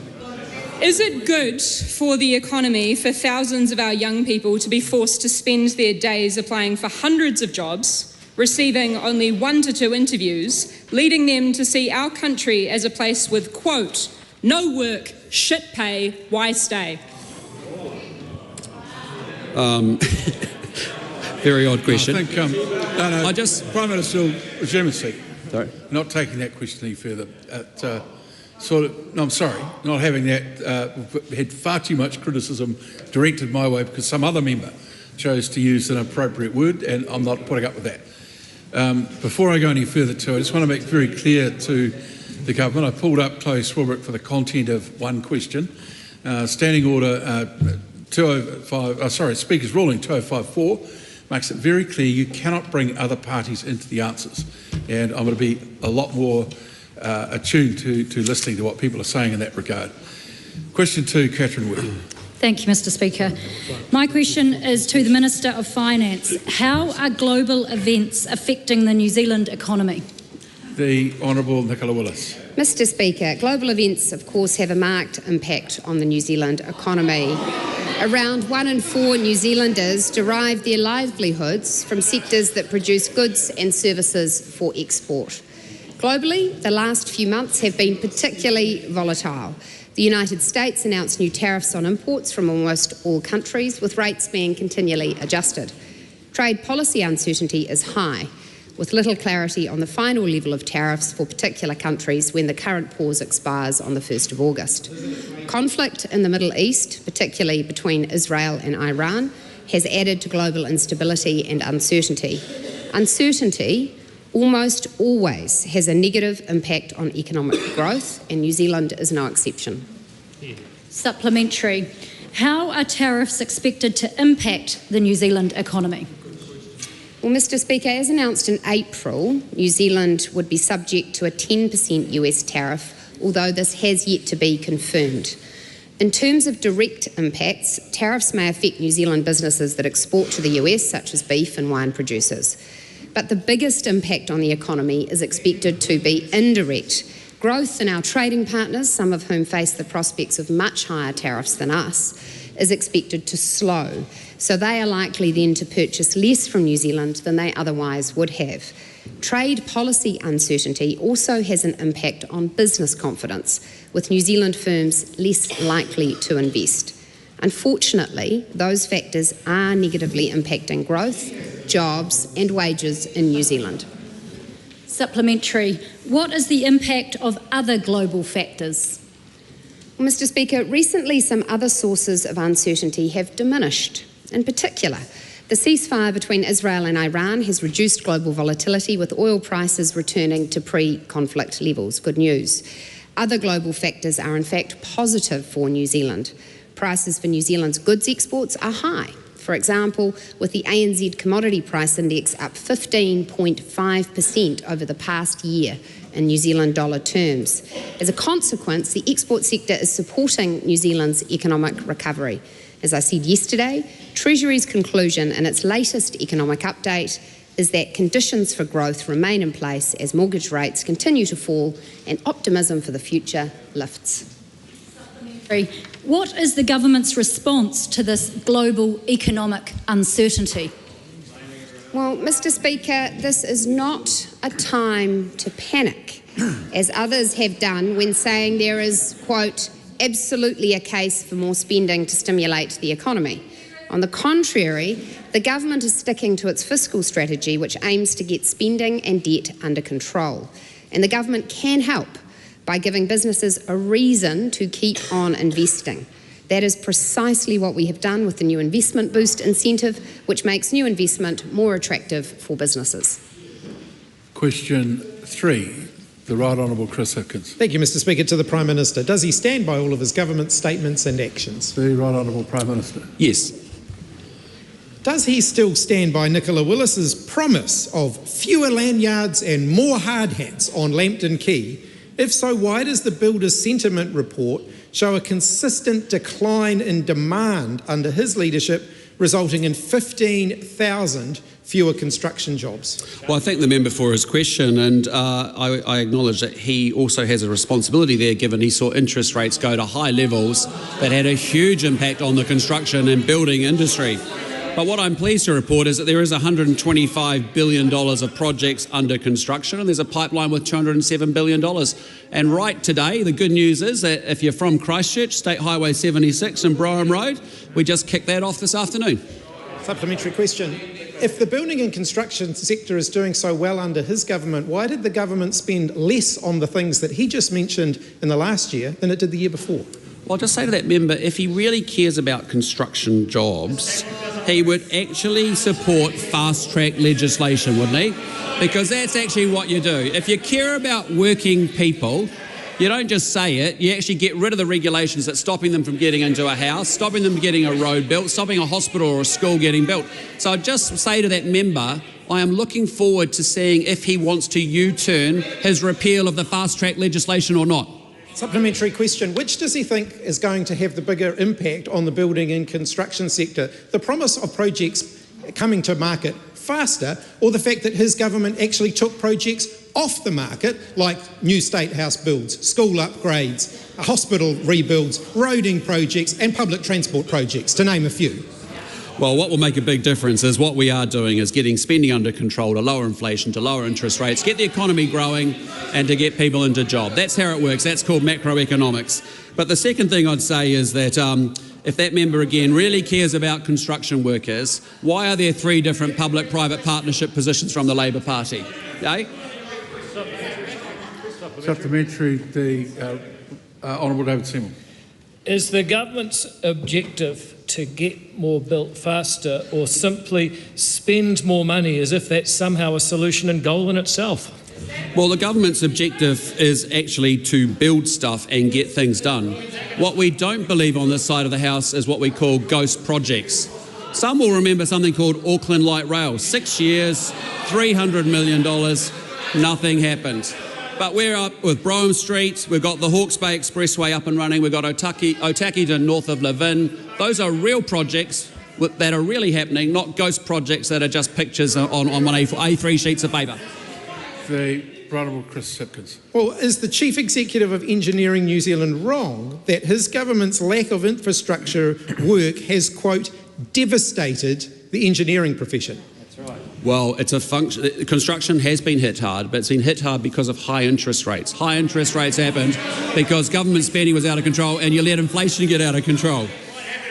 Is it good for the economy for thousands of our young people to be forced to spend their days applying for hundreds of jobs, receiving only 1 to 2 interviews, leading them to see our country as a place with, quote, no work, shit pay, why stay? Very odd question. I think, Prime Minister, resume a seat. Sorry? Not taking that question any further. I'm sorry, not having that, had far too much criticism directed my way because some other member chose to use an appropriate word, and I'm not putting up with that. Before I go any further too, I just want to make very clear to the government, I pulled up Chloe Swilbrick for the content of one question. Standing Order 205, Speaker's Ruling 2054 makes it very clear you cannot bring other parties into the answers. And I'm going to be a lot more attuned to listening to what people are saying in that regard. Question 2, Catherine Wood. Thank you, Mr. Speaker. My question is to the Minister of Finance. How are global events affecting the New Zealand economy? The Honourable Nicola Willis. Mr. Speaker, global events, of course, have a marked impact on the New Zealand economy. Around 1 in 4 New Zealanders derive their livelihoods from sectors that produce goods and services for export. Globally, the last few months have been particularly volatile. The United States announced new tariffs on imports from almost all countries, with rates being continually adjusted. Trade policy uncertainty is high, with little clarity on the final level of tariffs for particular countries when the current pause expires on the 1st of August. Conflict in the Middle East, particularly between Israel and Iran, has added to global instability and uncertainty. Uncertainty almost always has a negative impact on economic growth, and New Zealand is no exception. Supplementary. How are tariffs expected to impact the New Zealand economy? Well, Mr. Speaker, as announced in April, New Zealand would be subject to a 10% US tariff, although this has yet to be confirmed. In terms of direct impacts, tariffs may affect New Zealand businesses that export to the US, such as beef and wine producers. But the biggest impact on the economy is expected to be indirect. Growth in our trading partners, some of whom face the prospects of much higher tariffs than us, is expected to slow. So they are likely then to purchase less from New Zealand than they otherwise would have. Trade policy uncertainty also has an impact on business confidence, with New Zealand firms less likely to invest. Unfortunately, those factors are negatively impacting growth, jobs and wages in New Zealand. Supplementary. What is the impact of other global factors? Well, Mr. Speaker, recently some other sources of uncertainty have diminished. In particular, the ceasefire between Israel and Iran has reduced global volatility, with oil prices returning to pre-conflict levels. Good news. Other global factors are in fact positive for New Zealand. Prices for New Zealand's goods exports are high. For example, with the ANZ Commodity Price Index up 15.5% over the past year in New Zealand dollar terms. As a consequence, the export sector is supporting New Zealand's economic recovery. As I said yesterday, Treasury's conclusion in its latest economic update is that conditions for growth remain in place as mortgage rates continue to fall and optimism for the future lifts. What is the government's response to this global economic uncertainty? Well, Mr. Speaker, this is not a time to panic, as others have done when saying there is, quote, absolutely a case for more spending to stimulate the economy. On the contrary, the government is sticking to its fiscal strategy, which aims to get spending and debt under control. And the government can help by giving businesses a reason to keep on investing. That is precisely what we have done with the new investment boost incentive, which makes new investment more attractive for businesses. Question 3, the Right Honourable Chris Hipkins. Thank you, Mr. Speaker. To the Prime Minister, does he stand by all of his government statements and actions? The Right Honourable Prime Minister. Yes. Does he still stand by Nicola Willis's promise of fewer lanyards and more hard hats on Lambton Quay? If so, why does the Builders' Sentiment Report show a consistent decline in demand under his leadership, resulting in 15,000 fewer construction jobs? Well, I thank the member for his question, and I acknowledge that he also has a responsibility there, given he saw interest rates go to high levels that had a huge impact on the construction and building industry. But what I'm pleased to report is that there is $125 billion of projects under construction, and there's a pipeline with $207 billion. And right today, the good news is that if you're from Christchurch, State Highway 76 and Brougham Road, we just kicked that off this afternoon. Supplementary question. If the building and construction sector is doing so well under his government, why did the government spend less on the things that he just mentioned in the last year than it did the year before? Well, I'll just say to that member, if he really cares about construction jobs, he would actually support fast-track legislation, wouldn't he? Because that's actually what you do. If you care about working people, you don't just say it, you actually get rid of the regulations that's stopping them from getting into a house, stopping them from getting a road built, stopping a hospital or a school getting built. So I'd just say to that member, I am looking forward to seeing if he wants to U-turn his repeal of the fast-track legislation or not. Supplementary question. Which does he think is going to have the bigger impact on the building and construction sector? The promise of projects coming to market faster, or the fact that his government actually took projects off the market, like new State House builds, school upgrades, hospital rebuilds, roading projects and public transport projects, to name a few? Well, what will make a big difference is what we are doing is getting spending under control, to lower inflation, to lower interest rates, get the economy growing and to get people into job. That's how it works. That's called macroeconomics. But the second thing I'd say is that if that member again really cares about construction workers, why are there 3 different public-private partnership positions from the Labour Party? Eh? Supplementary, the Honourable David Seymour. Is the government's objective to get more built faster, or simply spend more money as if that's somehow a solution and goal in itself? Well, the government's objective is actually to build stuff and get things done. What we don't believe on this side of the House is what we call ghost projects. Some will remember something called Auckland Light Rail. 6 years, $300 million, nothing happened. But we're up with Brougham Street, we've got the Hawke's Bay Expressway up and running, we've got Otaiki to north of Levin. Those are real projects that are really happening, not ghost projects that are just pictures on one A3 sheets of paper. The Honourable Chris Hipkins. Well, is the Chief Executive of Engineering New Zealand wrong that his government's lack of infrastructure work has, quote, devastated the engineering profession? Well, it's a function. Construction has been hit hard, but it's been hit hard because of high interest rates. High interest rates happened because government spending was out of control and you let inflation get out of control.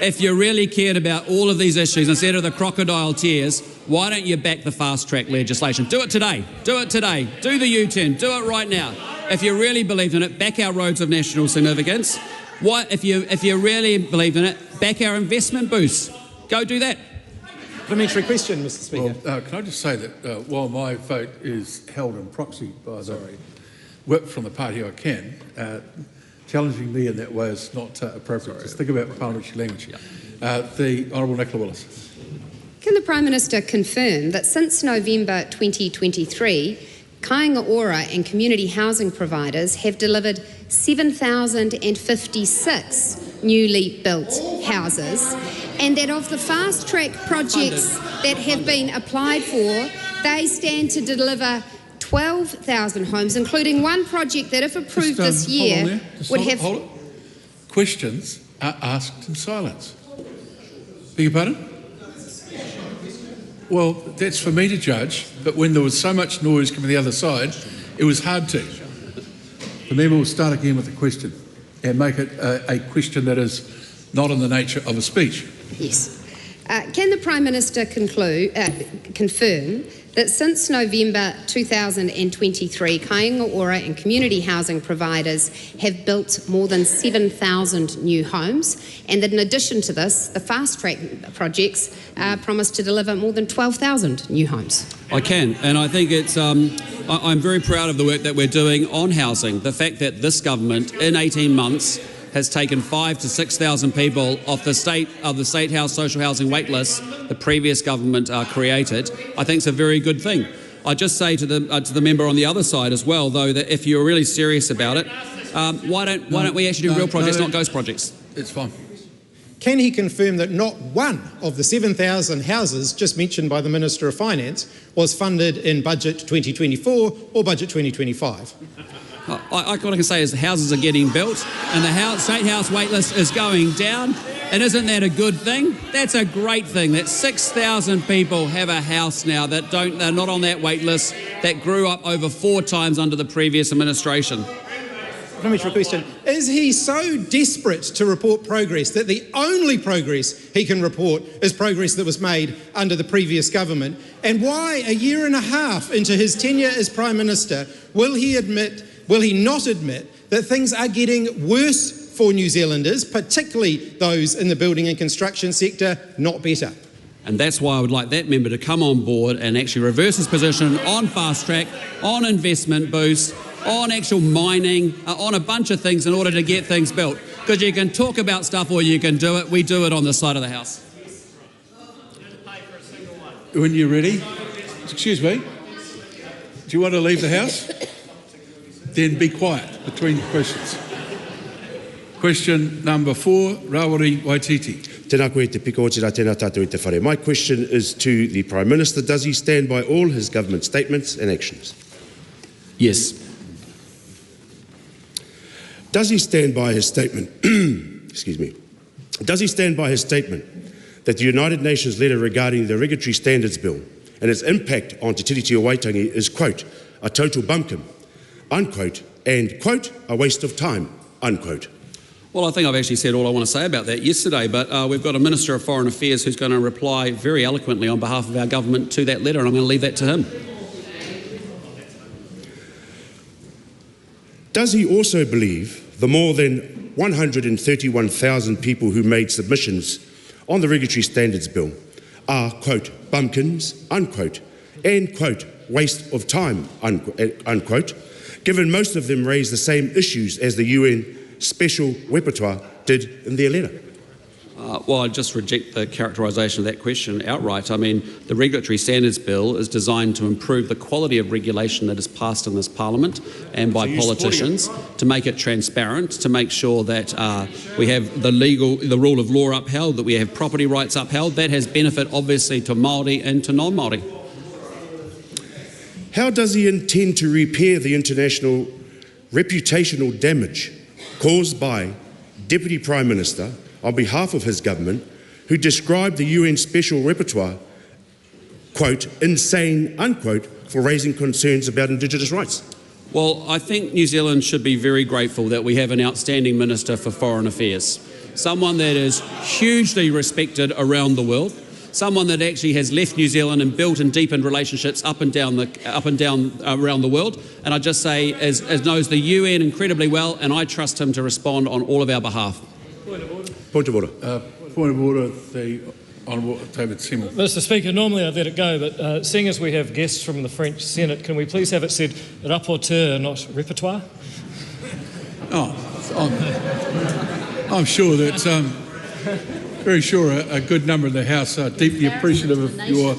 If you really cared about all of these issues, instead of the crocodile tears, why don't you back the fast-track legislation? Do it today. Do it today. Do the U-turn. Do it right now. If you really believed in it, back our roads of national significance. If you really believed in it, back our investment boost. Go do that. Supplementary question, Mr. Speaker. Well, can I just say that while my vote is held in proxy by the whip from the party I can, challenging me in that way is not appropriate. Just think about parliamentary language. The Honourable Nicola Willis. Can the Prime Minister confirm that since November 2023, Kāinga Ora and community housing providers have delivered 7,056 newly built houses, and that of the fast-track projects that have been applied for, they stand to deliver 12,000 homes, including one project that, if approved this year, would have... Hold it. Questions are asked in silence. Beg your pardon? Well, that's for me to judge, but when there was so much noise coming the other side, it was hard to. The member will start again with the question and make it a question that is not in the nature of a speech. Yes. Can the Prime Minister confirm that since November 2023, Aotearoa and community housing providers have built more than 7,000 new homes, and that in addition to this, the fast-track projects promise to deliver more than 12,000 new homes? I can, and I think it's. I'm very proud of the work that we're doing on housing. The fact that this government, in 18 months, has taken 5,000 to 6,000 people off the state house social housing wait list the previous government created, I think is a very good thing. I just say to the member on the other side as well, though, that if you're really serious about it, why don't we actually do real projects, not ghost projects? It's fine. Can he confirm that not one of the 7,000 houses just mentioned by the Minister of Finance was funded in Budget 2024 or Budget 2025? What I can say is the houses are getting built and the state house waitlist is going down. And isn't that a good thing? That's a great thing that 6,000 people have a house now they're not on that wait list, that grew up over 4 times under the previous administration. Parliamentary question. Is he so desperate to report progress that the only progress he can report is progress that was made under the previous government? And why, a year and a half into his tenure as Prime Minister, will he not admit that things are getting worse for New Zealanders, particularly those in the building and construction sector, not better? And that's why I would like that member to come on board and actually reverse his position on fast track, on investment boost, on actual mining, on a bunch of things in order to get things built. Because you can talk about stuff or you can do it. We do it on this side of the House. When you're ready, excuse me, do you want to leave the House? Then be quiet between questions. Question number 4, Rawari Waititi. Tēnā koe te piko o te rā, tēnā tātou i te whare. My question is to the Prime Minister. Does he stand by all his government statements and actions? Yes. Does he stand by his statement, excuse me, does he stand by his statement that the United Nations letter regarding the Regulatory Standards Bill and its impact on Te Tiriti o Waitangi is, quote, a total bumpkin, unquote, and, quote, a waste of time, unquote? Well, I think I've actually said all I want to say about that yesterday, but we've got a Minister of Foreign Affairs who's going to reply very eloquently on behalf of our government to that letter, and I'm going to leave that to him. Does he also believe the more than 131,000 people who made submissions on the Regulatory Standards Bill are, quote, bumpkins, unquote, and, quote, waste of time, unquote, given most of them raise the same issues as the UN Special Rapporteur did in their letter? Well, I just reject the characterisation of that question outright. I mean, the Regulatory Standards Bill is designed to improve the quality of regulation that is passed in this Parliament and by politicians, to make it transparent, to make sure that we have the rule of law upheld, that we have property rights upheld. That has benefit, obviously, to Māori and to non-Māori. How does he intend to repair the international reputational damage caused by Deputy Prime Minister on behalf of his government, who described the UN Special Rapporteur, quote, insane, unquote, for raising concerns about Indigenous rights? Well, I think New Zealand should be very grateful that we have an outstanding Minister for Foreign Affairs, someone that is hugely respected around the world, someone that actually has left New Zealand and built and deepened relationships up and down around the world. And I just say, as knows the UN incredibly well, and I trust him to respond on all of our behalf. Point of order. Point of order, the Honourable David Seymour. Mr Speaker, normally I'd let it go, but seeing as we have guests from the French Senate, can we please have it said rapporteur, not repertoire? Oh, I'm sure that, very sure a good number in the House are deeply appreciative of your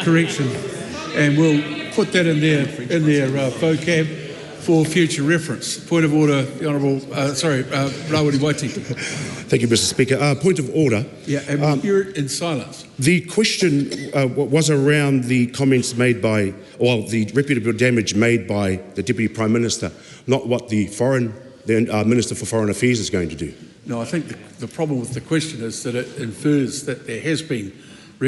correction, and we'll put that in their vocab for future reference. Point of order, the Honourable, Rawari Waititi. Thank you, Mr Speaker. Point of order. Yeah, and we'll hear it in silence. The question was around the comments made by, well, the reputable damage made by the Deputy Prime Minister, not what the Minister for Foreign Affairs is going to do. No, I think the problem with the question is that it infers that there has been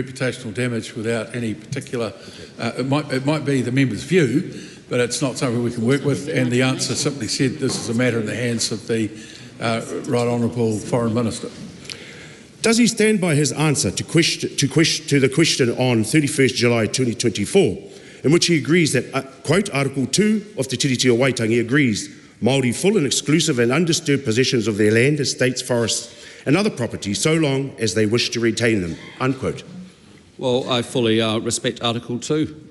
reputational damage without any particular, it might be the member's view, but it's not something we can work with, and the answer simply said this is a matter in the hands of the Right Honourable Foreign Minister. Does he stand by his answer to the question on 31st July 2024, in which he agrees that, quote, Article 2 of Te Tiriti o Waitangi agrees Māori full and exclusive and undisturbed possessions of their land, estates, forests and other property so long as they wish to retain them, unquote? Well, I fully respect Article 2.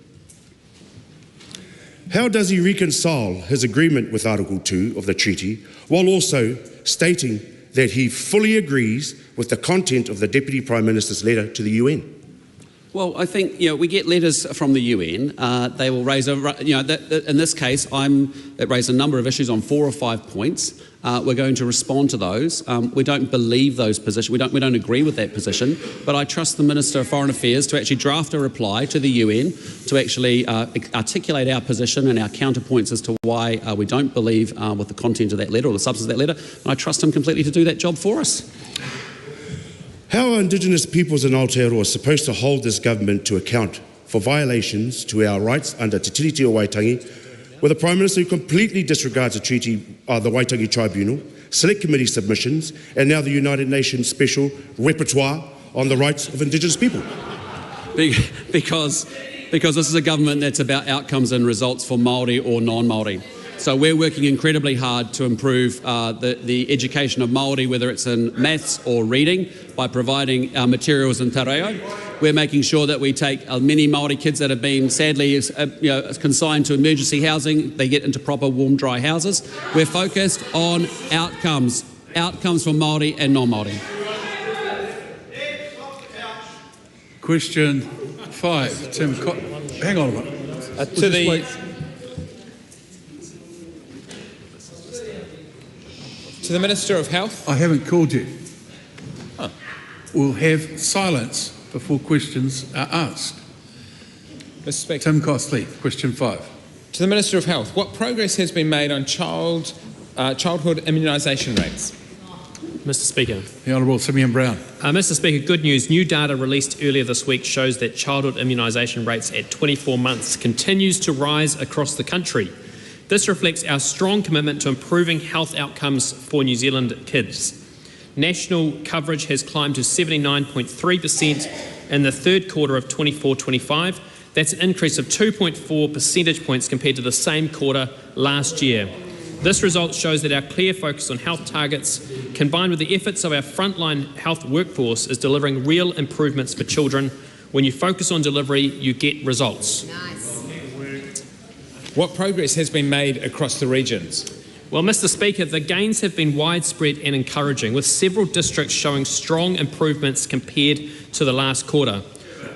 How does he reconcile his agreement with Article 2 of the treaty while also stating that he fully agrees with the content of the Deputy Prime Minister's letter to the UN? Well, I think we get letters from the UN. They will raise in this case, it raised a number of issues on 4 or 5 points. We're going to respond to those. We don't believe those positions. We don't agree with that position. But I trust the Minister of Foreign Affairs to actually draft a reply to the UN to actually articulate our position and our counterpoints as to why we don't believe with the content of that letter or the substance of that letter. And I trust him completely to do that job for us. How are Indigenous peoples in Aotearoa supposed to hold this government to account for violations to our rights under Te Tiriti o Waitangi, with a Prime Minister who completely disregards the treaty, the Waitangi Tribunal, Select Committee submissions, and now the United Nations Special Repertoire on the rights of Indigenous people? Because this is a government that's about outcomes and results for Māori or non-Māori. So we're working incredibly hard to improve the education of Māori, whether it's in maths or reading, by providing materials in te reo. We're making sure that we take many Māori kids that have been sadly consigned to emergency housing, they get into proper warm, dry houses. We're focused on outcomes for Māori and non-Māori. Question 5, Tim. Hang on a minute. To the Minister of Health. I haven't called you. We'll have silence before questions are asked. Mr. Speaker. Tim Costley, question 5. To the Minister of Health, what progress has been made on childhood immunisation rates? Mr. Speaker. The Honourable Simeon Brown. Mr. Speaker, good news. New data released earlier this week shows that childhood immunisation rates at 24 months continues to rise across the country. This reflects our strong commitment to improving health outcomes for New Zealand kids. National coverage has climbed to 79.3% in the third quarter of 24-25. That's an increase of 2.4 percentage points compared to the same quarter last year. This result shows that our clear focus on health targets, combined with the efforts of our frontline health workforce, is delivering real improvements for children. When you focus on delivery, you get results. Nice. What progress has been made across the regions? Well, Mr. Speaker, the gains have been widespread and encouraging, with several districts showing strong improvements compared to the last quarter.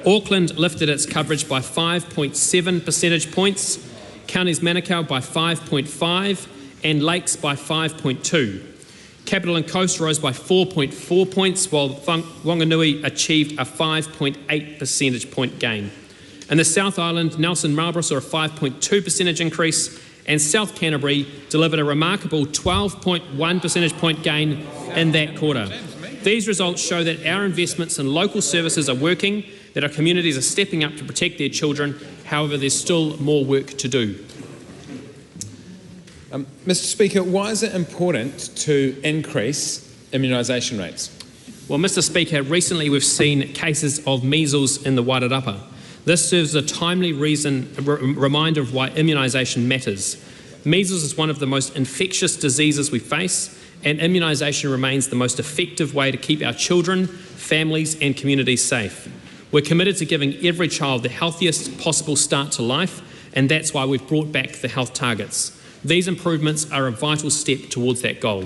Auckland lifted its coverage by 5.7 percentage points, counties Manukau by 5.5 and Lakes by 5.2. Capital and Coast rose by 4.4 points, while Whanganui achieved a 5.8 percentage point gain. In the South Island, Nelson Marlborough saw a 5.2 percentage increase, and South Canterbury delivered a remarkable 12.1 percentage point gain in that quarter. These results show that our investments in local services are working, that our communities are stepping up to protect their children. However, there's still more work to do. Mr. Speaker, why is it important to increase immunisation rates? Well, Mr. Speaker, recently we've seen cases of measles in the Waitangi. This serves as a timely reminder of why immunisation matters. Measles is one of the most infectious diseases we face, and immunisation remains the most effective way to keep our children, families and communities safe. We're committed to giving every child the healthiest possible start to life, and that's why we've brought back the health targets. These improvements are a vital step towards that goal.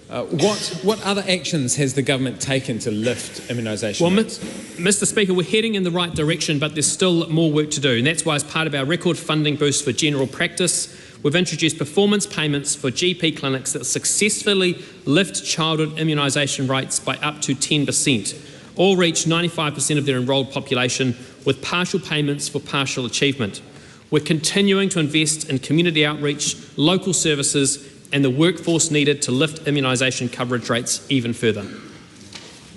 What other actions has the government taken to lift immunisation rates? Mr. Speaker, we're heading in the right direction, but there's still more work to do, and that's why, as part of our record funding boost for general practice, we've introduced performance payments for GP clinics that successfully lift childhood immunisation rates by up to 10%. All reach 95% of their enrolled population, with partial payments for partial achievement. We're continuing to invest in community outreach, local services and the workforce needed to lift immunisation coverage rates even further.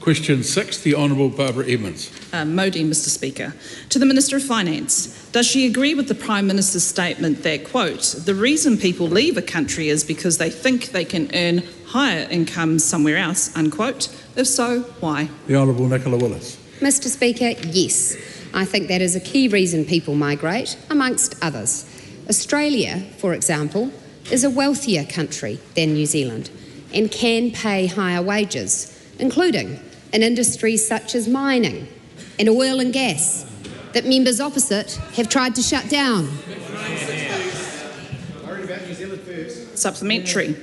Question 6, the Honourable Barbara Edmonds. Modi, Mr Speaker. To the Minister of Finance, does she agree with the Prime Minister's statement that, quote, the reason people leave a country is because they think they can earn higher incomes somewhere else, unquote? If so, why? The Honourable Nicola Willis. Mr Speaker, yes. I think that is a key reason people migrate, amongst others. Australia, for example, is a wealthier country than New Zealand and can pay higher wages, including in industries such as mining and oil and gas that members opposite have tried to shut down. Supplementary.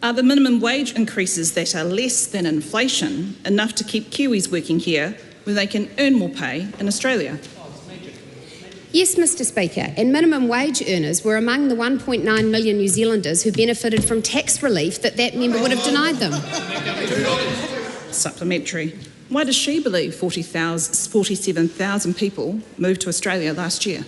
Are the minimum wage increases that are less than inflation enough to keep Kiwis working here where they can earn more pay in Australia? Yes, Mr Speaker, and minimum wage earners were among the 1.9 million New Zealanders who benefited from tax relief that member would have denied them. Supplementary. Why does she believe 47,000 people moved to Australia last year?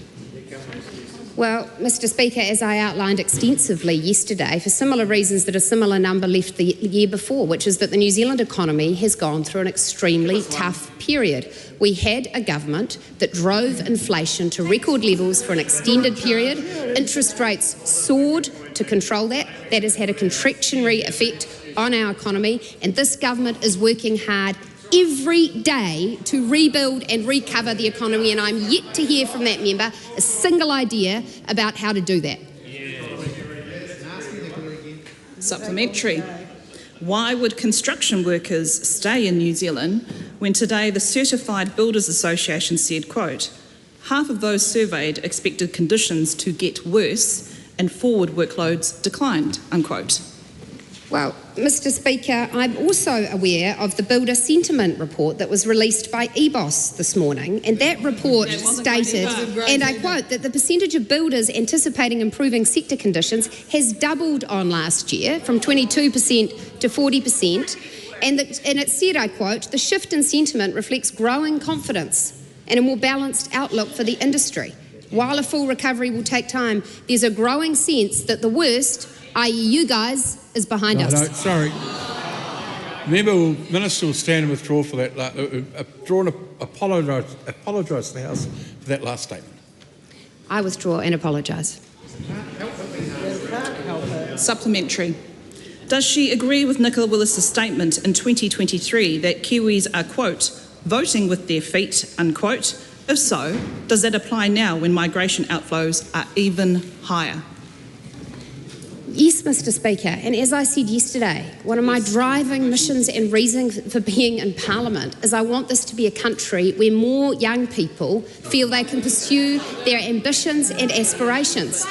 Well, Mr Speaker, as I outlined extensively yesterday, for similar reasons that a similar number left the year before, which is that the New Zealand economy has gone through an extremely tough period. We had a government that drove inflation to record levels for an extended period. Interest rates soared to control that. That has had a contractionary effect on our economy, and this government is working hard every day to rebuild and recover the economy, and I'm yet to hear from that member a single idea about how to do that. Supplementary. Why would construction workers stay in New Zealand when today the Certified Builders Association said, quote, half of those surveyed expected conditions to get worse and forward workloads declined, unquote? Well, Mr Speaker, I'm also aware of the Builder Sentiment report that was released by EBOS this morning, and that report stated, and I quote, that the percentage of builders anticipating improving sector conditions has doubled on last year from 22% to 40%, and it said, I quote, the shift in sentiment reflects growing confidence and a more balanced outlook for the industry. While a full recovery will take time, there's a growing sense that the worst, i.e. you guys, is behind us. No, sorry. Minister will stand and withdraw for that. Apologise to the House for that last statement. I withdraw and apologise. Supplementary. Does she agree with Nicola Willis's statement in 2023 that Kiwis are, quote, voting with their feet, unquote? If so, does that apply now when migration outflows are even higher? Yes, Mr Speaker, and as I said yesterday, one of my driving missions and reasons for being in Parliament is I want this to be a country where more young people feel they can pursue their ambitions and aspirations.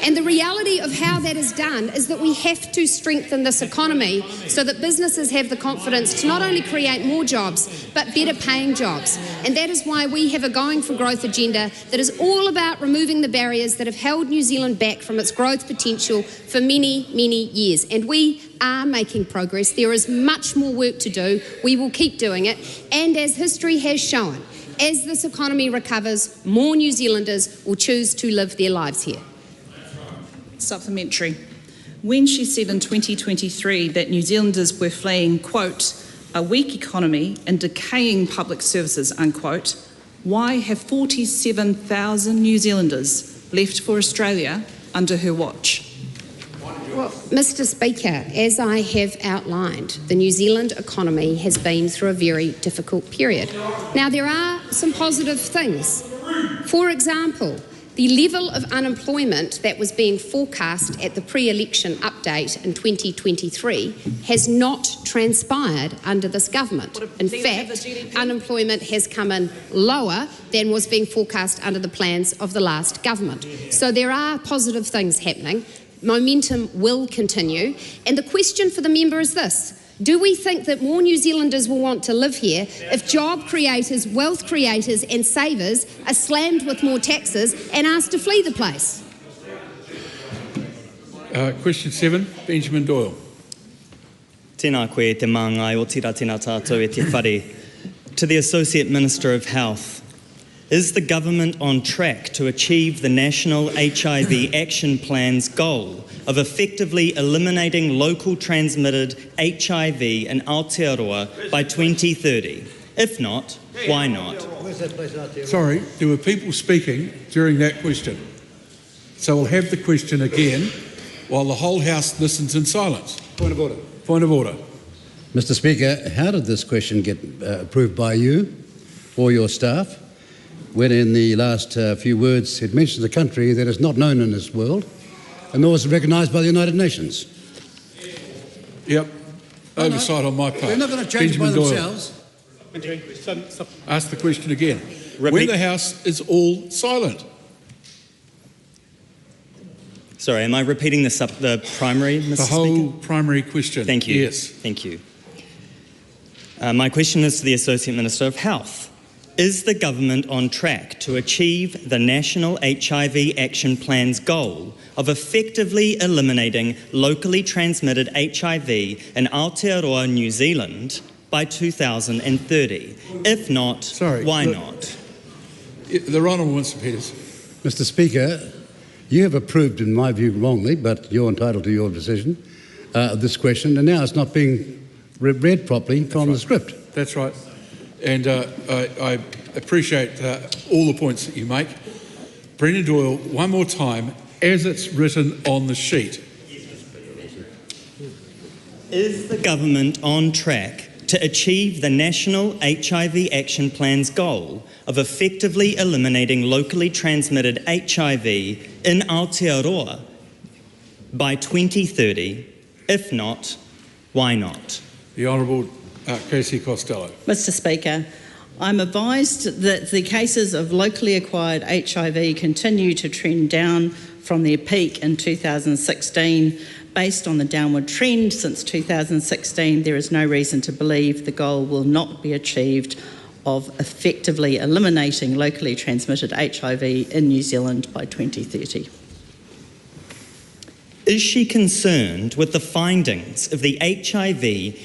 And the reality of how that is done is that we have to strengthen this economy so that businesses have the confidence to not only create more jobs, but better paying jobs. And that is why we have a Going for Growth agenda that is all about removing the barriers that have held New Zealand back from its growth potential for many, many years. And we are making progress. There is much more work to do. We will keep doing it. And as history has shown, as this economy recovers, more New Zealanders will choose to live their lives here. Supplementary. When she said in 2023 that New Zealanders were fleeing, quote, a weak economy and decaying public services, unquote, why have 47,000 New Zealanders left for Australia under her watch? Well, Mr Speaker, as I have outlined, the New Zealand economy has been through a very difficult period. Now, there are some positive things. For example, the level of unemployment that was being forecast at the pre-election update in 2023 has not transpired under this government. In fact, unemployment has come in lower than was being forecast under the plans of the last government. So there are positive things happening. Momentum will continue. And the question for the member is this. Do we think that more New Zealanders will want to live here if job creators, wealth creators and savers are slammed with more taxes and asked to flee the place? Question 7, Benjamin Doyle. Tēnā koe te māngai o tira tēnā tātou e te whare. To the Associate Minister of Health, Is the government on track to achieve the National HIV Action Plan's goal of effectively eliminating local transmitted HIV in Aotearoa by 2030? If not, why not? Sorry, there were people speaking during that question. So we'll have the question again while the whole House listens in silence. Point of order. Point of order. Mr. Speaker, how did this question get approved by you or your staff when in the last few words it mentions a country that is not known in this world and nor is recognised by the United Nations? Yep. Oversight on my part. They're not going to change Benjamin by Doyle. themselves. Ask the question again. When the House is all silent. Sorry, am I repeating the primary, Mr. The whole Speaker? primary question. Thank you. Yes. Thank you. My question is to the Associate Minister of Health. Is the government on track to achieve the National HIV Action Plan's goal of effectively eliminating locally transmitted HIV in Aotearoa, New Zealand by 2030? If not, why not? The Honourable Mr. Peters. Mr. Speaker, you have approved, in my view, wrongly, but you're entitled to your decision, this question, and now it's not being read properly from the script. That's right. And I appreciate all the points that you make. Brendan Doyle, one more time, as it's written on the sheet. Is the government on track to achieve the National HIV Action Plan's goal of effectively eliminating locally transmitted HIV in Aotearoa by 2030? If not, why not? The Honourable Casey Costello. Mr. Speaker, I'm advised that the cases of locally acquired HIV continue to trend down from their peak in 2016. Based on the downward trend since 2016, there is no reason to believe the goal will not be achieved of effectively eliminating locally transmitted HIV in New Zealand by 2030. Is she concerned with the findings of the HIV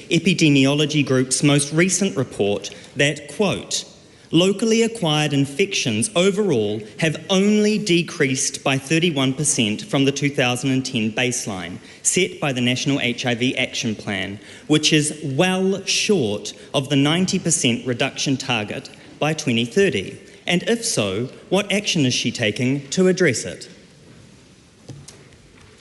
Epidemiology Group's most recent report that, quote, locally acquired infections overall have only decreased by 31% from the 2010 baseline set by the National HIV Action Plan, which is well short of the 90% reduction target by 2030? And if so, what action is she taking to address it?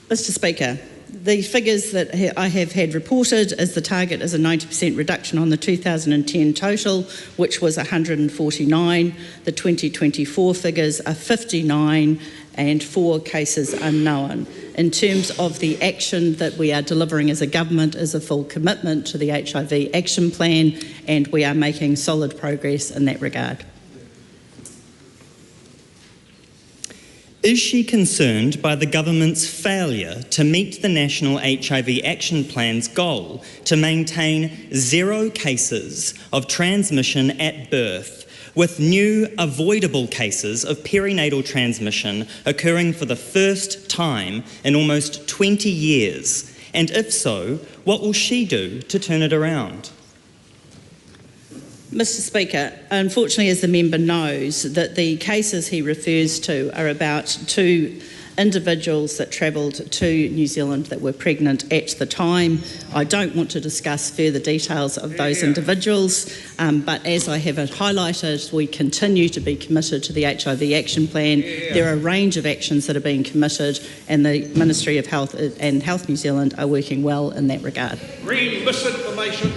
Mr. Speaker, the figures that I have had reported is the target is a 90% reduction on the 2010 total, which was 149. The 2024 figures are 59 and 4 cases unknown. In terms of the action that we are delivering as a government is a full commitment to the HIV Action Plan, and we are making solid progress in that regard. Is she concerned by the government's failure to meet the National HIV Action Plan's goal to maintain 0 cases of transmission at birth, with new avoidable cases of perinatal transmission occurring for the first time in almost 20 years? And if so, what will she do to turn it around? Mr. Speaker, unfortunately, as the member knows, that the cases he refers to are about 2 individuals that travelled to New Zealand that were pregnant at the time. I don't want to discuss further details of those individuals, but as I have highlighted, we continue to be committed to the HIV Action Plan. There are a range of actions that are being committed, and the Ministry of Health and Health New Zealand are working well in that regard. Green misinformation.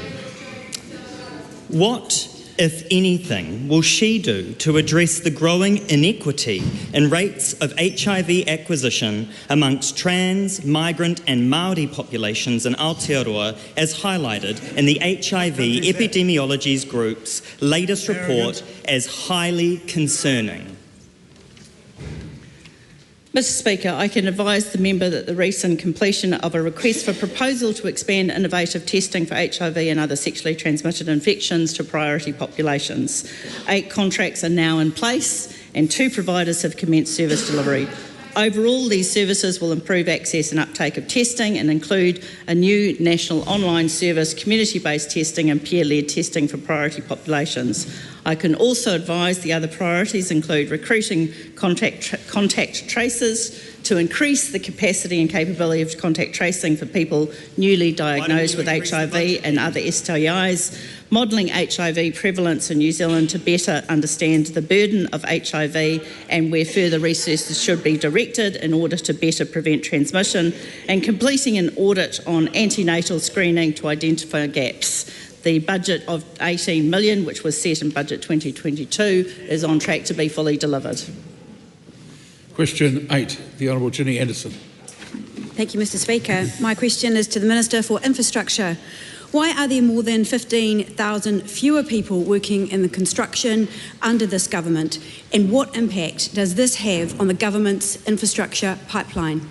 What, if anything, will she do to address the growing inequity in rates of HIV acquisition amongst trans, migrant and Māori populations in Aotearoa, as highlighted in the HIV Epidemiology Group's latest report as highly concerning? Mr. Speaker, I can advise the member that the recent completion of a request for proposal to expand innovative testing for HIV and other sexually transmitted infections to priority populations. 8 contracts are now in place and 2 providers have commenced service delivery. Overall, these services will improve access and uptake of testing and include a new national online service, community-based testing and peer-led testing for priority populations. I can also advise the other priorities include recruiting contact tracers to increase the capacity and capability of contact tracing for people newly diagnosed with HIV and other STIs, modelling HIV prevalence in New Zealand to better understand the burden of HIV and where further resources should be directed in order to better prevent transmission, and completing an audit on antenatal screening to identify gaps. The budget of $18 million, which was set in Budget 2022, is on track to be fully delivered. Question 8, the Honourable Ginny Anderson. Thank you, Mr Speaker. My question is to the Minister for Infrastructure. Why are there more than 15,000 fewer people working in the construction under this government, and what impact does this have on the government's infrastructure pipeline?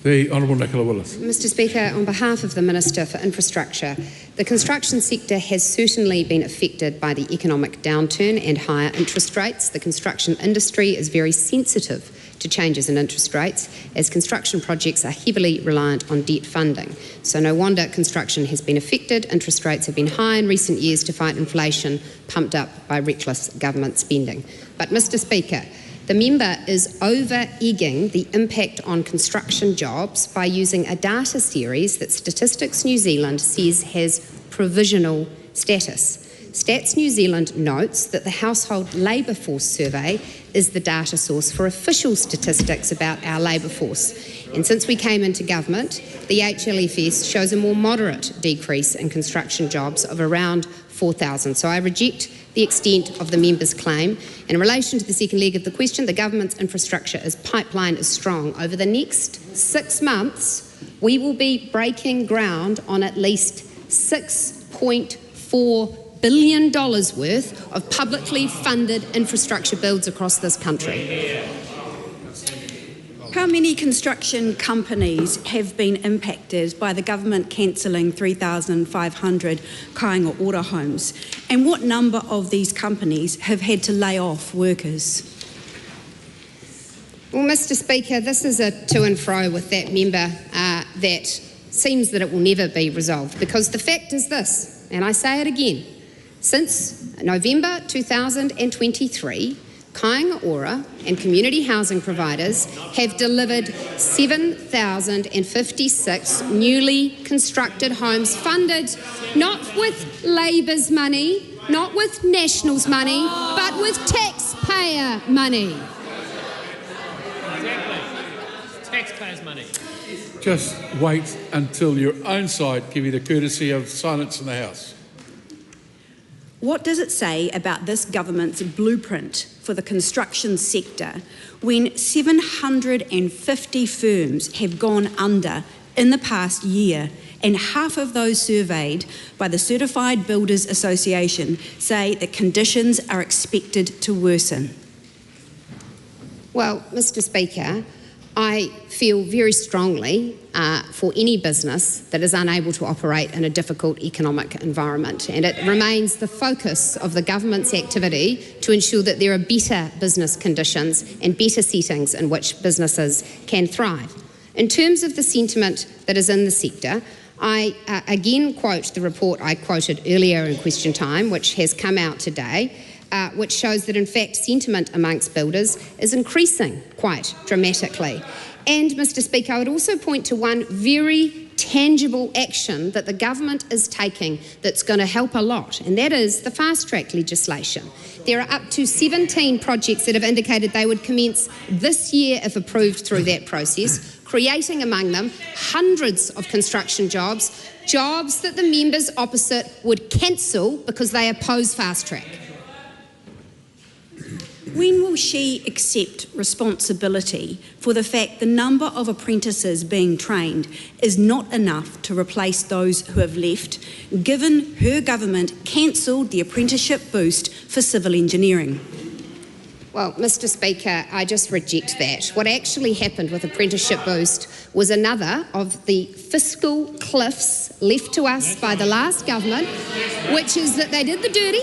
The Honourable Nicola Willis. Mr Speaker, on behalf of the Minister for Infrastructure, the construction sector has certainly been affected by the economic downturn and higher interest rates. The construction industry is very sensitive to changes in interest rates, as construction projects are heavily reliant on debt funding. So no wonder construction has been affected. Interest rates have been high in recent years to fight inflation, pumped up by reckless government spending. But Mr Speaker, the member is over-egging the impact on construction jobs by using a data series that Statistics New Zealand says has provisional status. Stats New Zealand notes that the Household Labour Force Survey is the data source for official statistics about our labour force. And since we came into government, the HLFS shows a more moderate decrease in construction jobs of around 4,000. So I reject the extent of the member's claim. In relation to the second leg of the question, the government's infrastructure pipeline is strong. Over the next 6 months, we will be breaking ground on at least $6.4 billion worth of publicly funded infrastructure builds across this country. How many construction companies have been impacted by the government cancelling 3,500 Aotearoa homes? And what number of these companies have had to lay off workers? Well, Mr Speaker, this is a to and fro with that member that seems that it will never be resolved, because the fact is this, and I say it again, since November 2023, Aotearoa and community housing providers have delivered 7,056 newly constructed homes funded not with Labour's money, not with National's money, but with taxpayer money. Exactly. Taxpayers' money. Just wait until your own side give you the courtesy of silence in the House. What does it say about this government's blueprint for the construction sector when 750 firms have gone under in the past year, and half of those surveyed by the Certified Builders Association say that conditions are expected to worsen? Well, Mr Speaker, I feel very strongly for any business that is unable to operate in a difficult economic environment, and it remains the focus of the government's activity to ensure that there are better business conditions and better settings in which businesses can thrive. In terms of the sentiment that is in the sector, I again quote the report I quoted earlier in question time, which has come out today, which shows that in fact sentiment amongst builders is increasing quite dramatically. And Mr Speaker, I would also point to one very tangible action that the government is taking that's going to help a lot, and that is the fast-track legislation. There are up to 17 projects that have indicated they would commence this year if approved through that process, creating among them hundreds of construction jobs that the members opposite would cancel because they oppose fast-track. When will she accept responsibility for the fact the number of apprentices being trained is not enough to replace those who have left, given her government cancelled the apprenticeship boost for civil engineering? Well, Mr Speaker, I just reject that. What actually happened with Apprenticeship Boost was another of the fiscal cliffs left to us by the last government, which is that they did the dirty,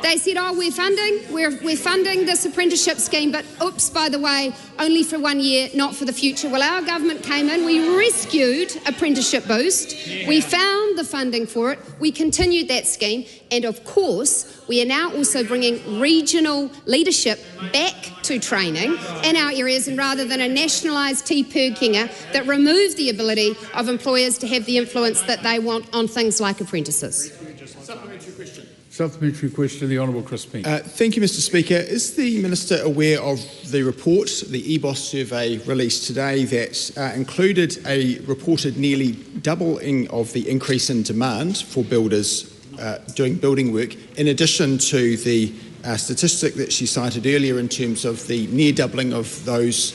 They said, oh, we're funding this apprenticeship scheme, but oops, by the way, only for 1 year, not for the future. Well, our government came in, we rescued Apprenticeship Boost, we found the funding for it, we continued that scheme, and of course, we are now also bringing regional leadership back to training in our areas, and rather than a nationalised TPerkinga that removes the ability of employers to have the influence that they want on things like apprentices. Supplementary question, the Honourable Chris Pink. Thank you, Mr Speaker. Is the Minister aware of the report, the EBOS survey released today, that included a reported nearly doubling of the increase in demand for builders doing building work, in addition to the statistic that she cited earlier in terms of the near doubling of those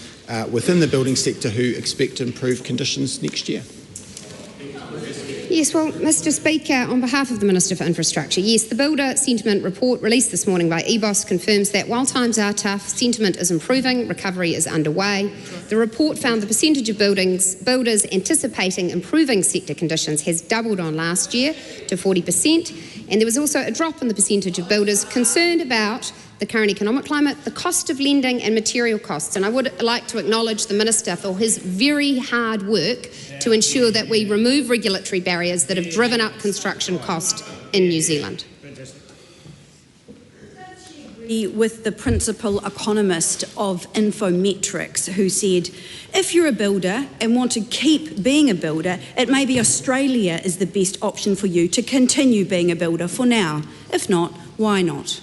within the building sector who expect improved conditions next year? Yes, well, Mr Speaker, on behalf of the Minister for Infrastructure, yes, the Builder Sentiment Report released this morning by EBOS confirms that while times are tough, sentiment is improving, recovery is underway. The report found the percentage of builders anticipating improving sector conditions has doubled on last year to 40%, and there was also a drop in the percentage of builders concerned about the current economic climate, the cost of lending and material costs. And I would like to acknowledge the Minister for his very hard work to ensure that we remove regulatory barriers that have driven up construction cost in New Zealand. With the principal economist of Infometrics, who said, if you're a builder and want to keep being a builder, it may be Australia is the best option for you to continue being a builder for now. If not, why not?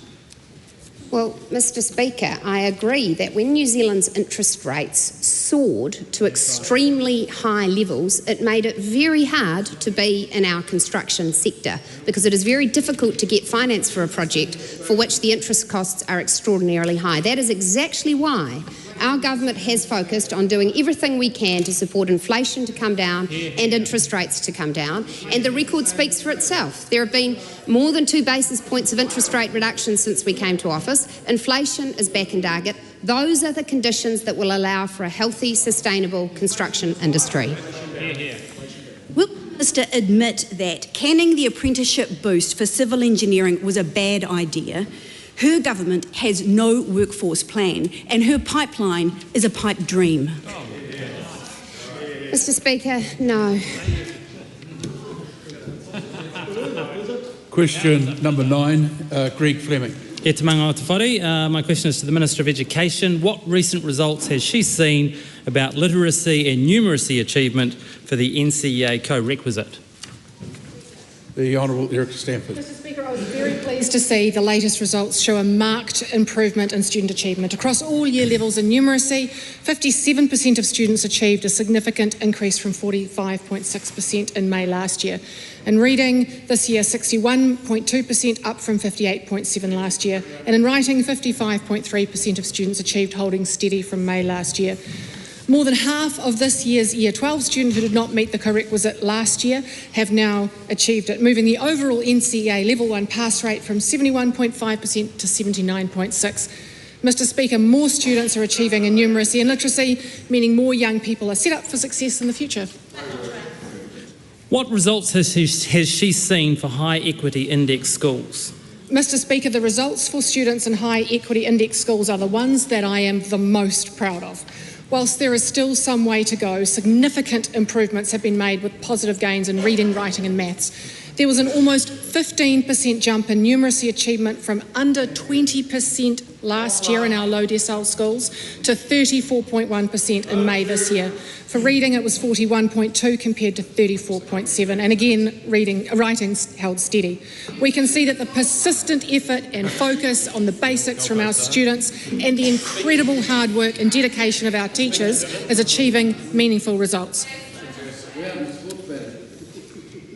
Well, Mr Speaker, I agree that when New Zealand's interest rates soared to extremely high levels, it made it very hard to be in our construction sector, because it is very difficult to get finance for a project for which the interest costs are extraordinarily high. That is exactly why our government has focused on doing everything we can to support inflation to come down and interest rates to come down, and the record speaks for itself. There have been more than 2 basis points of interest rate reduction since we came to office. Inflation is back in target. Those are the conditions that will allow for a healthy, sustainable construction industry. Will the Minister admit that canning the apprenticeship boost for civil engineering was a bad idea? Her government has no workforce plan, and her pipeline is a pipe dream. Mr Speaker, no. Question number 9, Greg Fleming. E te manga o te whare. My question is to the Minister of Education. What recent results has she seen about literacy and numeracy achievement for the NCEA co-requisite? The Honourable Eric Stanford. Mr Speaker, I was very pleased to see the latest results show a marked improvement in student achievement. Across all year levels in numeracy, 57% of students achieved a significant increase from 45.6% in May last year. In reading this year, 61.2%, up from 58.7% last year. And in writing, 55.3% of students achieved holding steady from May last year. More than half of this year's Year 12 students who did not meet the co-requisite last year have now achieved it, moving the overall NCEA Level 1 pass rate from 71.5% to 79.6%. Mr Speaker, more students are achieving in numeracy and literacy, meaning more young people are set up for success in the future. What results has she seen for high equity index schools? Mr Speaker, the results for students in high equity index schools are the ones that I am the most proud of. Whilst there is still some way to go, significant improvements have been made with positive gains in reading, writing and maths. There was an almost 15% jump in numeracy achievement from under 20% last year in our low decile schools to 34.1% in May this year. For reading, it was 41.2 compared to 34.7, and again, writing held steady. We can see that the persistent effort and focus on the basics from our students and the incredible hard work and dedication of our teachers is achieving meaningful results.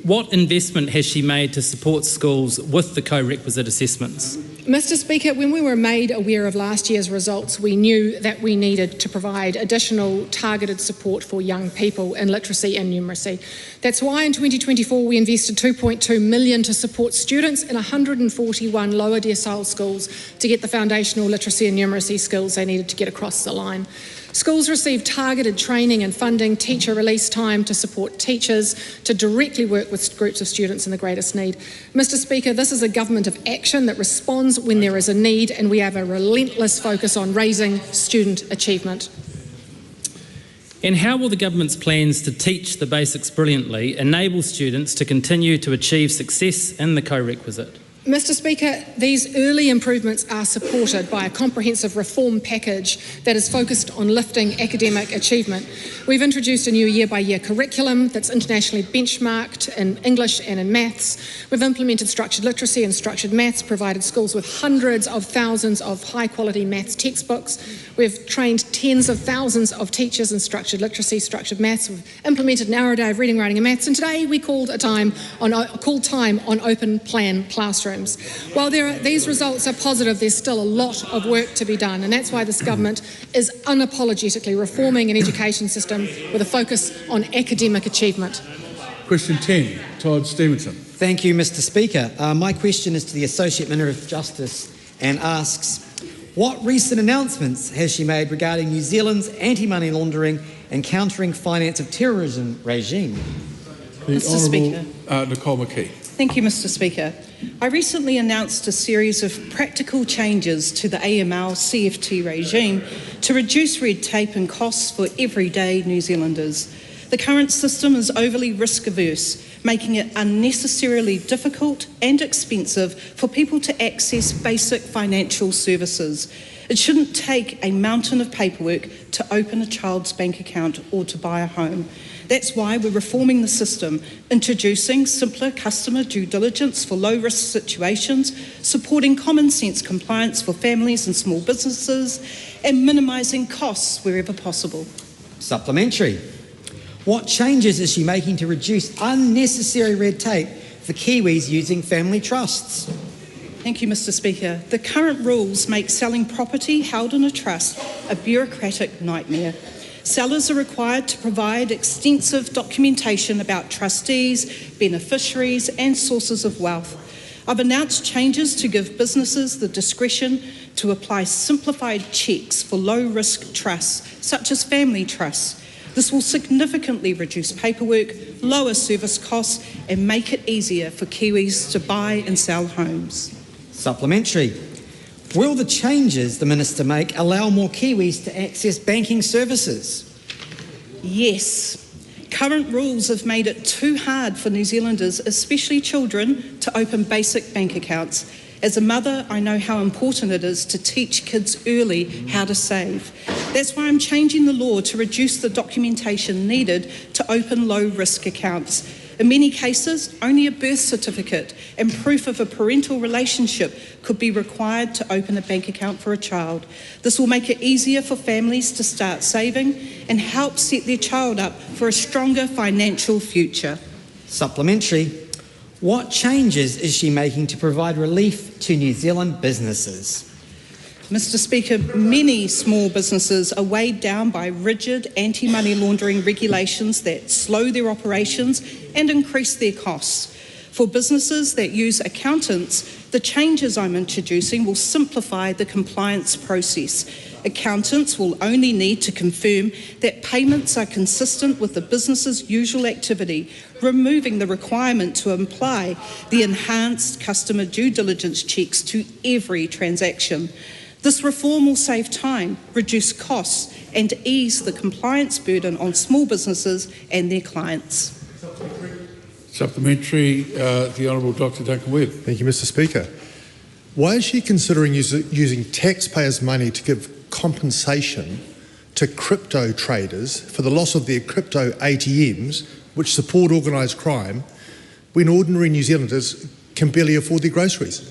What investment has she made to support schools with the co-requisite assessments? Mr Speaker, when we were made aware of last year's results, we knew that we needed to provide additional targeted support for young people in literacy and numeracy. That's why in 2024 we invested $2.2 million to support students in 141 lower decile schools to get the foundational literacy and numeracy skills they needed to get across the line. Schools receive targeted training and funding, teacher release time to support teachers to directly work with groups of students in the greatest need. Mr. Speaker, this is a government of action that responds when there is a need, and we have a relentless focus on raising student achievement. And how will the government's plans to teach the basics brilliantly enable students to continue to achieve success in the co-requisite? Mr. Speaker, these early improvements are supported by a comprehensive reform package that is focused on lifting academic achievement. We've introduced a new year-by-year curriculum that's internationally benchmarked in English and in maths. We've implemented structured literacy and structured maths, provided schools with hundreds of thousands of high-quality maths textbooks. We've trained tens of thousands of teachers in structured literacy, structured maths. We've implemented an hour a day of reading, writing and maths, and today we called time on open plan classrooms. While these results are positive, there's still a lot of work to be done, and that's why this government is unapologetically reforming an education system with a focus on academic achievement. Question 10, Todd Stevenson. Thank you, Mr. Speaker. My question is to the Associate Minister of Justice and asks, what recent announcements has she made regarding New Zealand's anti-money laundering and countering finance of terrorism regime? The Honourable Nicole McKee. Thank you, Mr. Speaker. I recently announced a series of practical changes to the AML CFT regime to reduce red tape and costs for everyday New Zealanders. The current system is overly risk-averse, making it unnecessarily difficult and expensive for people to access basic financial services. It shouldn't take a mountain of paperwork to open a child's bank account or to buy a home. That's why we're reforming the system, introducing simpler customer due diligence for low-risk situations, supporting common sense compliance for families and small businesses, and minimising costs wherever possible. Supplementary. What changes is she making to reduce unnecessary red tape for Kiwis using family trusts? Thank you, Mr. Speaker. The current rules make selling property held in a trust a bureaucratic nightmare. Sellers are required to provide extensive documentation about trustees, beneficiaries and sources of wealth. I've announced changes to give businesses the discretion to apply simplified checks for low-risk trusts, such as family trusts. This will significantly reduce paperwork, lower service costs and make it easier for Kiwis to buy and sell homes. Supplementary. Will the changes the Minister make allow more Kiwis to access banking services? Yes. Current rules have made it too hard for New Zealanders, especially children, to open basic bank accounts. As a mother, I know how important it is to teach kids early how to save. That's why I'm changing the law to reduce the documentation needed to open low-risk accounts. In many cases, only a birth certificate and proof of a parental relationship could be required to open a bank account for a child. This will make it easier for families to start saving and help set their child up for a stronger financial future. Supplementary. What changes is she making to provide relief to New Zealand businesses? Mr. Speaker, many small businesses are weighed down by rigid anti-money laundering regulations that slow their operations and increase their costs. For businesses that use accountants, the changes I'm introducing will simplify the compliance process. Accountants will only need to confirm that payments are consistent with the business's usual activity, removing the requirement to apply the enhanced customer due diligence checks to every transaction. This reform will save time, reduce costs and ease the compliance burden on small businesses and their clients. Supplementary, the Honourable Dr Duncan Webb. Thank you, Mr Speaker. Why is she considering using taxpayers' money to give compensation to crypto traders for the loss of their crypto ATMs, which support organised crime, when ordinary New Zealanders can barely afford their groceries?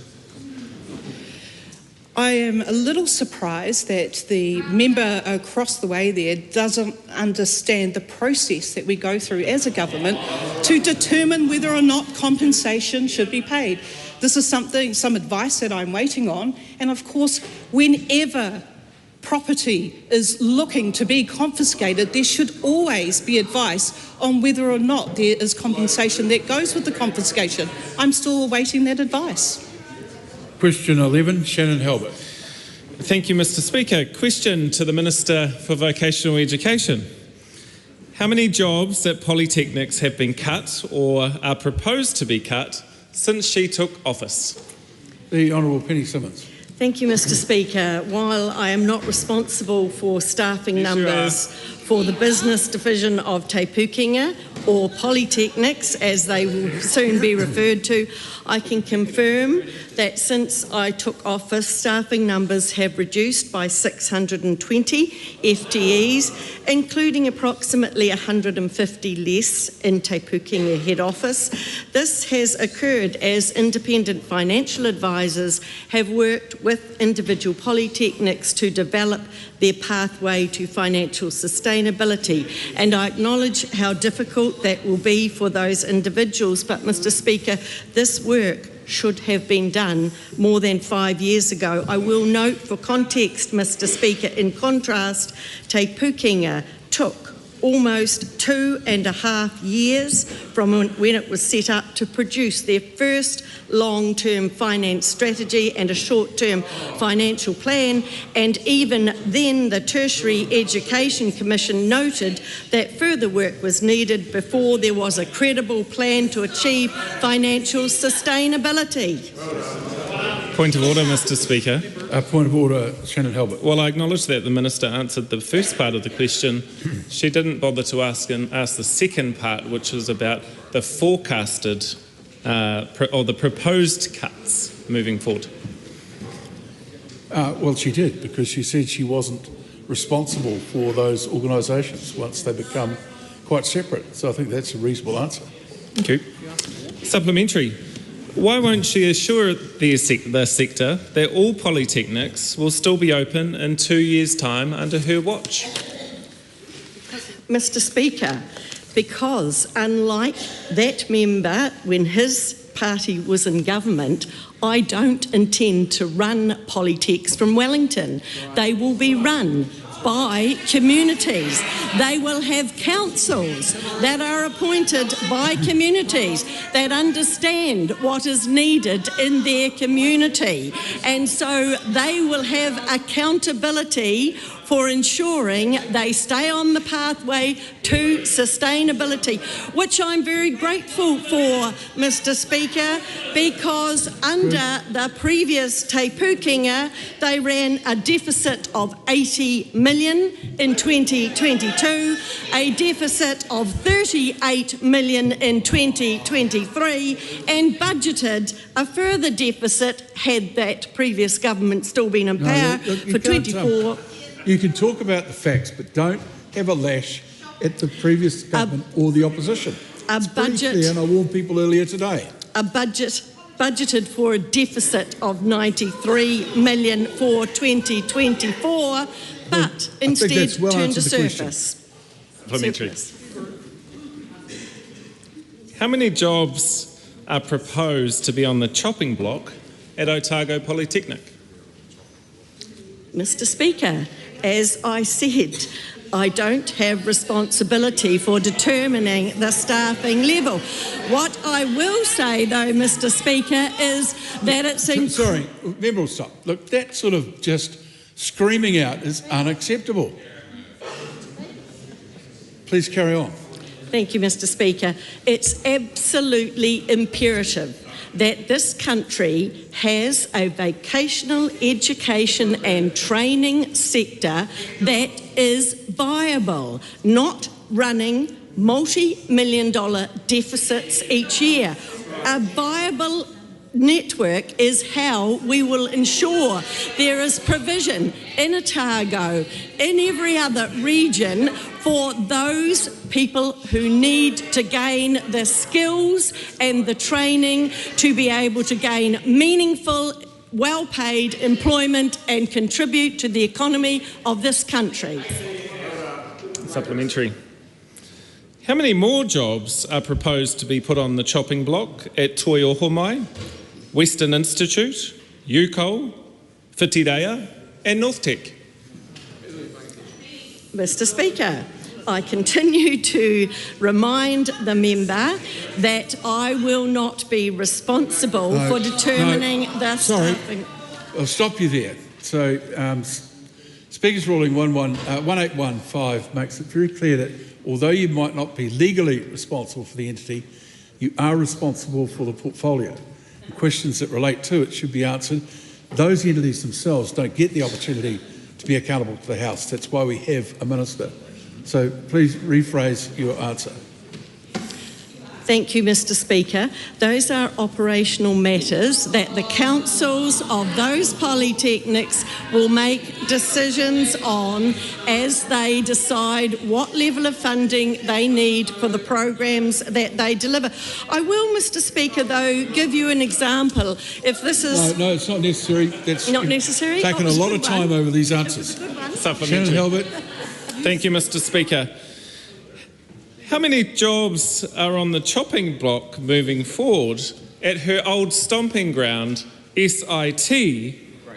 I am a little surprised that the member across the way there doesn't understand the process that we go through as a government to determine whether or not compensation should be paid. This is some advice that I'm waiting on, and of course, whenever property is looking to be confiscated, there should always be advice on whether or not there is compensation that goes with the confiscation. I'm still awaiting that advice. Question 11, Shannon Halbert. Thank you, Mr. Speaker. Question to the Minister for Vocational Education. How many jobs at polytechnics have been cut or are proposed to be cut since she took office? The Honourable Penny Simmons. Thank you, Mr. Speaker. While I am not responsible for staffing numbers for the business division of Te Pukenga or polytechnics, as they will soon be referred to, I can confirm that since I took office, staffing numbers have reduced by 620 FTEs, including approximately 150 less in Te Pukenga head office. This has occurred as independent financial advisors have worked with individual polytechnics to develop their pathway to financial sustainability. And I acknowledge how difficult that will be for those individuals, but Mr. Speaker, this work should have been done more than 5 years ago. I will note for context, Mr. Speaker, in contrast, Te Pukenga took almost 2.5 years from when it was set up to produce their first long-term finance strategy and a short-term financial plan, and even then the Tertiary Education Commission noted that further work was needed before there was a credible plan to achieve financial sustainability. Point of order, Mr. Speaker. Point of order, Shannon Halbert. Well, I acknowledge that the Minister answered the first part of the question. She didn't bother to ask the second part, which was about the forecasted or the proposed cuts moving forward. Well, she did, because she said she wasn't responsible for those organisations once they become quite separate. So I think that's a reasonable answer. Thank you. Supplementary. Why won't she assure the sector that all polytechnics will still be open in 2 years' time under her watch? Mr. Speaker, because unlike that member when his party was in government, I don't intend to run polytechs from Wellington. They will be run by communities. They will have councils that are appointed by communities that understand what is needed in their community. And so they will have accountability for ensuring they stay on the pathway to sustainability, which I'm very grateful for, Mr. Speaker, because under the previous Te Pukenga, they ran a deficit of 80 million in 2022, a deficit of 38 million in 2023, and budgeted a further deficit had that previous government still been in power for 24. You can talk about the facts, but don't have a lash at the previous government or the opposition. It's budget, clear, and I warned people earlier today. A budget budgeted for a deficit of 93 million for 2024, but instead turned to surface. Supplementary. How many jobs are proposed to be on the chopping block at Otago Polytechnic? Mr. Speaker, as I said, I don't have responsibility for determining the staffing level. What I will say, though, Mr. Speaker, is that it's... Sorry, member will stop. Look, that sort of just screaming out is unacceptable. Please carry on. Thank you, Mr. Speaker. It's absolutely imperative that this country has a vocational education and training sector that is viable, not running multi-million-dollar deficits each year. A viable network is how we will ensure there is provision in Otago, in every other region, for those people who need to gain the skills and the training to be able to gain meaningful, well-paid employment and contribute to the economy of this country. Supplementary. How many more jobs are proposed to be put on the chopping block at Toi Ohomai, Western Institute, UCOL, Whitireia and Northtech? Mr. Speaker, I continue to remind the member that I will not be responsible for determining the staffing. I'll stop you there. So, Speaker's ruling 1815 makes it very clear that although you might not be legally responsible for the entity, you are responsible for the portfolio. The questions that relate to it should be answered. Those entities themselves don't get the opportunity to be accountable to the House. That's why we have a minister. So please rephrase your answer. Thank you, Mr. Speaker. Those are operational matters that the councils of those polytechnics will make decisions on as they decide what level of funding they need for the programs that they deliver. I will, Mr. Speaker, though, give you an example. If this is... No, it's not necessary. That's not necessary? Taken a lot of time over these answers. Supplementary. Shannon Halbert. Thank you, Mr. Speaker. How many jobs are on the chopping block moving forward at her old stomping ground, SIT,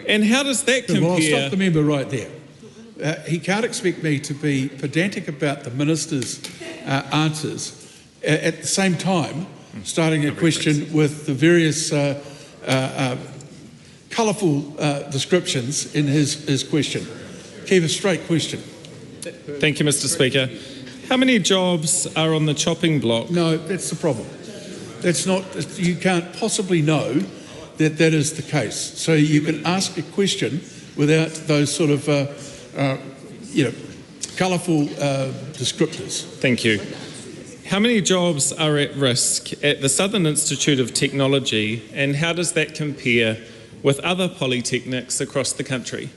and how does that compare? Well, I'll stop the member right there. He can't expect me to be pedantic about the minister's answers at the same time starting a question with the various colourful descriptions in his question. Keep a straight question. Thank you, Mr. Speaker. How many jobs are on the chopping block? No, that's the problem. That's not. You can't possibly know that that is the case. So you can ask a question without those sort of, colourful descriptors. Thank you. How many jobs are at risk at the Southern Institute of Technology, and how does that compare with other polytechnics across the country?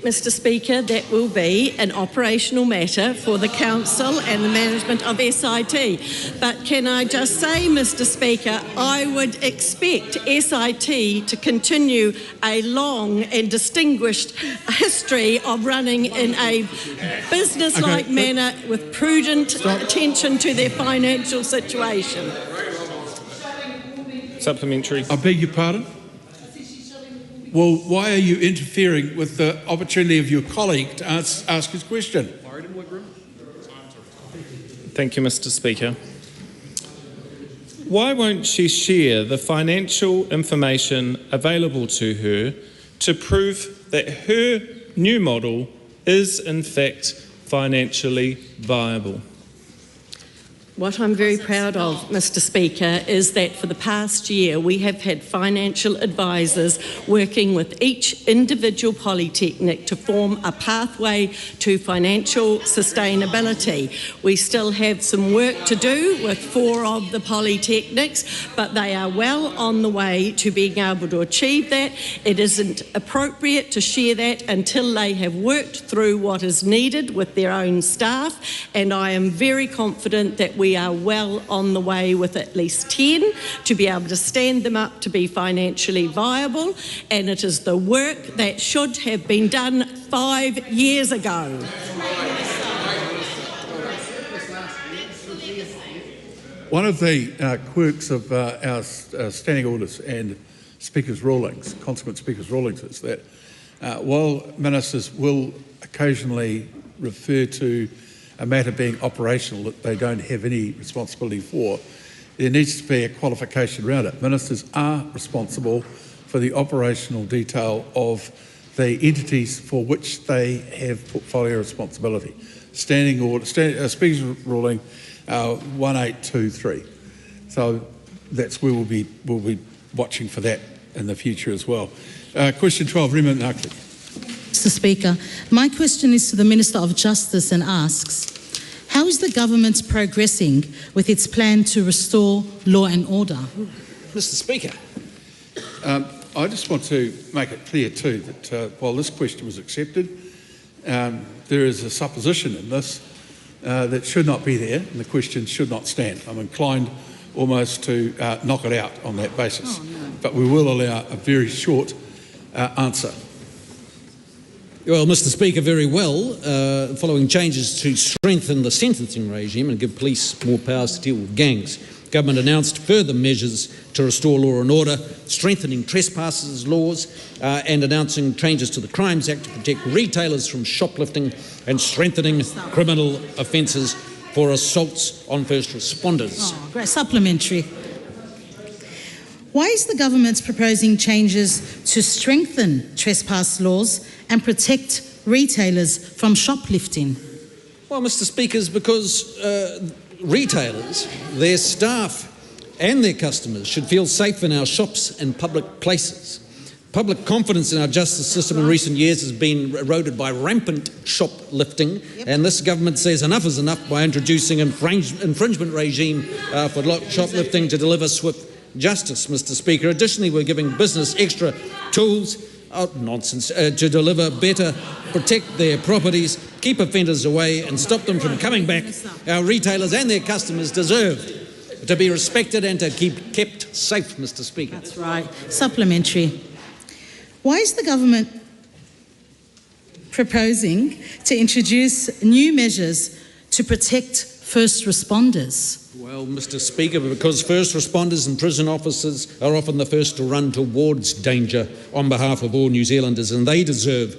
Mr. Speaker, that will be an operational matter for the Council and the management of SIT. But can I just say, Mr. Speaker, I would expect SIT to continue a long and distinguished history of running in a business-like manner with prudent attention to their financial situation. Supplementary. I beg your pardon? Well, why are you interfering with the opportunity of your colleague to ask his question? Thank you, Mr. Speaker. Why won't she share the financial information available to her to prove that her new model is in fact financially viable? What I'm very proud of, Mr. Speaker, is that for the past year we have had financial advisors working with each individual polytechnic to form a pathway to financial sustainability. We still have some work to do with 4 of the polytechnics, but they are well on the way to being able to achieve that. It isn't appropriate to share that until they have worked through what is needed with their own staff, and I am very confident that we are well on the way with at least 10 to be able to stand them up to be financially viable, and it is the work that should have been done 5 years ago. One of the quirks of our standing orders and Speaker's rulings, consequent Speaker's rulings, is that while ministers will occasionally refer to a matter being operational that they don't have any responsibility for, there needs to be a qualification around it. Ministers are responsible for the operational detail of the entities for which they have portfolio responsibility. Standing order, Speaker's ruling 1823. So that's where we'll be watching for that in the future as well. Question 12, Rima Nakli. Mr. Speaker, my question is to the Minister of Justice and asks, how is the government progressing with its plan to restore law and order? Mr. Speaker. I just want to make it clear too that while this question was accepted, there is a supposition in this that should not be there, and the question should not stand. I'm inclined almost to knock it out on that basis. Oh, no. But we will allow a very short answer. Well, Mr. Speaker, very well. Following changes to strengthen the sentencing regime and give police more powers to deal with gangs, government announced further measures to restore law and order, strengthening trespassers laws and announcing changes to the Crimes Act to protect retailers from shoplifting and strengthening criminal offences for assaults on first responders. Oh, great. Supplementary. Why is the government proposing changes to strengthen trespass laws and protect retailers from shoplifting? Well, Mr. Speaker, because retailers, their staff and their customers should feel safe in our shops and public places. Public confidence in our justice system in recent years has been eroded by rampant shoplifting, and this government says enough is enough by introducing infringement regime for shoplifting to deliver swift justice, Mr. Speaker. Additionally, we're giving business extra tools, to deliver better, protect their properties, keep offenders away and stop them from coming back. Our retailers and their customers deserve to be respected and to keep kept safe, Mr. Speaker. That's right. Supplementary. Why is the government proposing to introduce new measures to protect first responders? Well, Mr. Speaker, because first responders and prison officers are often the first to run towards danger on behalf of all New Zealanders, and they deserve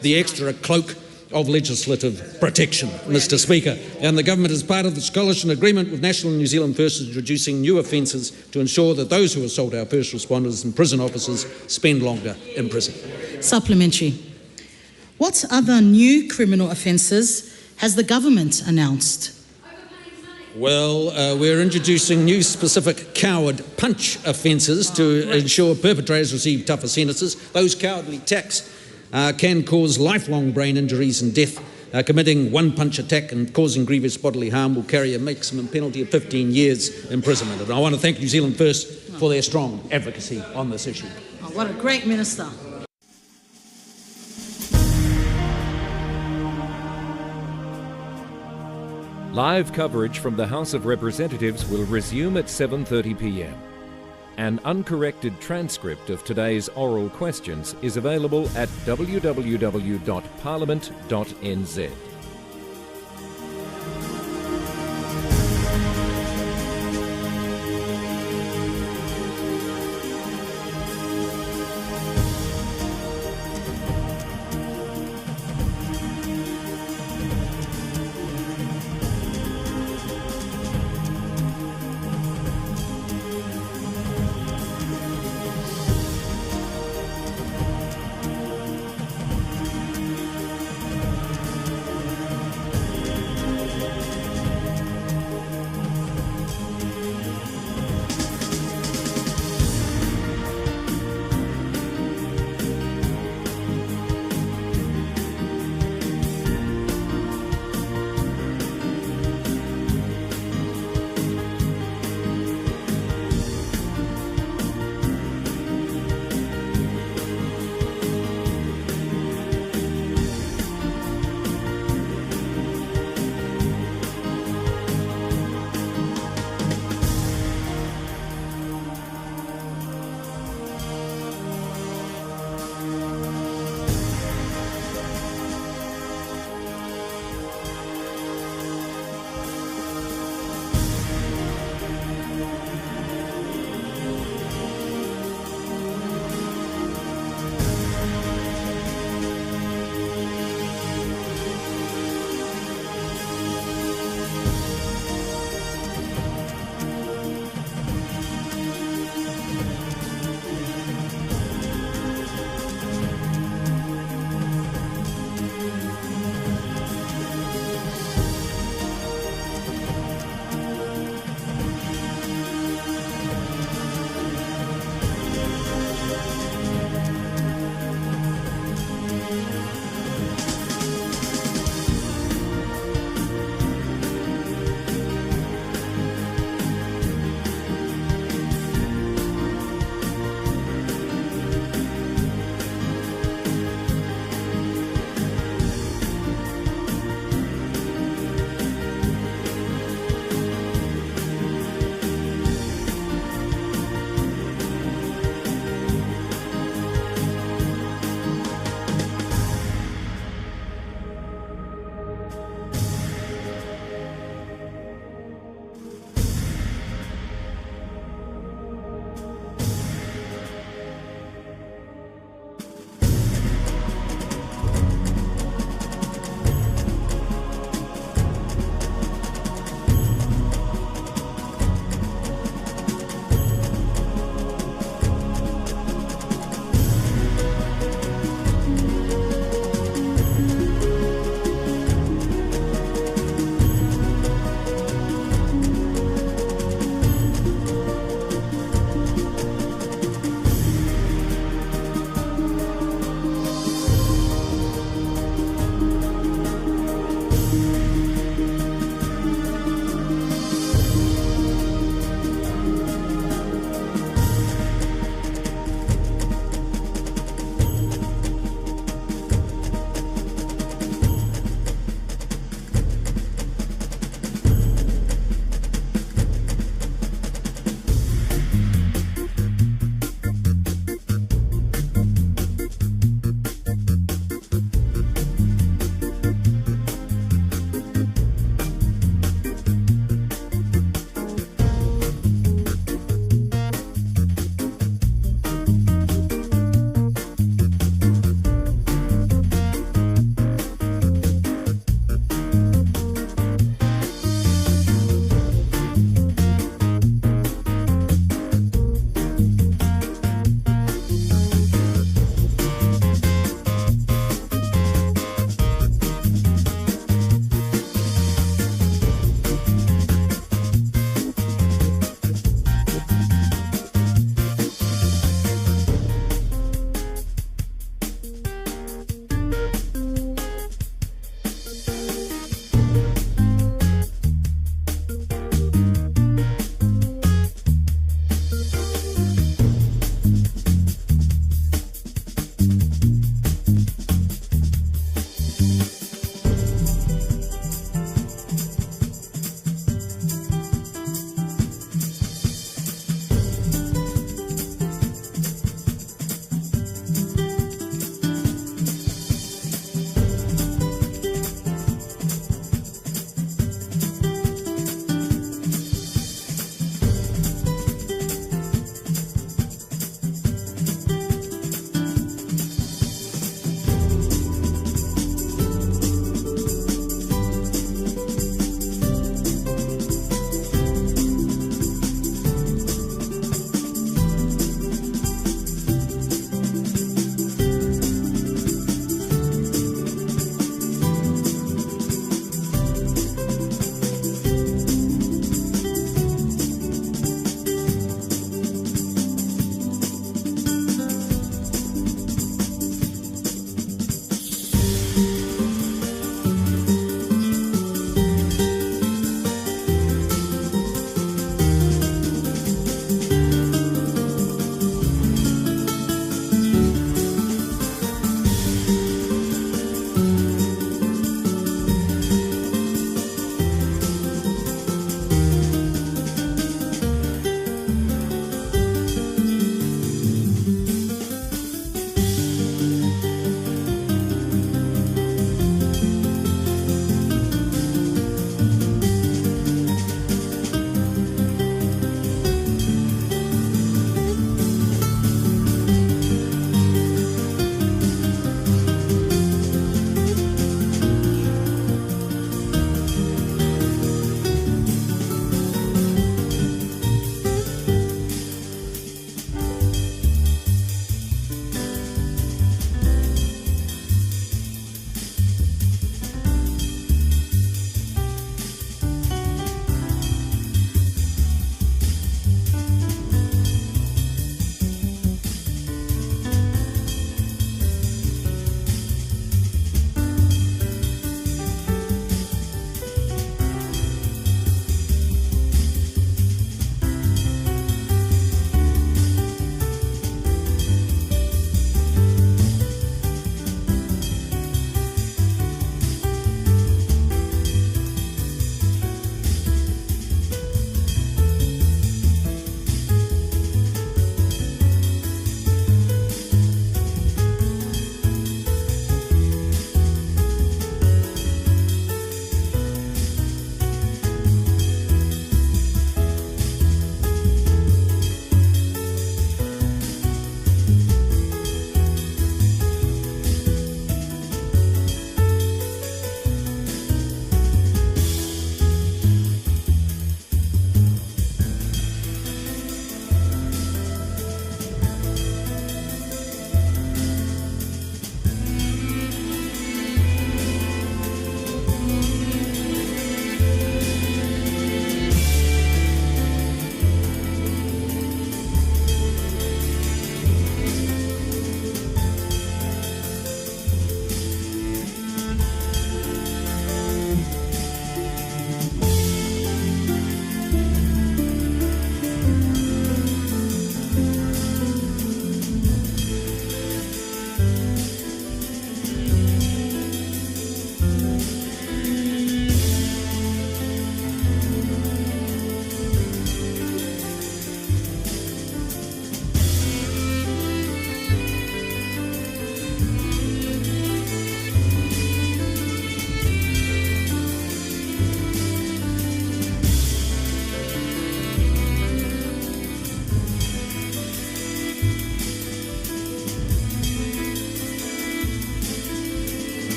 the extra cloak of legislative protection, Mr. Speaker. And the government, as part of the coalition agreement with National New Zealand First, is introducing new offences to ensure that those who assault our first responders and prison officers spend longer in prison. Supplementary. What other new criminal offences has the government announced? Well, we're introducing new specific coward punch offences to ensure perpetrators receive tougher sentences. Those cowardly attacks can cause lifelong brain injuries and death. Committing one punch attack and causing grievous bodily harm will carry a maximum penalty of 15 years imprisonment. And I want to thank New Zealand First for their strong advocacy on this issue. Oh, what a great minister. Live coverage from the House of Representatives will resume at 7:30 p.m. An uncorrected transcript of today's oral questions is available at www.parliament.nz.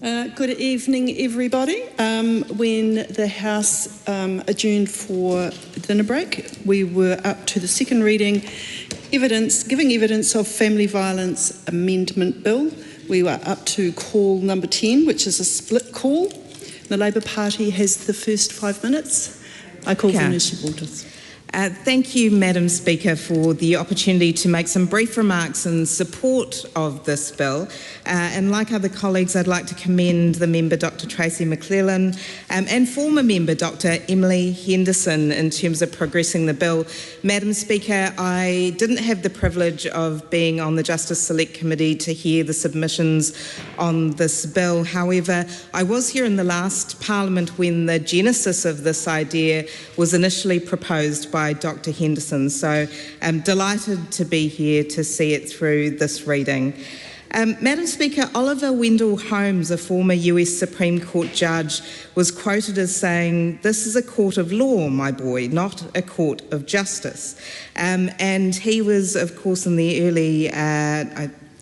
Good evening, everybody. When the House adjourned for dinner break, we were up to the second reading, giving evidence of family violence amendment bill. We were up to call number 10, which is a split call. The Labour Party has the first 5 minutes. I call for Nurse Walters. Thank you, Madam Speaker, for the opportunity to make some brief remarks in support of this bill. And like other colleagues, I'd like to commend the member Dr Tracy McClellan and former member Dr Emily Henderson in terms of progressing the bill. Madam Speaker, I didn't have the privilege of being on the Justice Select Committee to hear the submissions on this bill. However, I was here in the last Parliament when the genesis of this idea was initially proposed by Dr Henderson, so I'm delighted to be here to see it through this reading. Madam Speaker, Oliver Wendell Holmes, a former US Supreme Court judge, was quoted as saying, "This is a court of law, my boy, not a court of justice." And he was, of course, in the early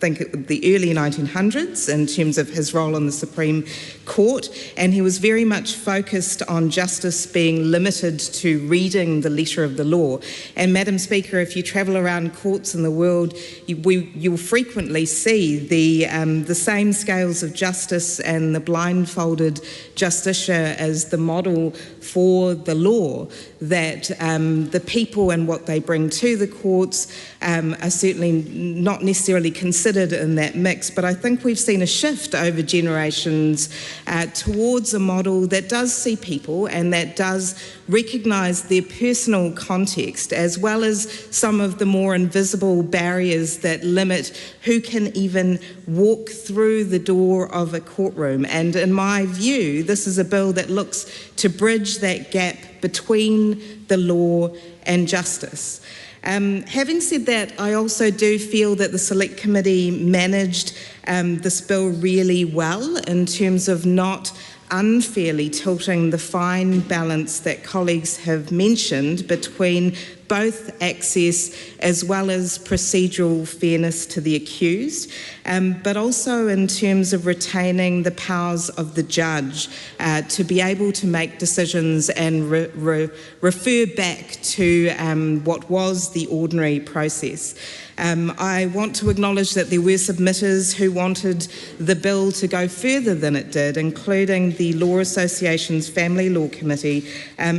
the early 1900s in terms of his role in the Supreme Court, and he was very much focused on justice being limited to reading the letter of the law. And Madam Speaker, if you travel around courts in the world, you'll frequently see the same scales of justice and the blindfolded justicia as the model for the law, that the people and what they bring to the courts are certainly not necessarily considered in that mix. But I think we've seen a shift over generations towards a model that does see people and that does recognise their personal context, as well as some of the more invisible barriers that limit who can even walk through the door of a courtroom. And in my view, this is a bill that looks to bridge that gap between the law and justice. Having said that, I also do feel that the Select Committee managed this bill really well in terms of not unfairly tilting the fine balance that colleagues have mentioned between both access as well as procedural fairness to the accused, but also in terms of retaining the powers of the judge to be able to make decisions and refer back to what was the ordinary process. I want to acknowledge that there were submitters who wanted the bill to go further than it did, including the Law Association's Family Law Committee,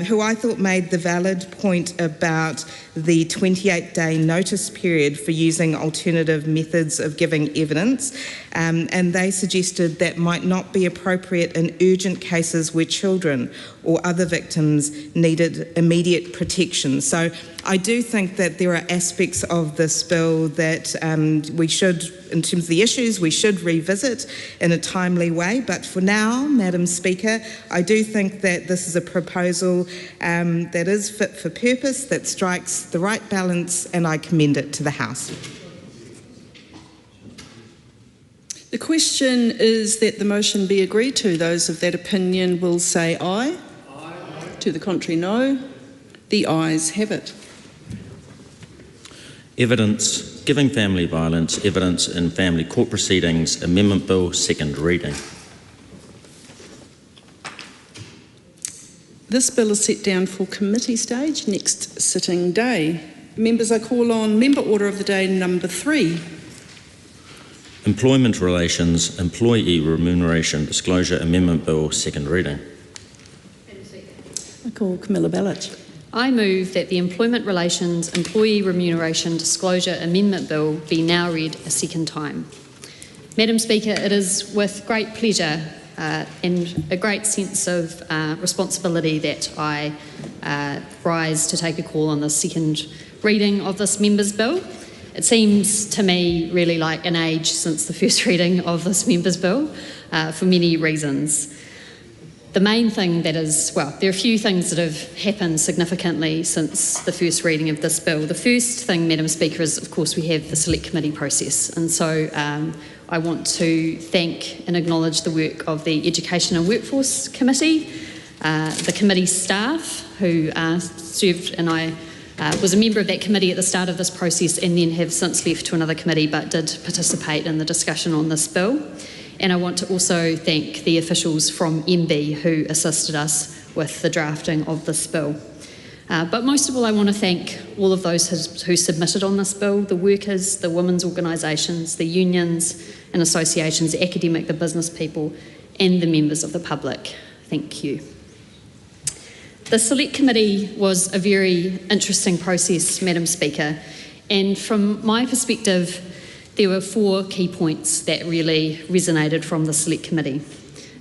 who I thought made the valid point about the 28-day notice period for using alternative methods of giving evidence, and they suggested that might not be appropriate in urgent cases where children or other victims needed immediate protection. So I do think that there are aspects of this bill that we should, in terms of the issues, we should revisit in a timely way. But for now, Madam Speaker, I do think that this is a proposal that is fit for purpose, that strikes the right balance, and I commend it to the House. The question is that the motion be agreed to. Those of that opinion will say aye. Aye. To the contrary, no. The ayes have it. Evidence Giving Family Violence, Evidence in Family Court Proceedings, Amendment Bill, second reading. This bill is set down for committee stage next sitting day. Members, I call on Member Order of the Day number 3. Employment Relations, Employee Remuneration Disclosure Amendment Bill, second reading. I call Camilla Ballach. I move that the Employment Relations Employee Remuneration Disclosure Amendment Bill be now read a second time. Madam Speaker, it is with great pleasure and a great sense of responsibility that I rise to take a call on the second reading of this Members' Bill. It seems to me really like an age since the first reading of this Members' Bill for many reasons. The main thing that is, well, there are a few things that have happened significantly since the first reading of this bill. The first thing, Madam Speaker, is of course we have the Select Committee process, and so I want to thank and acknowledge the work of the Education and Workforce Committee, the committee staff who served, and I was a member of that committee at the start of this process and then have since left to another committee but did participate in the discussion on this bill. And I want to also thank the officials from MB who assisted us with the drafting of this bill. But most of all, I want to thank all of those who submitted on this bill, the workers, the women's organisations, the unions and associations, the academic, the business people, and the members of the public. Thank you. The Select Committee was a very interesting process, Madam Speaker, and from my perspective, there were 4 key points that really resonated from the Select Committee.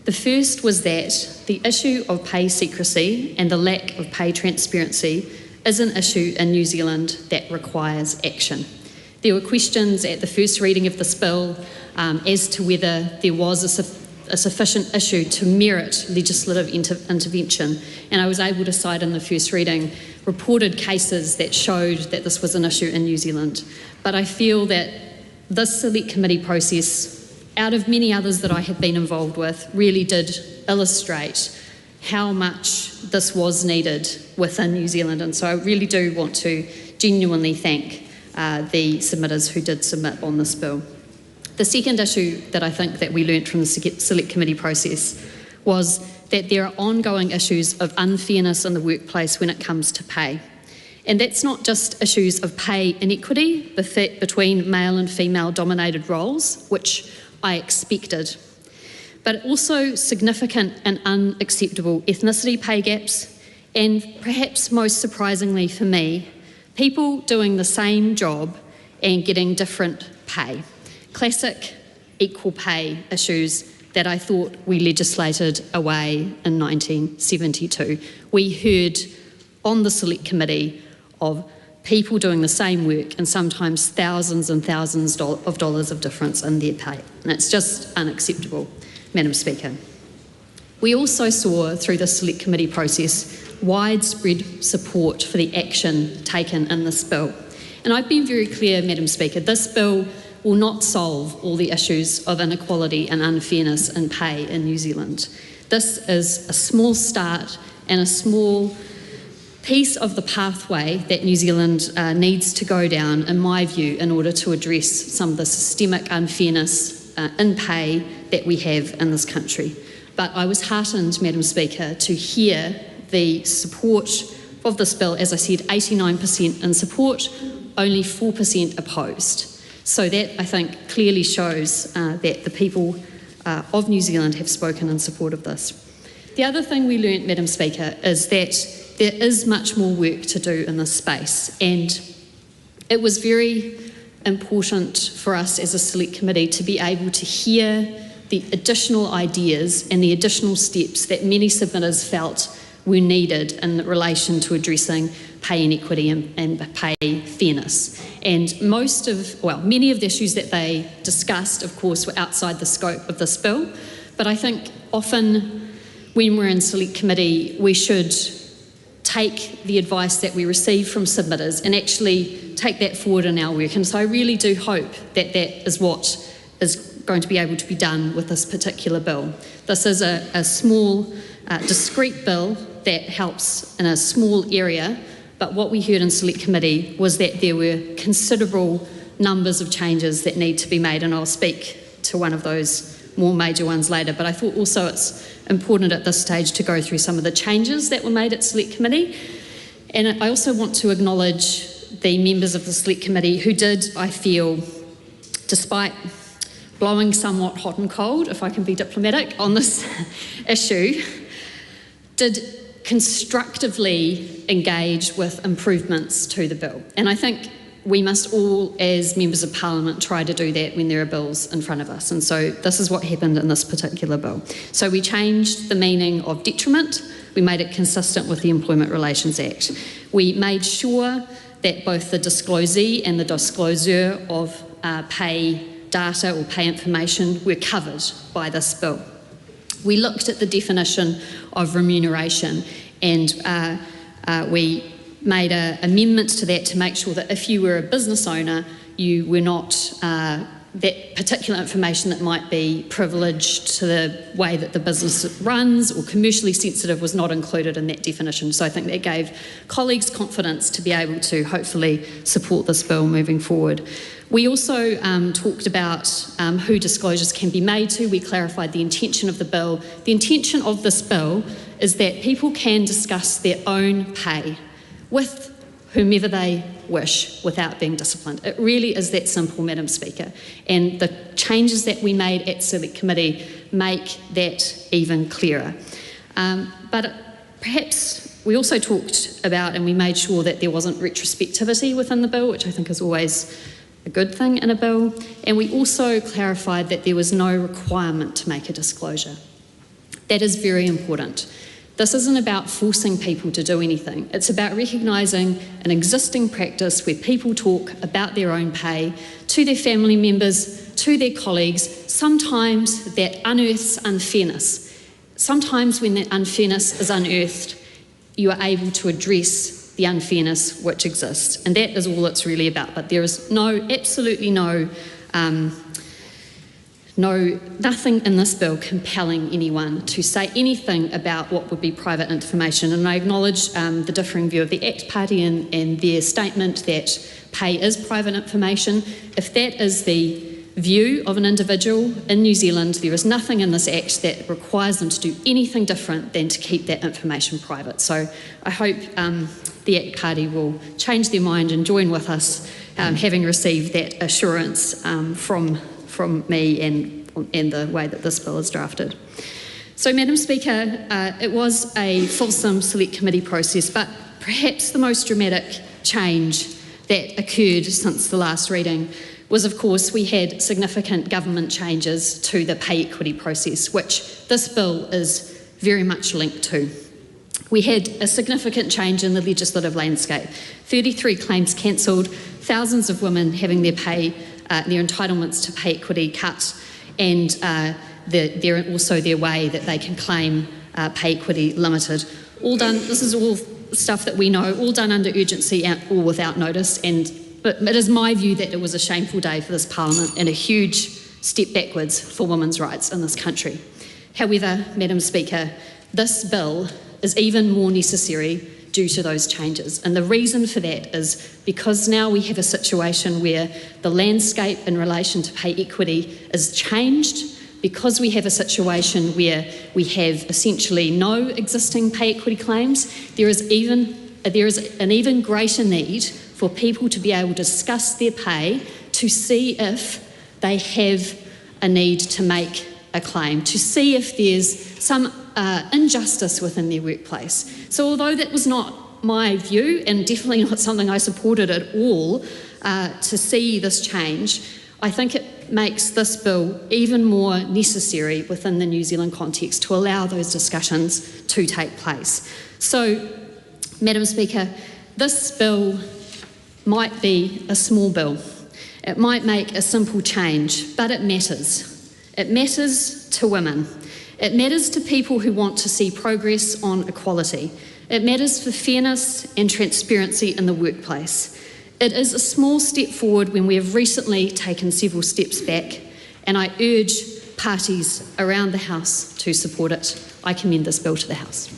The first was that the issue of pay secrecy and the lack of pay transparency is an issue in New Zealand that requires action. There were questions at the first reading of this bill as to whether there was a sufficient issue to merit legislative intervention, and I was able to cite in the first reading reported cases that showed that this was an issue in New Zealand. But I feel that this Select Committee process, out of many others that I have been involved with, really did illustrate how much this was needed within New Zealand. And so I really do want to genuinely thank the submitters who did submit on this bill. The second issue that I think that we learnt from the Select Committee process was that there are ongoing issues of unfairness in the workplace when it comes to pay. And that's not just issues of pay inequity between male and female dominated roles, which I expected, but also significant and unacceptable ethnicity pay gaps, and perhaps most surprisingly for me, people doing the same job and getting different pay. Classic equal pay issues that I thought we legislated away in 1972. We heard on the Select Committee of people doing the same work and sometimes thousands and thousands of dollars of difference in their pay. And it's just unacceptable, Madam Speaker. We also saw through the Select Committee process widespread support for the action taken in this bill. And I've been very clear, Madam Speaker, this bill will not solve all the issues of inequality and unfairness in pay in New Zealand. This is a small start and a small piece of the pathway that New Zealand needs to go down, in my view, in order to address some of the systemic unfairness in pay that we have in this country. But I was heartened, Madam Speaker, to hear the support of this bill. As I said, 89% in support, only 4% opposed. So that, I think, clearly shows that the people of New Zealand have spoken in support of this. The other thing we learnt, Madam Speaker, is that there is much more work to do in this space, and it was very important for us as a Select Committee to be able to hear the additional ideas and the additional steps that many submitters felt were needed in relation to addressing pay inequity and pay fairness. And many of the issues that they discussed, of course, were outside the scope of this bill, but I think often when we're in Select Committee, we should take the advice that we receive from submitters and actually take that forward in our work. And so I really do hope that that is what is going to be able to be done with this particular bill. This is a small, discrete bill that helps in a small area, but what we heard in Select Committee was that there were considerable numbers of changes that need to be made, and I'll speak to one of those more major ones later. But I thought also it's important at this stage to go through some of the changes that were made at Select Committee. And I also want to acknowledge the members of the Select Committee who did, I feel, despite blowing somewhat hot and cold, if I can be diplomatic, on this issue, did constructively engage with improvements to the bill. And I think we must all, as members of Parliament, try to do that when there are bills in front of us. And so this is what happened in this particular bill. So we changed the meaning of detriment. We made it consistent with the Employment Relations Act. We made sure that both the disclosee and the disclosure of pay data or pay information were covered by this bill. We looked at the definition of remuneration, and we made amendments to that to make sure that if you were a business owner, you were not that particular information that might be privileged to the way that the business runs or commercially sensitive was not included in that definition. So I think that gave colleagues confidence to be able to hopefully support this bill moving forward. We also talked about who disclosures can be made to. We clarified the intention of the bill. The intention of this bill is that people can discuss their own pay with whomever they wish without being disciplined. It really is that simple, Madam Speaker. And the changes that we made at Select Committee make that even clearer. But perhaps we also talked about, and we made sure that there wasn't retrospectivity within the bill, which I think is always a good thing in a bill. And we also clarified that there was no requirement to make a disclosure. That is very important. This isn't about forcing people to do anything. It's about recognising an existing practice where people talk about their own pay to their family members, to their colleagues. Sometimes that unearths unfairness. Sometimes when that unfairness is unearthed, you are able to address the unfairness which exists. And that is all it's really about. But there is absolutely nothing in this bill compelling anyone to say anything about what would be private information. And I acknowledge the differing view of the ACT Party and their statement that pay is private information. If that is the view of an individual in New Zealand, there is nothing in this Act that requires them to do anything different than to keep that information private. So I hope the ACT Party will change their mind and join with us, having received that assurance from me and the way that this bill is drafted. So, Madam Speaker, it was a fulsome Select Committee process, but perhaps the most dramatic change that occurred since the last reading was, of course, we had significant government changes to the pay equity process, which this bill is very much linked to. We had a significant change in the legislative landscape. 33 claims cancelled, thousands of women having their pay, their entitlements to pay equity cut, and also their way that they can claim pay equity limited. All done, this is all stuff that we know, all done under urgency and all without notice. But it is my view that it was a shameful day for this Parliament and a huge step backwards for women's rights in this country. However, Madam Speaker, this bill is even more necessary due to those changes. And the reason for that is because now we have a situation where the landscape in relation to pay equity is changed, because we have a situation where we have essentially no existing pay equity claims. There is an even greater need for people to be able to discuss their pay to see if they have a need to make a claim, to see if there's some injustice within their workplace. So although that was not my view and definitely not something I supported at all to see this change, I think it makes this bill even more necessary within the New Zealand context to allow those discussions to take place. So, Madam Speaker, this bill might be a small bill. It might make a simple change, but it matters. It matters to women. It matters to people who want to see progress on equality. It matters for fairness and transparency in the workplace. It is a small step forward when we have recently taken several steps back, and I urge parties around the House to support it. I commend this bill to the House.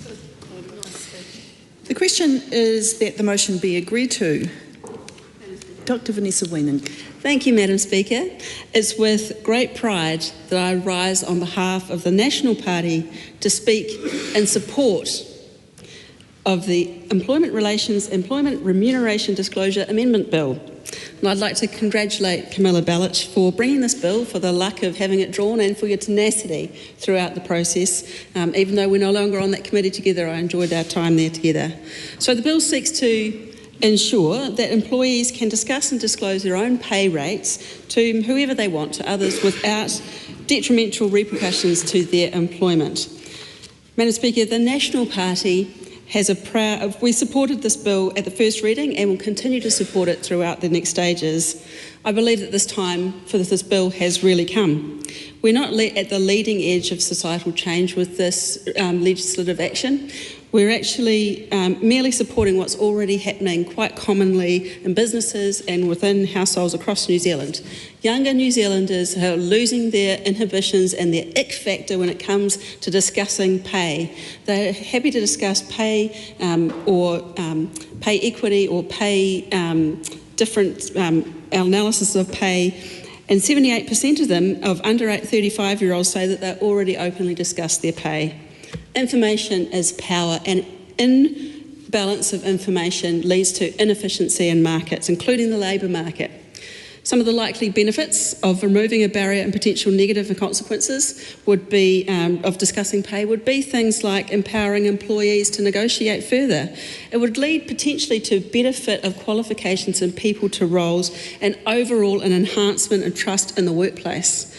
The question is that the motion be agreed to. Dr. Vanessa Weening. Thank you, Madam Speaker. It's with great pride that I rise on behalf of the National Party to speak in support of the Employment Remuneration Disclosure Amendment Bill. And I'd like to congratulate Camilla Bellich for bringing this bill, for the luck of having it drawn and for your tenacity throughout the process. Even though we're no longer on that committee together, I enjoyed our time there together. So the bill seeks to ensure that employees can discuss and disclose their own pay rates to whoever they want, to others, without detrimental repercussions to their employment. Madam Speaker, the National Party has we supported this bill at the first reading and will continue to support it throughout the next stages. I believe that this time for this bill has really come. We're not at the leading edge of societal change with this legislative action, We're actually merely supporting what's already happening quite commonly in businesses and within households across New Zealand. Younger New Zealanders who are losing their inhibitions and their ick factor when it comes to discussing pay. They're happy to discuss pay or pay equity or pay different analysis of pay. And 78% of them, of under 35-year-olds, say that they already openly discuss their pay. Information is power, and imbalance of information leads to inefficiency in markets, including the labour market. Some of the likely benefits of removing a barrier and potential negative consequences would be, of discussing pay, would be things like empowering employees to negotiate further. It would lead potentially to better fit of qualifications and people to roles, and overall an enhancement of trust in the workplace.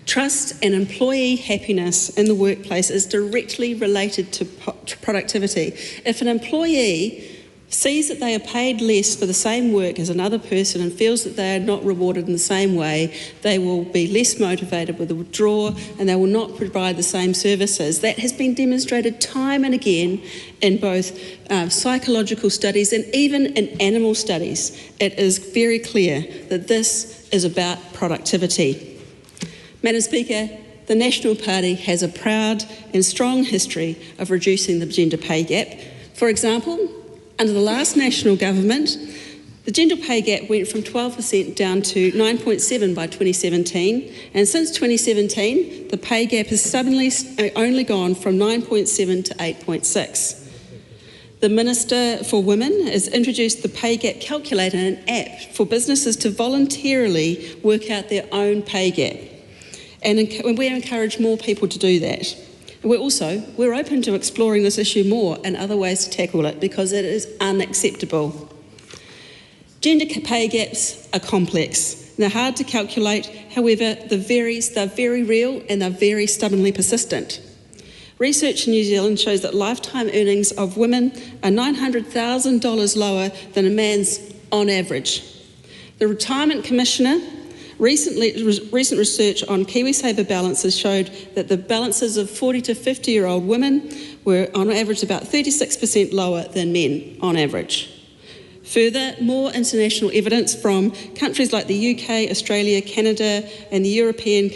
Trust and employee happiness in the workplace is directly related to productivity. If an employee sees that they are paid less for the same work as another person and feels that they are not rewarded in the same way, they will be less motivated with the withdrawal and they will not provide the same services. That has been demonstrated time and again in both psychological studies and even in animal studies. It is very clear that this is about productivity. Madam Speaker, the National Party has a proud and strong history of reducing the gender pay gap. For example, under the last National Government, the gender pay gap went from 12% down to 9.7% by 2017, and since 2017, the pay gap has suddenly only gone from 9.7 to 8.6. The Minister for Women has introduced the pay gap calculator, an app for businesses to voluntarily work out their own pay gap. And we encourage more people to do that. We're open to exploring this issue more and other ways to tackle it because it is unacceptable. Gender pay gaps are complex. They're hard to calculate, however, they're very real and they're very stubbornly persistent. Research in New Zealand shows that lifetime earnings of women are $900,000 lower than a man's on average. The Retirement Commissioner recent research on KiwiSaver balances showed that the balances of 40 to 50-year-old women were on average about 36% lower than men on average. Further, more international evidence from countries like the UK, Australia, Canada and the European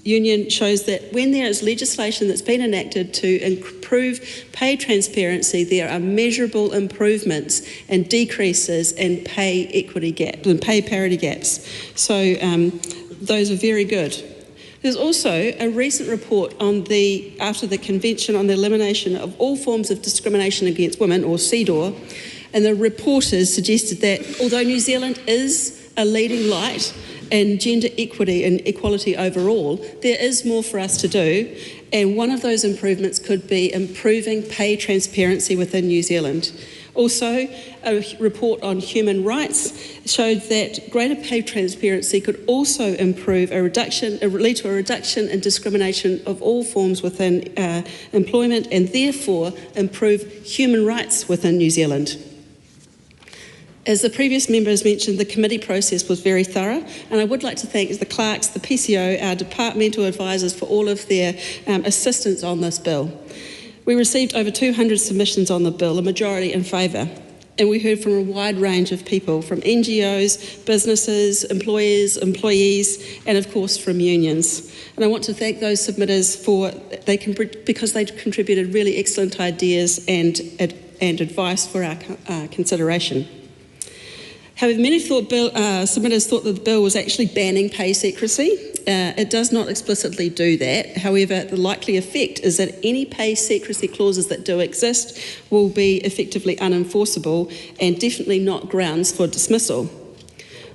Union shows that when there is legislation that's been enacted to improve pay transparency, there are measurable improvements and decreases in pay equity gaps and pay parity gaps. So those are very good. There's also a recent report after the Convention on the Elimination of All Forms of Discrimination Against Women, or CEDAW, and the reporters suggested that although New Zealand is a leading light in gender equity and equality overall, there is more for us to do, and one of those improvements could be improving pay transparency within New Zealand. Also, a report on human rights showed that greater pay transparency could also lead to a reduction in discrimination of all forms within employment, and therefore improve human rights within New Zealand. As the previous member has mentioned, the committee process was very thorough, and I would like to thank the clerks, the PCO, our departmental advisors for all of their assistance on this bill. We received over 200 submissions on the bill, a majority in favour, and we heard from a wide range of people, from NGOs, businesses, employers, employees, and of course from unions. And I want to thank those submitters because they contributed really excellent ideas and advice for our consideration. However, many submitters thought that the bill was actually banning pay secrecy. It does not explicitly do that. However, the likely effect is that any pay secrecy clauses that do exist will be effectively unenforceable and definitely not grounds for dismissal.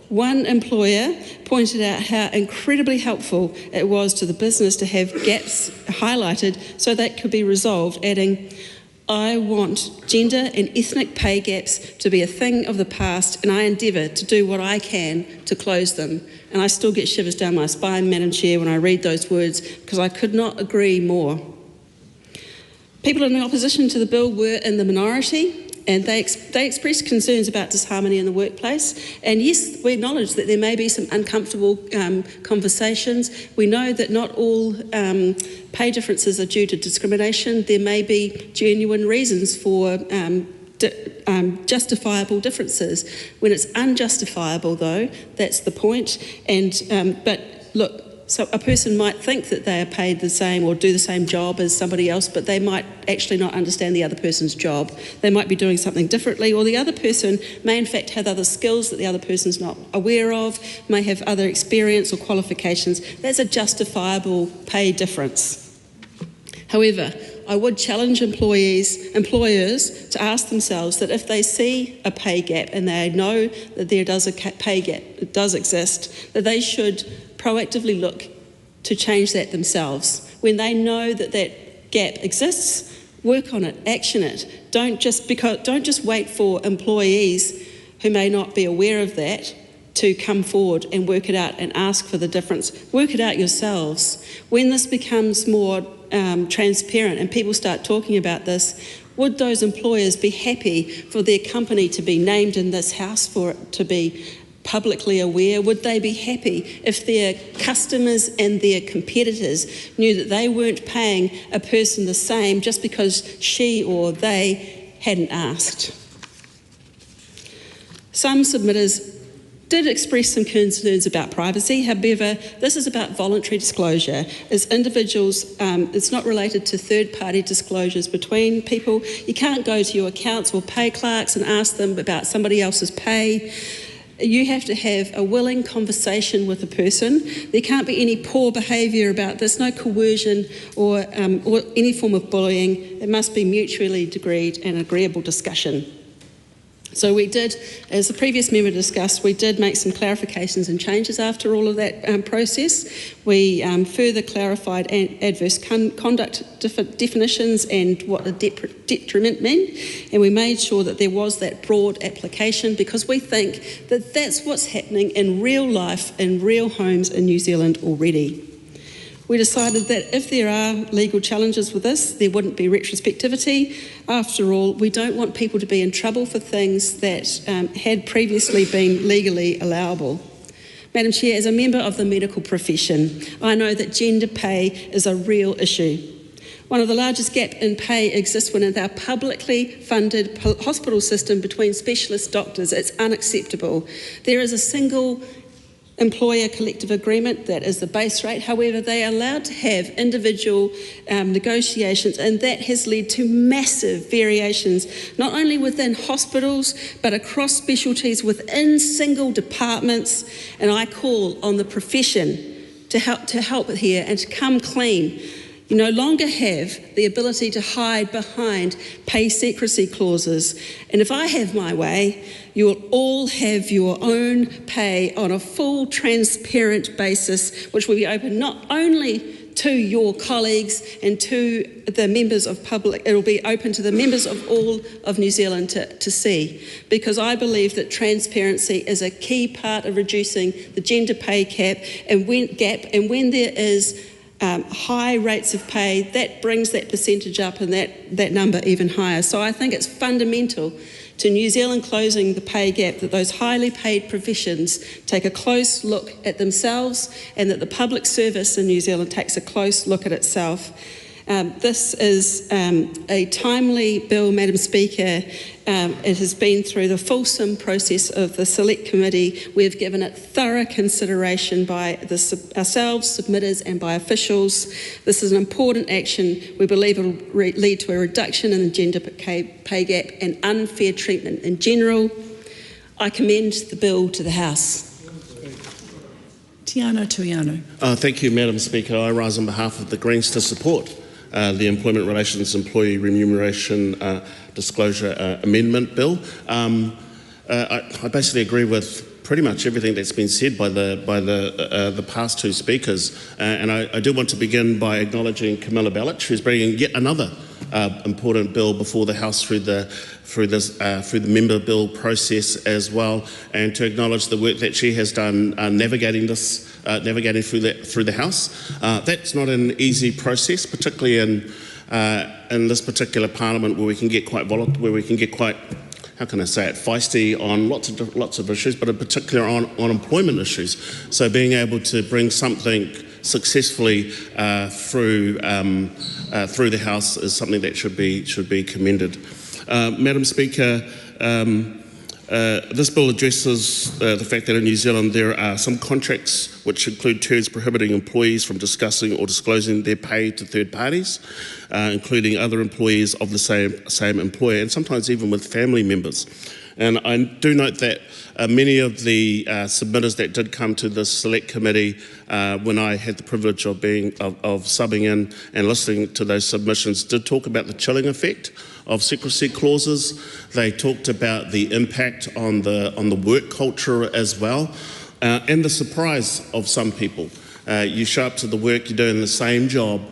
One employer pointed out how incredibly helpful it was to the business to have gaps highlighted so that could be resolved, adding, "I want gender and ethnic pay gaps to be a thing of the past, and I endeavour to do what I can to close them." And I still get shivers down my spine, Madam Chair, when I read those words, because I could not agree more. People in opposition to the bill were in the minority, they expressed concerns about disharmony in the workplace. And yes, we acknowledge that there may be some uncomfortable conversations. We know that not all pay differences are due to discrimination. There may be genuine reasons for justifiable differences. When it's unjustifiable, though, that's the point. And but look, so a person might think that they are paid the same or do the same job as somebody else, but they might actually not understand the other person's job. They might be doing something differently, or the other person may in fact have other skills that the other person's not aware of, may have other experience or qualifications. That's a justifiable pay difference. However, I would challenge employers to ask themselves that if they see a pay gap and they know that there does a pay gap, it does exist, that they should proactively look to change that themselves. When they know that that gap exists, work on it, action it. Don't just wait for employees who may not be aware of that to come forward and work it out and ask for the difference. Work it out yourselves. When this becomes more transparent and people start talking about this, would those employers be happy for their company to be named in this house, for it to be publicly aware? Would they be happy if their customers and their competitors knew that they weren't paying a person the same just because she or they hadn't asked? Some submitters did express some concerns about privacy. However, this is about voluntary disclosure. As individuals, it's not related to third-party disclosures between people. You can't go to your accounts or pay clerks and ask them about somebody else's pay. You have to have a willing conversation with a person. There can't be any poor behaviour about this, no coercion or any form of bullying. It must be mutually agreed and agreeable discussion. So we did, as the previous member discussed, we did make some clarifications and changes after all of that process. We further clarified adverse conduct definitions and what the detriment meant, and we made sure that there was that broad application, because we think that that's what's happening in real life, in real homes in New Zealand already. We decided that if there are legal challenges with this, there wouldn't be retrospectivity. After all, we don't want people to be in trouble for things that had previously been legally allowable. Madam Chair, as a member of the medical profession, I know that gender pay is a real issue. One of the largest gaps in pay exists within our publicly funded hospital system between specialist doctors. It's unacceptable. There is a single employer collective agreement that is the base rate. However, they are allowed to have individual negotiations, and that has led to massive variations, not only within hospitals, but across specialties within single departments. And I call on the profession to help here and to come clean. You no longer have the ability to hide behind pay secrecy clauses. And if I have my way, you will all have your own pay on a full, transparent basis, which will be open not only to your colleagues and to the members of public, it will be open to the members of all of New Zealand to see, because I believe that transparency is a key part of reducing the gender pay gap, and when there is high rates of pay, that brings that percentage up and that number even higher. So I think it's fundamental to New Zealand closing the pay gap that those highly paid professions take a close look at themselves, and that the public service in New Zealand takes a close look at itself. This is a timely bill, Madam Speaker. It has been through the fulsome process of the Select Committee. We've given it thorough consideration by ourselves, submitters, and by officials. This is an important action. We believe it will lead to a reduction in the gender pay gap and unfair treatment in general. I commend the bill to the House. Tiano Tuiano. Thank you, Madam Speaker. I rise on behalf of the Greens to support the Employment Relations Employee Remuneration Disclosure Amendment Bill. I basically agree with pretty much everything that's been said by the past two speakers, and I do want to begin by acknowledging Camilla Bellich, who's bringing yet another important bill before the House through the member bill process as well, and to acknowledge the work that she has done navigating through the House. That's not an easy process, particularly in in this particular parliament where we can get quite volatile, where we can get quite, how can I say it, feisty on lots of issues, but in particular on employment issues. So being able to bring something successfully through the House is something that should be commended. Madam Speaker, this bill addresses the fact that in New Zealand there are some contracts which include terms prohibiting employees from discussing or disclosing their pay to third parties, including other employees of the same employer, and sometimes even with family members. And I do note that many of the submitters that did come to this select committee, when I had the privilege of subbing in and listening to those submissions, did talk about the chilling effect of secrecy clauses. They talked about the impact on the work culture as well, and the surprise of some people. You show up to the work, you're doing the same job,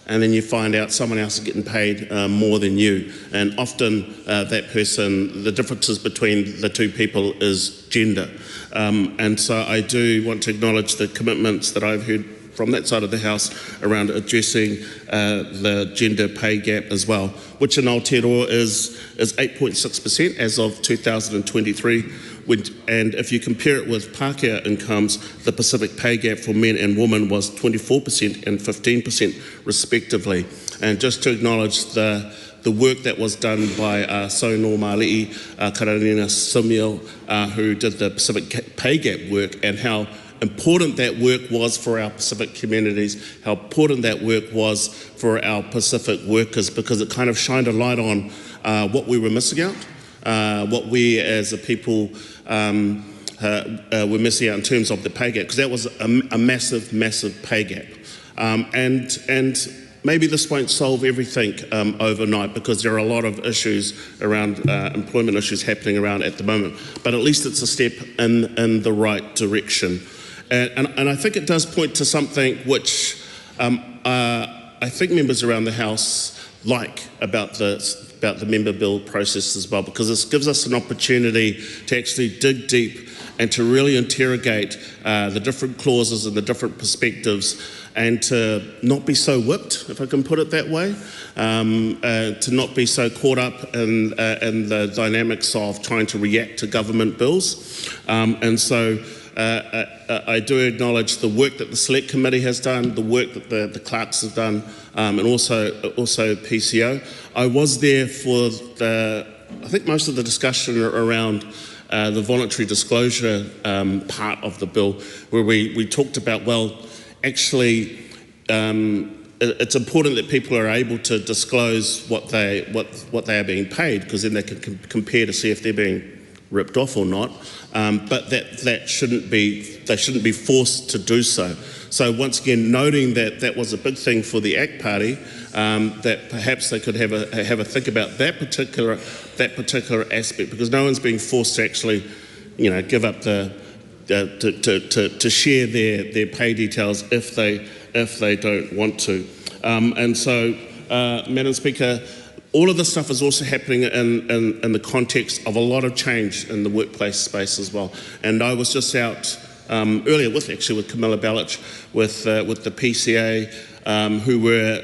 and then you find out someone else is getting paid more than you. And often that person, the differences between the two people is gender. And so I do want to acknowledge the commitments that I've heard from that side of the House around addressing the gender pay gap as well, which in Aotearoa is 8.6% as of 2023. And if you compare it with Pākehā incomes, the Pacific pay gap for men and women was 24% and 15% respectively. And just to acknowledge the work that was done by Sonor Mali'i, Karanina Samuel, who did the Pacific pay gap work, and how important that work was for our Pacific communities, how important that work was for our Pacific workers, because it kind of shined a light on what we were missing out, what we as a people were missing out in terms of the pay gap, because that was a massive, massive pay gap. And maybe this won't solve everything overnight, because there are a lot of issues around employment issues happening around at the moment, but at least it's a step in the right direction. And I think it does point to something which I think members around the House like about the member bill process as well, because this gives us an opportunity to actually dig deep and to really interrogate the different clauses and the different perspectives, and to not be so whipped, if I can put it that way, to not be so caught up in the dynamics of trying to react to government bills. And so I do acknowledge the work that the Select Committee has done, the work that the clerks have done, and also PCO. I was there for I think most of the discussion around the voluntary disclosure part of the bill, where we talked about, well, actually, it's important that people are able to disclose what they are being paid, because then they can compare to see if they're being ripped off or not. But they shouldn't be forced to do so. So once again, noting that was a big thing for the ACT Party, that perhaps they could have a think about that particular aspect, because no one's being forced to actually, give up to share their pay details if they don't want to. And so, Madam Speaker, all of this stuff is also happening in the context of a lot of change in the workplace space as well. And I was just out earlier with Camilla Bellich, with the PCA, who were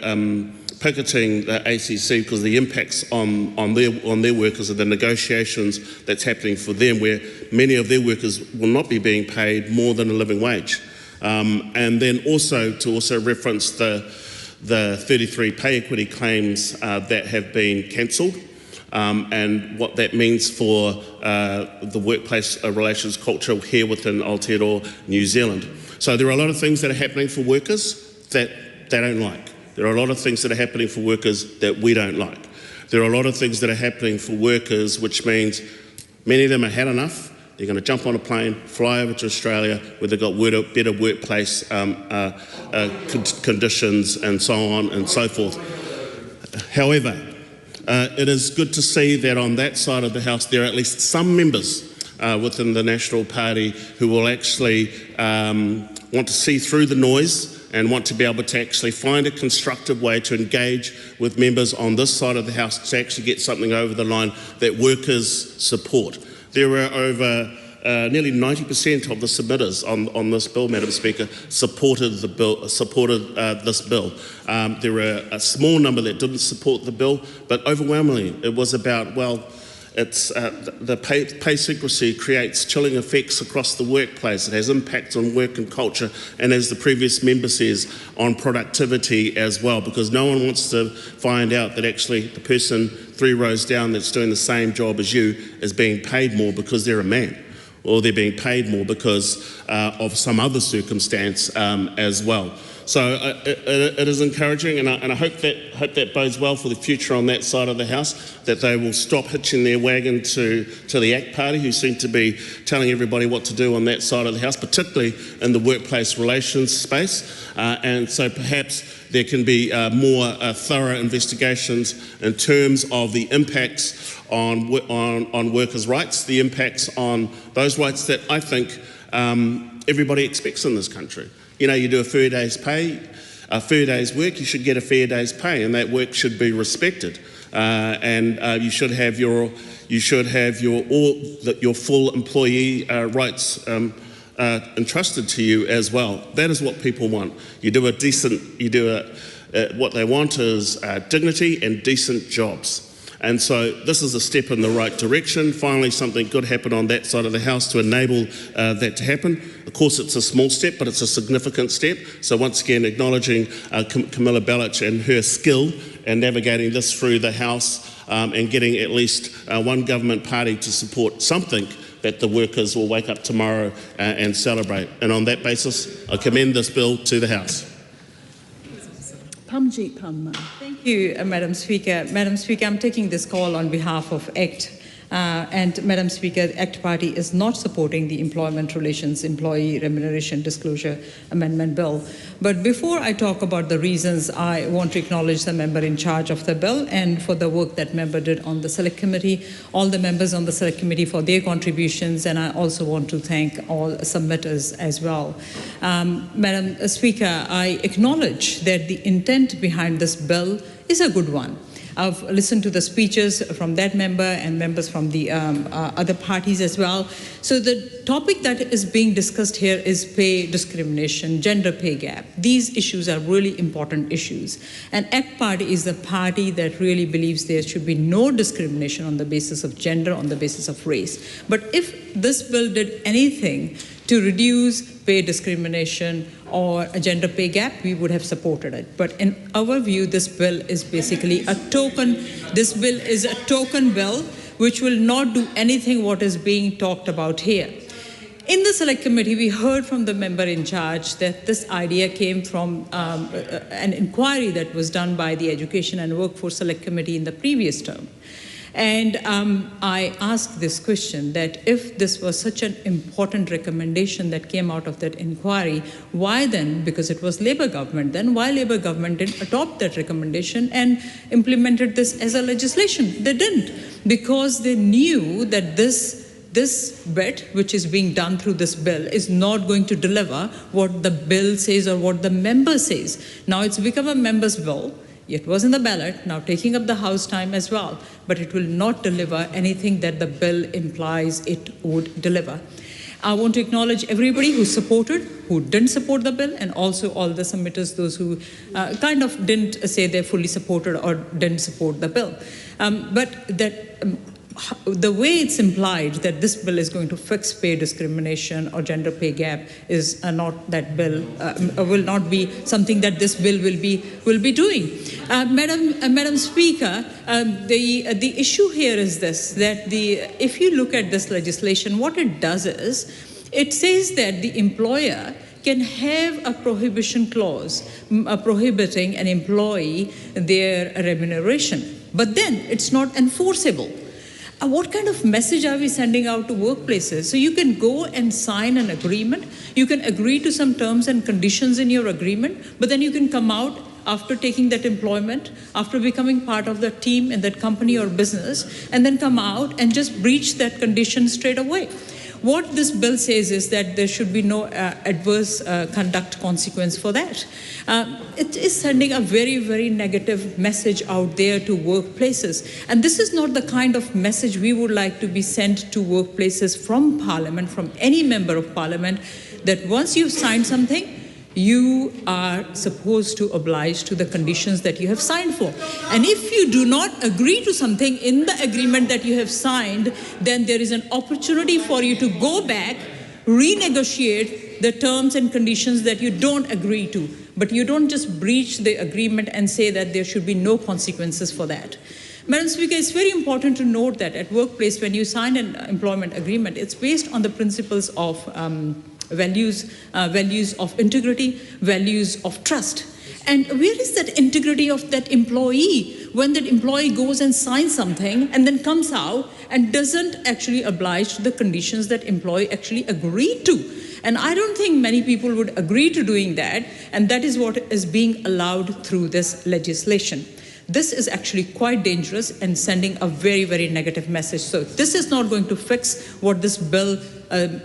picketing the ACC because the impacts on their workers and the negotiations that's happening for them, where many of their workers will not be being paid more than a living wage. And then to reference the 33 pay equity claims that have been cancelled, and what that means for the workplace relations culture here within Aotearoa, New Zealand. So there are a lot of things that are happening for workers that they don't like. There are a lot of things that are happening for workers that we don't like. There are a lot of things that are happening for workers, which means many of them have had enough. They're going to jump on a plane, fly over to Australia, where they've got better workplace conditions and so on and so forth. However, it is good to see that on that side of the House there are at least some members within the National Party who will actually want to see through the noise and want to be able to actually find a constructive way to engage with members on this side of the House to actually get something over the line that workers support. There were over nearly 90% of the submitters on this bill, Madam Speaker, supported the bill. This bill. There were a small number that didn't support the bill, but overwhelmingly it was about, well, it's the pay secrecy creates chilling effects across the workplace. It has impacts on work and culture, and as the previous member says, on productivity as well, because no one wants to find out that actually the person 3 rows down that's doing the same job as you is being paid more because they're a man, or they're being paid more because of some other circumstance as well. So it is encouraging, and I hope that bodes well for the future on that side of the House, that they will stop hitching their wagon to the ACT Party, who seem to be telling everybody what to do on that side of the House, particularly in the workplace relations space. And so perhaps there can be more thorough investigations in terms of the impacts on workers' rights, the impacts on those rights that I think everybody expects in this country. You know, you do a fair day's pay, a fair day's work, you should get a fair day's pay, and that work should be respected. And you should have your full employee rights entrusted to you as well. That is what people want. What they want is dignity and decent jobs. And so this is a step in the right direction. Finally, something good happened on that side of the House to enable that to happen. Of course, it's a small step, but it's a significant step. So once again, acknowledging Camilla Bellich and her skill in navigating this through the House and getting at least one government party to support something that the workers will wake up tomorrow and celebrate. And on that basis, I commend this bill to the House. Thank you, Madam Speaker. Madam Speaker, I'm taking this call on behalf of ACT. And Madam Speaker, the ACT Party is not supporting the Employment Relations Employee Remuneration Disclosure Amendment Bill. But before I talk about the reasons, I want to acknowledge the member in charge of the bill and for the work that member did on the Select Committee, all the members on the Select Committee for their contributions, and I also want to thank all submitters as well. Madam Speaker, I acknowledge that the intent behind this bill is a good one. I've listened to the speeches from that member and members from the other parties as well. So the topic that is being discussed here is pay discrimination, gender pay gap. These issues are really important issues. And ACT Party is the party that really believes there should be no discrimination on the basis of gender, on the basis of race. But if this bill did anything to reduce pay discrimination or a gender pay gap, we would have supported it. But in our view, this bill is basically a token. This bill is a token bill which will not do anything what is being talked about here. In the Select Committee, we heard from the member in charge that this idea came from an inquiry that was done by the Education and Workforce Select Committee in the previous term. And I asked this question, that if this was such an important recommendation that came out of that inquiry, why then, because it was Labour government, then why Labour government didn't adopt that recommendation and implemented this as a legislation? They didn't, because they knew that this bit, which is being done through this bill, is not going to deliver what the bill says or what the member says. Now it's become a member's bill. It was in the ballot, now taking up the House time as well, but it will not deliver anything that the bill implies it would deliver. I want to acknowledge everybody who supported, who didn't support the bill, and also all the submitters, those who kind of didn't say they fully supported or didn't support the bill. The way it's implied that this bill is going to fix pay discrimination or gender pay gap is not that bill, will not be something that this bill will be doing. Madam Speaker, the issue here is this, that if you look at this legislation, what it does is, it says that the employer can have a prohibition clause prohibiting an employee their remuneration, but then it's not enforceable. What kind of message are we sending out to workplaces? So you can go and sign an agreement, you can agree to some terms and conditions in your agreement, but then you can come out after taking that employment, after becoming part of the team in that company or business, and then come out and just breach that condition straight away. What this bill says is that there should be no adverse conduct consequence for that. It is sending a very, very negative message out there to workplaces. And this is not the kind of message we would like to be sent to workplaces from Parliament, from any member of Parliament, that once you've signed something, you are supposed to oblige to the conditions that you have signed for. And if you do not agree to something in the agreement that you have signed, then there is an opportunity for you to go back, renegotiate the terms and conditions that you don't agree to. But you don't just breach the agreement and say that there should be no consequences for that. Madam Speaker, it's very important to note that at workplace, when you sign an employment agreement, it's based on the principles of values of integrity, values of trust. And where is that integrity of that employee when that employee goes and signs something and then comes out and doesn't actually oblige to the conditions that employee actually agreed to? And I don't think many people would agree to doing that, and that is what is being allowed through this legislation. This is actually quite dangerous and sending a very, very negative message. So this is not going to fix what this bill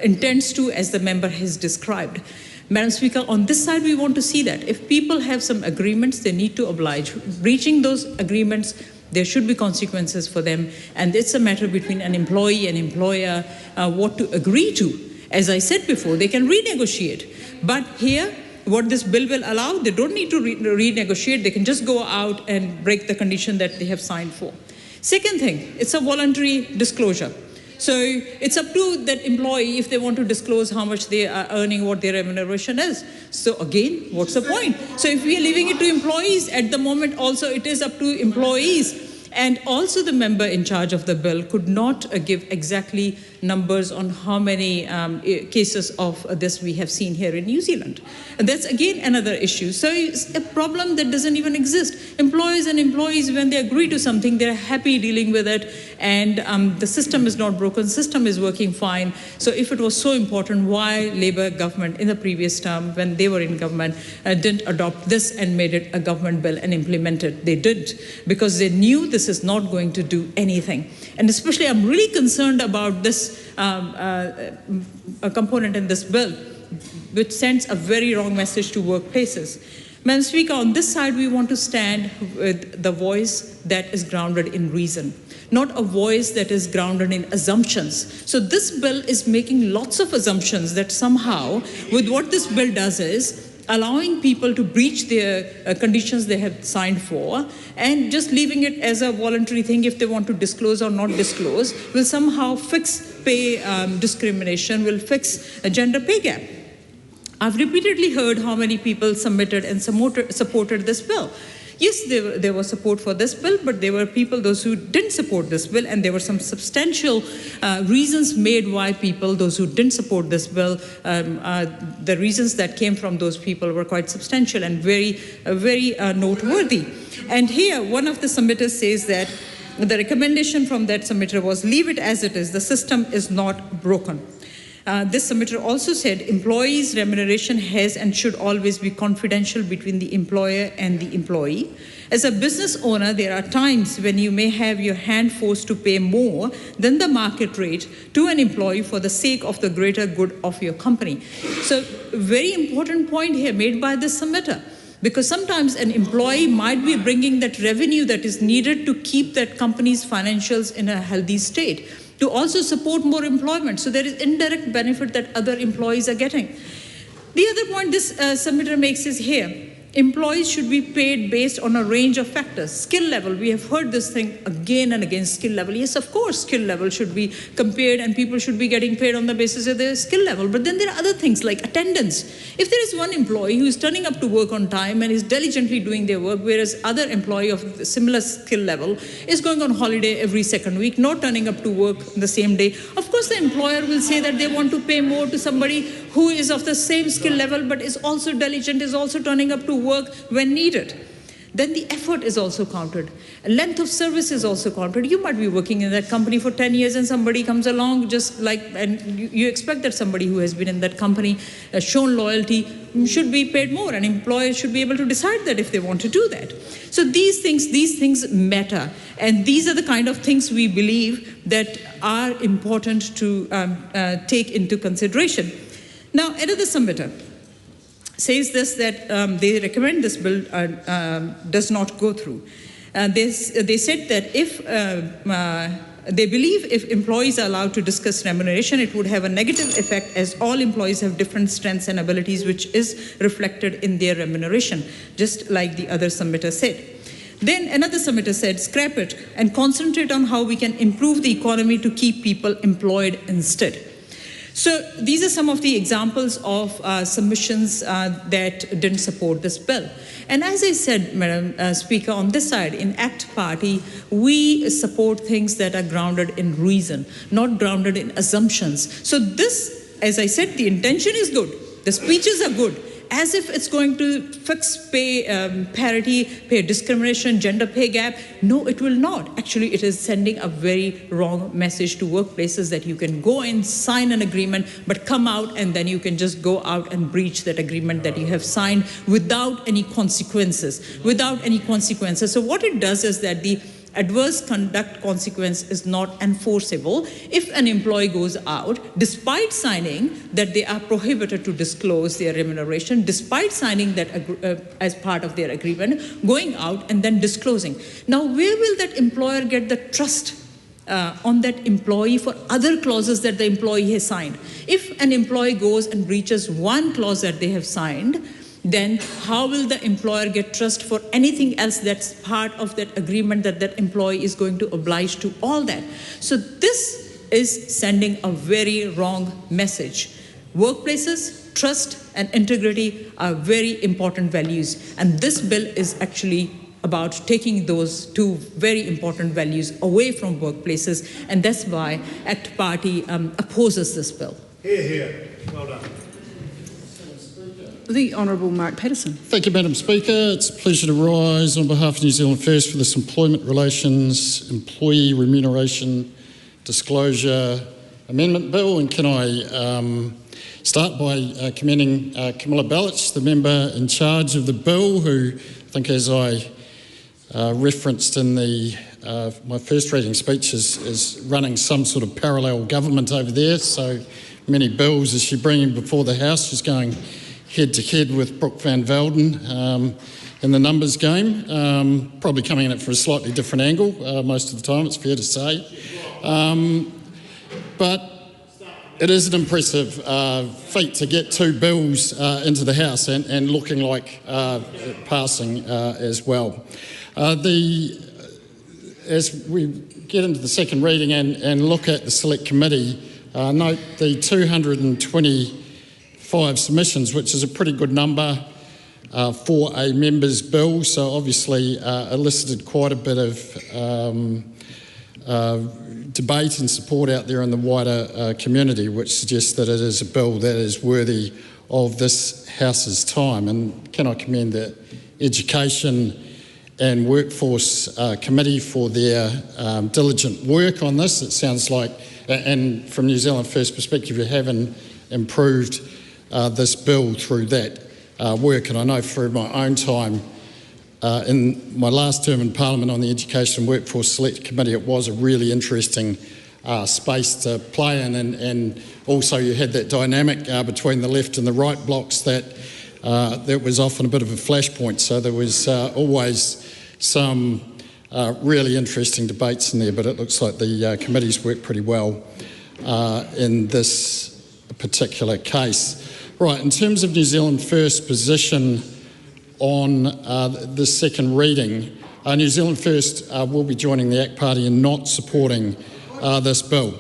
intends to, as the member has described. Madam Speaker, on this side, we want to see that if people have some agreements, they need to oblige. Breaching those agreements, there should be consequences for them. And it's a matter between an employee and employer what to agree to. As I said before, they can renegotiate. But here, what this bill will allow, they don't need to renegotiate. They can just go out and break the condition that they have signed for. Second thing, it's a voluntary disclosure. So it's up to that employee if they want to disclose how much they are earning, what their remuneration is. So again, what's the point? So if we are leaving it to employees, at the moment also it is up to employees. And also the member in charge of the bill could not give exactly numbers on how many cases of this we have seen here in New Zealand. And that's again another issue. So it's a problem that doesn't even exist. Employers and employees, when they agree to something, they're happy dealing with it, and the system is not broken, system is working fine. So if it was so important, why Labour government in the previous term, when they were in government, didn't adopt this and made it a government bill and implement it? They did, because they knew this is not going to do anything. And especially I'm really concerned about this a component in this bill, which sends a very wrong message to workplaces. Madam Speaker, on this side, we want to stand with the voice that is grounded in reason, not a voice that is grounded in assumptions. So this bill is making lots of assumptions that somehow, with what this bill does is, allowing people to breach their conditions they have signed for, and just leaving it as a voluntary thing if they want to disclose or not disclose, will somehow fix pay discrimination, will fix a gender pay gap. I've repeatedly heard how many people submitted and supported this bill. Yes, there was support for this bill, but there were people, those who didn't support this bill, and there were some substantial reasons made why people, those who didn't support this bill, the reasons that came from those people were quite substantial and very noteworthy. And here, one of the submitters says that the recommendation from that submitter was, leave it as it is, the system is not broken. This submitter also said employees' remuneration has and should always be confidential between the employer and the employee. As a business owner, there are times when you may have your hand forced to pay more than the market rate to an employee for the sake of the greater good of your company. So, very important point here made by this submitter, because sometimes an employee might be bringing that revenue that is needed to keep that company's financials in a healthy state, to also support more employment. So there is indirect benefit that other employees are getting. The other point this submitter makes is here. Employees should be paid based on a range of factors. Skill level, we have heard this thing again and again, skill level. Yes, of course, skill level should be compared and people should be getting paid on the basis of their skill level. But then there are other things like attendance. If there is one employee who is turning up to work on time and is diligently doing their work, whereas other employee of similar skill level is going on holiday every second week, not turning up to work the same day, of course the employer will say that they want to pay more to somebody who is of the same skill level but is also diligent, is also turning up to work when needed. then the effort is also counted. Length of service is also counted. You might be working in that company for 10 years and somebody comes along and you expect that somebody who has been in that company has shown loyalty should be paid more, and employers should be able to decide that if they want to do that. So these things matter, and these are the kind of things we believe that are important to take into consideration. Now, another submitter says this, that they recommend this bill does not go through. They said that if they believe if employees are allowed to discuss remuneration, it would have a negative effect, as all employees have different strengths and abilities, which is reflected in their remuneration, just like the other submitter said. Then another submitter said, scrap it and concentrate on how we can improve the economy to keep people employed instead. So these are some of the examples of submissions that didn't support this bill. And as I said, Madam Speaker, on this side, in ACT Party, we support things that are grounded in reason, not grounded in assumptions. So this, as I said, the intention is good. The speeches are good. As if it's going to fix pay parity, pay discrimination, gender pay gap. No, it will not. Actually, it is sending a very wrong message to workplaces that you can go and sign an agreement, but come out and then you can just go out and breach that agreement that you have signed without any consequences. So what it does is that the adverse conduct consequence is not enforceable if an employee goes out despite signing that they are prohibited to disclose their remuneration, despite signing that as part of their agreement, going out and then disclosing. Now, where will that employer get the trust on that employee for other clauses that the employee has signed? If an employee goes and breaches one clause that they have signed, then how will the employer get trust for anything else that's part of that agreement that that employee is going to oblige to all that? So this is sending a very wrong message. Workplaces, trust and integrity are very important values, and this bill is actually about taking those two very important values away from workplaces, and that's why ACT Party opposes this bill. Hear, hear. Well done. The Honourable Mark Patterson. Thank you, Madam Speaker. It's a pleasure to rise on behalf of New Zealand First for this Employment Relations, Employee Remuneration Disclosure Amendment Bill. And can I start by commending Camilla Bellich, the member in charge of the bill, who I think, as I referenced in my first reading speech, is running some sort of parallel government over there. So many bills as she's bringing before the House. She's going head-to-head with Brooke Van Velden in the numbers game, probably coming at it for a slightly different angle most of the time, it's fair to say. But it is an impressive feat to get two bills into the House and looking like passing as well. As we get into the second reading and look at the Select Committee, note the 225 submissions, which is a pretty good number for a member's bill, so obviously elicited quite a bit of debate and support out there in the wider community, which suggests that it is a bill that is worthy of this House's time. And can I commend the Education and Workforce Committee for their diligent work on this. It sounds like, and from New Zealand First perspective, you haven't improved this bill through that work. And I know through my own time in my last term in Parliament on the Education and Workforce Select Committee, it was a really interesting space to play in, and also you had that dynamic between the left and the right blocks that was often a bit of a flashpoint. So there was always some really interesting debates in there, but it looks like the committee's worked pretty well in this particular case. Right, in terms of New Zealand First position on the second reading, New Zealand First will be joining the ACT Party in not supporting this bill.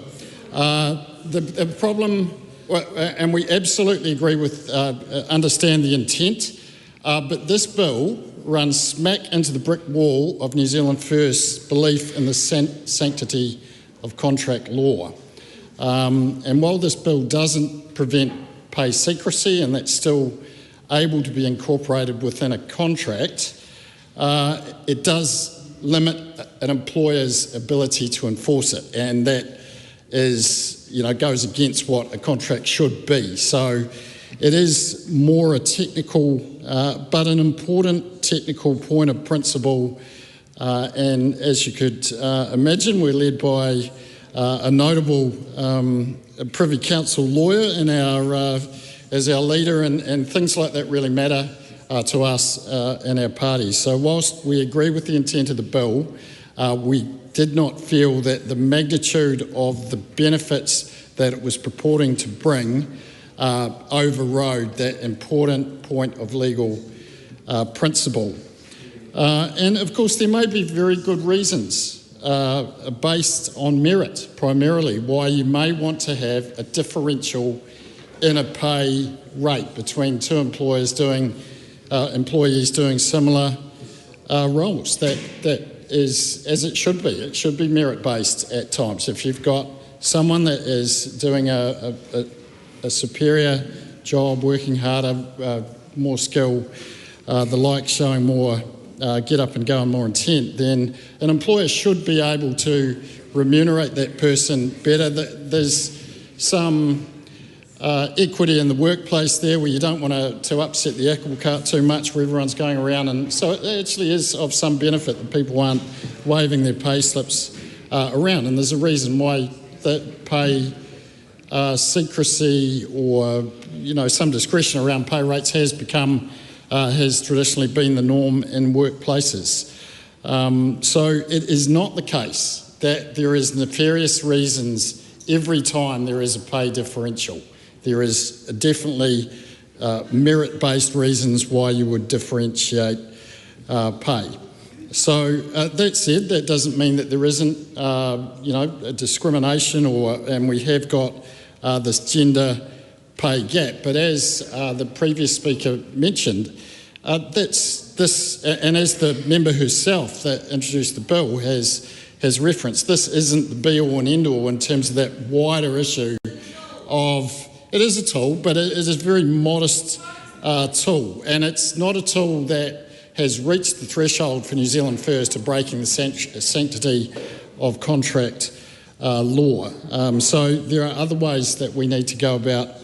The problem, and we absolutely agree with, understand the intent, but this bill runs smack into the brick wall of New Zealand First's belief in the sanctity of contract law. And while this bill doesn't prevent pay secrecy, and that's still able to be incorporated within a contract, it does limit an employer's ability to enforce it, and that is, goes against what a contract should be. So it is more a technical, but an important technical point of principle. And as you could imagine, we're led by a notable Privy Council lawyer in as our leader, and things like that really matter to us and our party. So whilst we agree with the intent of the bill, we did not feel that the magnitude of the benefits that it was purporting to bring overrode that important point of legal principle. And of course there may be very good reasons based on merit primarily why you may want to have a differential in a pay rate between two employees doing similar roles. That is as it should be. It should be merit-based at times. If you've got someone that is doing a superior job, working harder, more skill, the like, showing more get up and go and more intent, then an employer should be able to remunerate that person better. There's some equity in the workplace there where you don't want to upset the apple cart too much where everyone's going around, and so it actually is of some benefit that people aren't waving their pay slips around, and there's a reason why that pay secrecy or some discretion around pay rates has traditionally been the norm in workplaces. So it is not the case that there is nefarious reasons every time there is a pay differential. There is definitely merit-based reasons why you would differentiate pay. So that said, that doesn't mean that there isn't, a discrimination and we have got this gender pay gap. But as the previous speaker mentioned, that's this, and as the member herself that introduced the bill has referenced, this isn't the be-all and end-all in terms of that wider issue of, it is a tool, but it is a very modest tool, and it's not a tool that has reached the threshold for New Zealand First of breaking the sanctity of contract law. So there are other ways that we need to go about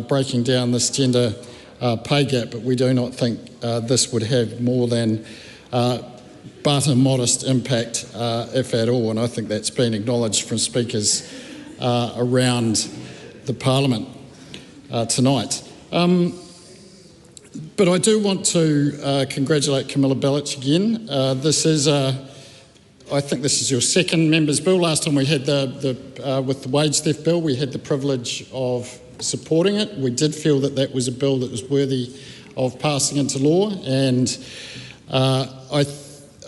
breaking down this gender pay gap, but we do not think this would have more than but a modest impact, if at all, and I think that's been acknowledged from speakers around the Parliament tonight. But I do want to congratulate Camilla Bellich again. I think this is your second member's bill. Last time we had with the wage theft bill, we had the privilege of supporting it. We did feel that that was a bill that was worthy of passing into law, and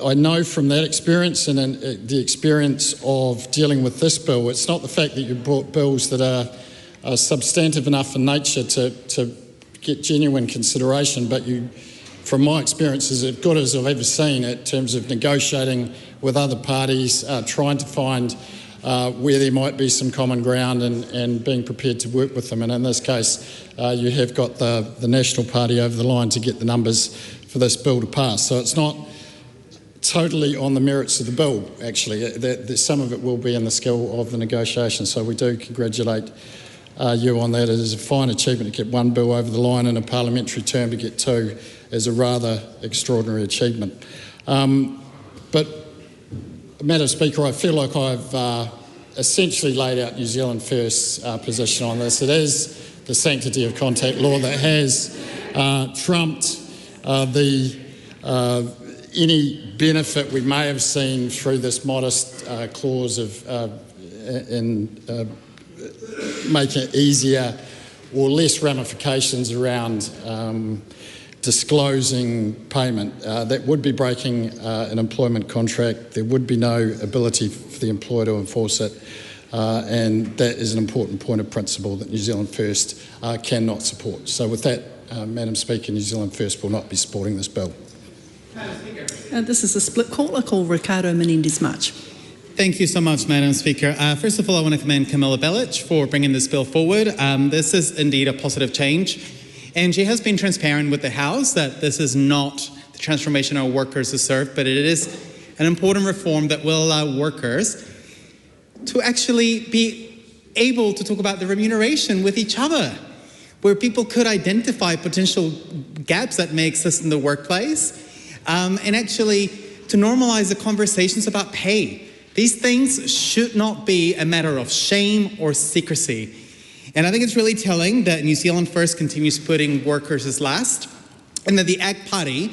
I know from that experience and the experience of dealing with this bill, it's not the fact that you brought bills that are substantive enough in nature to get genuine consideration, but you, from my experience, is as good as I've ever seen in terms of negotiating with other parties, trying to find where there might be some common ground and being prepared to work with them. And in this case, you have got the National Party over the line to get the numbers for this bill to pass. So it's not totally on the merits of the bill, actually. Some of it will be in the skill of the negotiation. So we do congratulate you on that. It is a fine achievement to get one bill over the line in a parliamentary term. To get two is a rather extraordinary achievement. But, Madam Speaker, I feel like I've essentially laid out New Zealand First's position on this. It is the sanctity of contract law that has trumped any benefit we may have seen through this modest clause of making it easier or less ramifications around disclosing payment. That would be breaking an employment contract. There would be no ability for the employer to enforce it, and that is an important point of principle that New Zealand First cannot support. So with that, Madam Speaker, New Zealand First will not be supporting this bill. This is a split call. I call Ricardo Menendez-March. Thank you so much, Madam Speaker. First of all, I want to commend Camilla Bellich for bringing this bill forward. This is indeed a positive change, and she has been transparent with the House that this is not the transformation our workers deserve, but it is an important reform that will allow workers to actually be able to talk about the remuneration with each other, where people could identify potential gaps that may exist in the workplace, and actually to normalize the conversations about pay. These things should not be a matter of shame or secrecy. And I think it's really telling that New Zealand First continues putting workers as last, and that the ACT Party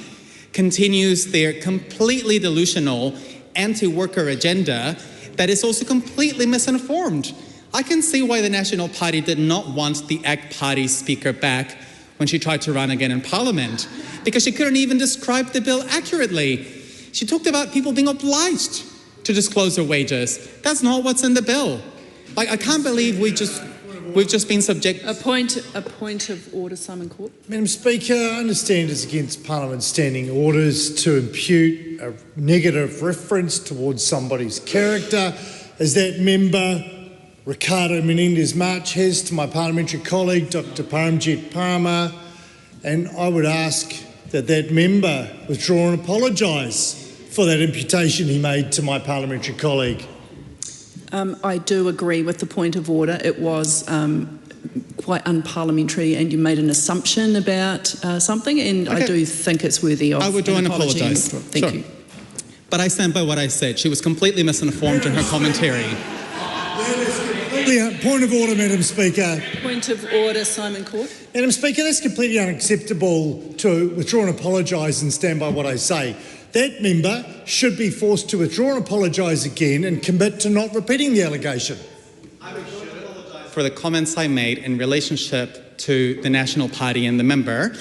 continues their completely delusional anti-worker agenda that is also completely misinformed. I can see why the National Party did not want the ACT Party speaker back when she tried to run again in Parliament, because she couldn't even describe the bill accurately. She talked about people being obliged to disclose their wages. That's not what's in the bill. Like, I can't believe we've just been subject. A point of order, Simon Court. Madam Speaker, I understand it's against Parliament's standing orders to impute a negative reference towards somebody's character, as that member, Ricardo Menendez-March, has to my parliamentary colleague, Dr. Paramjit Parma, and I would ask that that member withdraw and apologise for that imputation he made to my parliamentary colleague. I do agree with the point of order. It was quite unparliamentary, and you made an assumption about something, and okay. I do think it's worthy of I would do and apologise. Thank you. But I stand by what I said. She was completely misinformed in her commentary. Point of order, Madam Speaker. Point of order, Simon Court. Madam Speaker, that's completely unacceptable to withdraw and apologise and stand by what I say. That member should be forced to withdraw and apologise again and commit to not repeating the allegation. I would apologise for the comments I made in relationship to the National Party and the member.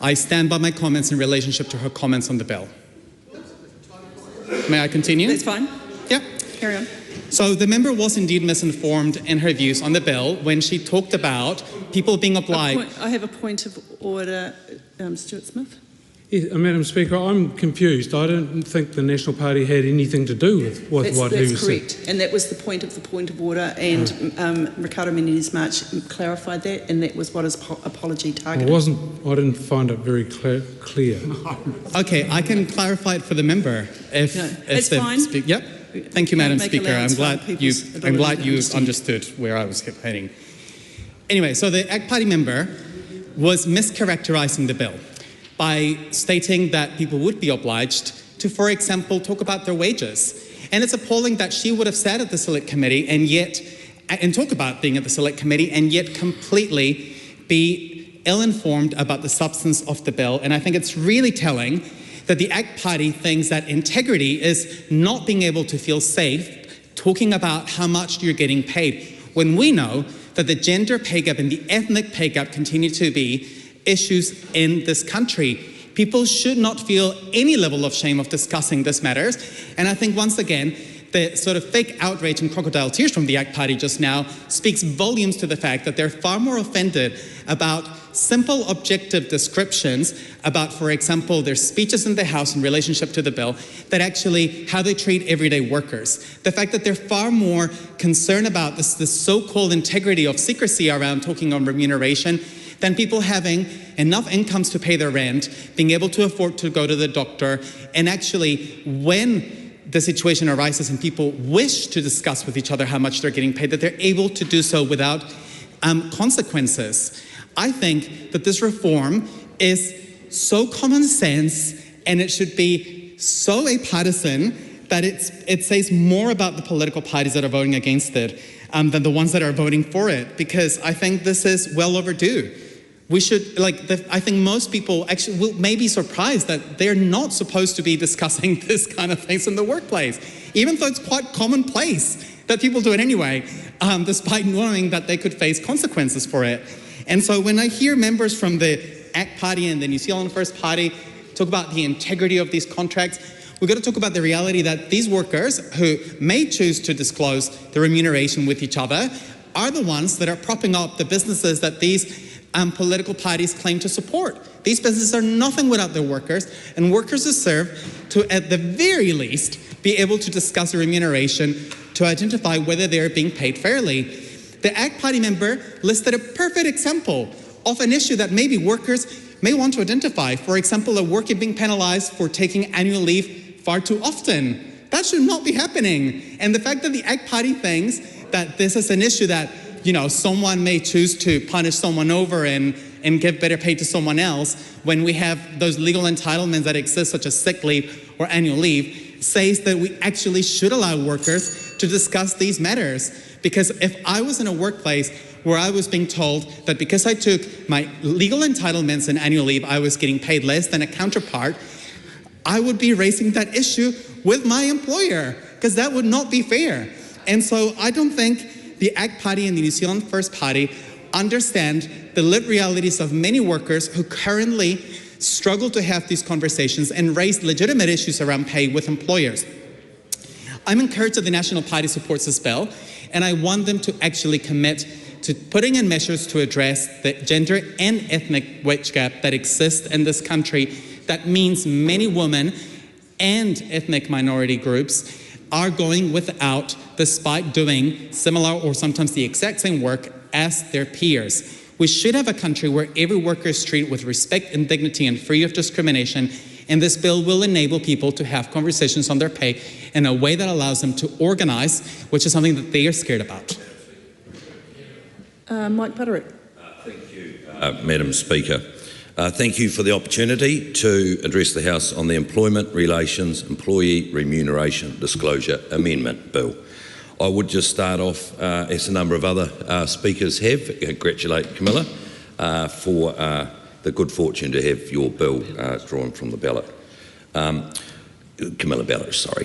I stand by my comments in relationship to her comments on the bill. May I continue? That's fine. Yep. Carry on. So the member was indeed misinformed in her views on the bill when she talked about people being obliged. I have a point of order, Stuart Smith. Yeah, Madam Speaker, I'm confused. I don't think the National Party had anything to do with what he was saying. That's correct, and that was the point of order, and Ricardo Menendez-March clarified that, and that was what his apology targeted. I didn't find it very clear. Okay, I can clarify it for the member. It's fine. Yep. Thank you, Madam Speaker. I'm glad you understood where I was heading. Anyway, so the ACT Party member was mischaracterising the bill by stating that people would be obliged to, for example, talk about their wages. And it's appalling that she would have sat at the Select Committee and talk about being at the Select Committee and yet completely be ill-informed about the substance of the bill. And I think it's really telling that the ACT Party thinks that integrity is not being able to feel safe talking about how much you're getting paid, when we know that the gender pay gap and the ethnic pay gap continue to be issues in this country. People should not feel any level of shame of discussing these matters. And I think once again, the sort of fake outrage and crocodile tears from the ACT Party just now speaks volumes to the fact that they're far more offended about simple objective descriptions about, for example, their speeches in the House in relationship to the bill, than actually how they treat everyday workers. The fact that they're far more concerned about this so-called integrity of secrecy around talking on remuneration than people having enough incomes to pay their rent, being able to afford to go to the doctor, and actually when the situation arises and people wish to discuss with each other how much they're getting paid, that they're able to do so without consequences. I think that this reform is so common sense and it should be so apartisan that it says more about the political parties that are voting against it than the ones that are voting for it, because I think this is well overdue. We should, I think most people actually may be surprised that they're not supposed to be discussing this kind of things in the workplace, even though it's quite commonplace that people do it anyway, despite knowing that they could face consequences for it. And so when I hear members from the ACT Party and the New Zealand First Party talk about the integrity of these contracts, we've got to talk about the reality that these workers who may choose to disclose the remuneration with each other are the ones that are propping up the businesses that these political parties claim to support. These businesses are nothing without their workers, and workers deserve to, at the very least, be able to discuss the remuneration to identify whether they're being paid fairly. The ACT Party member listed a perfect example of an issue that maybe workers may want to identify. For example, a worker being penalised for taking annual leave far too often. That should not be happening. And the fact that the ACT Party thinks that this is an issue that, someone may choose to punish someone over and give better pay to someone else when we have those legal entitlements that exist, such as sick leave or annual leave, says that we actually should allow workers to discuss these matters. Because if I was in a workplace where I was being told that because I took my legal entitlements and annual leave, I was getting paid less than a counterpart, I would be raising that issue with my employer, because that would not be fair. And so I don't think the ACT Party and the New Zealand First Party understand the lived realities of many workers who currently struggle to have these conversations and raise legitimate issues around pay with employers. I'm encouraged that the National Party supports this bill, and I want them to actually commit to putting in measures to address the gender and ethnic wage gap that exists in this country. That means many women and ethnic minority groups are going without, despite doing similar or sometimes the exact same work as their peers. We should have a country where every worker is treated with respect and dignity and free of discrimination, and this bill will enable people to have conversations on their pay in a way that allows them to organise, which is something that they are scared about. Mike Butterick. Thank you, Madam Speaker. Thank you for the opportunity to address the House on the Employment Relations Employee Remuneration Disclosure Amendment Bill. I would just start off, as a number of other speakers have, congratulate Camilla for the good fortune to have your bill drawn from the ballot. Camilla Ballot, sorry.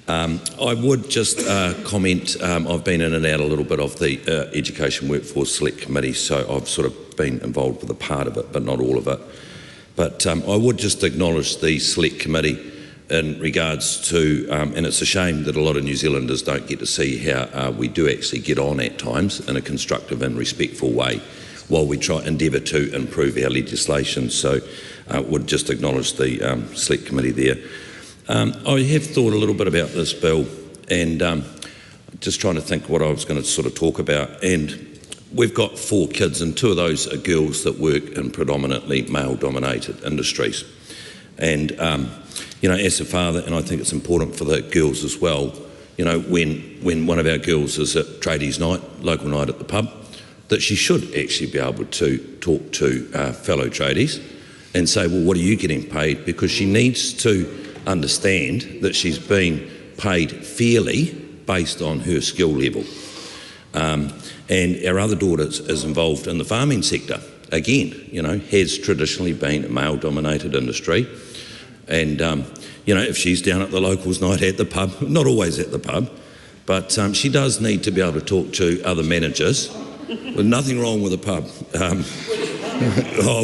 I would just comment, I've been in and out a little bit of the Education Workforce Select Committee, so I've sort of been involved with a part of it, but not all of it. But I would just acknowledge the Select Committee in regards to, and it's a shame that a lot of New Zealanders don't get to see how we do actually get on at times in a constructive and respectful way while we try endeavour to improve our legislation. So I would just acknowledge the Select Committee there. I have thought a little bit about this bill and just trying to think what I was going to sort of talk about. And we've got 4 kids, and 2 of those are girls that work in predominantly male-dominated industries. And as a father, and I think it's important for the girls as well, when one of our girls is at tradies night, local night at the pub, that she should actually be able to talk to fellow tradies and say, well, what are you getting paid? Because she needs to understand that she's being paid fairly based on her skill level. And our other daughter is involved in the farming sector. Again, has traditionally been a male-dominated industry. And, if she's down at the locals night at the pub, not always at the pub, but she does need to be able to talk to other managers. With nothing wrong with a pub.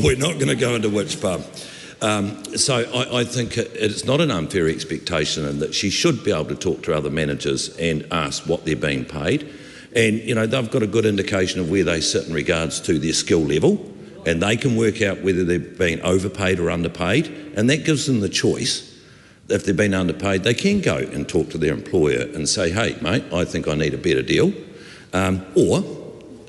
We're not going to go into which pub. So I think it's not an unfair expectation, and that she should be able to talk to other managers and ask what they're being paid. And, they've got a good indication of where they sit in regards to their skill level, and they can work out whether they're being overpaid or underpaid, and that gives them the choice. If they've been underpaid, they can go and talk to their employer and say, hey, mate, I think I need a better deal. Or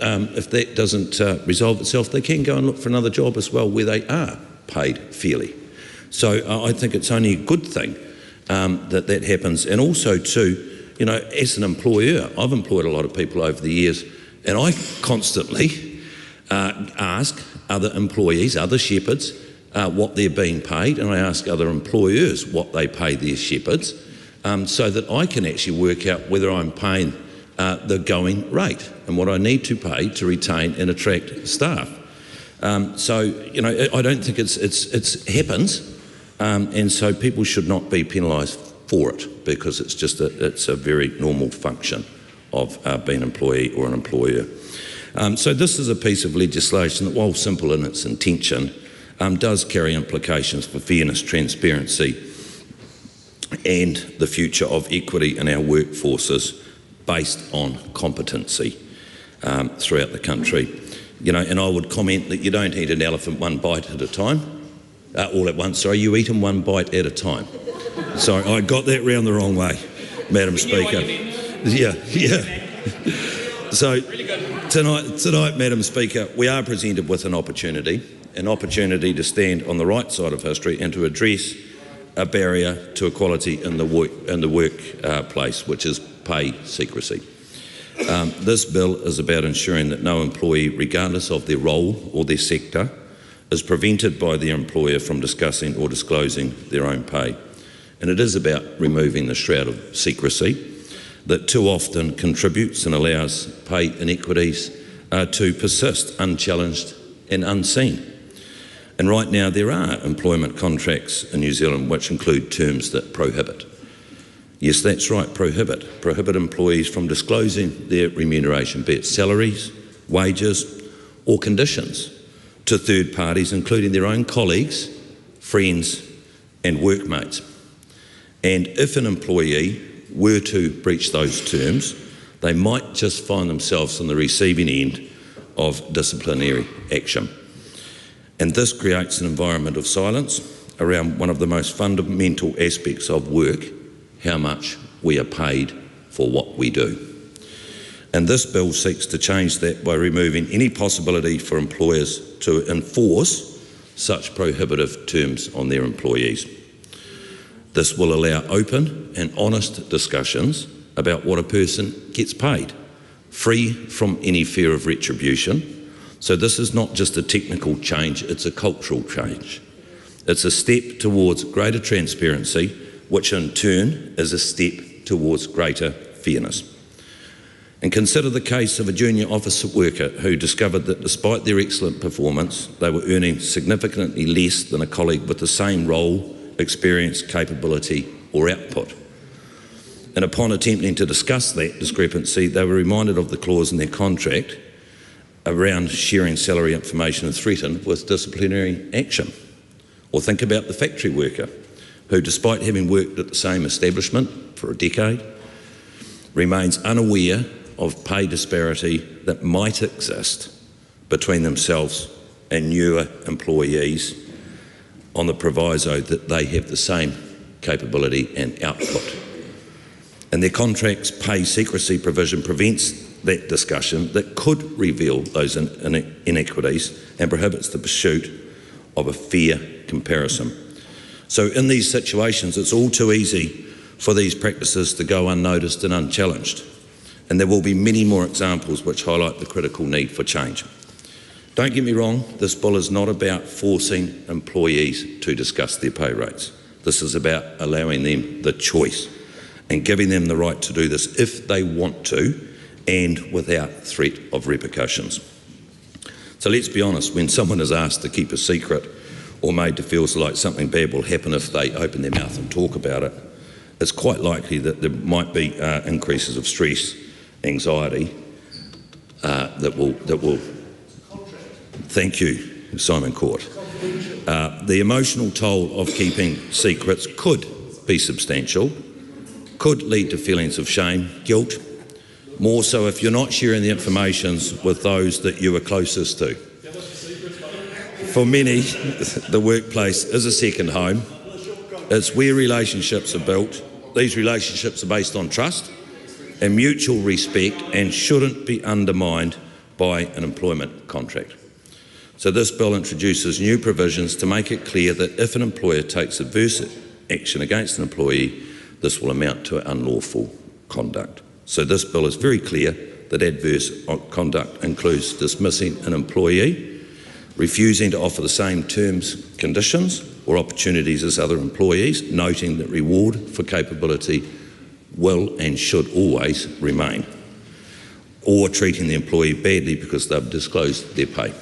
if that doesn't resolve itself, they can go and look for another job as well where they are paid fairly. So I think it's only a good thing that happens. And also too, as an employer, I've employed a lot of people over the years, and I constantly ask other employees, other shepherds, what they're being paid, and I ask other employers what they pay their shepherds, so that I can actually work out whether I'm paying the going rate and what I need to pay to retain and attract staff. So I don't think it happens, and so people should not be penalised for it, because it's a very normal function of being an employee or an employer. So this is a piece of legislation that, while simple in its intention, does carry implications for fairness, transparency, and the future of equity in our workforces based on competency throughout the country. And I would comment that you don't eat an elephant one bite at a time, all at once, sorry, you eat them one bite at a time. Sorry, I got that round the wrong way, Madam Speaker. Yeah. So tonight, Madam Speaker, we are presented with an opportunity, an opportunity to stand on the right side of history and to address a barrier to equality in the workplace, which is pay secrecy. This bill is about ensuring that no employee, regardless of their role or their sector, is prevented by their employer from discussing or disclosing their own pay. And it is about removing the shroud of secrecy that too often contributes and allows pay inequities to persist unchallenged and unseen. And right now there are employment contracts in New Zealand which include terms that prohibit. Yes, that's right, prohibit employees from disclosing their remuneration, be it salaries, wages or conditions, to third parties, including their own colleagues, friends and workmates. And if an employee were to breach those terms, they might just find themselves on the receiving end of disciplinary action. And this creates an environment of silence around one of the most fundamental aspects of work, how much we are paid for what we do. And this bill seeks to change that by removing any possibility for employers to enforce such prohibitive terms on their employees. This will allow open and honest discussions about what a person gets paid, free from any fear of retribution. So this is not just a technical change, it's a cultural change. It's a step towards greater transparency, which in turn is a step towards greater fairness. And consider the case of a junior office worker who discovered that despite their excellent performance, they were earning significantly less than a colleague with the same role, experience, capability or output. And upon attempting to discuss that discrepancy, they were reminded of the clause in their contract around sharing salary information and threatened with disciplinary action. Or think about the factory worker who, despite having worked at the same establishment for a decade, remains unaware of pay disparity that might exist between themselves and newer employees on the proviso that they have the same capability and output. And their contract's pay secrecy provision prevents that discussion that could reveal those inequities and prohibits the pursuit of a fair comparison. So in these situations, it's all too easy for these practices to go unnoticed and unchallenged. And there will be many more examples which highlight the critical need for change. Don't get me wrong, this bill is not about forcing employees to discuss their pay rates. This is about allowing them the choice and giving them the right to do this if they want to and without threat of repercussions. So let's be honest, when someone is asked to keep a secret or made to feel like something bad will happen if they open their mouth and talk about it, it's quite likely that there might be increases of stress, anxiety, that will thank you, Simon Court. The emotional toll of keeping secrets could be substantial, could lead to feelings of shame, guilt, more so if you're not sharing the information with those that you are closest to. For many, the workplace is a second home. It's where relationships are built. These relationships are based on trust and mutual respect and shouldn't be undermined by an employment contract. So this bill introduces new provisions to make it clear that if an employer takes adverse action against an employee, this will amount to unlawful conduct. So this bill is very clear that adverse conduct includes dismissing an employee, refusing to offer the same terms, conditions or opportunities as other employees, noting that reward for capability will and should always remain, or treating the employee badly because they've disclosed their pay.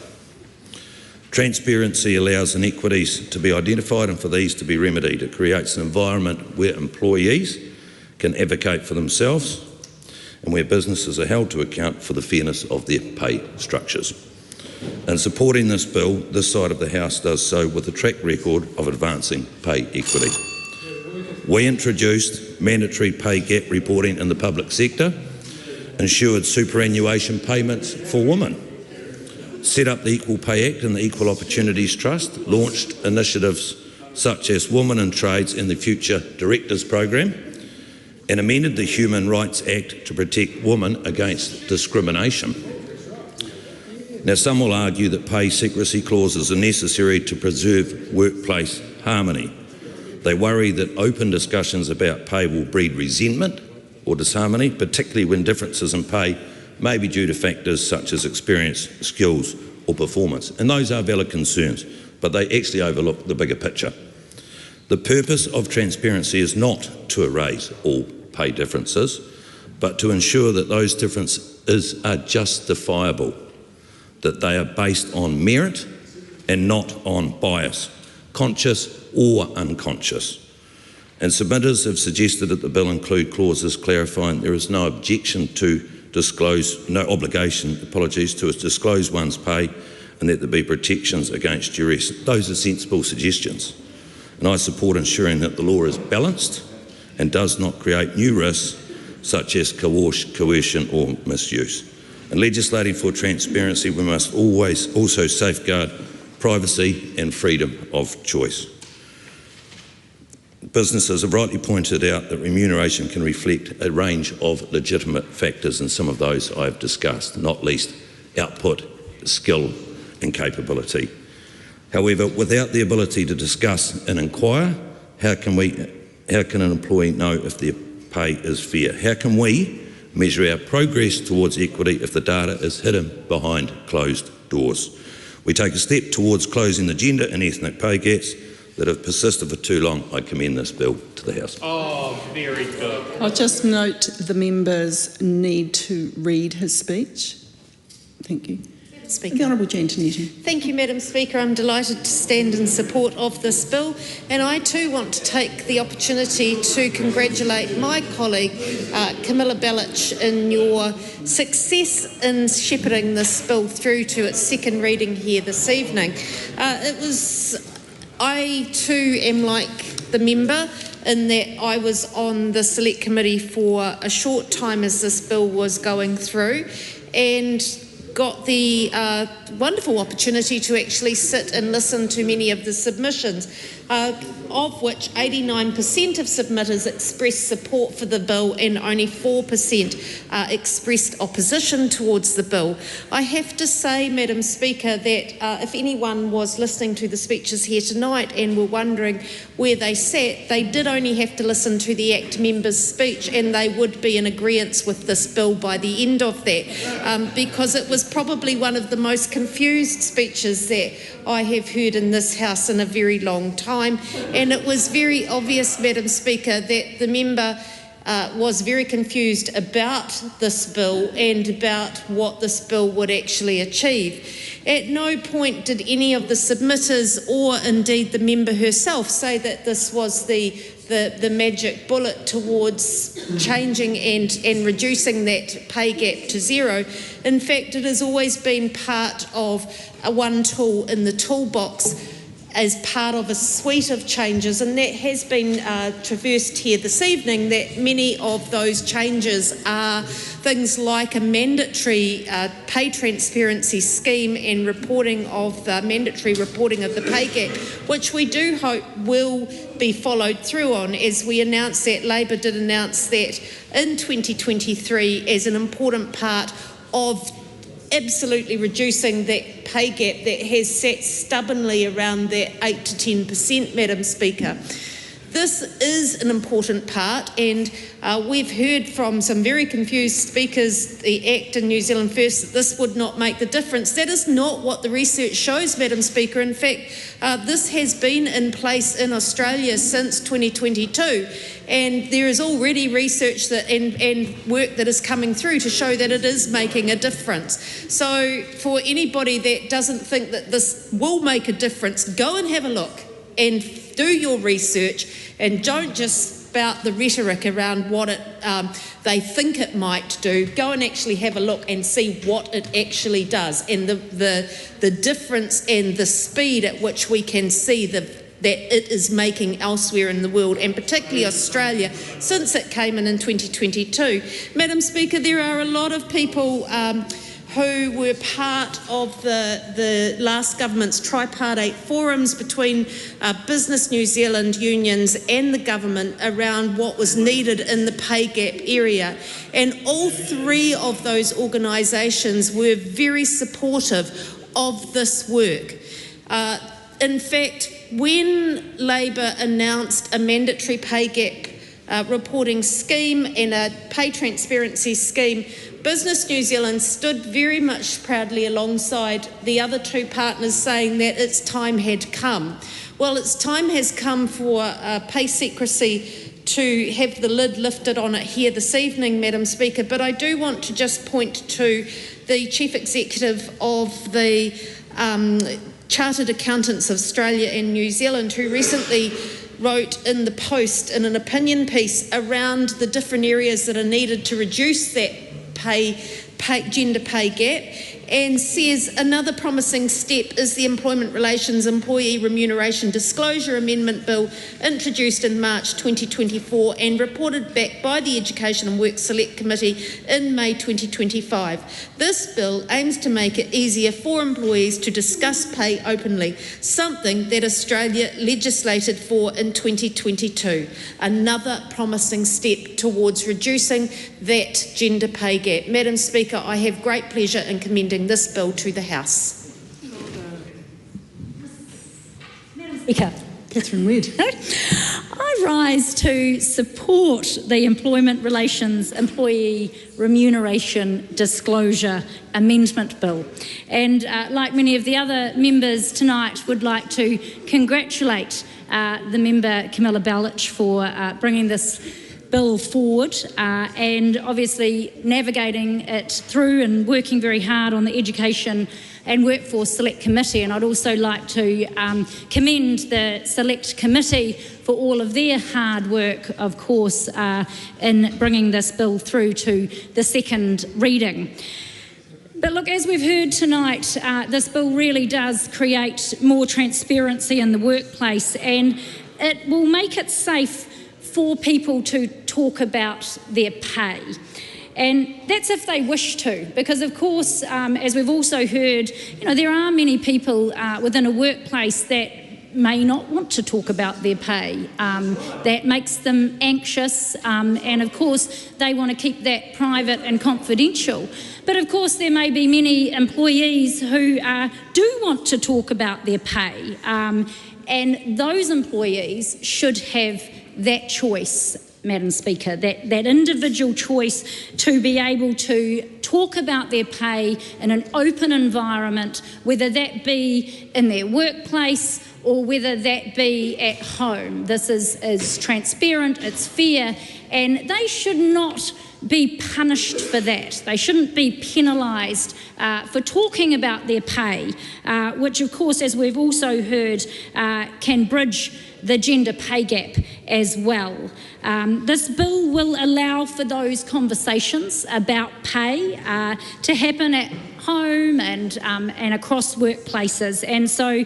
Transparency allows inequities to be identified and for these to be remedied. It creates an environment where employees can advocate for themselves and where businesses are held to account for the fairness of their pay structures. In supporting this bill, this side of the House does so with a track record of advancing pay equity. We introduced mandatory pay gap reporting in the public sector, ensured superannuation payments for women, set up the Equal Pay Act and the Equal Opportunities Trust, launched initiatives such as Women in Trades and the Future Directors Program, and amended the Human Rights Act to protect women against discrimination. Now, some will argue that pay secrecy clauses are necessary to preserve workplace harmony. They worry that open discussions about pay will breed resentment or disharmony, particularly when differences in pay may be due to factors such as experience, skills or performance. And those are valid concerns, but they actually overlook the bigger picture. The purpose of transparency is not to erase all pay differences, but to ensure that those differences are justifiable, that they are based on merit and not on bias, conscious or unconscious. And submitters have suggested that the bill include clauses clarifying there is no obligation to disclose one's pay, and that there be protections against duress. Those are sensible suggestions. And I support ensuring that the law is balanced and does not create new risks such as coercion or misuse. In legislating for transparency, we must always also safeguard privacy and freedom of choice. Businesses have rightly pointed out that remuneration can reflect a range of legitimate factors, and some of those I've discussed, not least output, skill and capability. However, without the ability to discuss and inquire, how can an employee know if their pay is fair? How can we measure our progress towards equity if the data is hidden behind closed doors? We take a step towards closing the gender and ethnic pay gaps that have persisted for too long. I commend this bill to the House. Oh, very good. I'll just note the members need to read his speech. Thank you. Speaker. The Honourable Jane Tinetti. Thank you, Madam Speaker. I'm delighted to stand in support of this bill, and I too want to take the opportunity to congratulate my colleague Camilla Bellich in your success in shepherding this bill through to its second reading here this evening. I too am like the member in that I was on the Select Committee for a short time as this bill was going through, and got the wonderful opportunity to actually sit and listen to many of the submissions, of which 89% of submitters expressed support for the bill and only 4% expressed opposition towards the bill. I have to say, Madam Speaker, that if anyone was listening to the speeches here tonight and were wondering where they sat, they did only have to listen to the ACT member's speech and they would be in agreement with this bill by the end of that, because it was probably one of the most confused speeches that I have heard in this House in a very long time, and it was very obvious, Madam Speaker, that the member was very confused about this bill and about what this bill would actually achieve. At no point did any of the submitters or indeed the member herself say that this was the magic bullet towards changing and reducing that pay gap to zero. In fact, it has always been part of one tool in the toolbox as part of a suite of changes, and that has been traversed here this evening, that many of those changes are things like a mandatory pay transparency scheme and reporting of the mandatory reporting of the pay gap, which we do hope will be followed through on, as we announced that Labor did announce that in 2023 as an important part of absolutely reducing that pay gap that has sat stubbornly around that 8 to 10%, Madam Speaker. This is an important part, and we've heard from some very confused speakers, the ACT and New Zealand First, that this would not make the difference. That is not what the research shows, Madam Speaker. In fact, this has been in place in Australia since 2022, and there is already research that and work that is coming through to show that it is making a difference. So for anybody that doesn't think that this will make a difference, go and have a look and do your research, and don't just spout the rhetoric around what they think it might do. Go and actually have a look and see what it actually does, and the difference and the speed at which we can see that it is making elsewhere in the world, and particularly Australia, since it came in 2022. Madam Speaker, there are a lot of people who were part of the last government's tripartite forums between Business New Zealand unions and the government around what was needed in the pay gap area. And all three of those organisations were very supportive of this work. In fact, when Labour announced a mandatory pay gap reporting scheme and a pay transparency scheme, Business New Zealand stood very much proudly alongside the other two partners, saying that its time had come. Well, its time has come for pay secrecy to have the lid lifted on it here this evening, Madam Speaker, but I do want to just point to the Chief Executive of the Chartered Accountants of Australia and New Zealand, who recently wrote in the Post in an opinion piece around the different areas that are needed to reduce that gender pay gap, and says another promising step is the Employment Relations Employee Remuneration Disclosure Amendment Bill introduced in March 2024 and reported back by the Education and Work Select Committee in May 2025. This bill aims to make it easier for employees to discuss pay openly, something that Australia legislated for in 2022. Another promising step towards reducing that gender pay gap. Madam Speaker, I have great pleasure in commending this bill to the House. Madam Speaker, Catherine Wedd. I rise to support the Employment Relations Employee Remuneration Disclosure Amendment Bill, and like many of the other members tonight, would like to congratulate the member Camilla Bellich for bringing this bill forward and obviously navigating it through and working very hard on the Education and Workforce Select Committee. And I'd also like to commend the Select Committee for all of their hard work, of course, in bringing this bill through to the second reading. But look, as we've heard tonight, this bill really does create more transparency in the workplace, and it will make it safe for people to talk about their pay. And that's if they wish to, because of course, as we've also heard, there are many people within a workplace that may not want to talk about their pay. That makes them anxious, and of course, they want to keep that private and confidential. But of course, there may be many employees who do want to talk about their pay, and those employees should have that choice, Madam Speaker, that individual choice to be able to talk about their pay in an open environment, whether that be in their workplace or whether that be at home. This is transparent, it's fair, and they should not be punished for that. They shouldn't be penalised for talking about their pay, which of course, as we've also heard, can bridge the gender pay gap as well. This bill will allow for those conversations about pay to happen at home and across workplaces. And so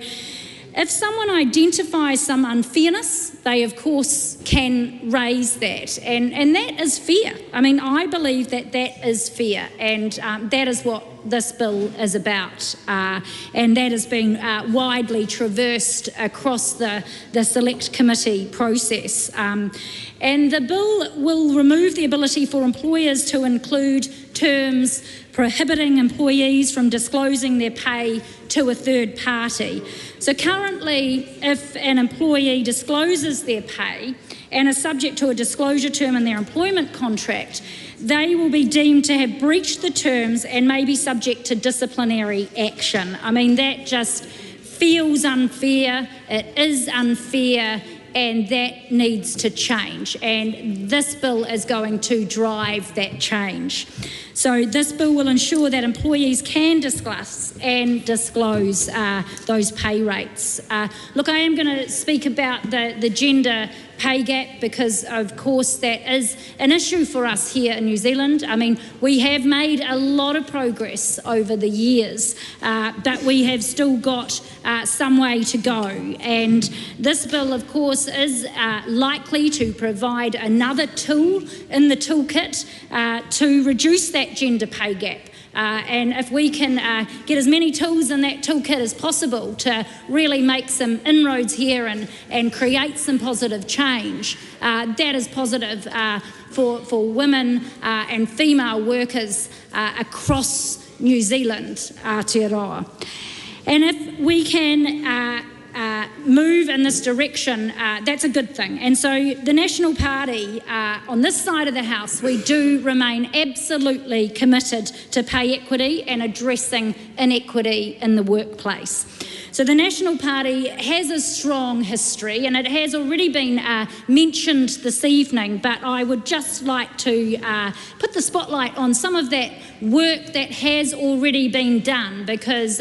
if someone identifies some unfairness, they of course can raise that, and that is fair. I mean, I believe that is fair, and that is what this bill is about, and that has been widely traversed across the Select Committee process. And the bill will remove the ability for employers to include terms prohibiting employees from disclosing their pay to a third party. So currently, if an employee discloses their pay and is subject to a disclosure term in their employment contract, they will be deemed to have breached the terms and may be subject to disciplinary action. I mean, that just feels unfair, it is unfair, and that needs to change. And this bill is going to drive that change. So this bill will ensure that employees can discuss and disclose those pay rates. Look, I am going to speak about the gender pay gap because, of course, that is an issue for us here in New Zealand. I mean, we have made a lot of progress over the years, but we have still got some way to go. And this bill, of course, is likely to provide another tool in the toolkit to reduce that gender pay gap. And if we can get as many tools in that toolkit as possible to really make some inroads here and create some positive change, that is positive for women and female workers across New Zealand, Aotearoa. And if we can move in this direction, that's a good thing. And so the National Party, on this side of the House, we do remain absolutely committed to pay equity and addressing inequity in the workplace. So the National Party has a strong history, and it has already been mentioned this evening, but I would just like to put the spotlight on some of that work that has already been done, because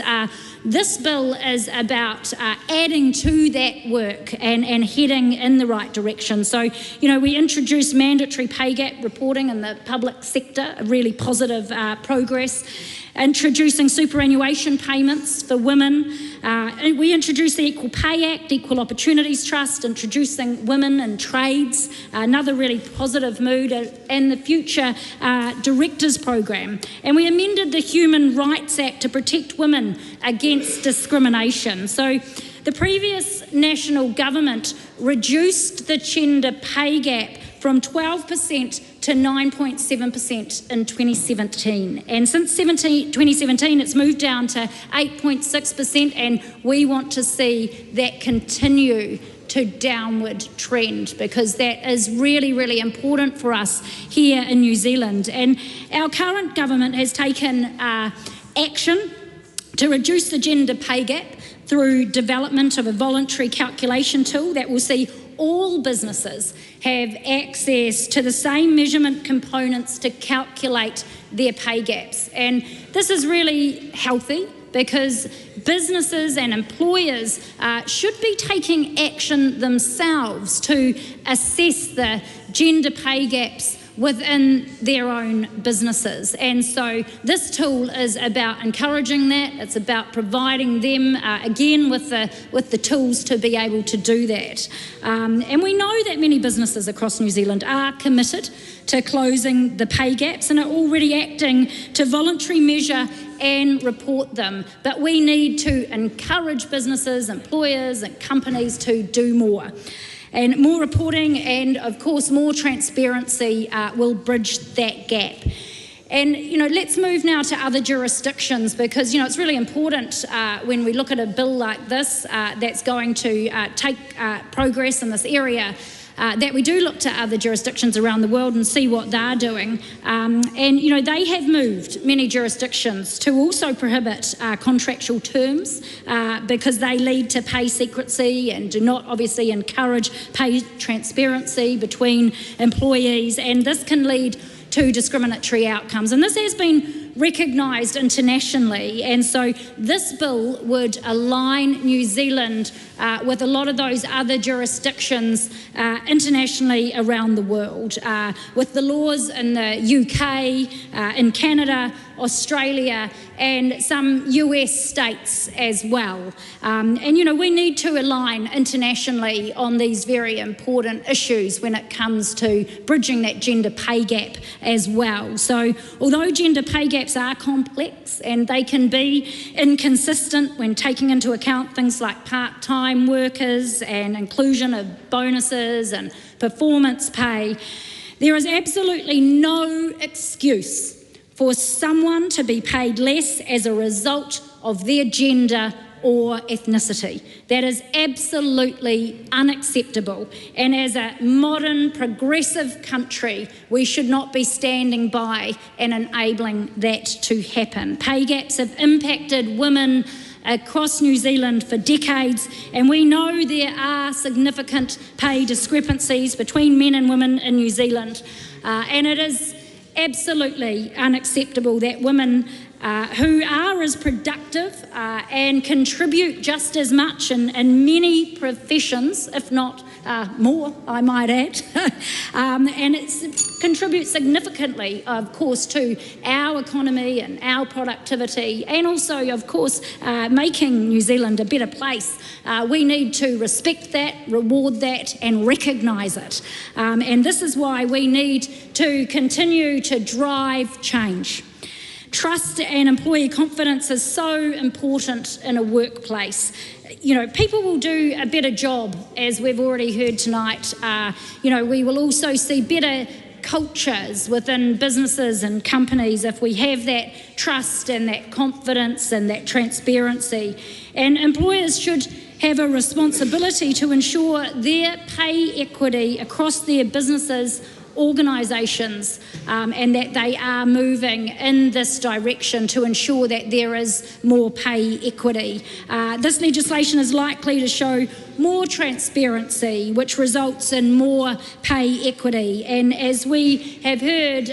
this bill is about adding to that work and heading in the right direction. So, we introduced mandatory pay gap reporting in the public sector, a really positive progress. Introducing superannuation payments for women. We introduced the Equal Pay Act, Equal Opportunities Trust, introducing women in trades, another really positive mood, and the Future Directors Program. And we amended the Human Rights Act to protect women against discrimination. So the previous national government reduced the gender pay gap from 12% to 9.7% in 2017. And since 2017, it's moved down to 8.6%, and we want to see that continue to downward trend, because that is really, really important for us here in New Zealand. And our current government has taken action to reduce the gender pay gap through development of a voluntary calculation tool that will see all businesses have access to the same measurement components to calculate their pay gaps. And this is really healthy, because businesses and employers should be taking action themselves to assess the gender pay gaps within their own businesses. And so this tool is about encouraging that. It's about providing them, again, with the tools to be able to do that. And we know that many businesses across New Zealand are committed to closing the pay gaps and are already acting to voluntarily measure and report them. But we need to encourage businesses, employers and companies to do more. And more reporting and, of course, more transparency will bridge that gap. And, let's move now to other jurisdictions, because, it's really important when we look at a bill like this that's going to take progress in this area, that we do look to other jurisdictions around the world and see what they're doing. And, they have moved, many jurisdictions, to also prohibit contractual terms because they lead to pay secrecy and do not obviously encourage pay transparency between employees. And this can lead to discriminatory outcomes. And this has been recognised internationally, and so this bill would align New Zealand with a lot of those other jurisdictions internationally around the world, with the laws in the UK, in Canada, Australia and some US states as well. And we need to align internationally on these very important issues when it comes to bridging that gender pay gap as well. So although gender pay gaps are complex and they can be inconsistent when taking into account things like part-time workers and inclusion of bonuses and performance pay, there is absolutely no excuse for someone to be paid less as a result of their gender or ethnicity. That is absolutely unacceptable. And as a modern, progressive country, we should not be standing by and enabling that to happen. Pay gaps have impacted women across New Zealand for decades, and we know there are significant pay discrepancies between men and women in New Zealand. And it is absolutely unacceptable that women who are as productive and contribute just as much in many professions, if not more, I might add, and it contributes significantly, of course, to our economy and our productivity, and also, of course, making New Zealand a better place. We need to respect that, reward that, and recognise it. And this is why we need to continue to drive change. Trust and employee confidence is so important in a workplace. You know, people will do a better job, as we've already heard tonight. You know, we will also see better cultures within businesses and companies if we have that trust and that confidence and that transparency. And employers should have a responsibility to ensure their pay equity across their businesses, organisations, and that they are moving in this direction to ensure that there is more pay equity. This legislation is likely to show more transparency, which results in more pay equity. And as we have heard,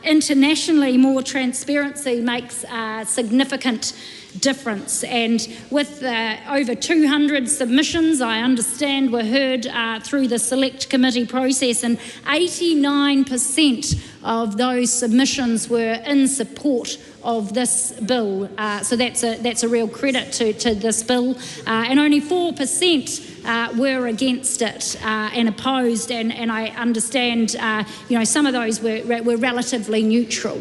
internationally, more transparency makes significant difference. And with over 200 submissions, I understand, were heard through the select committee process, and 89% of those submissions were in support of this bill. So that's a real credit to this bill. And only 4% were against it and opposed, and I understand you know, some of those were relatively neutral,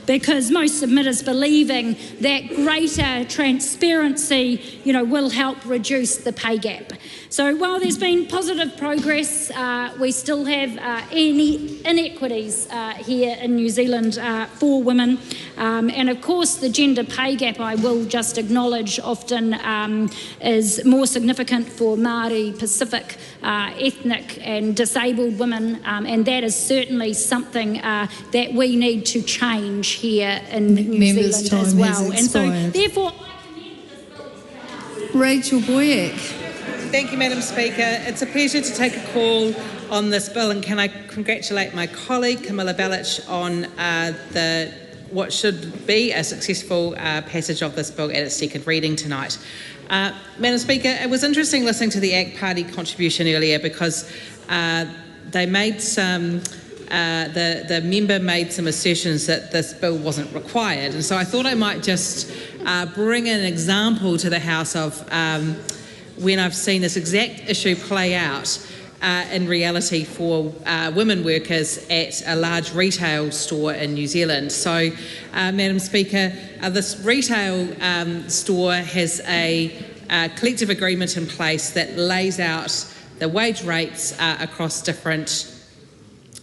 because most submitters believing that greater transparency, you know, will help reduce the pay gap. So while there's been positive progress, we still have inequities here in New Zealand for women. And of course, the gender pay gap, I will just acknowledge, often is more significant for Māori, Pacific, ethnic and disabled women, and that is certainly something that we need to change here in New Zealand as well. And so, therefore, Rachel Boyack. Thank you, Madam Speaker. It's a pleasure to take a call on this bill, and can I congratulate my colleague Camilla Balich on what should be a successful passage of this bill at its second reading tonight. Madam Speaker, it was interesting listening to the ACT Party contribution earlier, because they made the member made some assertions that this bill wasn't required, and so I thought I might just bring an example to the House of when I've seen this exact issue play out in reality for women workers at a large retail store in New Zealand. So, Madam Speaker, this retail store has a collective agreement in place that lays out the wage rates across different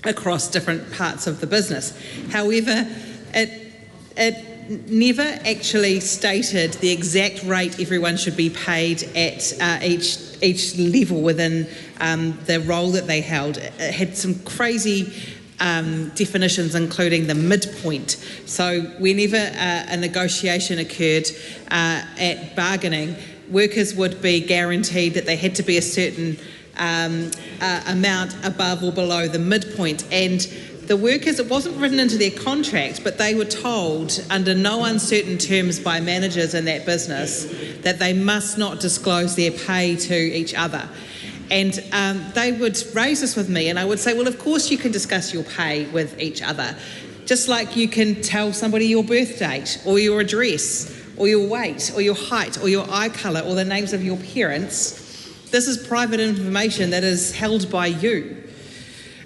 parts of the business. However, it never actually stated the exact rate everyone should be paid at each level within the role that they held. It had some crazy definitions, including the midpoint. So whenever a negotiation occurred at bargaining, workers would be guaranteed that they had to be a certain amount above or below the midpoint. And the workers, it wasn't written into their contract, but they were told under no uncertain terms by managers in that business that they must not disclose their pay to each other. And they would raise this with me, and I would say, well, of course you can discuss your pay with each other, just like you can tell somebody your birth date or your address or your weight or your height or your eye colour or the names of your parents. This is private information that is held by you.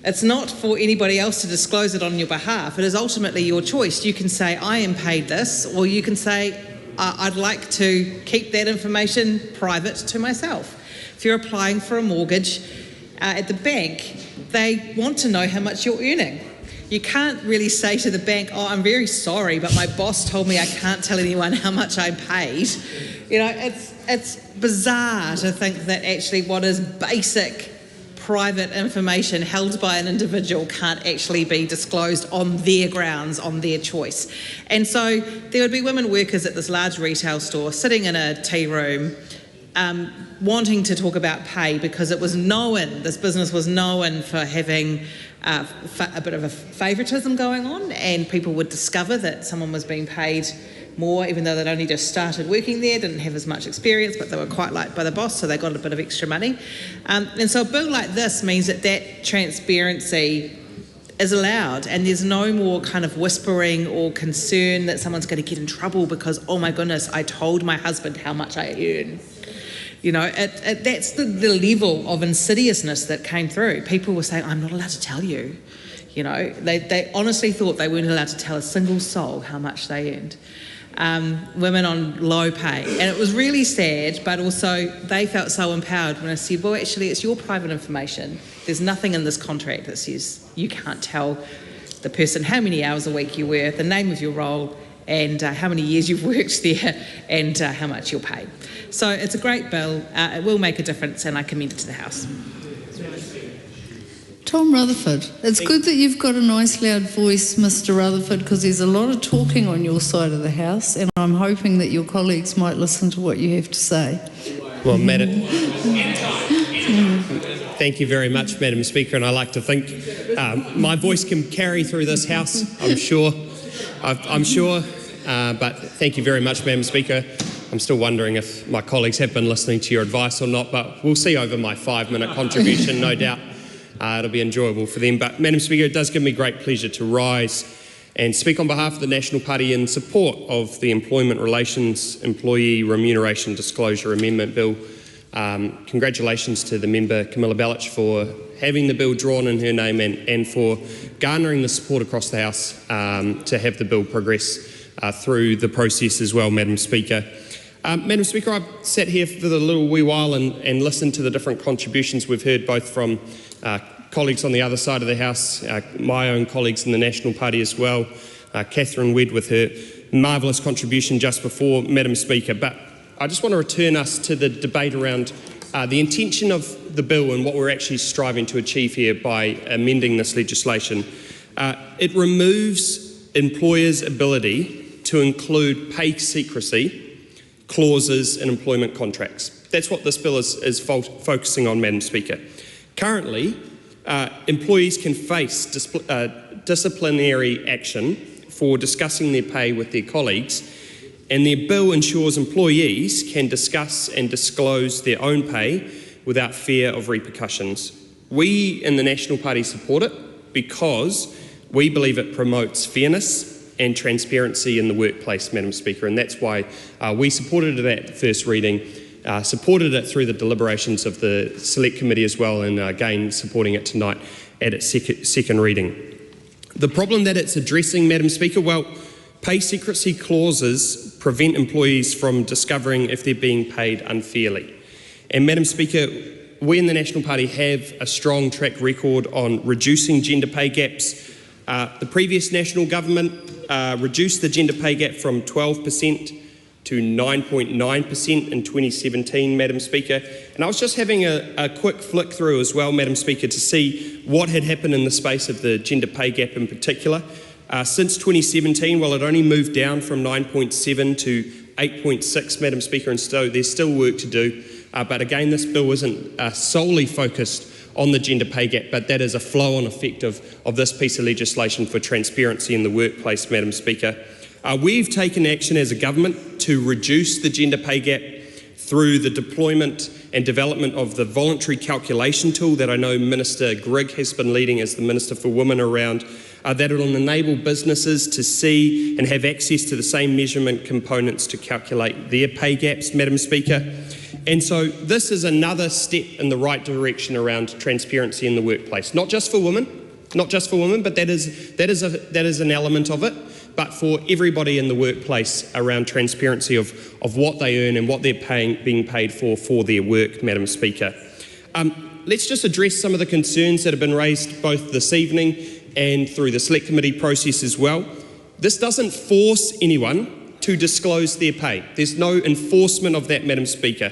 It's not for anybody else to disclose it on your behalf. It is ultimately your choice. You can say, I am paid this, or you can say, I'd like to keep that information private to myself. If you're applying for a mortgage at the bank, they want to know how much you're earning. You can't really say to the bank, oh, I'm very sorry, but my boss told me I can't tell anyone how much I paid. You know, it's bizarre to think that actually what is basic private information held by an individual can't actually be disclosed on their grounds, on their choice. And so there would be women workers at this large retail store sitting in a tea room wanting to talk about pay, because it was known, this business was known for having a bit of a favouritism going on, and people would discover that someone was being paid more, even though they'd only just started working there, didn't have as much experience, but they were quite liked by the boss, so they got a bit of extra money. And so a bill like this means that that transparency is allowed, and there's no more kind of whispering or concern that someone's going to get in trouble because, oh my goodness, I told my husband how much I earn. You know, that's the level of insidiousness that came through. People were saying, I'm not allowed to tell you. You know, they honestly thought they weren't allowed to tell a single soul how much they earned. Women on low pay. And it was really sad, but also they felt so empowered when I said, well, actually, it's your private information. There's nothing in this contract that says you can't tell the person how many hours a week you work, the name of your role, and how many years you've worked there, and how much you'll pay. So it's a great bill. It will make a difference, and I commend it to the House. Tom Rutherford. It's good that you've got a nice loud voice, Mr. Rutherford, because there's a lot of talking on your side of the House, and I'm hoping that your colleagues might listen to what you have to say. Well, Madam, thank you very much, Madam Speaker, and I like to think my voice can carry through this House, I'm sure. But thank you very much, Madam Speaker. I'm still wondering if my colleagues have been listening to your advice or not, but we'll see over my 5-minute contribution, no doubt. It'll be enjoyable for them. But, Madam Speaker, it does give me great pleasure to rise and speak on behalf of the National Party in support of the Employment Relations Employee Remuneration Disclosure Amendment Bill. Congratulations to the member Camilla Bellich for having the bill drawn in her name and for garnering the support across the House to have the bill progress through the process as well, Madam Speaker. Madam Speaker, I've sat here for a little wee while and listened to the different contributions we've heard, both from colleagues on the other side of the House, my own colleagues in the National Party as well, Catherine Wedd with her marvellous contribution just before, Madam Speaker. But I just want to return us to the debate around the intention of the bill and what we're actually striving to achieve here by amending this legislation. It removes employers' ability to include pay secrecy clauses in employment contracts. That's what this bill is focusing on, Madam Speaker. Currently, employees can face disciplinary action for discussing their pay with their colleagues, and their bill ensures employees can discuss and disclose their own pay without fear of repercussions. We in the National Party support it because we believe it promotes fairness and transparency in the workplace, Madam Speaker, and that's why we supported it at first reading, supported it through the deliberations of the Select Committee as well, and again supporting it tonight at its second reading. The problem that it's addressing, Madam Speaker, well, pay secrecy clauses prevent employees from discovering if they're being paid unfairly. And Madam Speaker, we in the National Party have a strong track record on reducing gender pay gaps. The previous National Government reduced the gender pay gap from 12% to 9.9% in 2017, Madam Speaker. And I was just having a quick flick through as well, Madam Speaker, to see what had happened in the space of the gender pay gap in particular. Since 2017, well, it only moved down from 9.7 to 8.6, Madam Speaker, and so there's still work to do. But again, this bill isn't solely focused on the gender pay gap, but that is a flow-on effect of this piece of legislation for transparency in the workplace, Madam Speaker. We've taken action as a government to reduce the gender pay gap through the deployment and development of the voluntary calculation tool that I know Minister Grigg has been leading as the Minister for Women around, that will enable businesses to see and have access to the same measurement components to calculate their pay gaps, Madam Speaker. And so this is another step in the right direction around transparency in the workplace, not just for women, but that is an element of it, but for everybody in the workplace around transparency of what they earn and what they're being paid for their work, Madam Speaker. Let's just address some of the concerns that have been raised both this evening and through the Select Committee process as well. This doesn't force anyone to disclose their pay. There's no enforcement of that, Madam Speaker.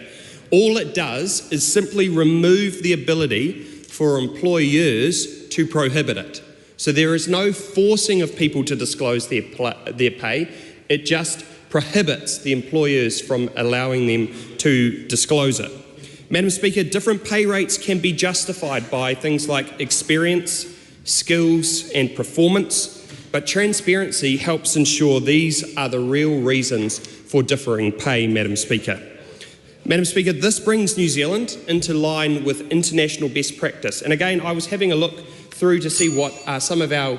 All it does is simply remove the ability for employers to prohibit it. So there is no forcing of people to disclose their pay. It just prohibits the employers from allowing them to disclose it. Madam Speaker, different pay rates can be justified by things like experience, skills and performance, but transparency helps ensure these are the real reasons for differing pay, Madam Speaker. Madam Speaker, this brings New Zealand into line with international best practice. And again, I was having a look through to see what some of our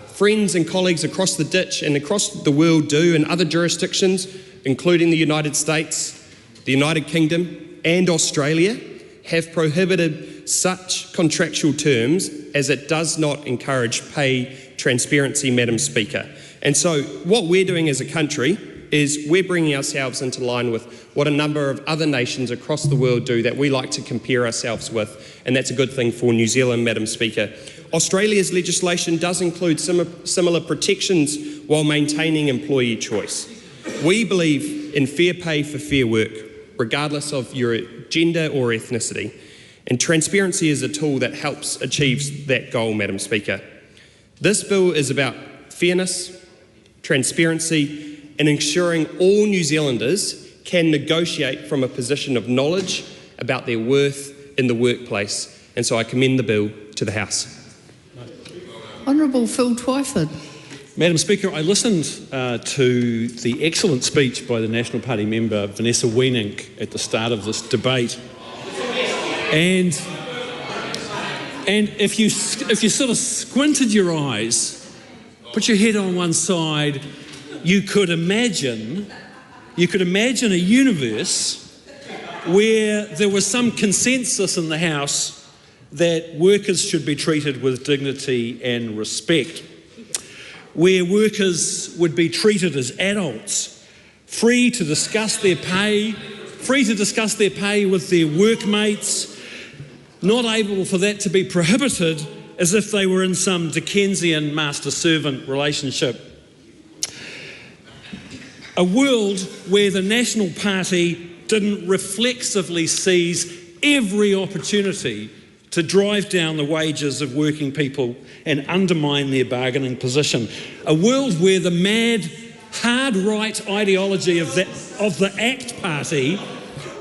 friends and colleagues across the ditch and across the world do in other jurisdictions, including the United States, the United Kingdom and Australia, have prohibited such contractual terms as it does not encourage pay transparency, Madam Speaker. And so what we're doing as a country is we're bringing ourselves into line with what a number of other nations across the world do that we like to compare ourselves with, and that's a good thing for New Zealand, Madam Speaker. Australia's legislation does include similar protections while maintaining employee choice. We believe in fair pay for fair work, regardless of your gender or ethnicity, and transparency is a tool that helps achieve that goal, Madam Speaker. This bill is about fairness, transparency, and ensuring all New Zealanders can negotiate from a position of knowledge about their worth in the workplace. And so I commend the bill to the House. Honourable Phil Twyford. Madam Speaker, I listened to the excellent speech by the National Party member Vanessa Wienink at the start of this debate. And if you sort of squinted your eyes, put your head on one side, you could imagine a universe where there was some consensus in the House that workers should be treated with dignity and respect, where workers would be treated as adults, free to discuss their pay with their workmates, not able for that to be prohibited as if they were in some Dickensian master-servant relationship. A world where the National Party didn't reflexively seize every opportunity to drive down the wages of working people and undermine their bargaining position. A world where the mad, hard right ideology of the ACT Party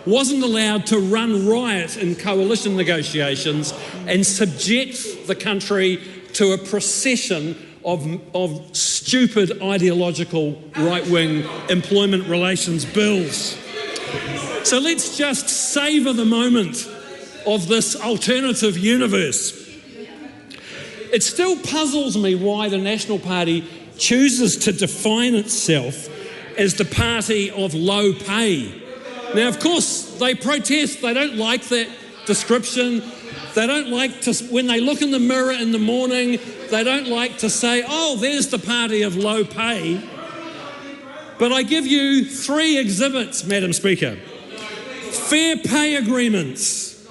wasn't allowed to run riot in coalition negotiations and subject the country to a procession of stupid ideological right-wing employment relations bills. So let's just savour the moment of this alternative universe. It still puzzles me why the National Party chooses to define itself as the party of low pay. Now, of course, they protest, they don't like that description. They don't like to, when they look in the mirror in the morning, they don't like to say, oh, there's the party of low pay. But I give you 3 exhibits, Madam Speaker. Fair pay agreements.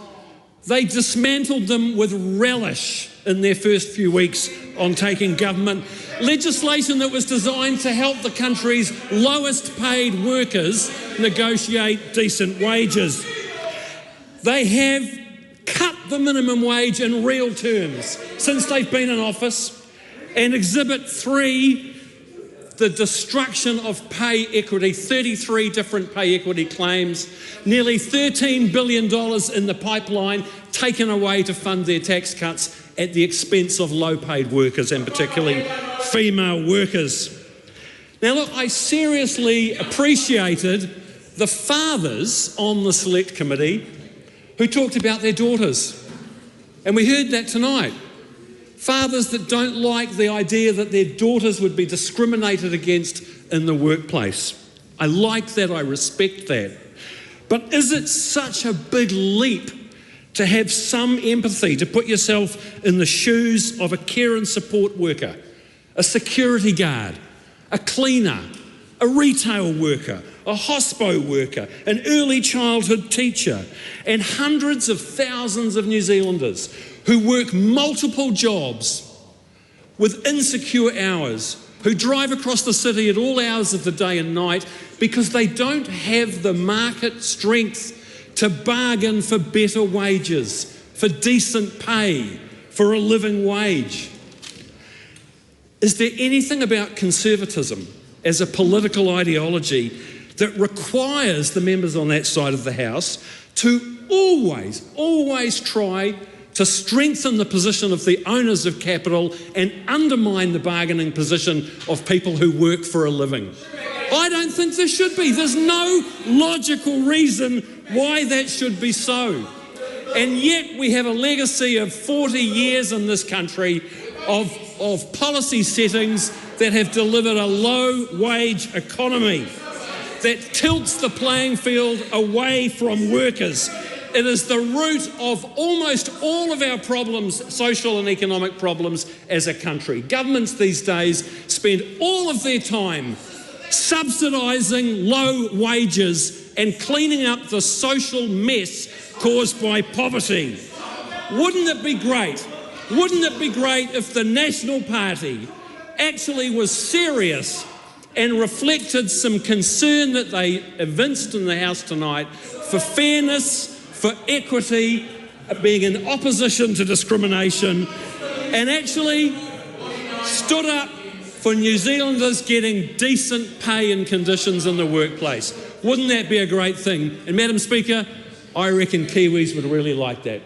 They dismantled them with relish in their first few weeks on taking government. Legislation that was designed to help the country's lowest paid workers negotiate decent wages. They have cut the minimum wage in real terms since they've been in office. And Exhibit 3, the destruction of pay equity, 33 different pay equity claims, nearly $13 billion in the pipeline taken away to fund their tax cuts at the expense of low-paid workers and particularly female workers. Now look, I seriously appreciated the fathers on the Select Committee who talked about their daughters. And we heard that tonight. Fathers that don't like the idea that their daughters would be discriminated against in the workplace. I like that, I respect that. But is it such a big leap to have some empathy, to put yourself in the shoes of a care and support worker, a security guard, a cleaner, a retail worker, a hospo worker, an early childhood teacher, and hundreds of thousands of New Zealanders who work multiple jobs with insecure hours, who drive across the city at all hours of the day and night because they don't have the market strength to bargain for better wages, for decent pay, for a living wage. Is there anything about conservatism as a political ideology that requires the members on that side of the House to always try to strengthen the position of the owners of capital and undermine the bargaining position of people who work for a living? I don't think there should be. There's no logical reason why that should be so. And yet we have a legacy of 40 years in this country of policy settings that have delivered a low-wage economy that tilts the playing field away from workers It is the root of almost all of our problems, social and economic problems as a country. Governments these days spend all of their time subsidising low wages and cleaning up the social mess caused by poverty. Wouldn't it be great? Wouldn't it be great if the National Party actually was serious and reflected some concern that they evinced in the House tonight for fairness, for equity, being in opposition to discrimination, and actually stood up for New Zealanders getting decent pay and conditions in the workplace? Wouldn't that be a great thing? And Madam Speaker, I reckon Kiwis would really like that.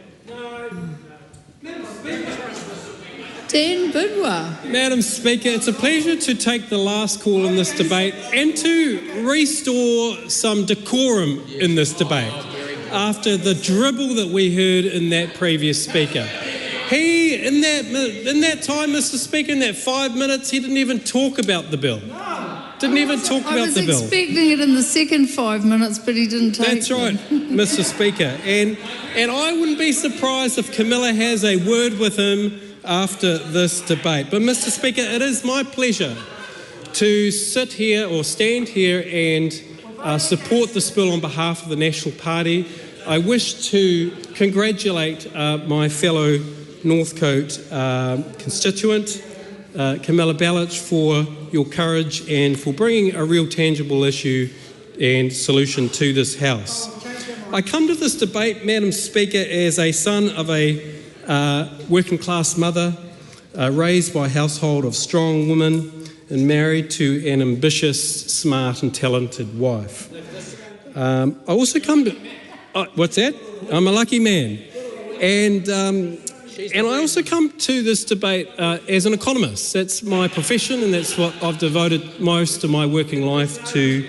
Dan Bidwa. Madam Speaker, it's a pleasure to take the last call in this debate and to restore some decorum in this debate after the dribble that we heard in that previous speaker. He, in that time, Mr. Speaker, in that 5 minutes, he didn't even talk about the bill. Didn't even talk about the bill. I was expecting it in the second 5 minutes, but he didn't take That's right, Mr. Speaker. And I wouldn't be surprised if Camilla has a word with him after this debate. But Mr. Speaker, it is my pleasure to sit here or stand here and support this bill on behalf of the National Party. I wish to congratulate my fellow Northcote constituent, Camilla Ballich, for your courage and for bringing a real tangible issue and solution to this House. I come to this debate, Madam Speaker, as a son of a working class mother, raised by a household of strong women and married to an ambitious, smart and talented wife. I also come to... what's that? I'm a lucky man. And I also come to this debate as an economist. That's my profession, and that's what I've devoted most of my working life to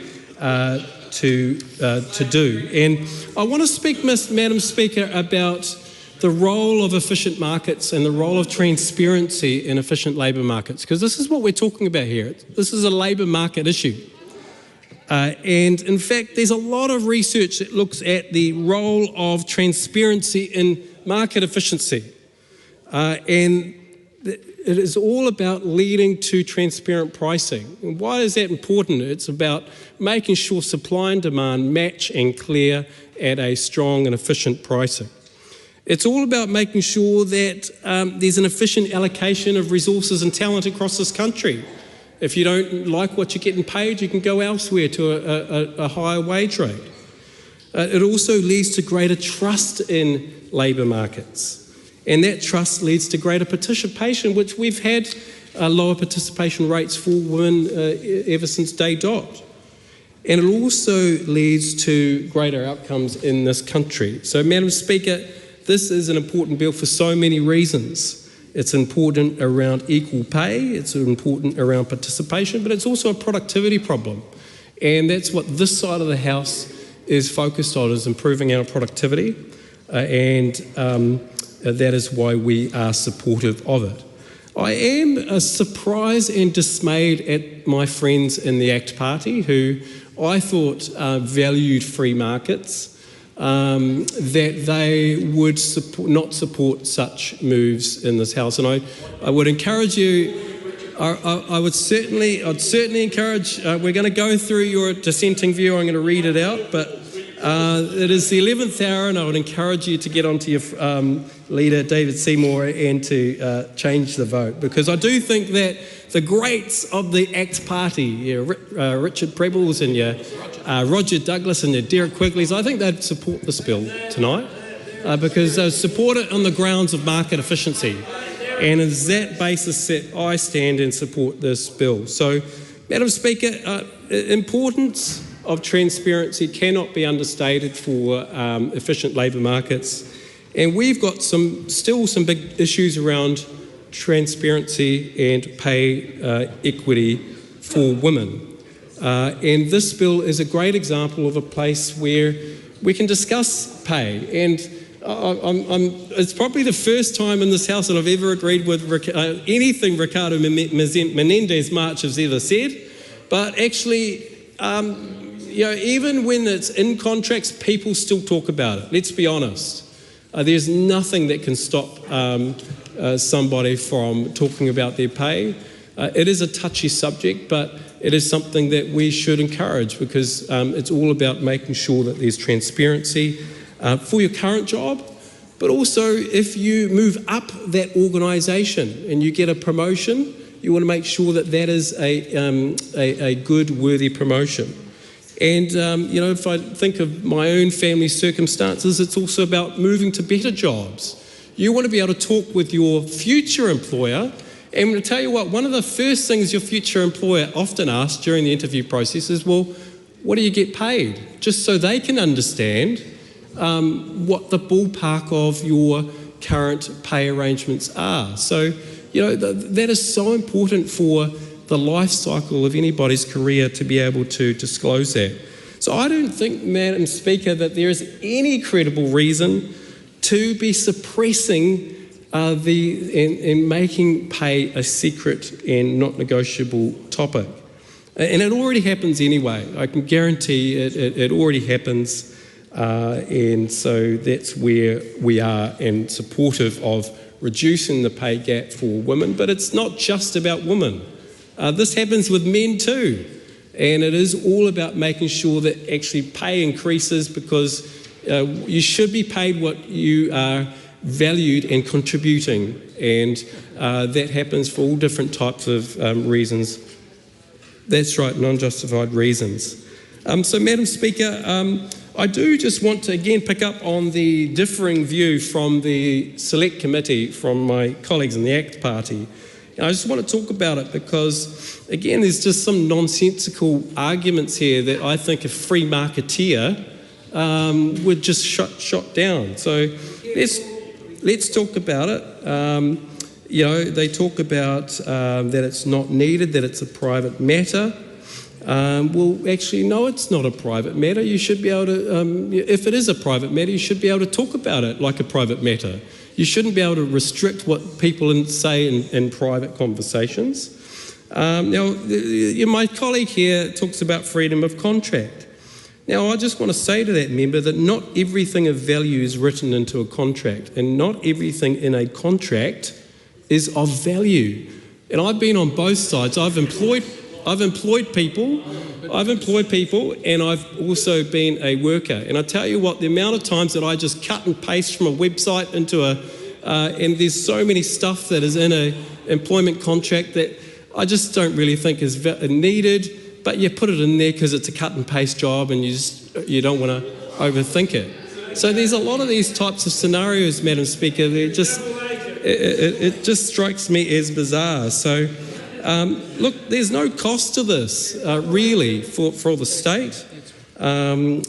do. And I want to speak, Madam Speaker, about the role of efficient markets and the role of transparency in efficient labour markets, because this is what we're talking about here. This is a labour market issue. And in fact, there's a lot of research that looks at the role of transparency in market efficiency. And it is all about leading to transparent pricing. And why is that important? It's about making sure supply and demand match and clear at a strong and efficient pricing. It's all about making sure that there's an efficient allocation of resources and talent across this country. If you don't like what you're getting paid, you can go elsewhere to a higher wage rate. It also leads to greater trust in labour markets. And that trust leads to greater participation, which we've had lower participation rates for women ever since day dot. And it also leads to greater outcomes in this country. So, Madam Speaker, this is an important bill for so many reasons. It's important around equal pay, it's important around participation, but it's also a productivity problem. And that's what this side of the House is focused on, is improving our productivity. That is why we are supportive of it. I am surprised and dismayed at my friends in the ACT Party, who I thought valued free markets, that they would not support such moves in this House. And I would encourage you, I'd certainly encourage, we're going to go through your dissenting view, I'm going to read it out, but it is the 11th hour, and I would encourage you to get onto your leader, David Seymour, and to change the vote, because I do think that the greats of the ACT Party, Richard Prebbles and your Roger Douglas and your Derek Quigleys, I think they'd support this bill tonight, because they support it on the grounds of market efficiency. And it's that basis that I stand and support this bill. So, Madam Speaker, importance of transparency cannot be understated for efficient labour markets. And we've got still some big issues around transparency and pay equity for women. And this bill is a great example of a place where we can discuss pay. And it's probably the first time in this House that I've ever agreed with anything Ricardo Menendez March has ever said. But actually, even when it's in contracts, people still talk about it. Let's be honest. There's nothing that can stop somebody from talking about their pay. It is a touchy subject, but it is something that we should encourage because it's all about making sure that there's transparency for your current job, but also if you move up that organisation and you get a promotion, you want to make sure that that is a good, worthy promotion. And, if I think of my own family circumstances, it's also about moving to better jobs. You want to be able to talk with your future employer. And I'm going to tell you what, one of the first things your future employer often asks during the interview process is, well, what do you get paid? Just so they can understand what the ballpark of your current pay arrangements are. So, that is so important for the life cycle of anybody's career to be able to disclose that. So I don't think, Madam Speaker, that there is any credible reason to be suppressing and making pay a secret and not negotiable topic. And it already happens anyway. I can guarantee it already happens. And so that's where we are and supportive of reducing the pay gap for women. But it's not just about women. This happens with men too. And it is all about making sure that actually pay increases because you should be paid what you are valued and contributing. And that happens for all different types of reasons. That's right, non-justified reasons. So, Madam Speaker, I do just want to again pick up on the differing view from the Select Committee, from my colleagues in the ACT Party. I just want to talk about it because, again, there's just some nonsensical arguments here that I think a free marketeer would just shut down. So let's talk about it. They talk about that it's not needed, that it's a private matter. Well, actually, no, it's not a private matter. You should be able to, if it is a private matter, you should be able to talk about it like a private matter. You shouldn't be able to restrict what people say in private conversations. My colleague here talks about freedom of contract. Now, I just want to say to that member that not everything of value is written into a contract, and not everything in a contract is of value. And I've been on both sides. I've employed people, and I've also been a worker. And I tell you what, the amount of times that I just cut and paste from a website into and there's so many stuff that is in an employment contract that I just don't really think is needed, but you put it in there because it's a cut and paste job and you don't want to overthink it. So there's a lot of these types of scenarios, Madam Speaker, it just strikes me as bizarre. So, look, there's no cost to this, really, for the state. I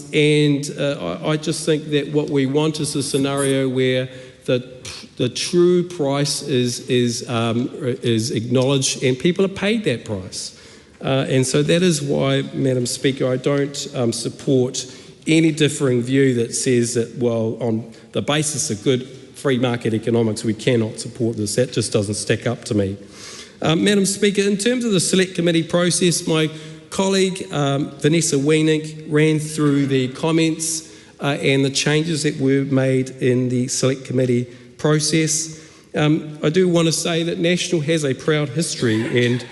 just think that what we want is a scenario where the true price is acknowledged and people are paid that price. And so that is why, Madam Speaker, I don't support any differing view that says that, well, on the basis of good free market economics, we cannot support this. That just doesn't stack up to me. Madam Speaker, in terms of the Select Committee process, my colleague Vanessa Wienink ran through the comments and the changes that were made in the Select Committee process. I do want to say that National has a proud history and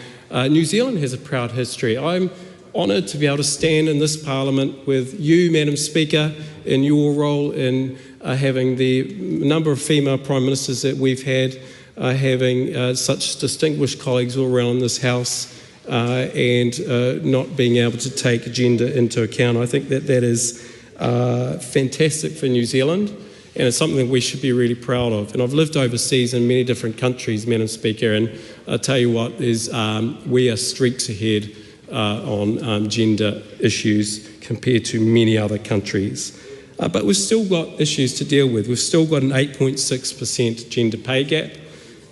New Zealand has a proud history. I'm honoured to be able to stand in this Parliament with you, Madam Speaker, in your role in having the number of female Prime Ministers that we've had, having such distinguished colleagues all around this House and not being able to take gender into account. I think that is fantastic for New Zealand and it's something that we should be really proud of. And I've lived overseas in many different countries, Madam Speaker, and I'll tell you what, we are streaks ahead on gender issues compared to many other countries. But we've still got issues to deal with. We've still got an 8.6% gender pay gap.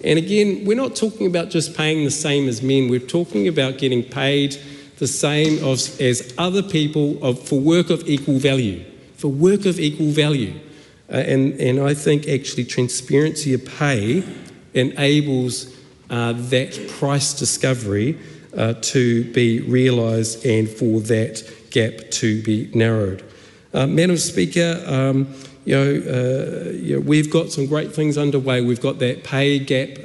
And again, we're not talking about just paying the same as men. We're talking about getting paid the same as other people for work of equal value. For work of equal value. And I think actually transparency of pay enables that price discovery to be realised and for that gap to be narrowed. Madam Speaker, we've got some great things underway. We've got that pay gap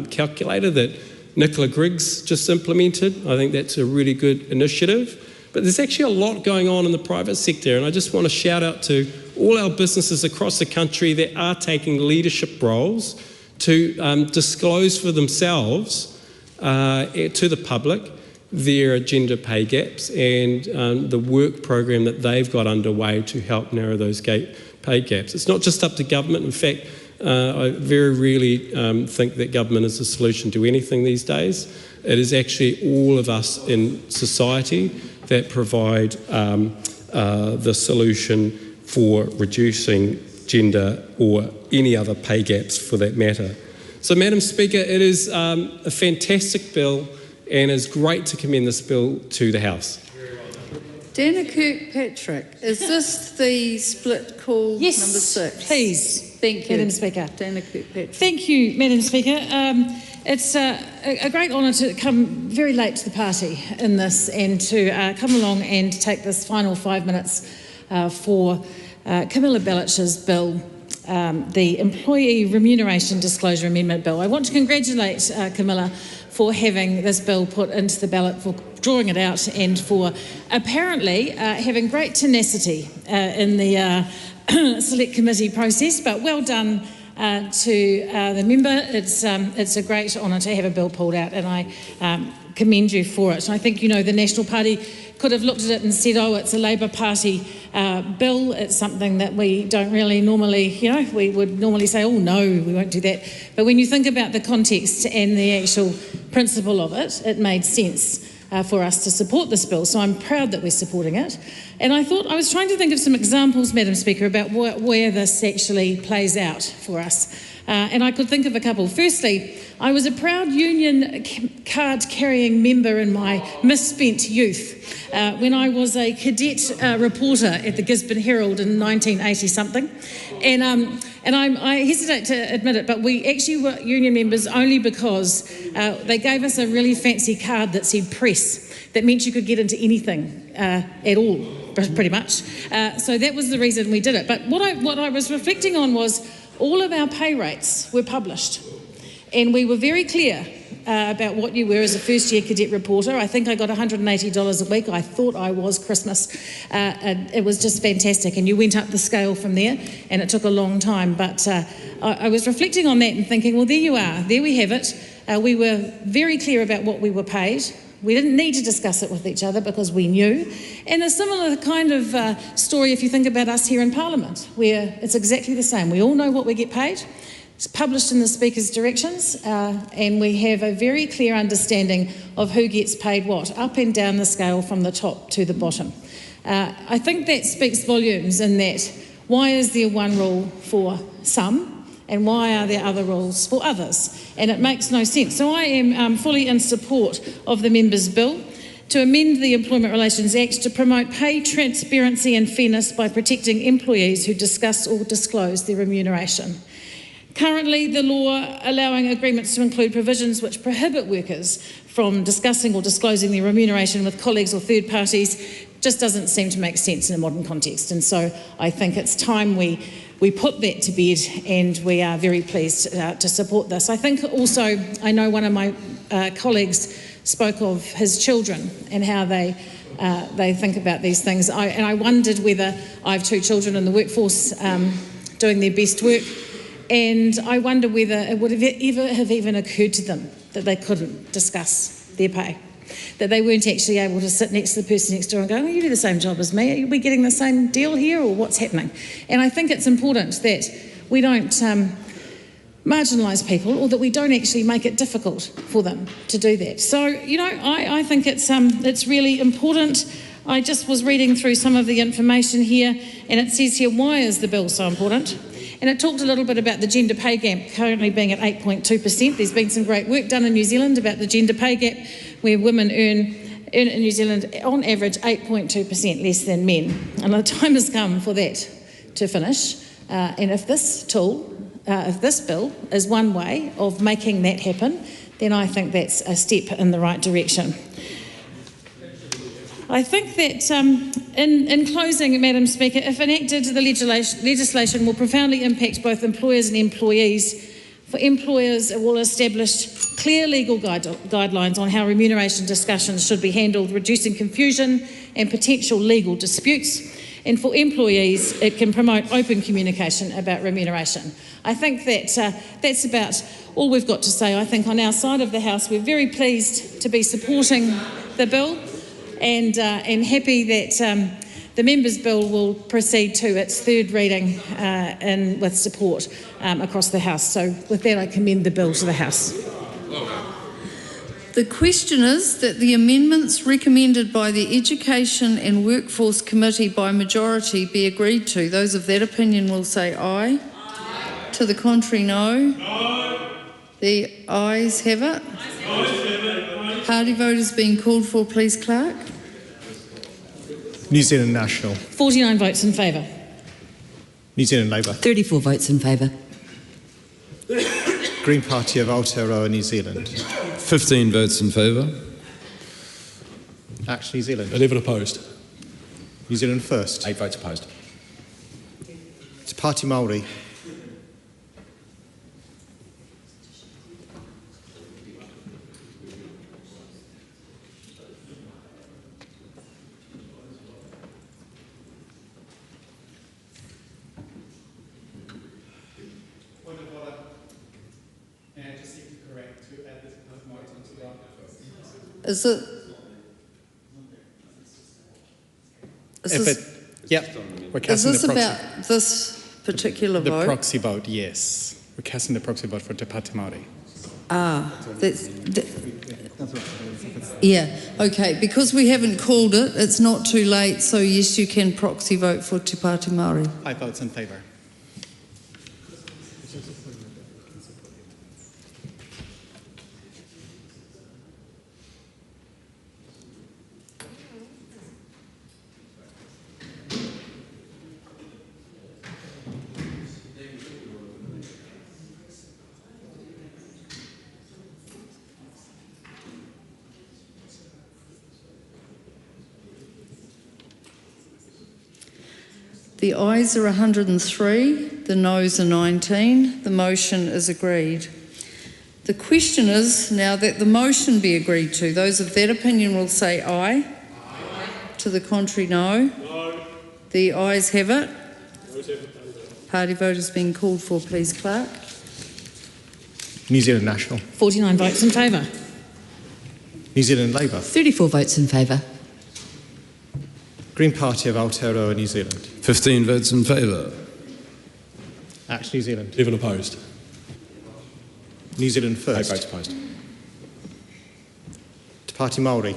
calculator that Nicola Griggs just implemented. I think that's a really good initiative. But there's actually a lot going on in the private sector, and I just want to shout out to all our businesses across the country that are taking leadership roles to disclose for themselves to the public their gender pay gaps and the work program that they've got underway to help narrow those pay gaps. It's not just up to government. In fact, I very rarely think that government is the solution to anything these days. It is actually all of us in society that provide the solution for reducing gender or any other pay gaps for that matter. So, Madam Speaker, it is a fantastic bill, and it's great to commend this bill to the House. Dana Kirkpatrick, is this the split call Yes, number 6? Please. Thank you. Madam Speaker. Dana Kirkpatrick. Thank you, Madam Speaker. It's a great honour to come very late to the party in this and to come along and take this final 5 minutes for Camilla Bellich's bill, the Employee Remuneration Disclosure Amendment Bill. I want to congratulate Camilla for having this bill put into the ballot, for drawing it out, and for apparently having great tenacity in the select committee process. But well done to the member. It's a great honour to have a bill pulled out, and I commend you for it. I think, the National Party could have looked at it and said, oh, it's a Labour Party bill, it's something that we don't really normally, we would normally say, oh no, we won't do that. But when you think about the context and the actual principle of it, it made sense for us to support this bill. So I'm proud that we're supporting it. And I was trying to think of some examples, Madam Speaker, about where this actually plays out for us. And I could think of a couple. Firstly, I was a proud union card-carrying member in my misspent youth when I was a cadet reporter at the Gisborne Herald in 1980-something. And I hesitate to admit it, but we actually were union members only because they gave us a really fancy card that said press. That meant you could get into anything at all, pretty much. So that was the reason we did it. But what I was reflecting on was all of our pay rates were published, and we were very clear about what you were as a first-year cadet reporter. I think I got $180 a week. I thought I was Christmas. It was just fantastic, and you went up the scale from there, and it took a long time. But I was reflecting on that and thinking, well, there you are. There we have it. We were very clear about what we were paid. We didn't need to discuss it with each other because we knew. And a similar kind of story if you think about us here in Parliament, where it's exactly the same. We all know what we get paid. It's published in the Speaker's directions, and we have a very clear understanding of who gets paid what, up and down the scale from the top to the bottom. I think that speaks volumes in that why is there one rule for some and why are there other rules for others? And it makes no sense. So I am fully in support of the member's bill to amend the Employment Relations Act to promote pay transparency and fairness by protecting employees who discuss or disclose their remuneration. Currently, the law allowing agreements to include provisions which prohibit workers from discussing or disclosing their remuneration with colleagues or third parties just doesn't seem to make sense in a modern context. And so I think it's time we put that to bed, and we are very pleased to support this. I think also, I know one of my colleagues spoke of his children and how they think about these things. And I wondered whether I have 2 children in the workforce doing their best work, and I wonder whether it would have even occurred to them that they couldn't discuss their pay, that they weren't actually able to sit next to the person next door and go, oh, you do the same job as me, are we getting the same deal here, or what's happening? And I think it's important that we don't marginalise people, or that we don't actually make it difficult for them to do that. So, I think it's really important. I just was reading through some of the information here, and it says here, why is the bill so important? And it talked a little bit about the gender pay gap currently being at 8.2%. There's been some great work done in New Zealand about the gender pay gap, where women earn in New Zealand on average 8.2% less than men. And the time has come for that to finish. And if this bill is one way of making that happen, then I think that's a step in the right direction. I think that in closing, Madam Speaker, if enacted, the legislation will profoundly impact both employers and employees. For employers, it will establish clear legal guidelines on how remuneration discussions should be handled, reducing confusion and potential legal disputes. And for employees, it can promote open communication about remuneration. I think that that's about all we've got to say. I think on our side of the House, we're very pleased to be supporting the bill and happy that the Members' Bill will proceed to its third reading and with support across the House. So with that, I commend the bill to the House. The question is that the amendments recommended by the Education and Workforce Committee by majority be agreed to. Those of that opinion will say aye. Aye. To the contrary, no. No. The ayes have it. Party vote is being called for, please, Clerk. New Zealand National. 49 votes in favour. New Zealand Labour. 34 votes in favour. Green Party of Aotearoa, New Zealand. 15 votes in favour. Act New Zealand. 11 opposed. New Zealand First. 8 votes opposed. Te Pāti Māori. Is it? We're casting is this the proxy. about this particular The vote? proxy vote, yes. We're casting the proxy vote for Te Pāti Māori. Yeah, okay, because we haven't called it, it's not too late, so yes, you can proxy vote for Te Pāti Māori. 5 votes in favour. The ayes are 103, the noes are 19. The motion is agreed. The question is now that the motion be agreed to. Those of that opinion will say aye. Aye. To the contrary, no. No. The ayes have it. Party vote is being called for, please, Clerk. New Zealand National. 49 votes in favour. New Zealand Labour. 34 votes in favour. Green Party of Aotearoa, New Zealand. 15 votes in favour. Act New Zealand. 11 opposed. New Zealand First. 8 votes opposed. Te Pāti Māori.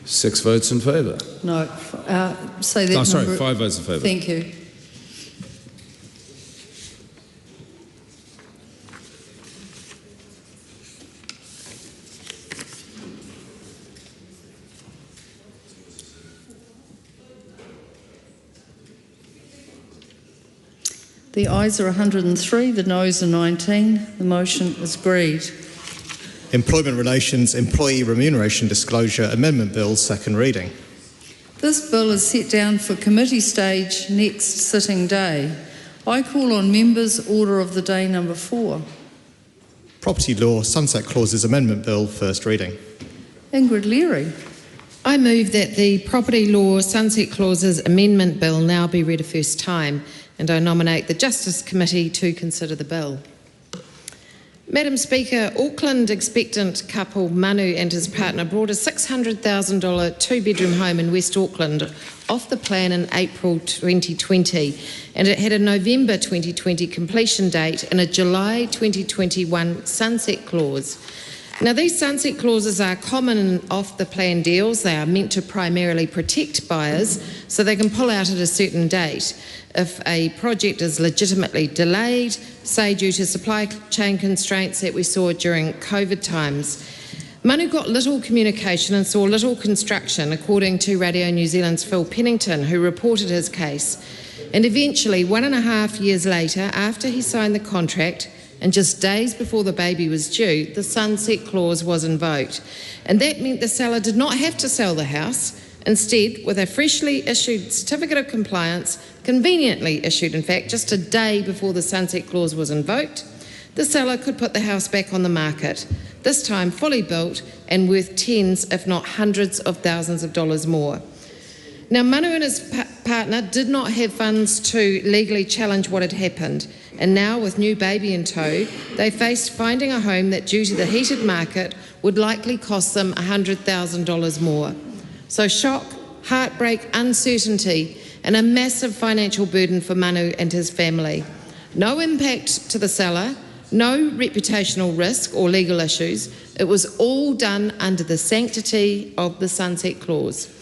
6 votes in favour. No, say that. Oh, sorry, number. 5 votes in favour. Thank you. The ayes are 103, the noes are 19. The motion is agreed. Employment Relations Employee Remuneration Disclosure Amendment Bill, second reading. This bill is set down for committee stage next sitting day. I call on members order of the day number 4. Property Law Sunset Clauses Amendment Bill, first reading. Ingrid Leary. I move that the Property Law Sunset Clauses Amendment Bill now be read a first time, and I nominate the Justice Committee to consider the bill. Madam Speaker, Auckland expectant couple Manu and his partner bought a $600,000 two-bedroom home in West Auckland off the plan in April 2020, and it had a November 2020 completion date and a July 2021 sunset clause. Now, these sunset clauses are common in off-the-plan deals. They are meant to primarily protect buyers so they can pull out at a certain date if a project is legitimately delayed, say due to supply chain constraints that we saw during COVID times. Manu got little communication and saw little construction, according to Radio New Zealand's Phil Pennington, who reported his case. And eventually, 1.5 years later, after he signed the contract, and just days before the baby was due, the sunset clause was invoked. And that meant the seller did not have to sell the house Instead, with a freshly issued certificate of compliance, conveniently issued in fact just a day before the sunset clause was invoked, the seller could put the house back on the market, this time fully built and worth tens if not hundreds of thousands of dollars more. Now, Manu and his partner did not have funds to legally challenge what had happened, and now with new baby in tow, they faced finding a home that, due to the heated market, would likely cost them $100,000 more. So shock, heartbreak, uncertainty, and a massive financial burden for Manu and his family. No impact to the seller, no reputational risk or legal issues. It was all done under the sanctity of the sunset clause.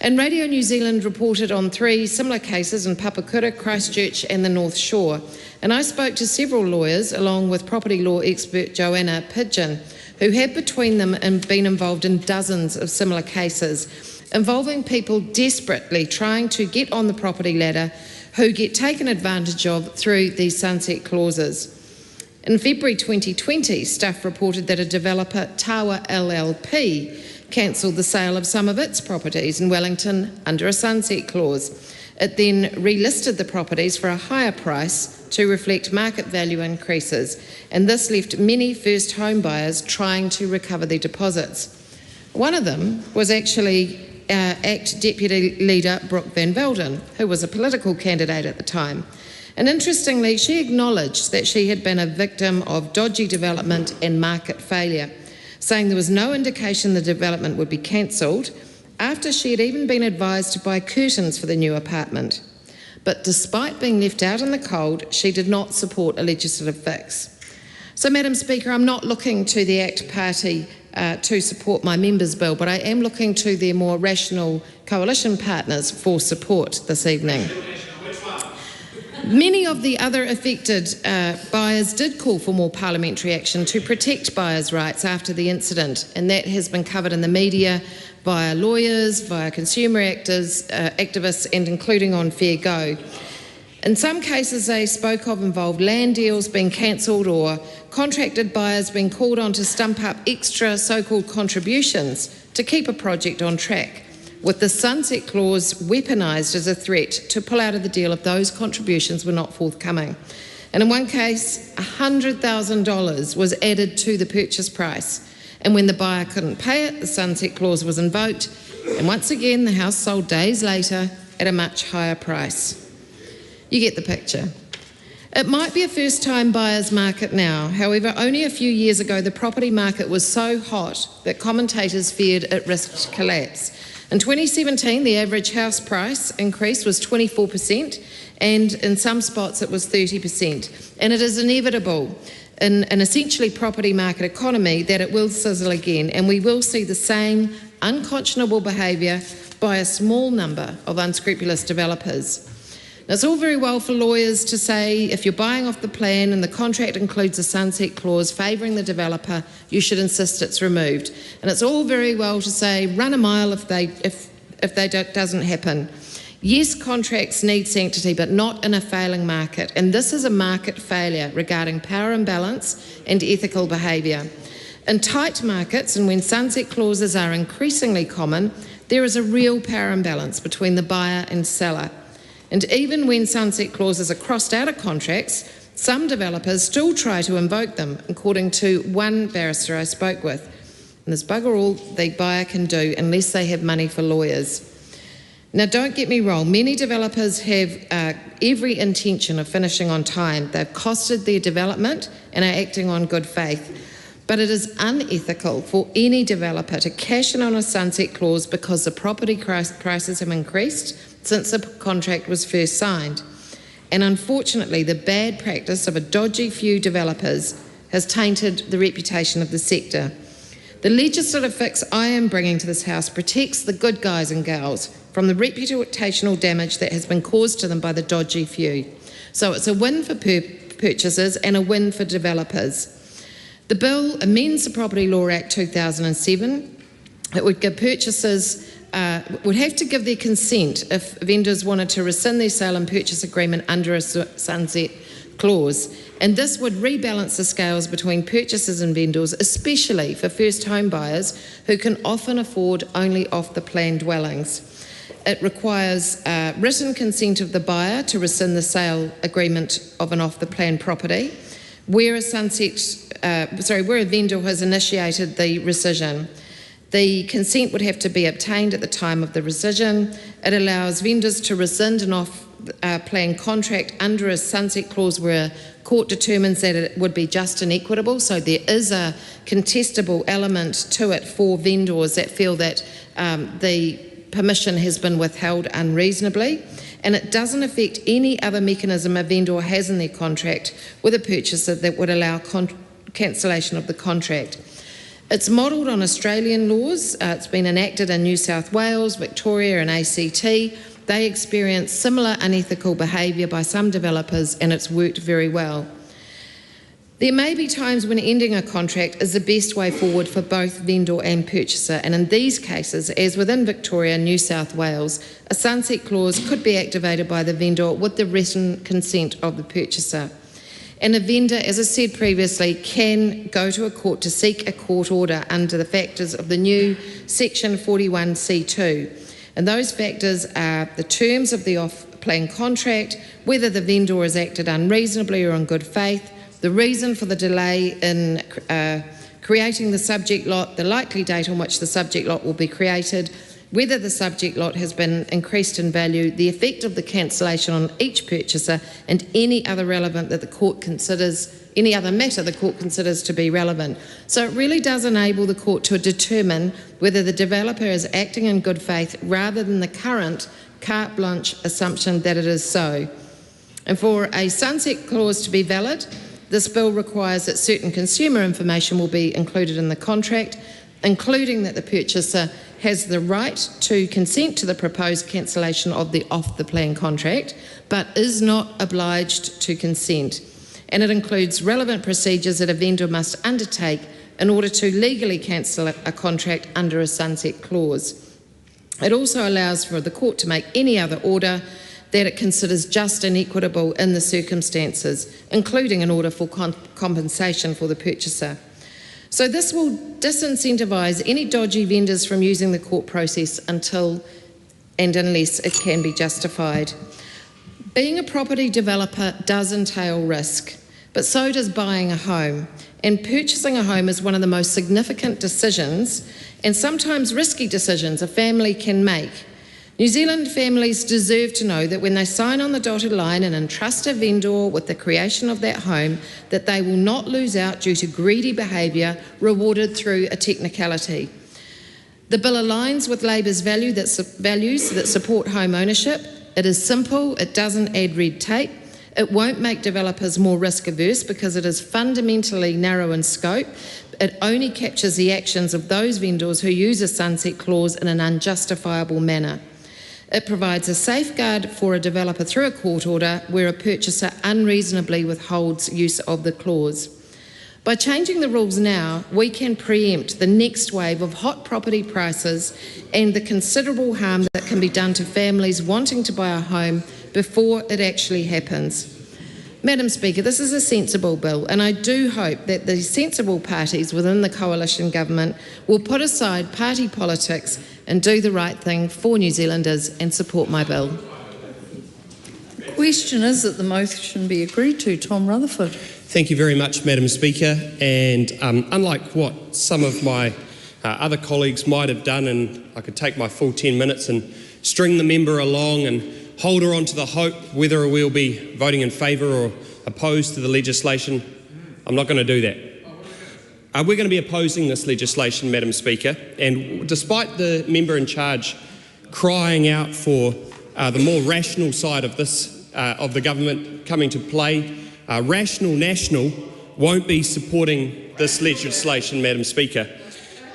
And Radio New Zealand reported on 3 similar cases in Papakura, Christchurch and the North Shore. And I spoke to several lawyers, along with property law expert Joanna Pidgeon, who had between them and been involved in dozens of similar cases, involving people desperately trying to get on the property ladder who get taken advantage of through these sunset clauses. In February 2020, Stuff reported that a developer, Tawa LLP, cancelled the sale of some of its properties in Wellington under a sunset clause. It then relisted the properties for a higher price to reflect market value increases, and this left many first home buyers trying to recover their deposits. One of them was actually ACT Deputy Leader Brooke Van Velden, who was a political candidate at the time. And interestingly, she acknowledged that she had been a victim of dodgy development and market failure, saying there was no indication the development would be cancelled after she had even been advised to buy curtains for the new apartment. But despite being left out in the cold, she did not support a legislative fix. So, Madam Speaker, I'm not looking to the ACT Party to support my members' bill, but I am looking to their more rational coalition partners for support this evening. Many of the other affected buyers did call for more parliamentary action to protect buyers' rights after the incident, and that has been covered in the media via lawyers, via consumer activists, and including on Fair Go. In some cases they spoke of involved land deals being cancelled or contracted buyers being called on to stump up extra so-called contributions to keep a project on track, with the sunset clause weaponised as a threat to pull out of the deal if those contributions were not forthcoming. And in one case, $100,000 was added to the purchase price, and when the buyer couldn't pay it, the sunset clause was invoked, and once again the house sold days later at a much higher price. You get the picture. It might be a first-time buyer's market now. However, only a few years ago the property market was so hot that commentators feared it risked collapse. In 2017, the average house price increase was 24%, and in some spots it was 30%. And it is inevitable in an essentially property market economy that it will sizzle again, and we will see the same unconscionable behaviour by a small number of unscrupulous developers. Now, it's all very well for lawyers to say if you're buying off the plan and the contract includes a sunset clause favouring the developer, you should insist it's removed. And it's all very well to say run a mile if that doesn't happen. Yes, contracts need sanctity, but not in a failing market. And this is a market failure regarding power imbalance and ethical behaviour. In tight markets, and when sunset clauses are increasingly common, there is a real power imbalance between the buyer and seller. And even when sunset clauses are crossed out of contracts, some developers still try to invoke them, according to one barrister I spoke with. And there's bugger all the buyer can do unless they have money for lawyers. Now, don't get me wrong, many developers have every intention of finishing on time. They've costed their development and are acting on good faith. But it is unethical for any developer to cash in on a sunset clause because the property prices have increased since the contract was first signed. And unfortunately, the bad practice of a dodgy few developers has tainted the reputation of the sector. The legislative fix I am bringing to this House protects the good guys and gals from the reputational damage that has been caused to them by the dodgy few. So it's a win for purchasers and a win for developers. The bill amends the Property Law Act 2007. It would give purchasers would have to give their consent if vendors wanted to rescind their sale and purchase agreement under a sunset clause, and this would rebalance the scales between purchasers and vendors, especially for first home buyers who can often afford only off-the-plan dwellings. It requires written consent of the buyer to rescind the sale agreement of an off-the-plan property, where a vendor has initiated the rescission. The consent would have to be obtained at the time of the rescission. It allows vendors to rescind an off-plan contract under a sunset clause where a court determines that it would be just and equitable. So there is a contestable element to it for vendors that feel that the permission has been withheld unreasonably, and it doesn't affect any other mechanism a vendor has in their contract with a purchaser that would allow cancellation of the contract. It's modelled on Australian laws. It's been enacted in New South Wales, Victoria and ACT. They experience similar unethical behaviour by some developers, and it's worked very well. There may be times when ending a contract is the best way forward for both vendor and purchaser, and in these cases, as within Victoria and New South Wales, a sunset clause could be activated by the vendor with the written consent of the purchaser. And a vendor, as I said previously, can go to a court to seek a court order under the factors of the new Section 41C2. And those factors are the terms of the off-plan contract, whether the vendor has acted unreasonably or in good faith, the reason for the delay in creating the subject lot, the likely date on which the subject lot will be created, whether the subject lot has been increased in value, the effect of the cancellation on each purchaser, and any other relevant that the court considers, any other matter the court considers to be relevant. So it really does enable the court to determine whether the developer is acting in good faith rather than the current carte blanche assumption that it is so. And for a sunset clause to be valid, this bill requires that certain consumer information will be included in the contract, including that the purchaser has the right to consent to the proposed cancellation of the off-the-plan contract, but is not obliged to consent. And it includes relevant procedures that a vendor must undertake in order to legally cancel a contract under a sunset clause. It also allows for the court to make any other order that it considers just and equitable in the circumstances, including an order for compensation for the purchaser. So this will disincentivise any dodgy vendors from using the court process until and unless it can be justified. Being a property developer does entail risk, but so does buying a home. And purchasing a home is one of the most significant decisions and sometimes risky decisions a family can make. New Zealand families deserve to know that when they sign on the dotted line and entrust a vendor with the creation of that home, that they will not lose out due to greedy behaviour rewarded through a technicality. The bill aligns with Labour's values that support home ownership. It is simple, it doesn't add red tape, it won't make developers more risk averse because it is fundamentally narrow in scope. It only captures the actions of those vendors who use a sunset clause in an unjustifiable manner. It provides a safeguard for a developer through a court order where a purchaser unreasonably withholds use of the clause. By changing the rules now, we can preempt the next wave of hot property prices and the considerable harm that can be done to families wanting to buy a home before it actually happens. Madam Speaker, this is a sensible bill, and I do hope that the sensible parties within the coalition government will put aside party politics and do the right thing for New Zealanders and support my bill. The question is that the motion be agreed to. Tom Rutherford. Thank you very much, Madam Speaker. And unlike what some of my other colleagues might have done, and I could take my full 10 minutes and string the member along and hold her on to the hope whether we'll be voting in favour or opposed to the legislation, I'm not going to do that. We're going to be opposing this legislation, Madam Speaker, and despite the member in charge crying out for the more rational side of this, of the government coming to play, Rational National won't be supporting this legislation, Madam Speaker.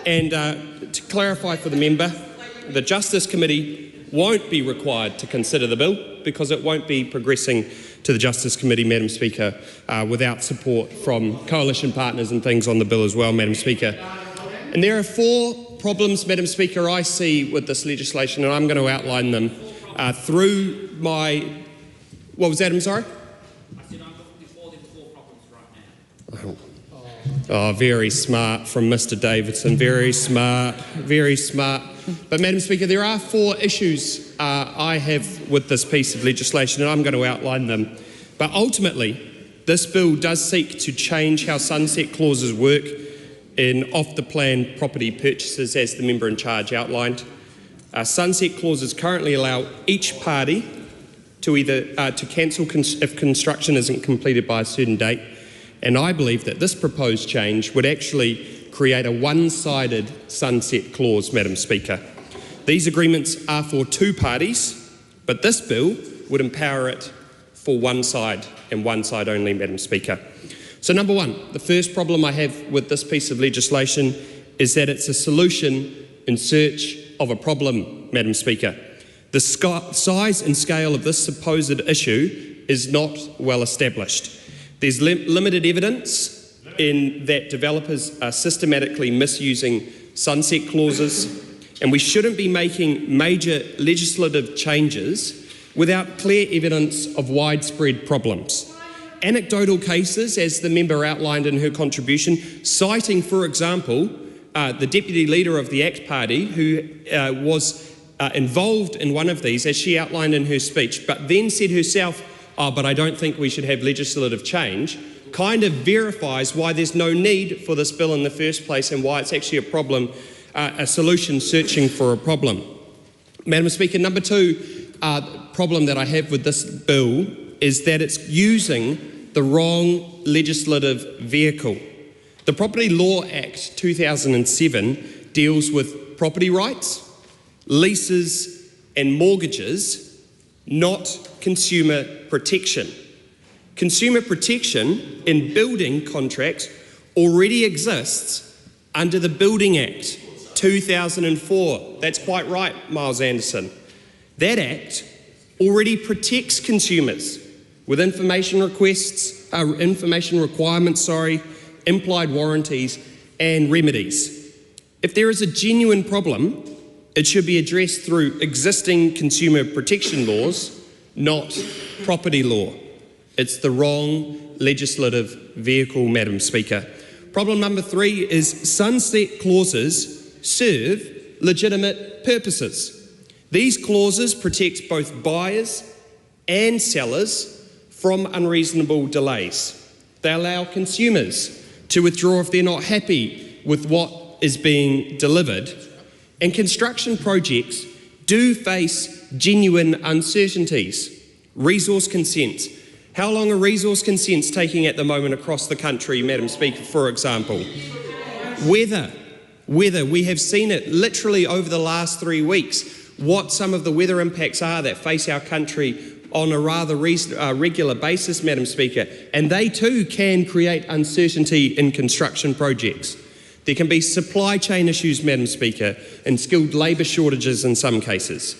And to clarify for the member, the Justice Committee won't be required to consider the bill because it won't be progressing to the Justice Committee, Madam Speaker, without support from coalition partners and things on the bill as well, Madam Speaker. And there are 4 problems, Madam Speaker, I see with this legislation, and I'm going to outline them through my... What was that, I'm sorry? Oh, very smart from Mr. Davidson, very smart, very smart. But Madam Speaker, there are 4 issues I have with this piece of legislation, and I'm going to outline them. But ultimately, this bill does seek to change how sunset clauses work in off-the-plan property purchases, as the member in charge outlined. Sunset clauses currently allow each party to either to cancel if construction isn't completed by a certain date, and I believe that this proposed change would actually create a one-sided sunset clause, Madam Speaker. These agreements are for 2 parties, but this bill would empower it for one side and one side only, Madam Speaker. So number 1, the first problem I have with this piece of legislation is that it's a solution in search of a problem, Madam Speaker. The size and scale of this supposed issue is not well established. There's limited evidence in that developers are systematically misusing sunset clauses, and we shouldn't be making major legislative changes without clear evidence of widespread problems. Anecdotal cases, as the member outlined in her contribution, citing, for example, the Deputy Leader of the ACT Party, who was involved in one of these, as she outlined in her speech, but then said herself, but I don't think we should have legislative change, kind of verifies why there's no need for this bill in the first place and why it's actually a problem, a solution searching for a problem. Madam Speaker, number 2 problem that I have with this bill is that it's using the wrong legislative vehicle. The Property Law Act 2007 deals with property rights, leases and mortgages, not consumer protection. Consumer protection in building contracts already exists under the Building Act 2004. That's quite right, Miles Anderson. That Act already protects consumers with information requests, information requirements, implied warranties and remedies. If there is a genuine problem, it should be addressed through existing consumer protection laws, not property law. It's the wrong legislative vehicle, Madam Speaker. Problem number 3 is sunset clauses serve legitimate purposes. These clauses protect both buyers and sellers from unreasonable delays. They allow consumers to withdraw if they're not happy with what is being delivered. And construction projects do face genuine uncertainties. Resource consents. How long are resource consents taking at the moment across the country, Madam Speaker, for example? Weather. We have seen it literally over the last 3 weeks, what some of the weather impacts are that face our country on a rather regular basis, Madam Speaker, and they too can create uncertainty in construction projects. There can be supply chain issues, Madam Speaker, and skilled labour shortages in some cases.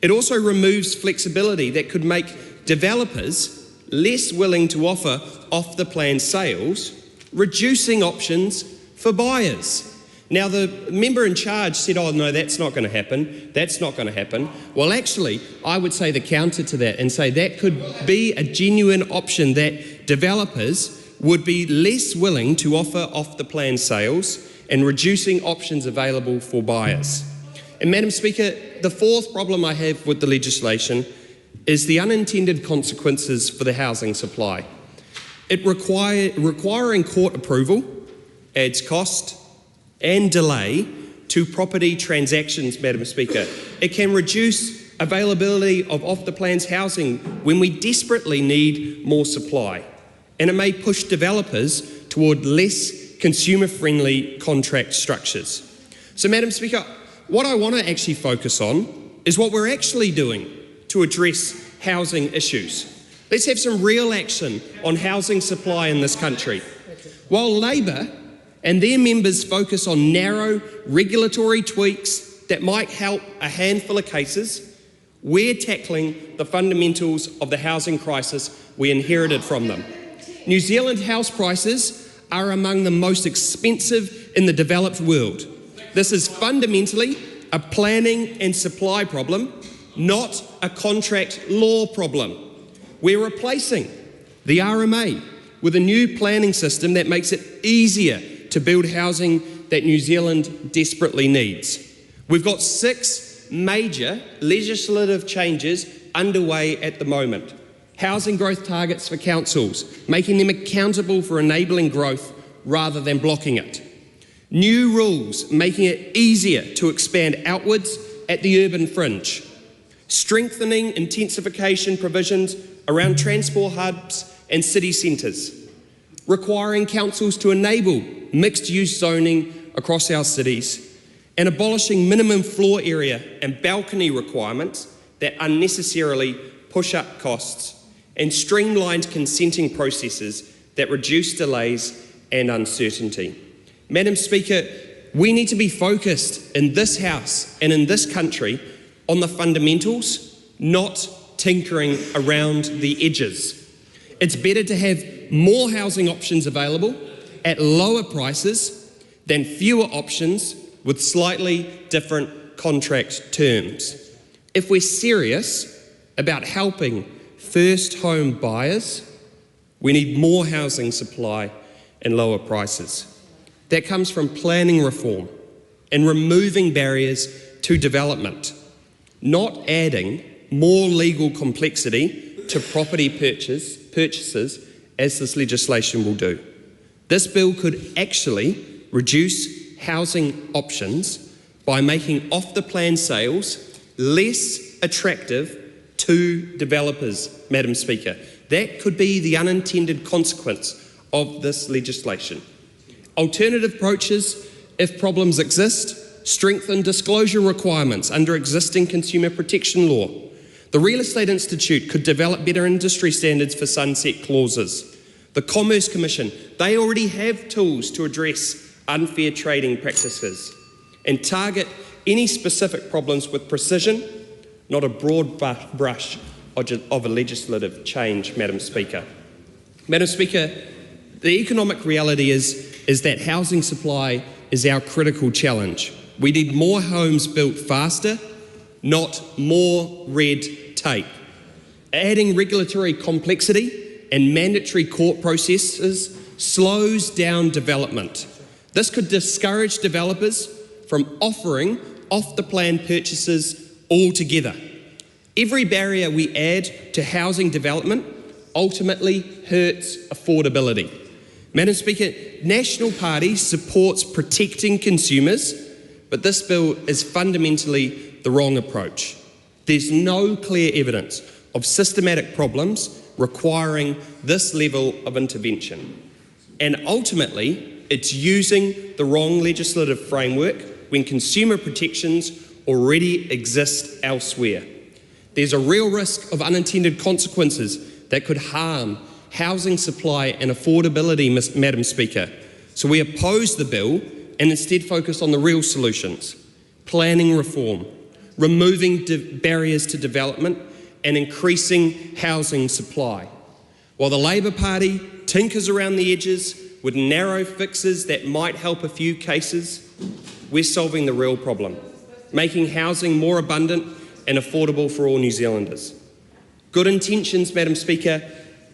It also removes flexibility that could make developers less willing to offer off-the-plan sales, reducing options for buyers. Now, the member in charge said, no, that's not going to happen. That's not going to happen. Well, actually, I would say the counter to that and say that could be a genuine option that developers would be less willing to offer off-the-plan sales and reducing options available for buyers. And Madam Speaker, the 4th problem I have with the legislation is the unintended consequences for the housing supply. Requiring court approval adds cost and delay to property transactions, Madam Speaker. It can reduce availability of off-the-plans housing when we desperately need more supply. And it may push developers toward less consumer-friendly contract structures. So, Madam Speaker, what I want to actually focus on is what we're actually doing to address housing issues. Let's have some real action on housing supply in this country. While Labor and their members focus on narrow regulatory tweaks that might help a handful of cases, we're tackling the fundamentals of the housing crisis we inherited from them. New Zealand house prices are among the most expensive in the developed world. This is fundamentally a planning and supply problem, not a contract law problem. We're replacing the RMA with a new planning system that makes it easier to build housing that New Zealand desperately needs. We've got 6 major legislative changes underway at the moment. Housing growth targets for councils, making them accountable for enabling growth rather than blocking it. New rules making it easier to expand outwards at the urban fringe. Strengthening intensification provisions around transport hubs and city centres. Requiring councils to enable mixed-use zoning across our cities, and abolishing minimum floor area and balcony requirements that unnecessarily push up costs, and streamlined consenting processes that reduce delays and uncertainty. Madam Speaker, we need to be focused in this House and in this country on the fundamentals, not tinkering around the edges. It's better to have more housing options available at lower prices than fewer options with slightly different contract terms. If we're serious about helping first home buyers, we need more housing supply and lower prices. That comes from planning reform and removing barriers to development, not adding more legal complexity to property purchases as this legislation will do. This bill could actually reduce housing options by making off-the-plan sales less attractive to developers, Madam Speaker. That could be the unintended consequence of this legislation. Alternative approaches, if problems exist, strengthen disclosure requirements under existing consumer protection law. The Real Estate Institute could develop better industry standards for sunset clauses. The Commerce Commission, they already have tools to address unfair trading practices and target any specific problems with precision, not a broad brush of a legislative change, Madam Speaker. Madam Speaker, the economic reality is that housing supply is our critical challenge. We need more homes built faster, not more red tape. Adding regulatory complexity and mandatory court processes slows down development. This could discourage developers from offering off-the-plan purchases altogether. Every barrier we add to housing development ultimately hurts affordability. Madam Speaker, National Party supports protecting consumers, but this bill is fundamentally the wrong approach. There's no clear evidence of systematic problems requiring this level of intervention. And ultimately, it's using the wrong legislative framework when consumer protections already exist elsewhere. There's a real risk of unintended consequences that could harm housing supply and affordability, Madam Speaker. So we oppose the bill and instead focus on the real solutions: planning reform, removing barriers to development and increasing housing supply. While the Labor Party tinkers around the edges with narrow fixes that might help a few cases, we're solving the real problem, making housing more abundant and affordable for all New Zealanders. Good intentions, Madam Speaker,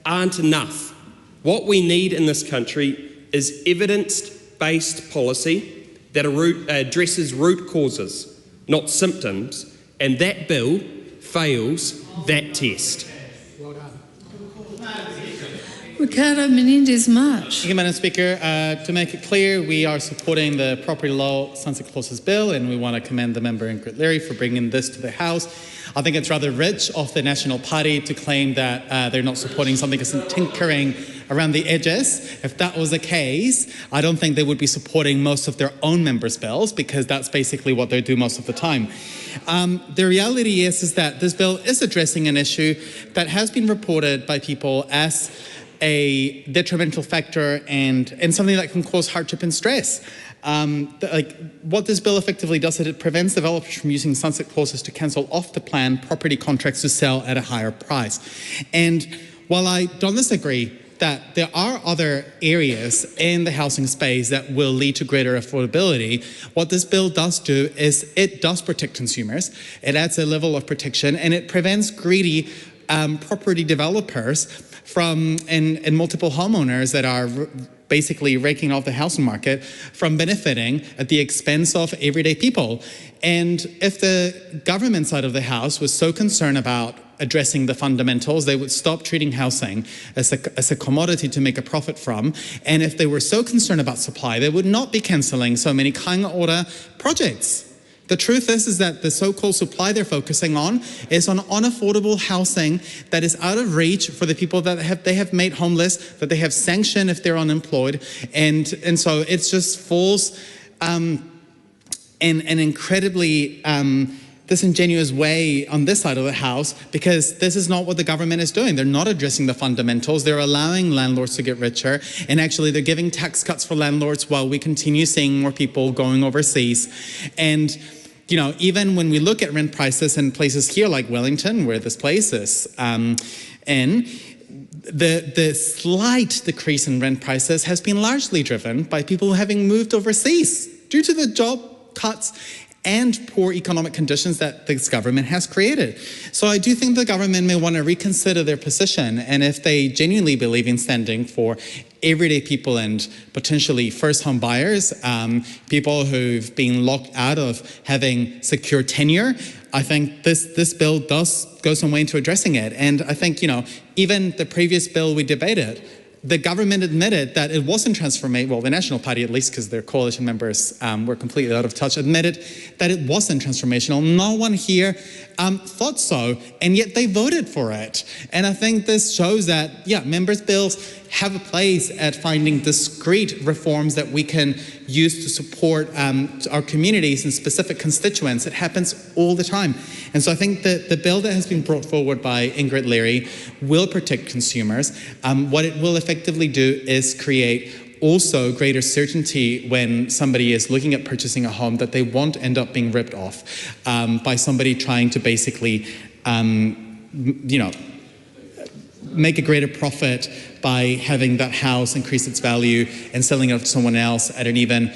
aren't enough. What we need in this country is evidence-based policy that addresses root causes, not symptoms, and that bill fails that test. Ricardo Menendez-March. Thank you, Madam Speaker. To make it clear, we are supporting the Property Law Sunset Clauses Bill, and we want to commend the member Ingrid Leary for bringing this to the House. I think it's rather rich of the National Party to claim that they're not supporting something that's tinkering around the edges. If that was the case, I don't think they would be supporting most of their own members' bills, because that's basically what they do most of the time. The reality is that this bill is addressing an issue that has been reported by people as a detrimental factor and something that can cause hardship and stress. What this bill effectively does is it prevents developers from using sunset clauses to cancel off-the-plan property contracts to sell at a higher price. And while I don't disagree that there are other areas in the housing space that will lead to greater affordability, what this bill does do is it does protect consumers. It adds a level of protection and it prevents greedy property developers and multiple homeowners that are basically raking off the housing market from benefiting at the expense of everyday people. And if the government side of the House was so concerned about addressing the fundamentals, they would stop treating housing as a commodity to make a profit from. And if they were so concerned about supply, they would not be cancelling so many kāinga ora projects. The truth is that the so-called supply they're focusing on is on unaffordable housing that is out of reach for the people that they have made homeless, that they have sanctioned if they're unemployed. And so it just falls in an incredibly disingenuous way on this side of the House, because this is not what the government is doing. They're not addressing the fundamentals. They're allowing landlords to get richer, and actually they're giving tax cuts for landlords while we continue seeing more people going overseas. And even when we look at rent prices in places here like Wellington, where this place is, the slight decrease in rent prices has been largely driven by people having moved overseas due to the job cuts and poor economic conditions that this government has created. So I do think the government may want to reconsider their position, and if they genuinely believe in standing for everyday people and potentially first home buyers, people who've been locked out of having secure tenure, I think this bill does go some way into addressing it. And I think, even the previous bill we debated, the government admitted that it wasn't transformational, well, the National Party at least, because their coalition members were completely out of touch, admitted that it wasn't transformational. No one here thought so, and yet they voted for it. And I think this shows that, members' bills have a place at finding discrete reforms that we can use to support our communities and specific constituents. It happens all the time. And so I think that the bill that has been brought forward by Ingrid Leary will protect consumers. What it will effectively do is create also greater certainty when somebody is looking at purchasing a home that they won't end up being ripped off by somebody trying to basically, make a greater profit by having that house increase its value and selling it to someone else at an even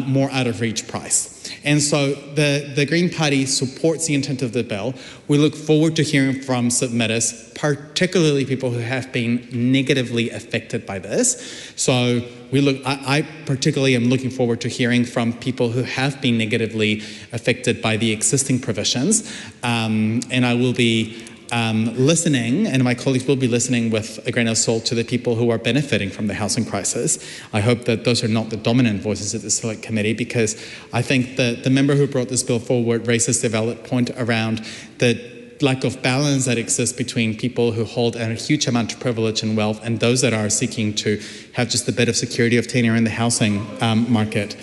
more out of reach price. And so the Green Party supports the intent of the bill. We look forward to hearing from submitters, particularly people who have been negatively affected by this. So I particularly am looking forward to hearing from people who have been negatively affected by the existing provisions. And I will be listening, and my colleagues will be listening with a grain of salt to the people who are benefiting from the housing crisis. I hope that those are not the dominant voices at the Select Committee, because I think that the member who brought this bill forward raises the valid point around the lack of balance that exists between people who hold a huge amount of privilege and wealth and those that are seeking to have just a bit of security of tenure in the housing market.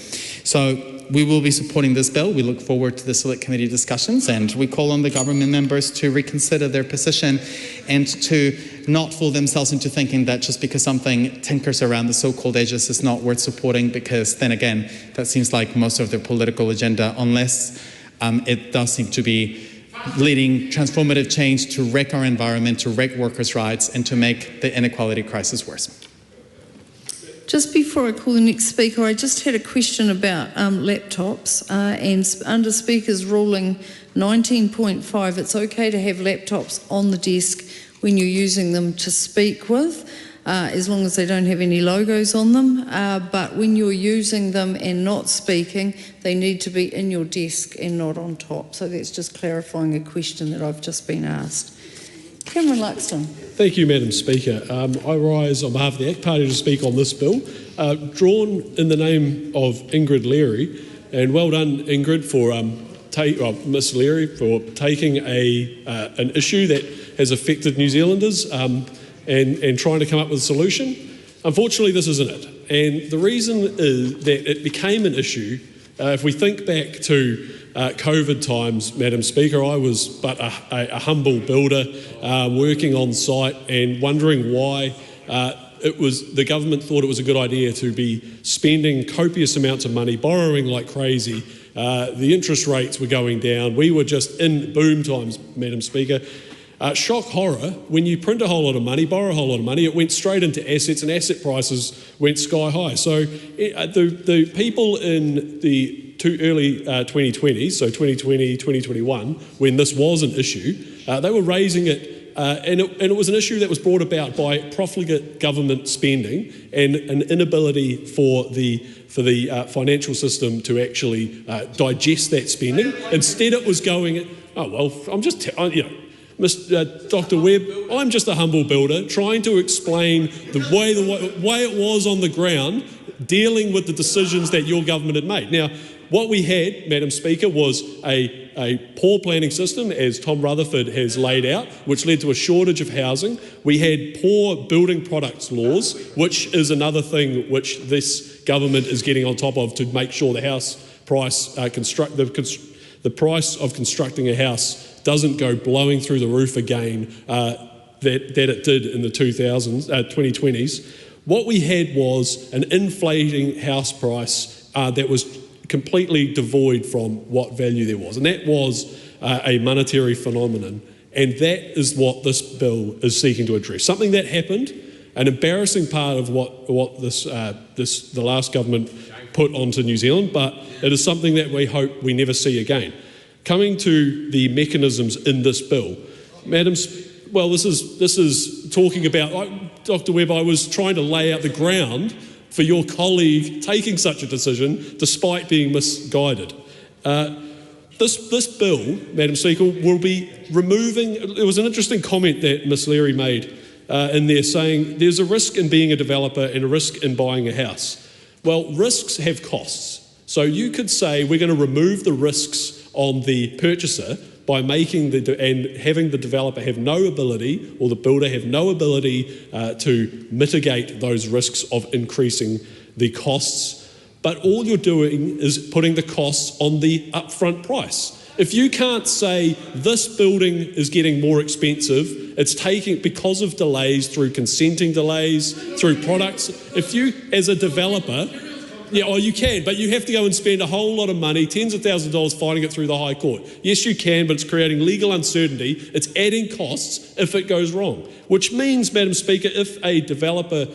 So we will be supporting this bill. We look forward to the Select Committee discussions, and we call on the government members to reconsider their position and to not fool themselves into thinking that just because something tinkers around the so-called edges is not worth supporting, because then again, that seems like most of their political agenda, unless it does seem to be leading transformative change to wreck our environment, to wreck workers' rights, and to make the inequality crisis worse. Just before I call the next speaker, I just had a question about laptops, and under Speaker's ruling 19.5, it's okay to have laptops on the desk when you're using them to speak with, as long as they don't have any logos on them, but when you're using them and not speaking, they need to be in your desk and not on top. So that's just clarifying a question that I've just been asked. Cameron Luxton. Thank you, Madam Speaker. I rise on behalf of the ACT Party to speak on this bill, drawn in the name of Ingrid Leary, and well done, Ingrid, for Miss Leary, for taking an issue that has affected New Zealanders and trying to come up with a solution. Unfortunately, this isn't it, and the reason is that it became an issue. If we think back to COVID times, Madam Speaker, I was but a humble builder working on site and wondering why the government thought it was a good idea to be spending copious amounts of money, borrowing like crazy. The interest rates were going down. We were just in boom times, Madam Speaker. Shock horror, when you print a whole lot of money, borrow a whole lot of money, it went straight into assets and asset prices went sky high. So the people in the early 2020s, so 2020, 2021, when this was an issue, they were raising it And it was an issue that was brought about by profligate government spending and an inability for the financial system to actually digest that spending. Instead, it was going, oh well, I'm just, Dr. Webb, I'm just a humble builder trying to explain the way it was on the ground, dealing with the decisions that your government had made. Now, what we had, Madam Speaker, was a poor planning system, as Tom Rutherford has laid out, which led to a shortage of housing. We had poor building products laws, which is another thing which this government is getting on top of to make sure the house price, the price of constructing a house doesn't go blowing through the roof again that it did in the 2020s. What we had was an inflating house price that was completely devoid from what value there was, and that was a monetary phenomenon, and that is what this bill is seeking to address. Something that happened, an embarrassing part of what the last government put onto New Zealand, but it is something that we hope we never see again. Coming to the mechanisms in this bill, well, this is talking about, Dr. Webb, I was trying to lay out the ground for your colleague taking such a decision despite being misguided. This bill, Madam Speaker, will be removing, there was an interesting comment that Ms Leary made in there saying there's a risk in being a developer and a risk in buying a house. Well, risks have costs. So you could say we're going to remove the risks on the purchaser by making and having the developer have no ability, or the builder have no ability to mitigate those risks of increasing the costs. But all you're doing is putting the costs on the upfront price. If you can't say this building is getting more expensive, it's taking, because of delays, through consenting delays, through products, if you, as a developer, yeah, oh, you can, but you have to go and spend a whole lot of money, tens of thousands of dollars, fighting it through the High Court. Yes, you can, but it's creating legal uncertainty. It's adding costs if it goes wrong, which means, Madam Speaker, if a developer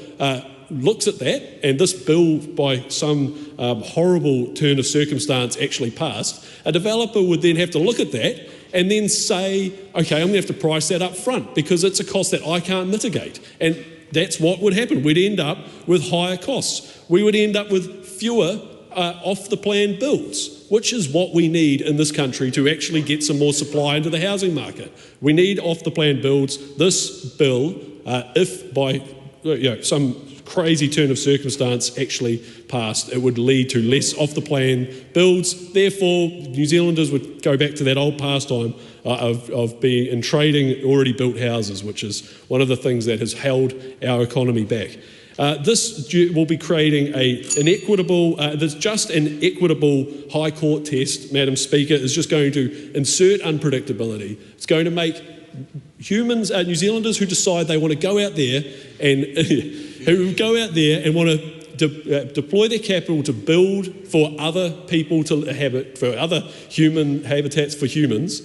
looks at that, and this bill, by some horrible turn of circumstance, actually passed, a developer would then have to look at that and then say, okay, I'm going to have to price that up front because it's a cost that I can't mitigate. And that's what would happen. We'd end up with higher costs. We would end up with fewer off-the-plan builds, which is what we need in this country to actually get some more supply into the housing market. We need off-the-plan builds. This bill, if by some crazy turn of circumstance actually passed, it would lead to less off-the-plan builds. Therefore, New Zealanders would go back to that old pastime of being in trading already built houses, which is one of the things that has held our economy back. This will be creating an equitable High Court test, Madam Speaker, is just going to insert unpredictability. It's going to make humans, New Zealanders who decide they want to go out there and want to deploy their capital to build for other people to for other human habitats for humans.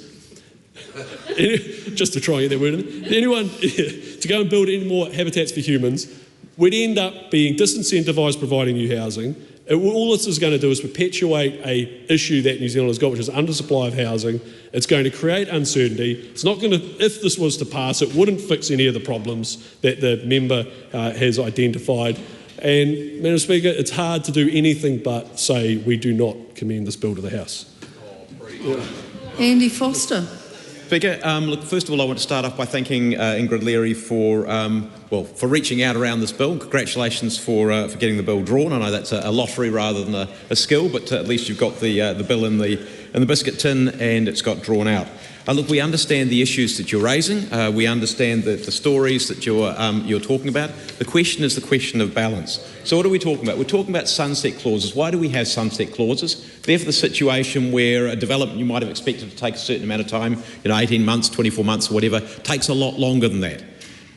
Just to try and get that word in. Anyone to go and build any more habitats for humans, we'd end up being disincentivised providing new housing. All this is going to do is perpetuate an issue that New Zealand has got, which is undersupply of housing. It's going to create uncertainty. It's not going to, if this was to pass, it wouldn't fix any of the problems that the member has identified. And, Madam Speaker, it's hard to do anything but say we do not commend this bill to the House. Andy Foster. Speaker, look, first of all, I want to start off by thanking Ingrid Leary for reaching out around this bill. Congratulations for getting the bill drawn. I know that's a lottery rather than a skill, but at least you've got the bill in the biscuit tin and it's got drawn out. Look, we understand the issues that you're raising. We understand the stories that you're talking about. The question is the question of balance. So what are we talking about? We're talking about sunset clauses. Why do we have sunset clauses? They're for the situation where a development you might have expected to take a certain amount of time, 18 months, 24 months or whatever, takes a lot longer than that.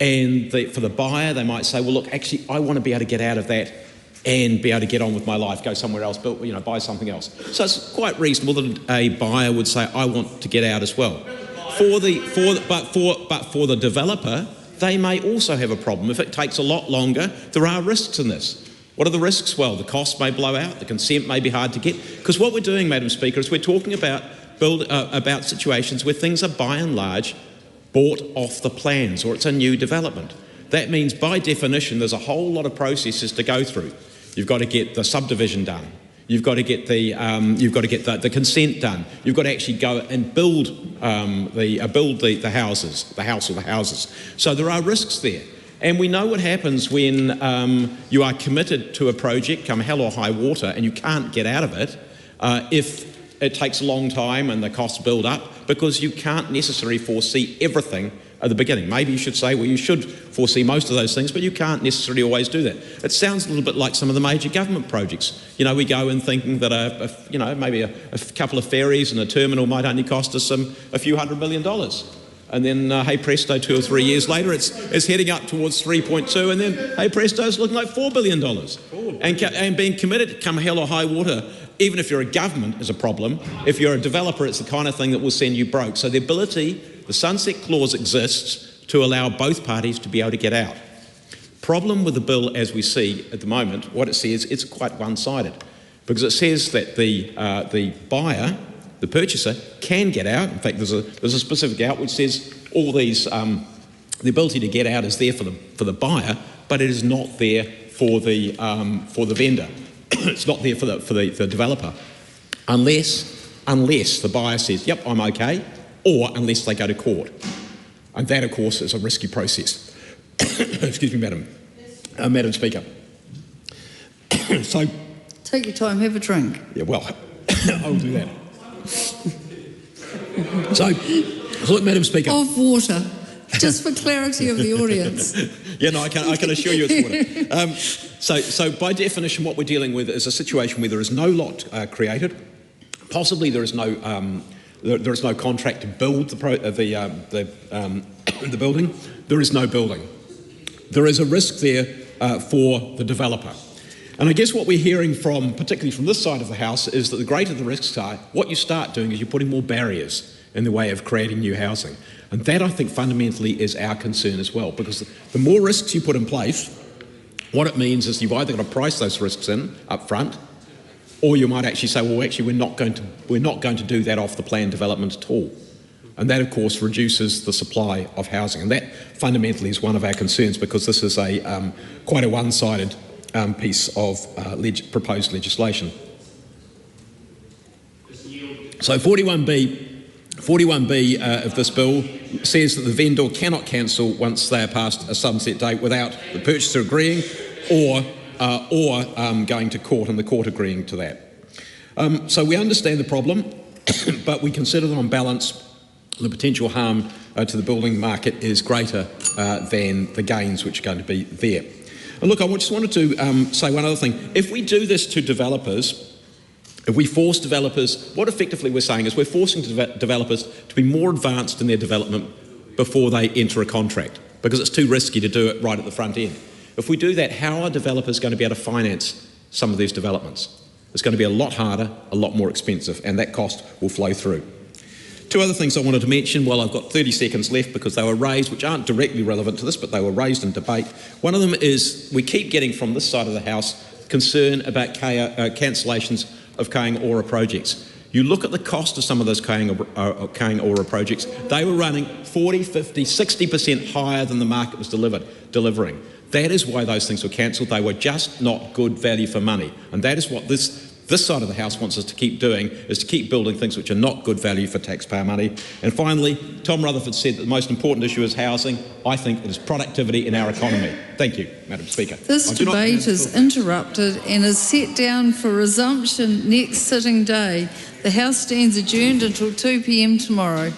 And for the buyer, they might say, well, look, actually, I want to be able to get out of that and be able to get on with my life, go somewhere else, buy something else. So it's quite reasonable that a buyer would say, I want to get out as well. But for the developer, they may also have a problem. If it takes a lot longer, there are risks in this. What are the risks? Well, the costs may blow out, the consent may be hard to get. Because what we're doing, Madam Speaker, is we're talking about situations where things are by and large bought off the plans, or it's a new development. That means, by definition, there's a whole lot of processes to go through. You've got to get the subdivision done. You've got to get the consent done. You've got to actually go and build the houses. So there are risks there. And we know what happens when you are committed to a project, come hell or high water, and you can't get out of it if it takes a long time and the costs build up, because you can't necessarily foresee everything at the beginning. Maybe you should say, well, you should foresee most of those things, but you can't necessarily always do that. It sounds a little bit like some of the major government projects. You know, we go in thinking that maybe a couple of ferries and a terminal might only cost us a few $100 million. And then, hey presto, 2 or 3 years later, it's heading up towards 3.2, and then, hey presto, it's looking like $4 billion. And being committed to come hell or high water, even if you're a government, is a problem. If you're a developer, it's the kind of thing that will send you broke. So the sunset clause exists to allow both parties to be able to get out. Problem with the bill as we see at the moment, what it says, it's quite one-sided, because it says that the buyer, the purchaser, can get out. In fact, there's a specific out which says all these, the ability to get out is there for the buyer, but it is not there for the vendor. It's not there for the developer, unless the buyer says, "Yep, I'm okay," or unless they go to court, and that, of course, is a risky process. Excuse me, Madam Speaker. So, take your time, have a drink. Yeah, well, I'll do that. So, look, Madam Speaker. Of water, just for clarity of the audience. Yeah, no, I can assure you it's water. So by definition, what we're dealing with is a situation where there is no lot created. Possibly there is no contract to build the building. There is no building. There is a risk there for the developer. And I guess what we're hearing from, particularly from this side of the House, is that the greater the risks are, what you start doing is you're putting more barriers in the way of creating new housing. And that, I think, fundamentally is our concern as well, because the more risks you put in place, what it means is you've either got to price those risks in up front, or you might actually say, well, actually, we're not going to do that off the plan development at all. And that, of course, reduces the supply of housing. And that fundamentally is one of our concerns, because this is quite a one-sided piece of proposed legislation. So 41B of this bill says that the vendor cannot cancel once they are past a sunset date without the purchaser agreeing or going to court and the court agreeing to that. So we understand the problem, but we consider that on balance the potential harm to the building market is greater than the gains which are going to be there. And look, I just wanted to say one other thing. If we do this to developers, if we force developers, what effectively we're saying is we're forcing developers to be more advanced in their development before they enter a contract, because it's too risky to do it right at the front end. If we do that, how are developers going to be able to finance some of these developments? It's going to be a lot harder, a lot more expensive, and that cost will flow through. Two other things I wanted to mention while I've got 30 seconds left, because they were raised, which aren't directly relevant to this, but they were raised in debate. One of them is we keep getting from this side of the House concern about cancellations of Aotearoa projects. You look at the cost of some of those Aotearoa projects, they were running 40, 50, 60% higher than the market was delivering. That is why those things were cancelled. They were just not good value for money. And that is what this side of the House wants us to keep doing, is to keep building things which are not good value for taxpayer money. And finally, Tom Rutherford said that the most important issue is housing. I think it is productivity in our economy. Thank you, Madam Speaker. This debate is interrupted and is set down for resumption next sitting day. The House stands adjourned until 2 p.m. tomorrow.